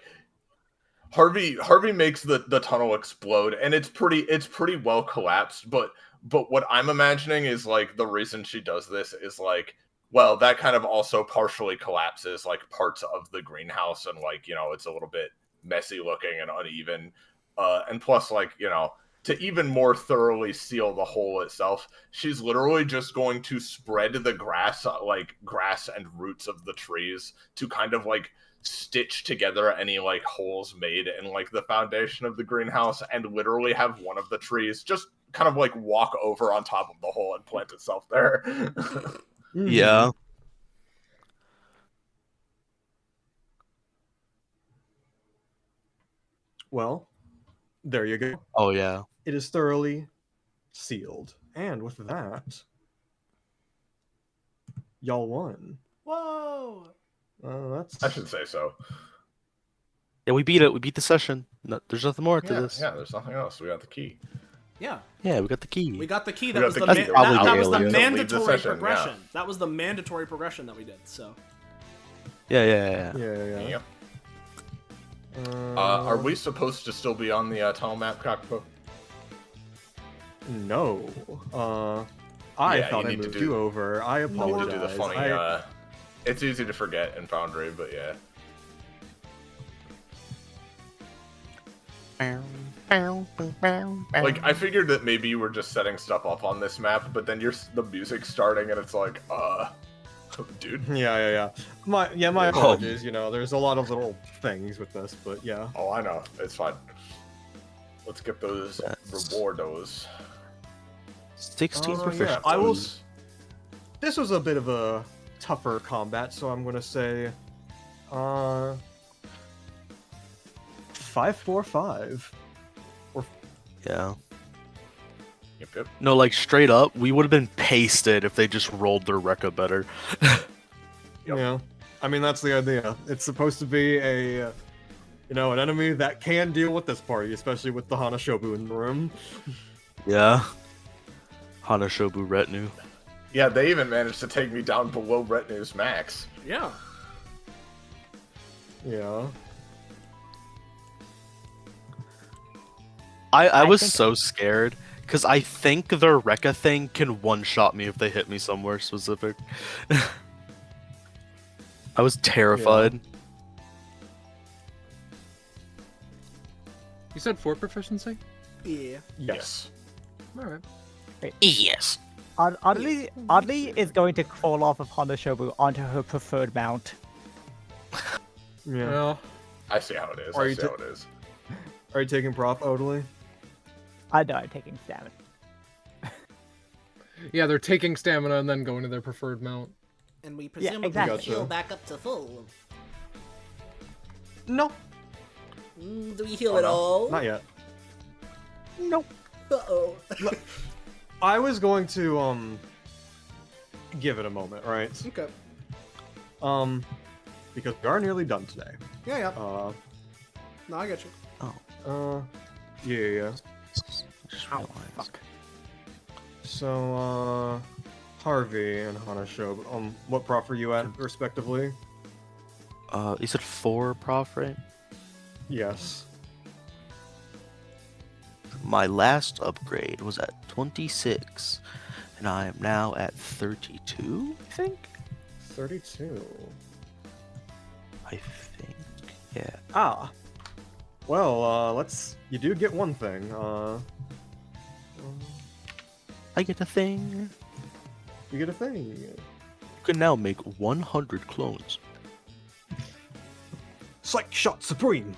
Harvey makes the tunnel explode, and it's pretty well collapsed. But what I'm imagining is, like, the reason she does this is, like, well, that kind of also partially collapses like parts of the greenhouse, and like, you know, it's a little bit messy looking and uneven. And plus, like, you know, to even more thoroughly seal the hole itself, she's literally just going to spread the grass, like grass and roots of the trees, to kind of like stitch together any like holes made in like the foundation of the greenhouse, and literally have one of the trees just kind of like walk over on top of the hole and plant itself there. Yeah. Well, there you go. Oh yeah. It is thoroughly sealed. And with that, y'all won. Whoa! That's I should say so. Yeah, we beat it. We beat the session. No, there's nothing more to Yeah, this. yeah, there's nothing else. We got the key. Yeah, Yeah, we got the key. we got the key. We That got was the the, key. that, Probably that was the aliens. mandatory Session, yeah. progression. That was the mandatory progression that we did. So Yeah. yeah. Are we supposed to still be on the tile map, Kakapo? No. I Yeah, thought you I need to moved do- you over. I You need apologize. to do the funny. It's easy to forget in Foundry, but yeah. Like, I figured that maybe you were just setting stuff up on this map, but then the music's starting and it's like, dude. Yeah. My apologies. You know, there's a lot of little things with this, but yeah. Oh, I know. It's fine. Let's get those rewardos. 16 Yeah, proficiency. I will. This was a bit of a tougher combat, so I'm gonna say, 5-4-5. Yeah. Yep. No, like straight up, we would have been pasted if they just rolled their Rekka better. Yep. Yeah, I mean that's the idea. It's supposed to be a, an enemy that can deal with this party, especially with the Hanashobu in the room. Yeah. Hanashobu retinue. Yeah, they even managed to take me down below Retinue's max. yeah, Yeah. I was think- so scared because I think their Rekka thing can one-shot me if they hit me somewhere specific. I was terrified. You said 4 proficiency? yeah. Yes. Alright. Yes. Oddly is going to crawl off of Hanashobu onto her preferred mount. Yeah. Well, I see how it is. Are I you see ta- how it is. Are you taking prop, Odalie? I know I'm taking stamina. yeah, they're taking stamina and then going to their preferred mount. And we Yeah, presumably exactly. heal back up to full. No. Do we heal Oh, at no. all? Not yet. Nope. Uh-oh. I was going to give it a moment, right? Okay. Because we are nearly done today. Yeah. No, I got you. Yeah. Just Ow, realized. fuck. So, Harvey and Hanashobu, what prof are you at, respectively? You said 4 prof, right? Yes. My last upgrade was at 26, and I am now at 32, I think? 32. I think, yeah. Ah. Well, you do get one thing. I get a thing. You get a thing. You can now make 100 clones. Psych Shot Supreme!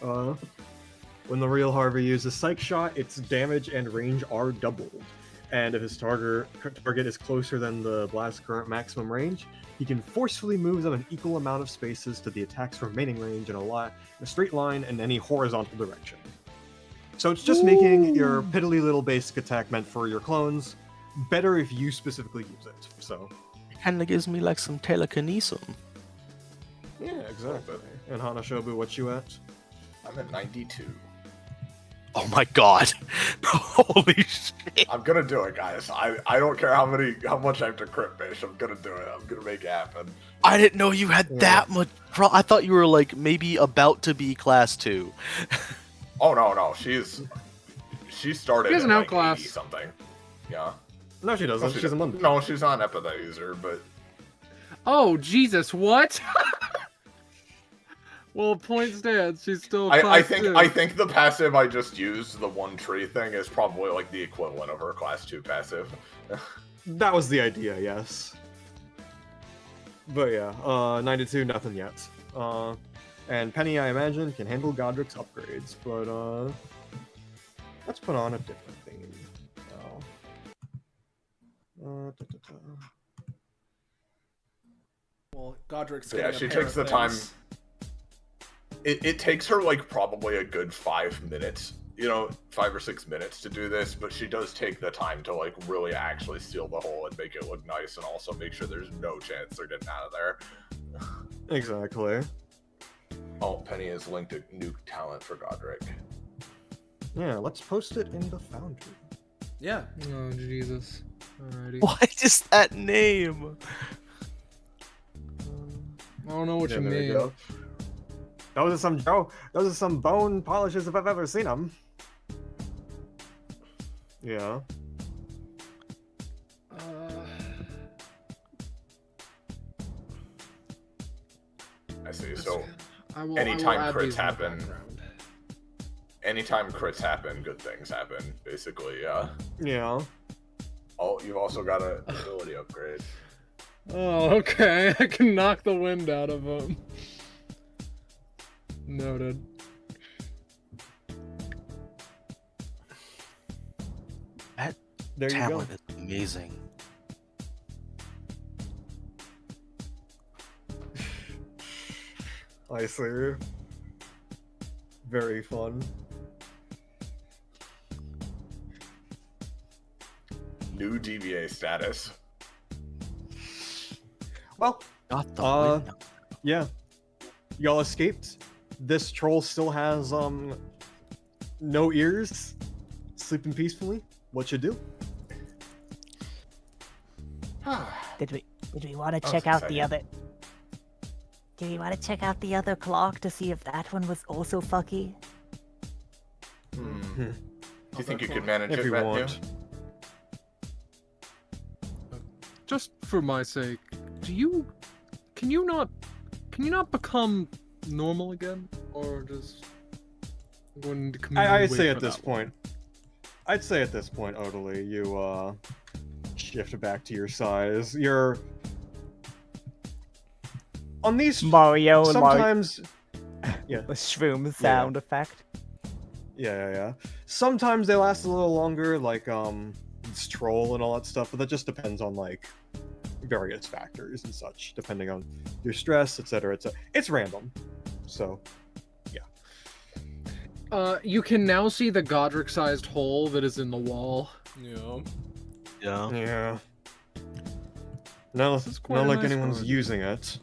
When the real Harvey uses Psych Shot, its damage and range are doubled. And if his target is closer than the blast current maximum range, he can forcefully move them an equal amount of spaces to the attack's remaining range in a straight line in any horizontal direction. So it's just making your piddly little basic attack meant for your clones better if you specifically use it. So, It kinda gives me like some telekinesis. yeah, exactly. And Hanashobu, what you at? I'm at 92. Oh my god. Holy shit. I'm gonna do it, guys. I don't care how much I have to crit base. I'm gonna do it. I'm gonna make it happen. I didn't know you had that much I thought you were like maybe about to be class 2. Oh no, she started She hasn't at like outclassed. 80 something. Yeah. No, she doesn't. No, She's a Monday. No, she's not an Epithet user, but Oh, Jesus, what? Well, point stands. She's still. I class think 2. I think the passive I just used, the one tree thing, is probably like the equivalent of her class 2 passive. That was the idea, yes. But yeah, 92, nothing yet. And Penny, I imagine, can handle Godric's upgrades, but let's put on a different theme. Well, Godric's So yeah, getting a she pair takes of the time. things. It takes her like probably a good 5 minutes, 5 or 6 minutes to do this, but she does take the time to like really actually seal the hole and make it look nice, and also make sure there's no chance they're getting out of there. Exactly. Oh, Penny has linked a new talent for Godric. Yeah, let's post it in the Foundry. Yeah. Oh, Jesus. Alrighty. What is that name? I don't know what you there we mean. go. Those are some bone polishes if I've ever seen them. Yeah. I see. So I will anytime add crits these in the happen, background. anytime crits happen, good things happen. Basically, yeah. Yeah. Oh, you've also got an ability upgrade. Oh, okay. I can knock the wind out of him. Noted. There you go. Talent is amazing. I see. Very fun. New DBA status. Well, Got the Uh, win. yeah. Y'all escaped. This troll still has no ears, sleeping peacefully. What you do? Did we want to That was check out the exciting. other? Do we want to check out the other clock to see if that one was also fucky? Do you think you could manage If it, you Rat want. Just for my sake, can you not become normal again, or just going to I'd say at this point. I'd say at this point, Odily, you shift back to your size. You're on these Mario, sometimes. Yeah. the shroom sound effect. Yeah. Sometimes they last a little longer, like this troll and all that stuff, but that just depends on like various factors and such, depending on your stress, etc. It's random. So You can now see the Godric-sized hole that is in the wall. Yeah. Yeah. yeah. No, This is quite not a like nice anyone's garden. using it.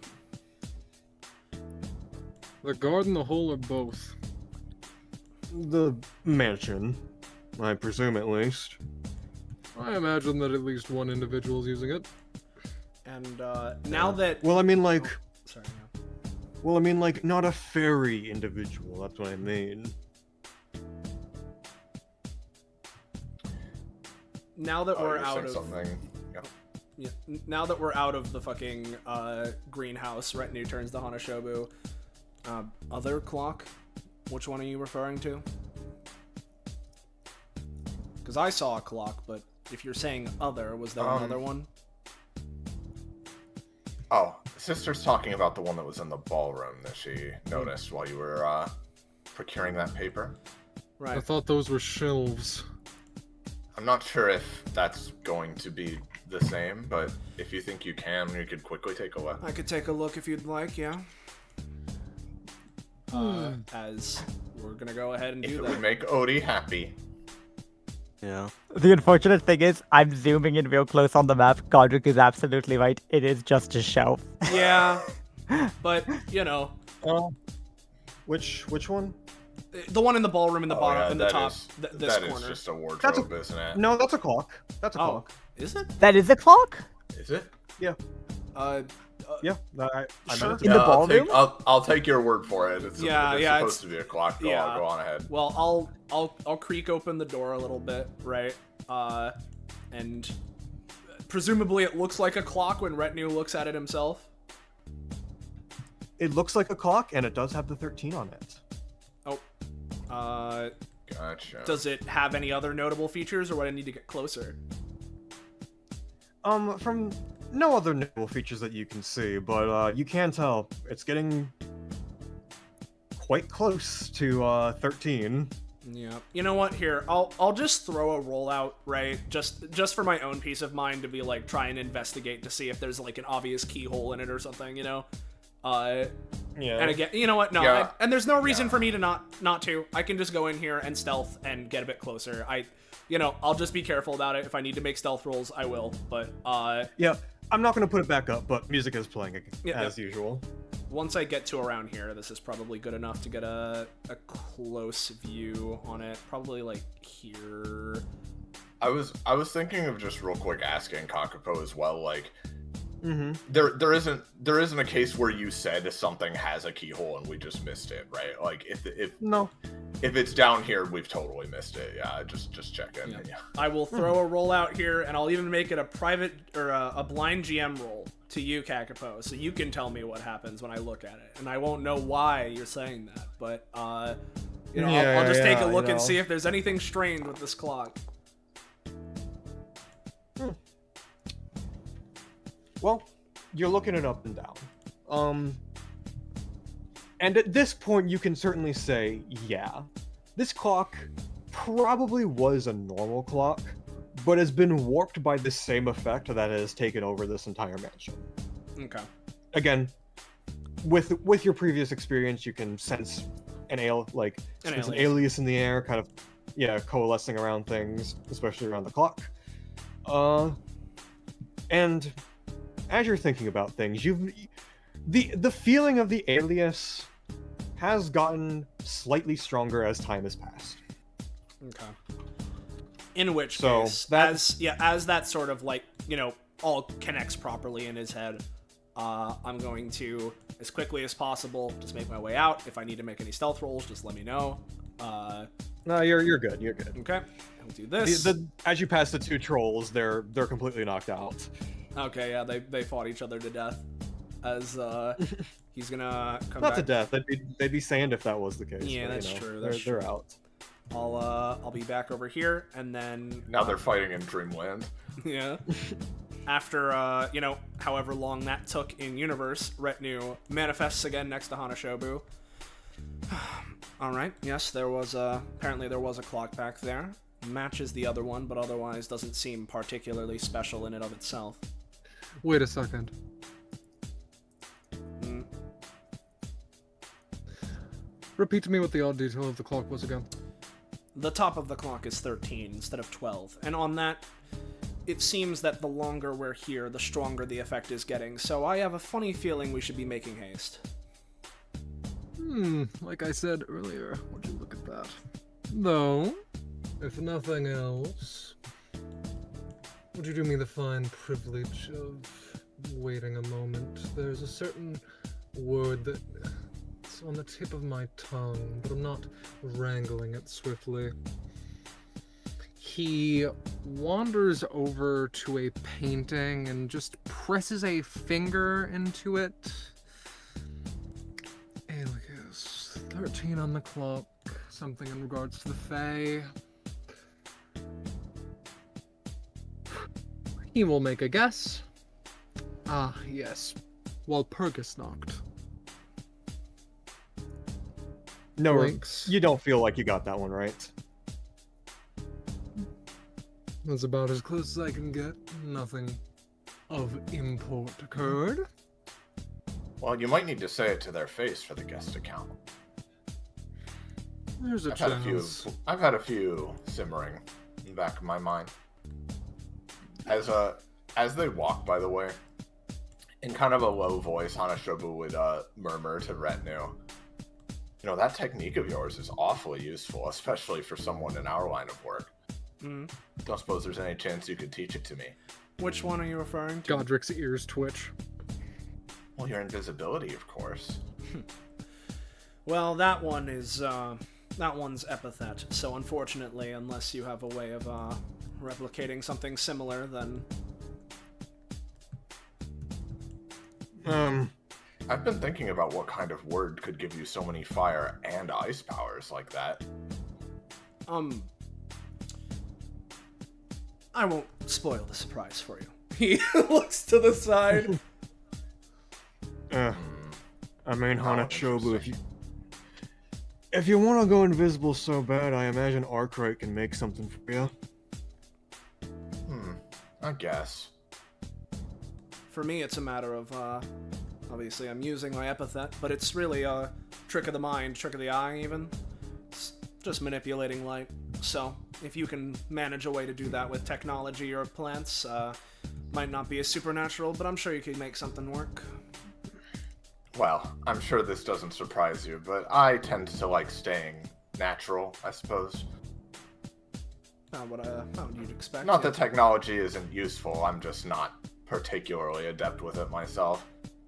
The guard and the hole are both. The mansion, I presume at least. I imagine that at least one individual is using it. And now that Well, I mean, like, sorry, not a fairy individual. That's what I mean. now that Oh, we're you're out saying of something. yeah, now that we're out of the fucking greenhouse, retinue turns to Hanashobu. Other clock? Which one are you referring to? Because I saw a clock, but if you're saying other, was there another one? Oh, sister's talking about the one that was in the ballroom that she noticed while you were procuring that paper. I Right. thought those were shelves. I'm not sure if that's going to be the same, but if you think you can, you could quickly take a look. I could take a look if you'd like, yeah. As we're gonna go ahead and If do it that. would make Odie happy. Yeah. The unfortunate thing is, I'm zooming in real close on the map. Godric is absolutely right. It is just a shelf. Yeah, but you know, Which one? the one in the ballroom in the bottom, yeah, in the that top, is- this that is corner. just a wardrobe, That's a- isn't it? No, that's a clock. That's a Oh, clock. is it? That is a clock? Is it? Yeah, I Sure. meant In it. the I'll take, ballroom? I'll take your word for it. It's, Yeah, if it's yeah, supposed it's- to be a clock. Go, yeah. on, go on ahead. Well, I'll creak open the door a little bit, right? And presumably it looks like a clock when Retinue looks at it himself. it looks like a clock, and it does have the 13 on it. Oh. Gotcha. Does it have any other notable features, or would I need to get closer? From no other notable features that you can see, but you can tell it's getting quite close to 13. Yeah. You know what? Here, I'll just throw a rollout, right? Just for my own peace of mind to be like try and investigate to see if there's like an obvious keyhole in it or something, you know? Yeah. And again, you know what? No, Yeah. and there's no reason for me to not to. I can just go in here and stealth and get a bit closer. I'll just be careful about it. If I need to make stealth rolls, I will. But Yeah, I'm not gonna put it back up, but music is playing Yeah, as usual. once I get to around here, this is probably good enough to get a close view on it. Probably like here. I was thinking of just real quick asking Kakapo as well, like, there isn't a case where you said something has a keyhole and we just missed it, right? Like if it's down here, we've totally missed it. Yeah, just check in. Yeah. Yeah. I will throw a roll out here, and I'll even make it a private or a blind GM roll to you, Kakapo, so you can tell me what happens when I look at it, and I won't know why you're saying that, but I'll just take a look and see if there's anything strained with this clock. Well, you're looking it up and down. And at this point, you can certainly say, yeah, this clock probably was a normal clock, but has been warped by the same effect that has taken over this entire mansion. Okay. Again, with your previous experience, you can sense an alias in the air, kind of, coalescing around things, especially around the clock. And as you're thinking about things, the feeling of the alias has gotten slightly stronger as time has passed. Okay. In which So, case, that- as that sort of like, all connects properly in his head, I'm going to, as quickly as possible, just make my way out. If I need to make any stealth rolls, just let me know. No, you're good. You're good. Okay. I'll do this. As you pass the two trolls, they're completely knocked out. Okay, yeah, they fought each other to death. As he's gonna come Not back. to death. They'd be sand if that was the case. Yeah, but, that's true. They're out. I'll be back over here, and then Now they're fighting in Dreamland. yeah. After however long that took in universe, retinue manifests again next to Hanashobu. All right. Yes, apparently there was a clock back there. Matches the other one, but otherwise doesn't seem particularly special in and of itself. Wait a second. Repeat to me what the odd detail of the clock was again. The top of the clock is 13 instead of 12, and on that, it seems that the longer we're here, the stronger the effect is getting, so I have a funny feeling we should be making haste. Like I said earlier, would you look at that? Though, if nothing else, would you do me the fine privilege of waiting a moment? There's a certain word that's on the tip of my tongue, but I'm not wrangling it swiftly. He wanders over to a painting and just presses a finger into it. Alias, 13 on the clock, something in regards to the Fae. He will make a guess. Ah, yes. Walpurgis knocked. No, Blinks. you don't feel like you got that one right. That's about as close as I can get. Nothing of import occurred. Well, you might need to say it to their face for the guest account. There's a chance. I've had a few simmering in the back of my mind. As they walk, by the way, in kind of a low voice, Hanashobu would murmur to retinue, that technique of yours is awfully useful, especially for someone in our line of work. Don't suppose there's any chance you could teach it to me. Which one are you referring to? Godric's ears twitch. Well, your invisibility, of course. Well, that one's Epithet, so unfortunately, unless you have a way of replicating something similar, then... I've been thinking about what kind of word could give you so many fire and ice powers like that. I won't spoil the surprise for you. He looks to the side. I mean, Oh, Hanashobu, if you want to go invisible so bad, I imagine Arkwright can make something for you. I guess. For me, it's a matter of, obviously I'm using my epithet, but it's really a trick of the mind, trick of the eye even. It's just manipulating light. So, if you can manage a way to do that with technology or plants, might not be as supernatural, but I'm sure you could make something work. Well, I'm sure this doesn't surprise you, but I tend to like staying natural, I suppose. How would you expect? Not yeah. that technology isn't useful, I'm just not particularly adept with it myself.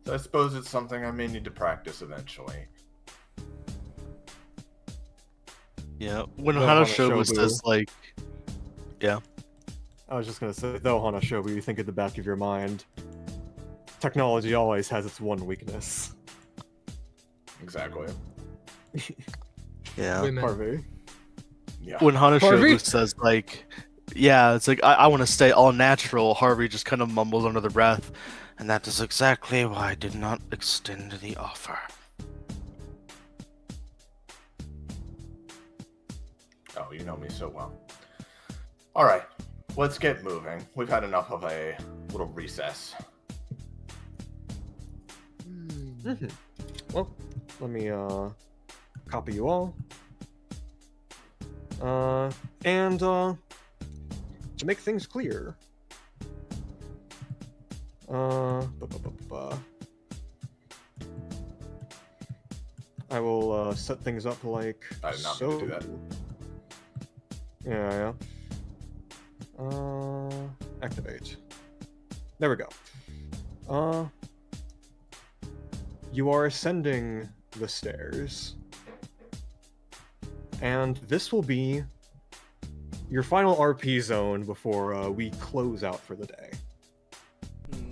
So I suppose it's something I may need to practice eventually. Yeah, when Well, Hanashobu Hanashobu- says like, yeah, I was just gonna say, though, Hanashobu, you think at the back of your mind, technology always has its one weakness. Exactly. yeah. Women. Harvey. Yeah. When Hanashobu Harvey? says like, yeah, it's like I want to stay all natural. Harvey just kind of mumbles under the breath, and that is exactly why I did not extend the offer. Oh, you know me so well. Alright, let's get moving. We've had enough of a little recess. Well, let me copy you all. And to make things clear, I will set things up like I did not so. mean to do that. Yeah. Activate. There we go. You are ascending the stairs. And this will be your final RP zone before we close out for the day.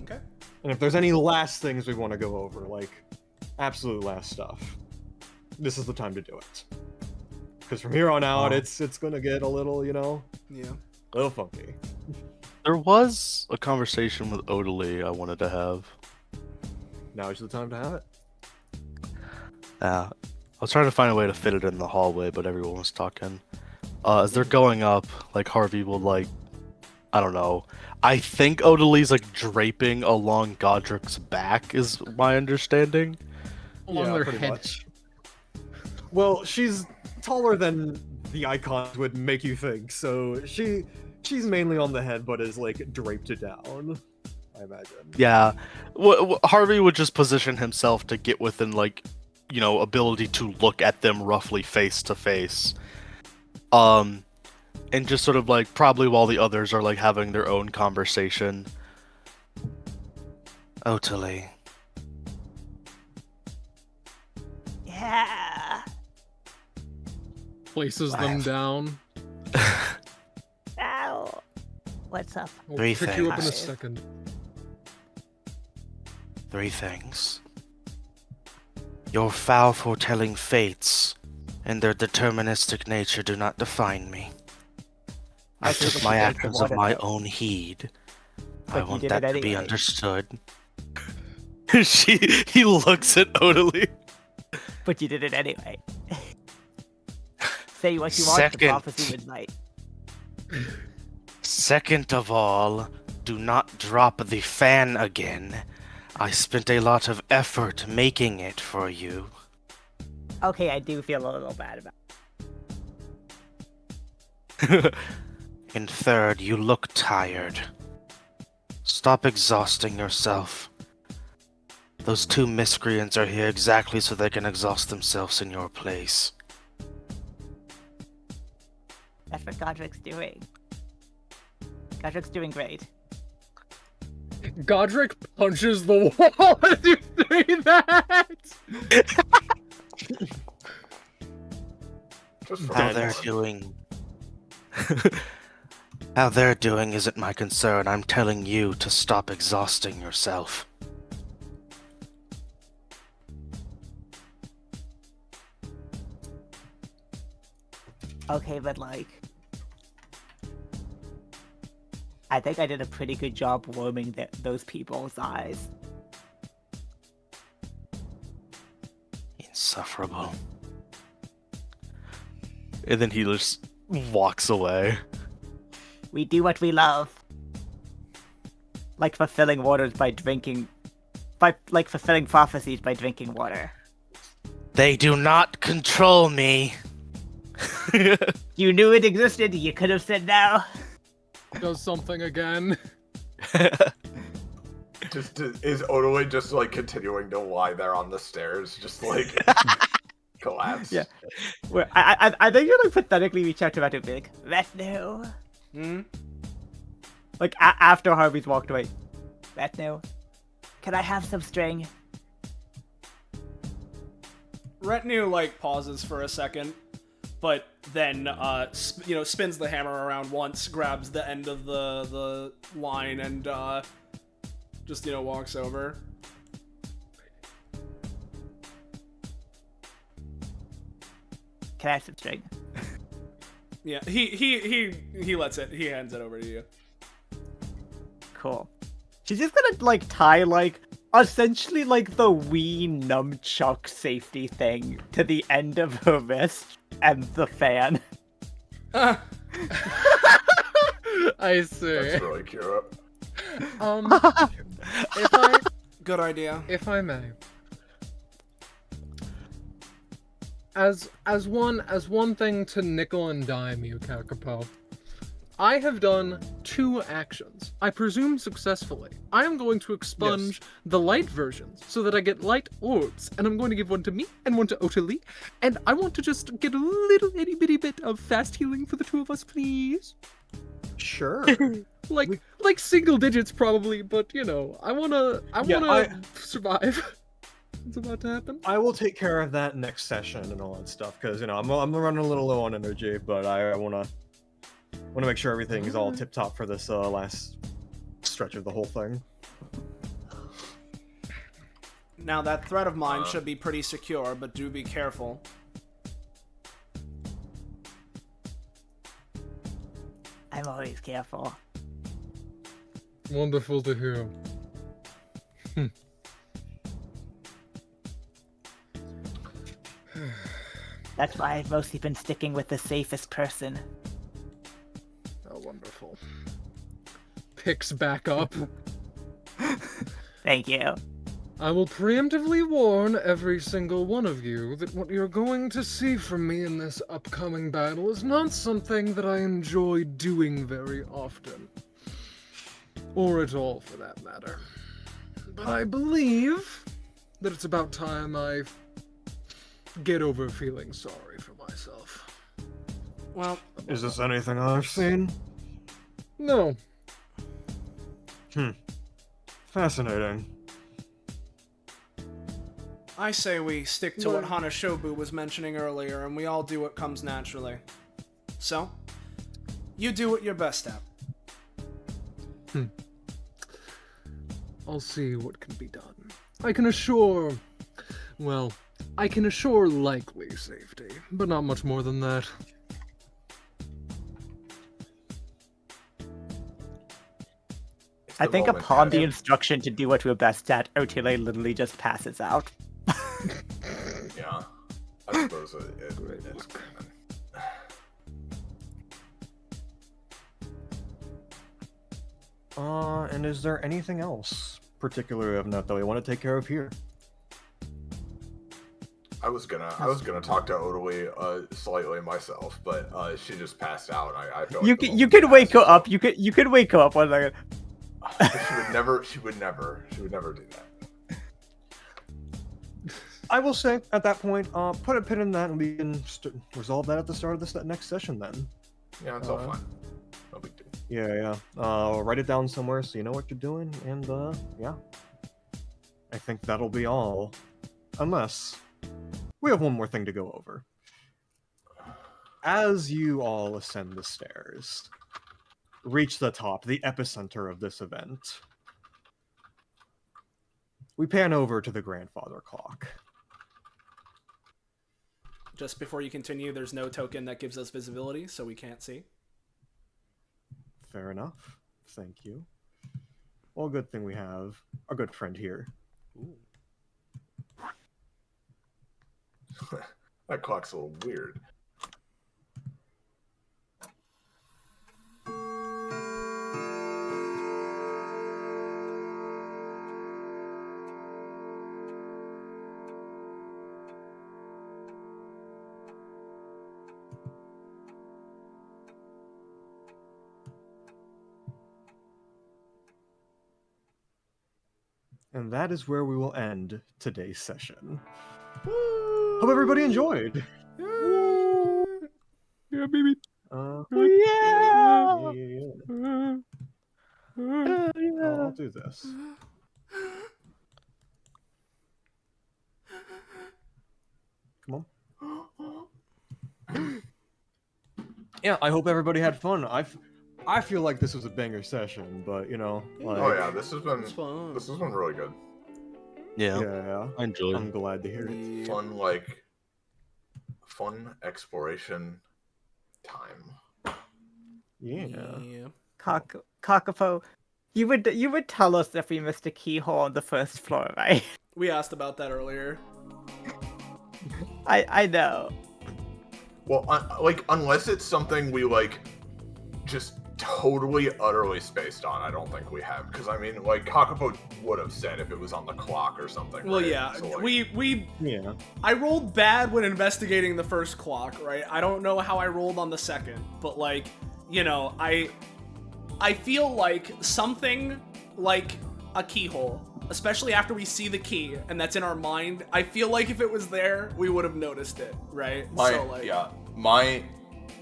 Okay. And if there's any last things we want to go over, like absolute last stuff, this is the time to do it. Because from here on out, it's gonna get a little, Yeah. a little funky. There was a conversation with Odalie I wanted to have. Now is the time to have it. I was trying to find a way to fit it in the hallway, but everyone was talking. As they're going up, like Harvey will like, I don't know. I think Odalie's like draping along Godric's back, is my understanding. Along their pretty head. much. Well, she's taller than the icons would make you think, so she's mainly on the head, but is like draped down, I imagine. Yeah, Harvey would just position himself to get within like, you know, ability to look at them roughly face to face. And just sort of like probably while the others are like having their own conversation. Odalie. Yeah. Places them down. Ow. What's up? I'll Three pick you up in a things. second. 3 things. Your foul foretelling fates and their deterministic nature do not define me. I That's took what my you actions of wanted my to- own heed. But I you want did that it to be anyway. understood. He looks at Odalie. But you did it anyway. Say what you want, the Second. prophecy midnight. Second of all, do not drop the fan again. I spent a lot of effort making it for you. Okay, I do feel a little bad about And third, you look tired. Stop exhausting yourself. Those 2 miscreants are here exactly so they can exhaust themselves in your place. That's what Godric's doing. Godric's doing great. Godric punches the wall as you say that. Just for How fun. they're doing. How they're doing isn't my concern. I'm telling you to stop exhausting yourself. Okay, but like, I think I did a pretty good job warming those people's eyes. Insufferable. And then he just walks away. We do what we love. Like fulfilling orders by drinking, like fulfilling prophecies by drinking water. They do not control me. You knew it existed, you could have said no. Does something again. Is Otoe just like continuing to lie there on the stairs, just like collapse? Yeah. Where I think you like pathetically reach out to Rat and be like, Retno. Like after Harvey's walked away. Retno, can I have some string? Retinue like pauses for a second, but then spins the hammer around once, grabs the end of the line, and just walks over. Can I have some string? Yeah, he lets it. He hands it over to you. Cool. She's just gonna like tie like essentially like the Wii nunchuck safety thing to the end of her wrist and the fan. I see. That's really cute. Good idea. If I may. As one thing to nickel and dime you, Kakapo, I have done 2 actions. I presume successfully. I am going to expunge the light versions so that I get light orbs, and I'm going to give one to me and one to Otili, and I want to just get a little itty bitty bit of fast healing for the 2 of us, please. Sure. like single digits probably, but I wanna survive. It's about to happen. I will take care of that next session and all that stuff because I'm running a little low on energy, but I wanna make sure everything is all tip top for this last stretch of the whole thing. Now that thread of mine should be pretty secure, but do be careful. I'm always careful. Wonderful to hear. That's why I've mostly been sticking with the safest person. Oh, wonderful. Picks back up. Thank you. I will preemptively warn every single one of you that what you're going to see from me in this upcoming battle is not something that I enjoy doing very often. Or at all, for that matter. But I believe that it's about time I get over feeling sorry for myself. Well, Is this anything I've seen? No. Fascinating. I say we stick to what Hanashobu was mentioning earlier, and we all do what comes naturally. So, you do what you're best at. I'll see what can be done. I can assure likely safety, but not much more than that. I think upon the instruction to do what we're best at, Otile literally just passes out. Yeah, I suppose it is. And is there anything else particularly of note that we want to take care of here? I was gonna talk to Otoe slightly myself, but she just passed out. I feel like You can wake her up. You can wake her up 1 second. She would never do that. I will say at that point, put a pin in that, and we can resolve that at the start of this next session. Then. Yeah, it's all fine. No big deal. Yeah. Write it down somewhere so you know what you're doing, and yeah. I think that'll be all, unless we have one more thing to go over. As you all ascend the stairs, reach the top, the epicenter of this event, we pan over to the grandfather clock. Just before you continue, there's no token that gives us visibility, so we can't see. Fair enough. Thank you. Well, good thing we have a good friend here. Ooh. That clock's a little weird. And that is where we will end today's session. Hope everybody enjoyed. Yeah, baby. Yeah. I'll do this. Come on. Yeah, I hope everybody had fun. I feel like this was a banger session, but you know, like, Oh yeah, this has been really good. Yeah, yeah, I enjoyed I'm it. glad to hear it. Fun exploration time. Yeah. Kakapo, you would tell us if we missed a keyhole on the first floor, right? We asked about that earlier. I know. Well, unless it's something we just totally utterly spaced on, I don't think we have. Because I mean, Kakapo would have said if it was on the clock or something. Well, right? yeah, So, we Yeah. I rolled bad when investigating the first clock, right? I don't know how I rolled on the second, but I feel like something like a keyhole, especially after we see the key and that's in our mind. I feel like if it was there, we would have noticed it, right?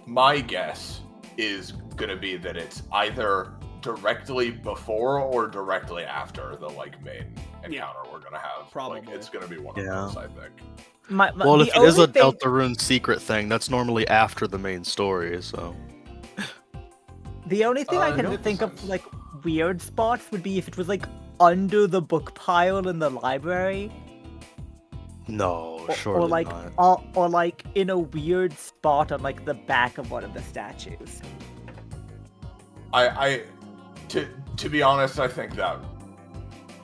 My guess is gonna be that it's either directly before or directly after the main encounter we're gonna have. Probably. It's gonna be one of those, I think. Well, if it is a Deltarune secret thing, that's normally after the main story, so... The only thing I can think of, weird spots would be if it was, under the book pile in the library. No, surely not. Or in a weird spot on, the back of one of the statues. To be honest, I think that...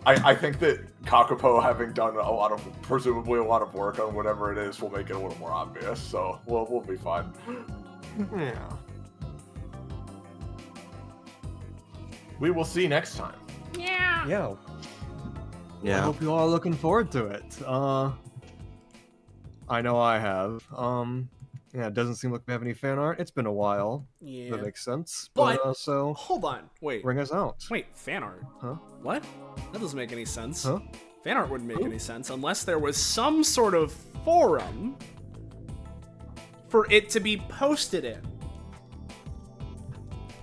I think that Kakapo, having done presumably a lot of work on whatever it is, will make it a little more obvious, so we'll be fine. Yeah. We will see next time. Yeah. Yeah. I hope you all are looking forward to it. I know I have. Yeah, it doesn't seem like we have any fan art. It's been a while. Yeah. That makes sense. But so hold on, wait. Bring us out. Wait, fan art? Huh? What? That doesn't make any sense. Huh? Fan art wouldn't make any sense unless there was some sort of forum for it to be posted in.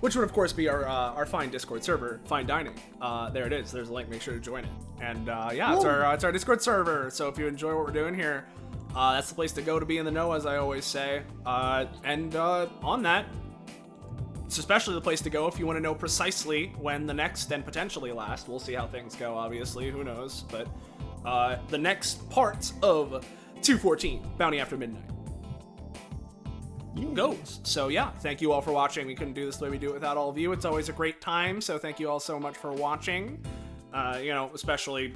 Which would, of course, be our fine Discord server, Fine Dining. There it is. There's a link. Make sure to join it. And it's our Discord server. So if you enjoy what we're doing here, that's the place to go to be in the know, as I always say. On that, it's especially the place to go if you want to know precisely when the next and potentially last, we'll see how things go, obviously, who knows, but the next part of 214, Bounty After Midnight, goes. So yeah, thank you all for watching. We couldn't do this the way we do it without all of you. It's always a great time, so thank you all so much for watching. Especially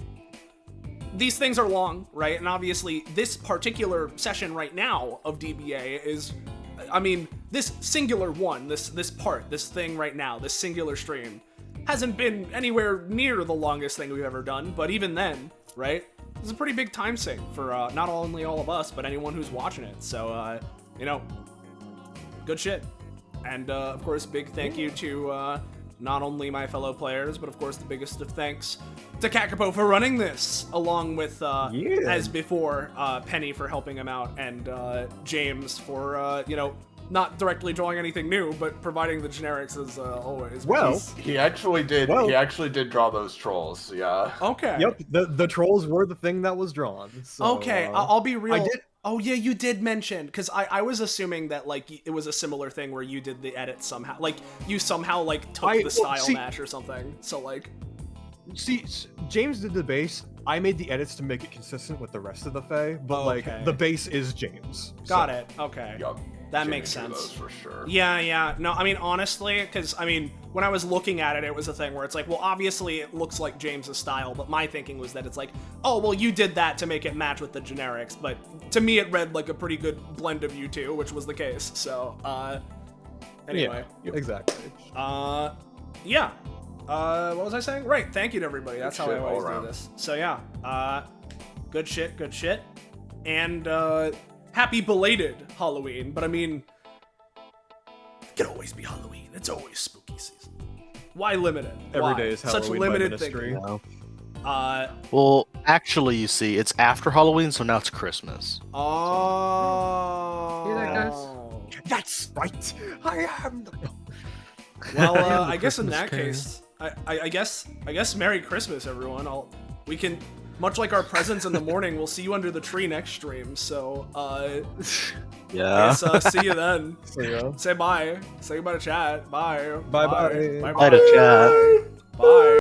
these things are long, right? And obviously this particular session right now of DBA is, this singular one, this thing right now, this singular stream hasn't been anywhere near the longest thing we've ever done, but even then, right? This is a pretty big time sink for not only all of us, but anyone who's watching it. So, good shit. And of course, big thank you to not only my fellow players, but of course the biggest of thanks to Kakapo for running this, along with, as before, Penny for helping him out, and James for, not directly drawing anything new, but providing the generics as always. Well, he actually did. He actually did draw those trolls. Yeah. Okay. Yep. The trolls were the thing that was drawn. So, okay, I'll be real. I did. Oh yeah, you did mention, because I was assuming that it was a similar thing where you did the edit somehow, you somehow took the style match or something. So See, James did the base. I made the edits to make it consistent with the rest of the Fae, but Okay. like the base is James. Got so. it. Okay. Yup. That Jimmy makes drew sense. those for sure. Yeah. No, I mean, honestly, because, I mean, when I was looking at it, it was a thing where it's like, well, obviously it looks like James's style, but my thinking was that it's like, oh, well, you did that to make it match with the generics, but to me it read like a pretty good blend of you two, which was the case, so, anyway. Yeah, exactly. Yeah. What was I saying? Right, thank you to everybody. That's how I shit all always do around. this. So, yeah, good shit. And, happy belated Halloween, but I mean, it can always be Halloween. It's always spooky season. Why limit it? Every Why? day is Such Halloween by limited Ministry. thinking. Well, actually, you see, it's after Halloween, so now it's Christmas. Oh. See that, guys? That's right. I am the. Well, I am the I guess in Christmas that case, I guess Merry Christmas, everyone. We can, much like our presents in the morning, we'll see you under the tree next stream. So, Yeah. guess, see you then. See ya. Say bye. Say goodbye to chat. Bye. Bye-bye. Bye. Bye to chat. Bye.